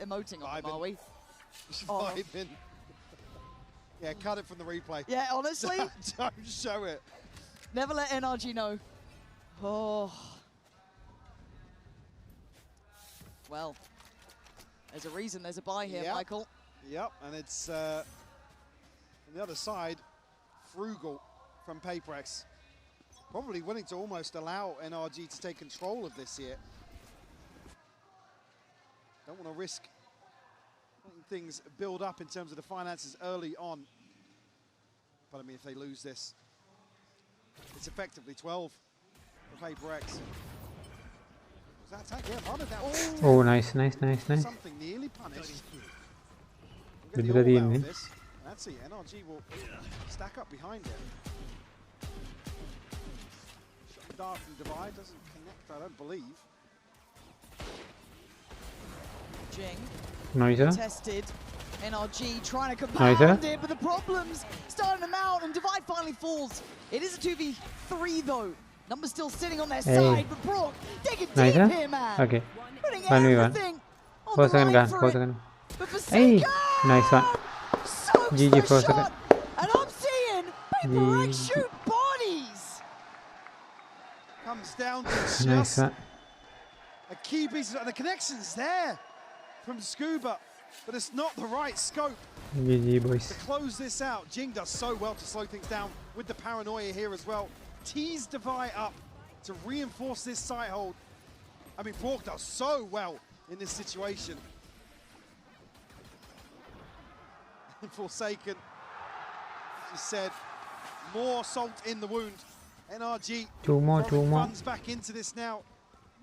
D: emoting on them, are we?
E: Vibing. Yeah, cut it from the replay.
D: Yeah, honestly.
E: Don't show it.
D: Never let NRG know. Oh. Well, there's a reason there's a buy here, Michael.
E: Yep, and it's on the other side, Frugal from Paper X. Probably willing to almost allow NRG to take control of this here. Don't want to risk letting things build up in terms of the finances early on. But I mean, if they lose this, it's effectively 12 for Paper X. Was that attack? Yeah, Mohammed, that was
B: Oh, nice.
E: something nearly punished. We're going to be all out of this. That's it, NRG will stack up behind it. dart from Divide doesn't connect, I don't believe.
D: Jing.
B: Noisa.
D: Tested. NRG trying to compound it, but the problems starting them out, and Divide finally falls. It is a 2v3 though. Numbers still sitting on their side, but Brock digging deep here, man.
B: Okay.
D: Putting
B: 1v1.
D: everything on
B: 4
D: the
B: second
D: line
B: gun.
D: for
B: 4
D: it.
B: second.
D: But for
B: Hey,
D: Santiago,
B: nice one.
D: soaks
B: GG
D: the
B: 4 second.
D: shot, and I'm seeing Paper X shoot bodies.
E: Comes down to just
B: Nice one.
E: a key piece, and the connection's there from Scuba, but it's not the right scope
B: GG boys.
E: to close this out. Jing does so well to slow things down with the paranoia here as well. Tease Divide up to reinforce this site hold. I mean, Brock does so well in this situation. Forsaken, as you said, more salt in the wound. NRG
B: Two more.
E: runs back into this now.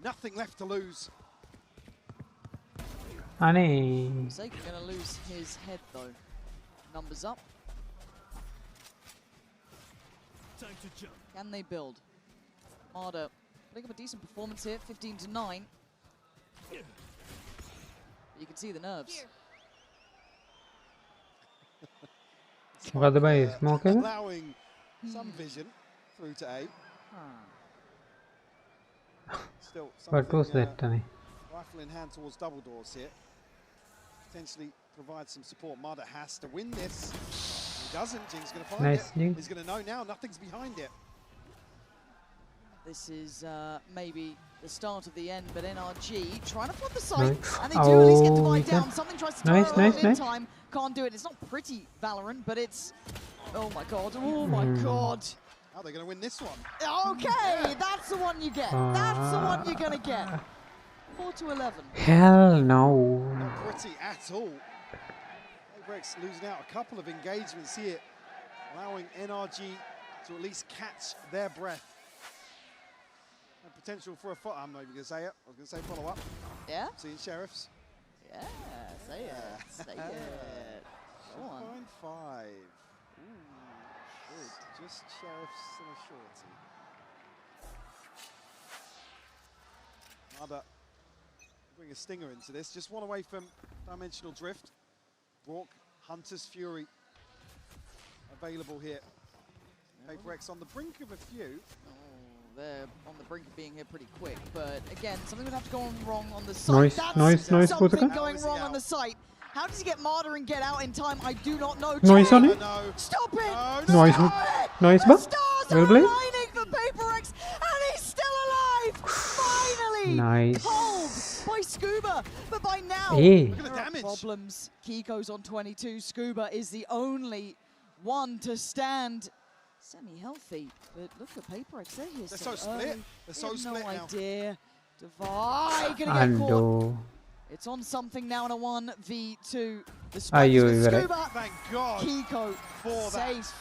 E: Nothing left to lose.
B: Annie.
D: Forsaken gonna lose his head though. Numbers up.
L: Time to jump.
D: Can they build? Marder putting up a decent performance here, 15-9. You can see the nerves.
B: What the smoke?
E: Allowing some vision through to A. Still
B: What was
E: something,
B: that, Tani?
E: rifle in hand towards double doors here. Potentially provide some support. Marder has to win this. He doesn't. Jing's going to find
B: Nice,
E: it.
B: Jing.
E: He's going to know now. Nothing's behind it.
D: This is maybe the start of the end, but NRG trying to flip the site,
B: Nice.
D: and they do at least get Divide
B: yeah.
D: down. Something tries to
B: Nice,
D: turn
B: nice,
D: in
B: nice.
D: time. Can't do it. It's not pretty Valorant, but it's... Oh my god. Oh my god.
E: Oh, they're going to win this one.
D: Okay, that's the one you get. That's the one you're going to get. 4-11.
B: Hell no.
E: Not pretty at all. Brex losing out a couple of engagements here, allowing NRG to at least catch their breath. And potential for a follow. I'm not even going to say it. I was going to say follow up.
D: Yeah?
E: Seeing Sheriffs.
D: Yeah, say it. Say it. Go on.
E: 5. Ooh, good. Just Sheriffs and a shorty. Another bring a stinger into this. Just one away from Dimensional Drift. Brock, Hunter's Fury available here. Paper X on the brink of a few.
D: Oh, they're on the brink of being here pretty quick, but again, something would have to go wrong on the site.
B: Noise,
D: Something going wrong on the site. How does he get Marder and get out in time? I do not know.
B: Noise on it.
D: Stop it!
B: Noise. Noise, but
D: Stars
B: well
D: are
B: played.
D: aligning for Paper X, and he's still alive! Finally!
B: Nice.
D: Pulled by Scuba, but by now,
B: Hey.
E: Look at the
D: there are
E: damage.
D: problems. Kiko's on 22. Scuba is the only one to stand semi-healthy. But look at Paper X, they're here
E: They're
D: so
E: so split.
D: early.
E: They're so
D: They have
E: split
D: no
E: now.
D: idea. Divide gonna get caught.
B: Ando.
D: It's on something now in a 1v2. The
B: Are
D: spikes
B: you
D: with
B: right?
D: Scuba.
E: Thank God
D: Kiko
E: for that.
D: safe.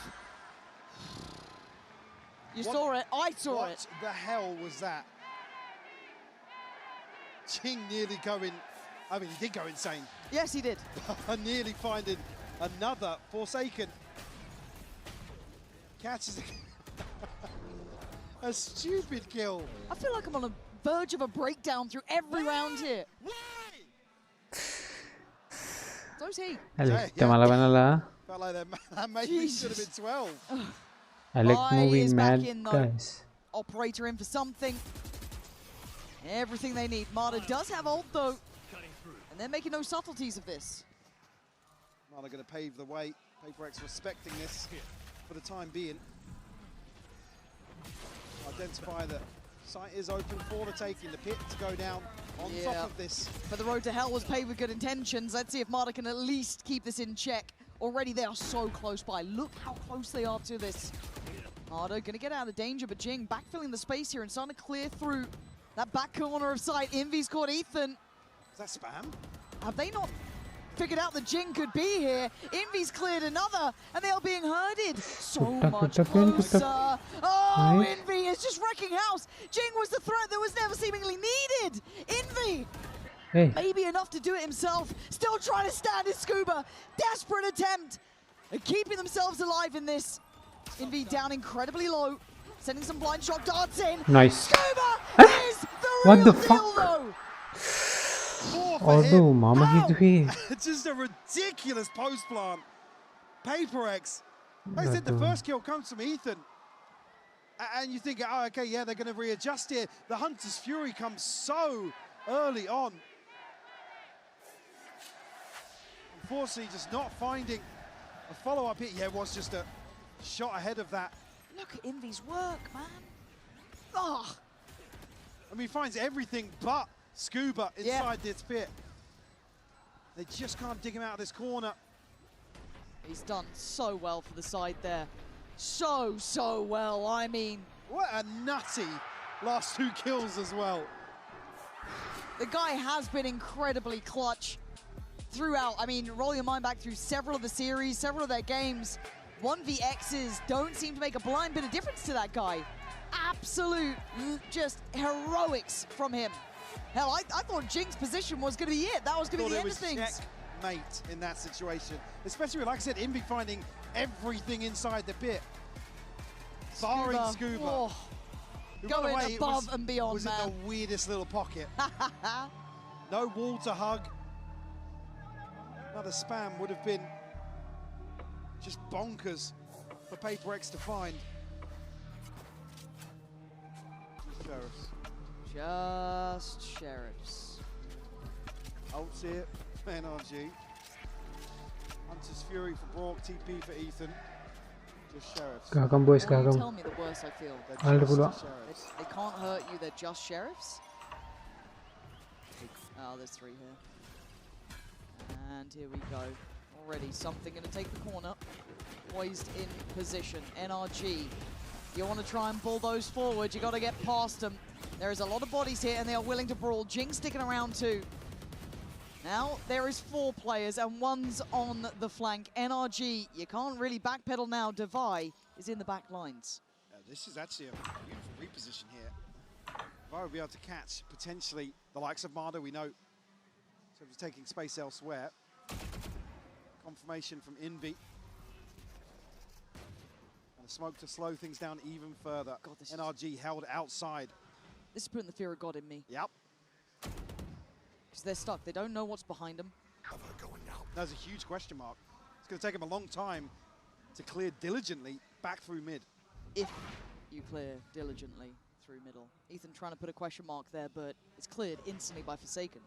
D: You
E: What-
D: saw it. I saw
E: What
D: it.
E: the hell was that? Jing nearly going, I mean, he did go insane.
D: Yes, he did.
E: Nearly finding another Forsaken. Catches a stupid kill.
D: I feel like I'm on the verge of a breakdown through every round here. So's he.
B: Alista malabanala.
E: Felt like that maybe should have been 12.
B: I like
D: Vi is
B: moving
D: back
B: mad
D: in, though.
B: guys.
D: Operator in for something. Everything they need. Marder does have ult though. And they're making no subtleties of this.
E: Well, they're going to pave the way. Paper X respecting this for the time being. Identify that site is open for the taking. The pit to go down on top of this.
D: But the road to hell was paved with good intentions. Let's see if Marder can at least keep this in check. Already they are so close by. Look how close they are to this. Marder gonna get out of danger, but Jing backfilling the space here and starting to clear through that back corner of sight. Envy's caught Ethan.
E: Is that spam?
D: Have they not figured out that Jing could be here? Envy's cleared another, and they are being herded so much closer. Oh,
B: Nice.
D: Envy is just wrecking house. Jing was the threat that was never seemingly needed. Envy,
B: Hey.
D: maybe enough to do it himself. Still trying to stand his Scuba. Desperate attempt at keeping themselves alive in this. Envy down incredibly low. Sending some blind shot darts in.
B: Nice.
D: Scuba is the
B: What
D: real
B: the
D: deal,
B: fuck?
D: though.
B: Oh, mama hidup.
E: Just a ridiculous post plant. Paper X. Like I said, the first kill comes from Ethan. And you think, oh, okay, yeah, they're going to readjust here. The Hunter's Fury comes so early on. Unfortunately, just not finding a follow-up hit. Yeah, it was just a shot ahead of that.
D: Look at Envy's work, man. Oh.
E: I mean, he finds everything but Scuba inside this pit. They just can't dig him out of this corner.
D: He's done so well for the side there. So well. I mean,
E: what a nutty last 2 kills as well.
D: The guy has been incredibly clutch throughout. I mean, roll your mind back through several of the series, several of their games. 1vX's don't seem to make a blind bit of difference to that guy. Absolute just heroics from him. Hell, I thought Jinx's position was going to be it. That was going to be the end of things.
E: Checkmate in that situation. Especially with, like I said, Envy finding everything inside the pit. Barring Scuba.
D: Oh. Going above and beyond,
E: was
D: man.
E: in the weirdest little pocket. No wall to hug. Another spam would have been just bonkers for Paper X to find. Sheriffs.
D: Just Sheriffs.
E: Ults here for NRG. Hunter's Fury for Brock, TP for Ethan. Just Sheriffs.
B: Gagam boys, gagam.
D: Tell me the worst I feel. They can't hurt you, they're just Sheriffs? Oh, there's 3 here. And here we go. Already something going to take the corner. Poised in position. NRG. You want to try and pull those forward, you got to get past them. There is a lot of bodies here and they are willing to brawl. Jinx sticking around too. Now there is 4 players and 1's on the flank. NRG, you can't really backpedal now. Devi is in the back lines.
E: This is actually a beautiful reposition here. Devi will be able to catch potentially the likes of Mardo, we know. So he's taking space elsewhere. Confirmation from Envy. And a smoke to slow things down even further. God, NRG held outside.
D: This is putting the fear of God in me.
E: Yep.
D: Because they're stuck. They don't know what's behind them.
E: Cover going out. That's a huge question mark. It's going to take them a long time to clear diligently back through mid.
D: If you clear diligently through middle. Ethan trying to put a question mark there, but it's cleared instantly by Forsaken.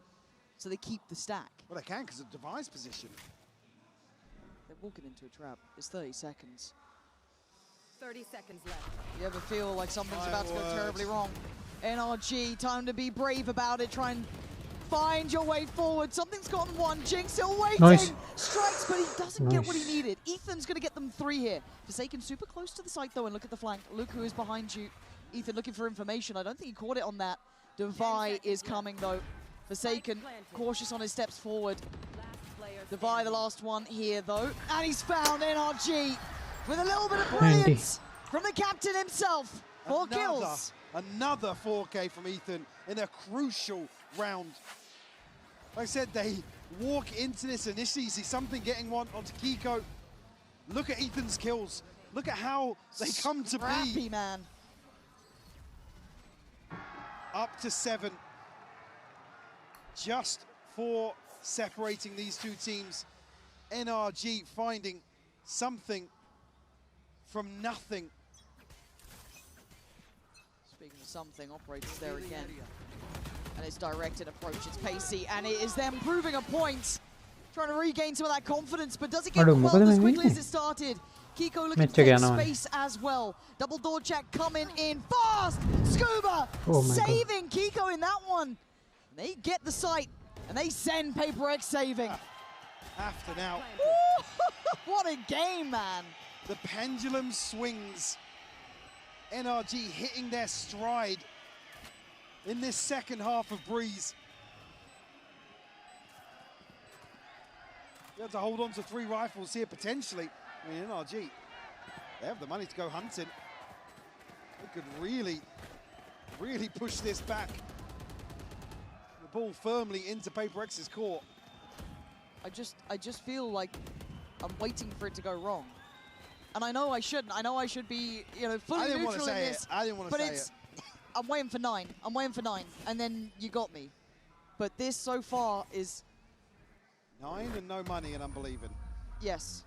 D: So they keep the stack.
E: Well, they can because of Devi's position.
D: They're walking into a trap. It's 30 seconds.
G: 30 seconds left.
D: You ever feel like something's about to go terribly wrong? NRG, time to be brave about it. Try and find your way forward. Something's gotten 1. Jinx still waiting.
B: Nice.
D: Strikes, but he doesn't get what he needed. Ethan's going to get them 3 here. Forsaken super close to the site, though, and look at the flank. Look who is behind you. Ethan looking for information. I don't think he caught it on that. Devi is coming, though. Forsaken, cautious on his steps forward. Devi, the last one here, though. And he's found NRG with a little bit of brilliance from the captain himself. 4 kills.
E: Another 4K from Ethan in a crucial round. Like I said, they walk into this initially, you see something getting one onto Kiko. Look at Ethan's kills. Look at how they come to be.
D: Man.
E: Up to 7. Just 4 separating these 2 teams. NRG finding something from nothing.
D: Speaking of something, Operator's there again. And it's directed approach, it's pacey, and it is them proving a point. Trying to regain some of that confidence, but does it get quelled as quickly as it started? Kiko looking for space as well. Double door check coming in fast. Scuba saving Kiko in that one. They get the site, and they send Paper X saving.
E: After now.
D: What a game, man.
E: The pendulum swings. NRG hitting their stride in this second half of Breeze. You have to hold on to 3 rifles here potentially. I mean, NRG, they have the money to go hunting. They could really push this back. The ball firmly into Paper X's court.
D: I just feel like I'm waiting for it to go wrong. And I know I shouldn't. I know I should be, you know, fully neutral in this.
E: I didn't want to say it.
D: I'm waiting for 9. I'm waiting for 9. And then you got me. But this so far is...
E: 9 and no money, and I'm believing.
D: Yes.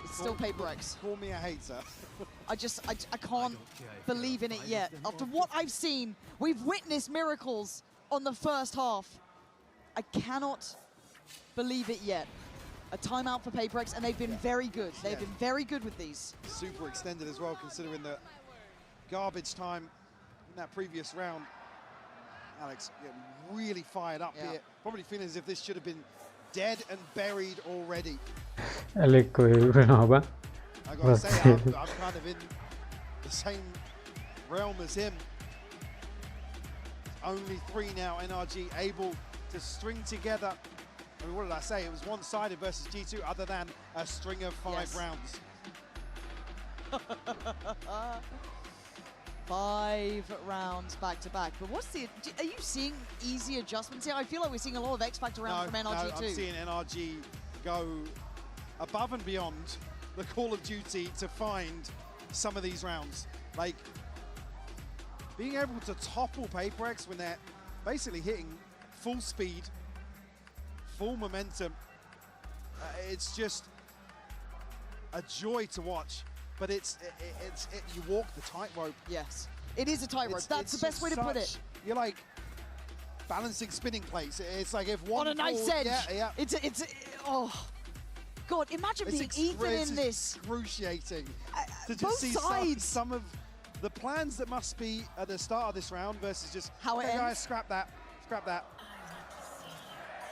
D: It's still Paper X.
E: Call me a hater.
D: I can't believe in it yet. After what I've seen, we've witnessed miracles on the first half. I cannot believe it yet. A timeout for Paper X, and they've been very good. They've been very good with these.
E: Super extended as well, considering the garbage time in that previous round. Alex getting really fired up here. Probably feeling as if this should have been dead and buried already. I gotta say, I'm kind of in the same realm as him. Only 3 now, NRG able to string together. I mean, what did I say? It was one-sided versus G2, other than a string of 5 rounds.
D: 5 rounds back to back. But are you seeing easy adjustments here? I feel like we're seeing a lot of X Factor rounds from NRG too.
E: I'm seeing NRG go above and beyond the Call of Duty to find some of these rounds. Like, being able to topple Paper X when they're basically hitting full speed, full momentum. It's just a joy to watch. But you walk the tightrope.
D: Yes, it is a tightrope. That's the best way to put it.
E: You're like balancing spinning plates. It's like if one
D: on a nice edge.
E: Yeah.
D: Oh, God! Imagine being Ethan in this.
E: Excruciating to just see some of the plans that must be at the start of this round versus just
D: how it ends.
E: Guys, scrap that.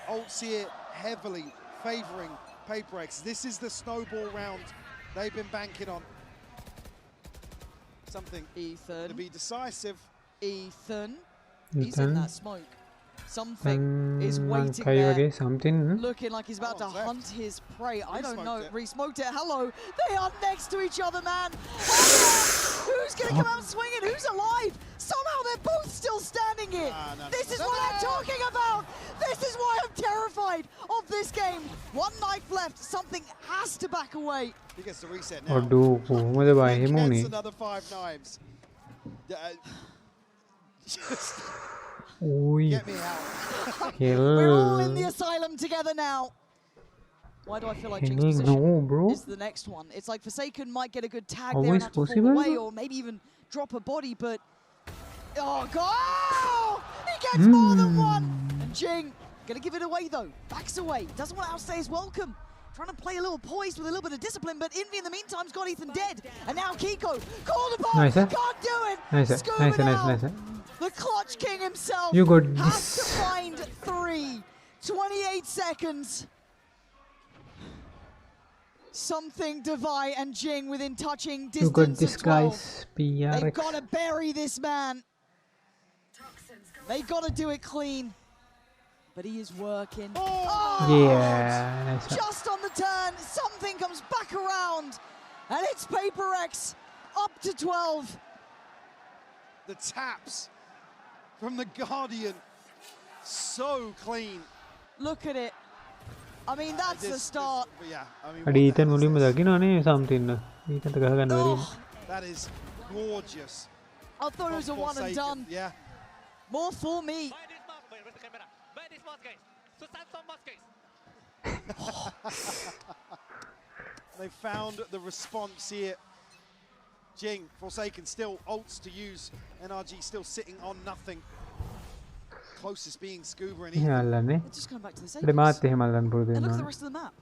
E: Ults here heavily favoring Paper X. This is the snowball round they've been banking on. Something
D: Ethan
E: to be decisive.
D: Ethan. He's in that smoke. Something is waiting there. Looking like he's about to hunt his prey. I don't know. Re-smoked it. Hello. They are next to each other, man. Who's going to come out swinging? Who's alive? Somehow they're both still standing here. This is what I'm talking about. This is why I'm terrified of this game. 1 knife left. Something has to back away.
E: He gets the reset now.
B: Gets
E: another 5 knives. Just get me out.
D: We're all in the asylum together now. Why do I feel like Jinx position is the next one? It's like Forsaken might get a good tag there and have to fall away, or maybe even drop a body, but... Oh, God! Oh! He gets more than one! And Jing, gonna give it away, though. Backs away. Doesn't want to outstay his welcome. Trying to play a little poised with a little bit of discipline, but Envy in the meantime's got Ethan dead. And now Kiko, called upon, can't do it! Scoop it out. The Clutch King himself has to find 3. 28 seconds. Something Devi and Jing within touching distance of 12. They've got to bury this man. They've got to do it clean. But he is working.
B: Yeah.
D: Just on the turn, something comes back around. And it's Paper X up to 12.
E: The taps from the Guardian, so clean.
D: Look at it. I mean, that's the start.
B: Ethan something.
E: That is gorgeous.
D: I thought it was a one and done.
E: Yeah.
D: More for me.
E: They found the response here. Jing, Forsaken still ults to use. NRG still sitting on nothing. Closest being Scuba and Ethan.
D: Just going back to the Sakers. And look at the rest of the map.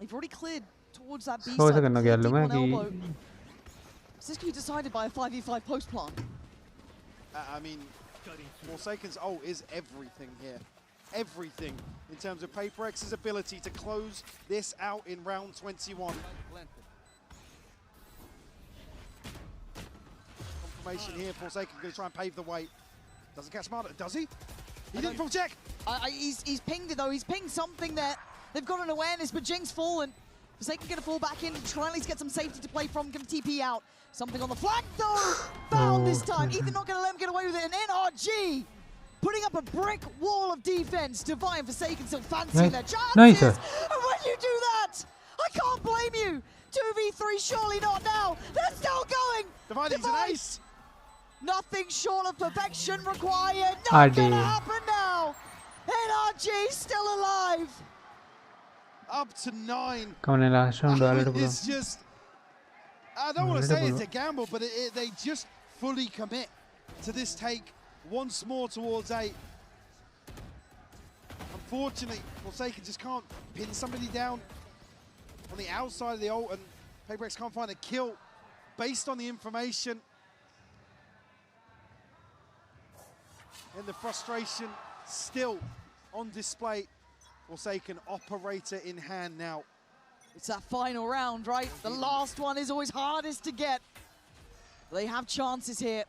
D: They've already cleared towards that B side. This can be decided by a 5v5 post plant.
E: I mean, Forsaken's ult is everything here. Everything in terms of Paper X's ability to close this out in round 21. Confirmation here, Forsaken going to try and pave the way. Doesn't catch Marta, does he? He didn't full check.
D: He's pinged it though, he's pinged something there. They've got an awareness, but Jing's fallen. Forsaken going to fall back in, try at least get some safety to play from, going to TP out. Something on the flank though, found this time. Ethan not going to let him get away with it, and NRG putting up a brick wall of defense. Divine Forsaken still fancying their chances. And when you do that, I can't blame you. 2v3, surely not now. They're still going.
E: Divine's an ace.
D: Nothing short of perfection required. Not gonna happen now. NRG still alive.
E: Up to 9.
B: It's
E: just, I don't want to say it's a gamble, but they just fully commit to this take once more towards 8. Unfortunately, Forsaken just can't pin somebody down on the outside of the ult, and PaperX can't find a kill based on the information. And the frustration still on display. Forsaken operator in hand now.
D: It's that final round, right? The last one is always hardest to get. They have chances here.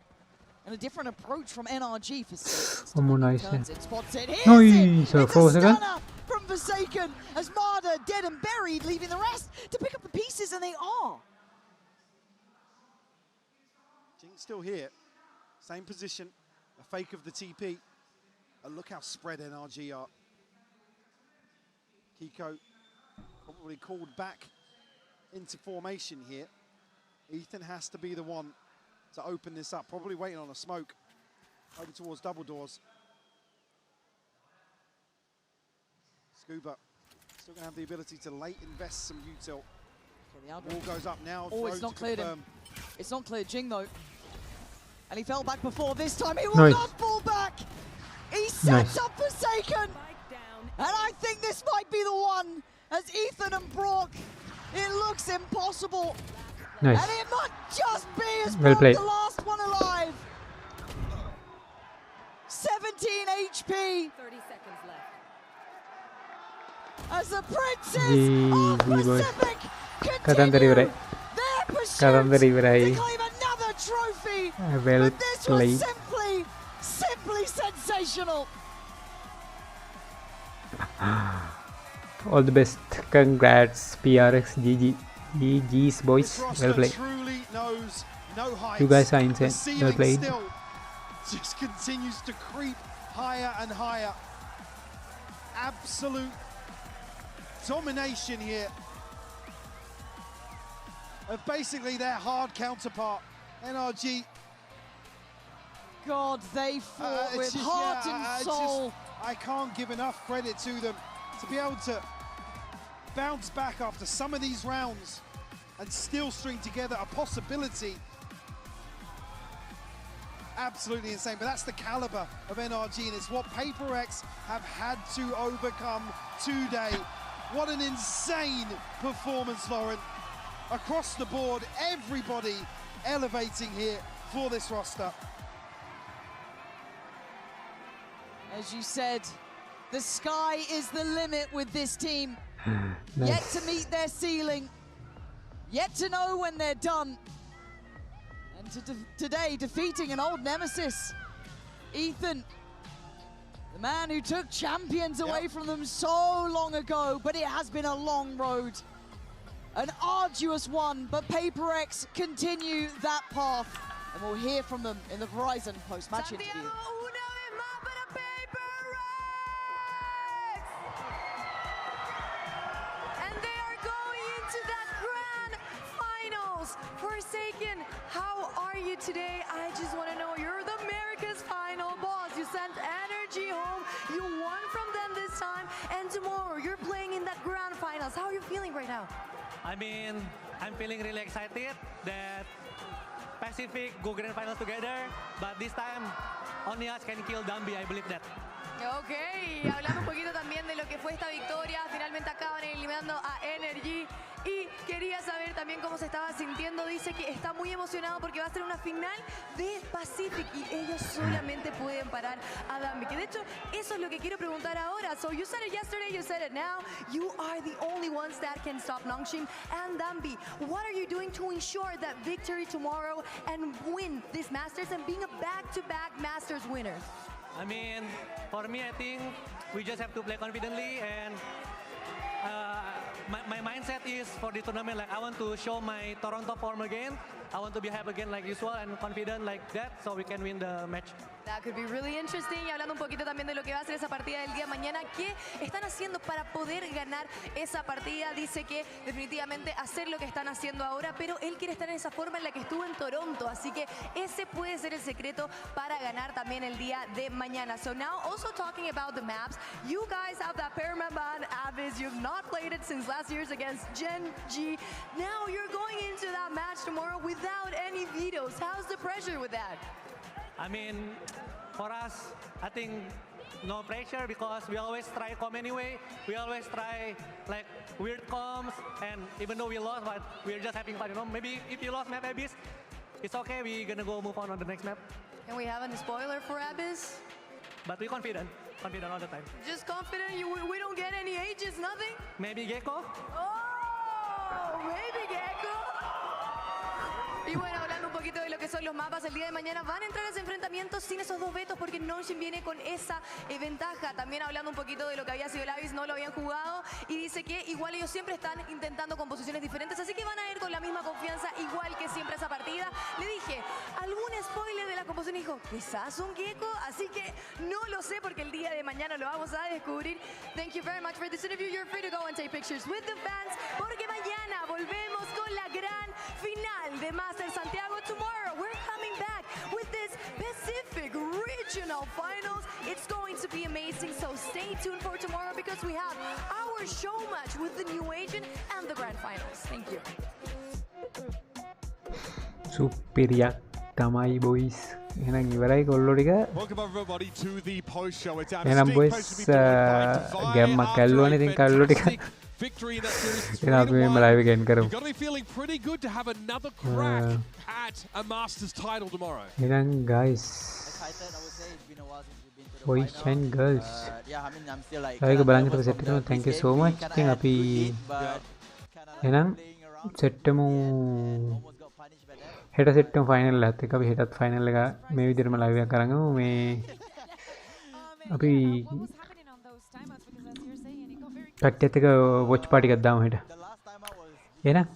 D: And a different approach from NRG. For
B: nice.
D: Spots it.
B: Nice.
D: It's a stunner from Forsaken as Marder dead and buried, leaving the rest to pick up the pieces, and they are.
E: Jinx still here. Same position. A fake of the TP. And look how spread NRG are. Kiko probably called back into formation here. Ethan has to be the one to open this up. Probably waiting on a smoke over towards double doors. Scuba still going to have the ability to late invest some util. Wall goes up now.
D: Oh, it's not cleared him. It's not cleared Jing though. And he fell back before. This time he will not fall back. He sets up Forsaken. And I think this might be the one, as Ethan and Brock, it looks impossible.
B: Nice.
D: And it might just be as
B: Well
D: Brock
B: played.
D: the last one alive. 17 HP.
G: 30 seconds left.
D: As the Princes of Pacific
B: Katan
D: continue
B: dari
D: their pursuit to claim another trophy.
B: Well
D: But this
B: played.
D: was simply sensational.
B: All the best. Congrats, PRX, GG. GG's boys. Well played.
E: Truly knows no heights.
B: You guys are insane.
E: The ceiling
B: Well played.
E: still just continues to creep higher and higher. Absolute domination here of basically their hard counterpart, NRG.
D: God, they fought with heart and soul.
E: I can't give enough credit to them to be able to bounce back after some of these rounds and still string together a possibility. Absolutely insane, but that's the caliber of NRG, and it's what PaperX have had to overcome today. What an insane performance, Lauren. Across the board, everybody elevating here for this roster.
D: As you said, the sky is the limit with this team.
B: Nice.
D: Yet to meet their ceiling. Yet to know when they're done. And today, defeating an old nemesis. Ethan, the man who took champions away from them so long ago, but it has been a long road. An arduous one, but PaperX continue that path. And we'll hear from them in the Verizon post-match interview.
Q: And they are going into that grand finals. Forsaken, how are you today? I just want to know, you're the America's final boss. You sent energy home. You won from them this time. And tomorrow, you're playing in that grand finals. How are you feeling right now?
R: I mean, I'm feeling really excited that Pacific go grand finals together, but this time only us can kill Dambi, I believe that.
Q: Ok, hablando un poquito también de lo que fue esta victoria. Finalmente acaban eliminando a Energy. Y quería saber también cómo se estaba sintiendo. Dice que está muy emocionado porque va a ser una final de Pacific y ellos solamente pueden parar a Dambi. Que de hecho, eso es lo que quiero preguntar ahora. So you said it yesterday, you said it now. You are the only ones that can stop Nongxin and Dambi. What are you doing to ensure that victory tomorrow and win this Masters and being a back-to-back Masters winner?
R: I mean, for me, I think we just have to play confidently and my mindset is for the tournament, like I want to show my Toronto form again. I want to be hype again like usual and confident like that, so we can win the match.
Q: That could be really interesting. Y hablando un poquito también de lo que va a ser esa partida del día de mañana, ¿qué están haciendo para poder ganar esa partida? Dice que definitivamente hacer lo que están haciendo ahora, pero él quiere estar en esa forma en la que estuvo en Toronto, así que ese puede ser el secreto para ganar también el día de mañana. So now also talking about the maps, you guys have that Paramount Abyss. You've not played it since last year's against Gen G. Now you're going into that match tomorrow without any vetoes. How's the pressure with that?
R: I mean, for us, I think no pressure because we always try comp anyway. We always try like weird comps, and even though we lost, but we're just having fun, you know. Maybe if you lost map Abyss, it's okay. We're gonna go move on the next map.
Q: And we have a spoiler for Abyss.
R: But we're confident all the time.
Q: Just confident. We don't get any ages, nothing.
R: Maybe Gecko.
Q: Oh, maybe Gecko. Y bueno, hablando un poquito de lo que son los mapas, el día de mañana van a entrar a ese enfrentamiento sin esos dos vetos porque Nonshin viene con esa ventaja. También hablando un poquito de lo que había sido el Abyss, no lo habían jugado y dice que igual ellos siempre están intentando composiciones diferentes, así que van a ir con la misma confianza igual que siempre a esa partida. Le dije, ¿algún spoiler de la composición? Y dijo, quizás un Gecko, así que no lo sé porque el día de mañana lo vamos a descubrir. Thank you very much for this interview. You're free to go and take pictures with the fans porque mañana volvemos con la gran final de Master Santiago. Tomorrow we're coming back with this Pacific Regional Finals. It's going to be amazing, so stay tuned for tomorrow because we have our show match with the new agent and the grand finals. Thank you.
B: Superior Tamai boys. එහෙනම් ඉවරයි කොල්ලෝ ටික.
C: Welcome everybody to the post show. It's our
B: එහෙනම් boys ගැම්මක් ඇල්ලුවානේ ඉතින් කල්ලෝ ටික.
C: victory in that series.
B: එහෙනම් අපි මේ live එක end කරමු.
C: You've got to be feeling pretty good to have another crack at a Masters title tomorrow.
B: එහෙනම් guys, boys and girls. live එක බලන් හිටපු set එකම thank you so much. ඉතින් අපි එහෙනම් set එකමු හෙට සෙට්ටම ෆයිනල් එකත් එක්ක අපි හෙටත් ෆයිනල් එක මේ විදිහටම ලයිව් එකක් කරගමු. මේ අපි කට්ටියත් එක්ක වොච් පාටි එකක් දාමු හෙට. එහෙනම්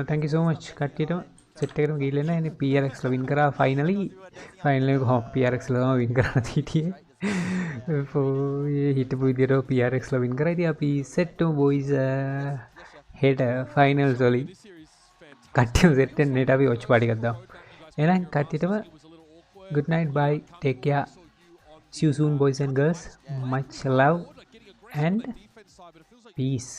B: thank you so much කට්ටියටම සෙට් එකටම ගිහිල්ලා එන්න. ඉතින් PRX ලා වින් කරා ෆයිනලි. ෆයිනල් එක කොහොම PRX ලා තමයි වින් කරන්න හිටියේ. හිටපු විදිහට PRX ලා වින් කරා. ඉතින් අපි සෙට් එකමු boys හෙට ෆයිනල්ස් වලින් කට්ටියම සෙට් වෙන්න හෙට අපි වොච් පාටි එකක් දාමු. එහෙනම් කට්ටියටම good night, bye, take care, see you soon boys and girls, much love and peace.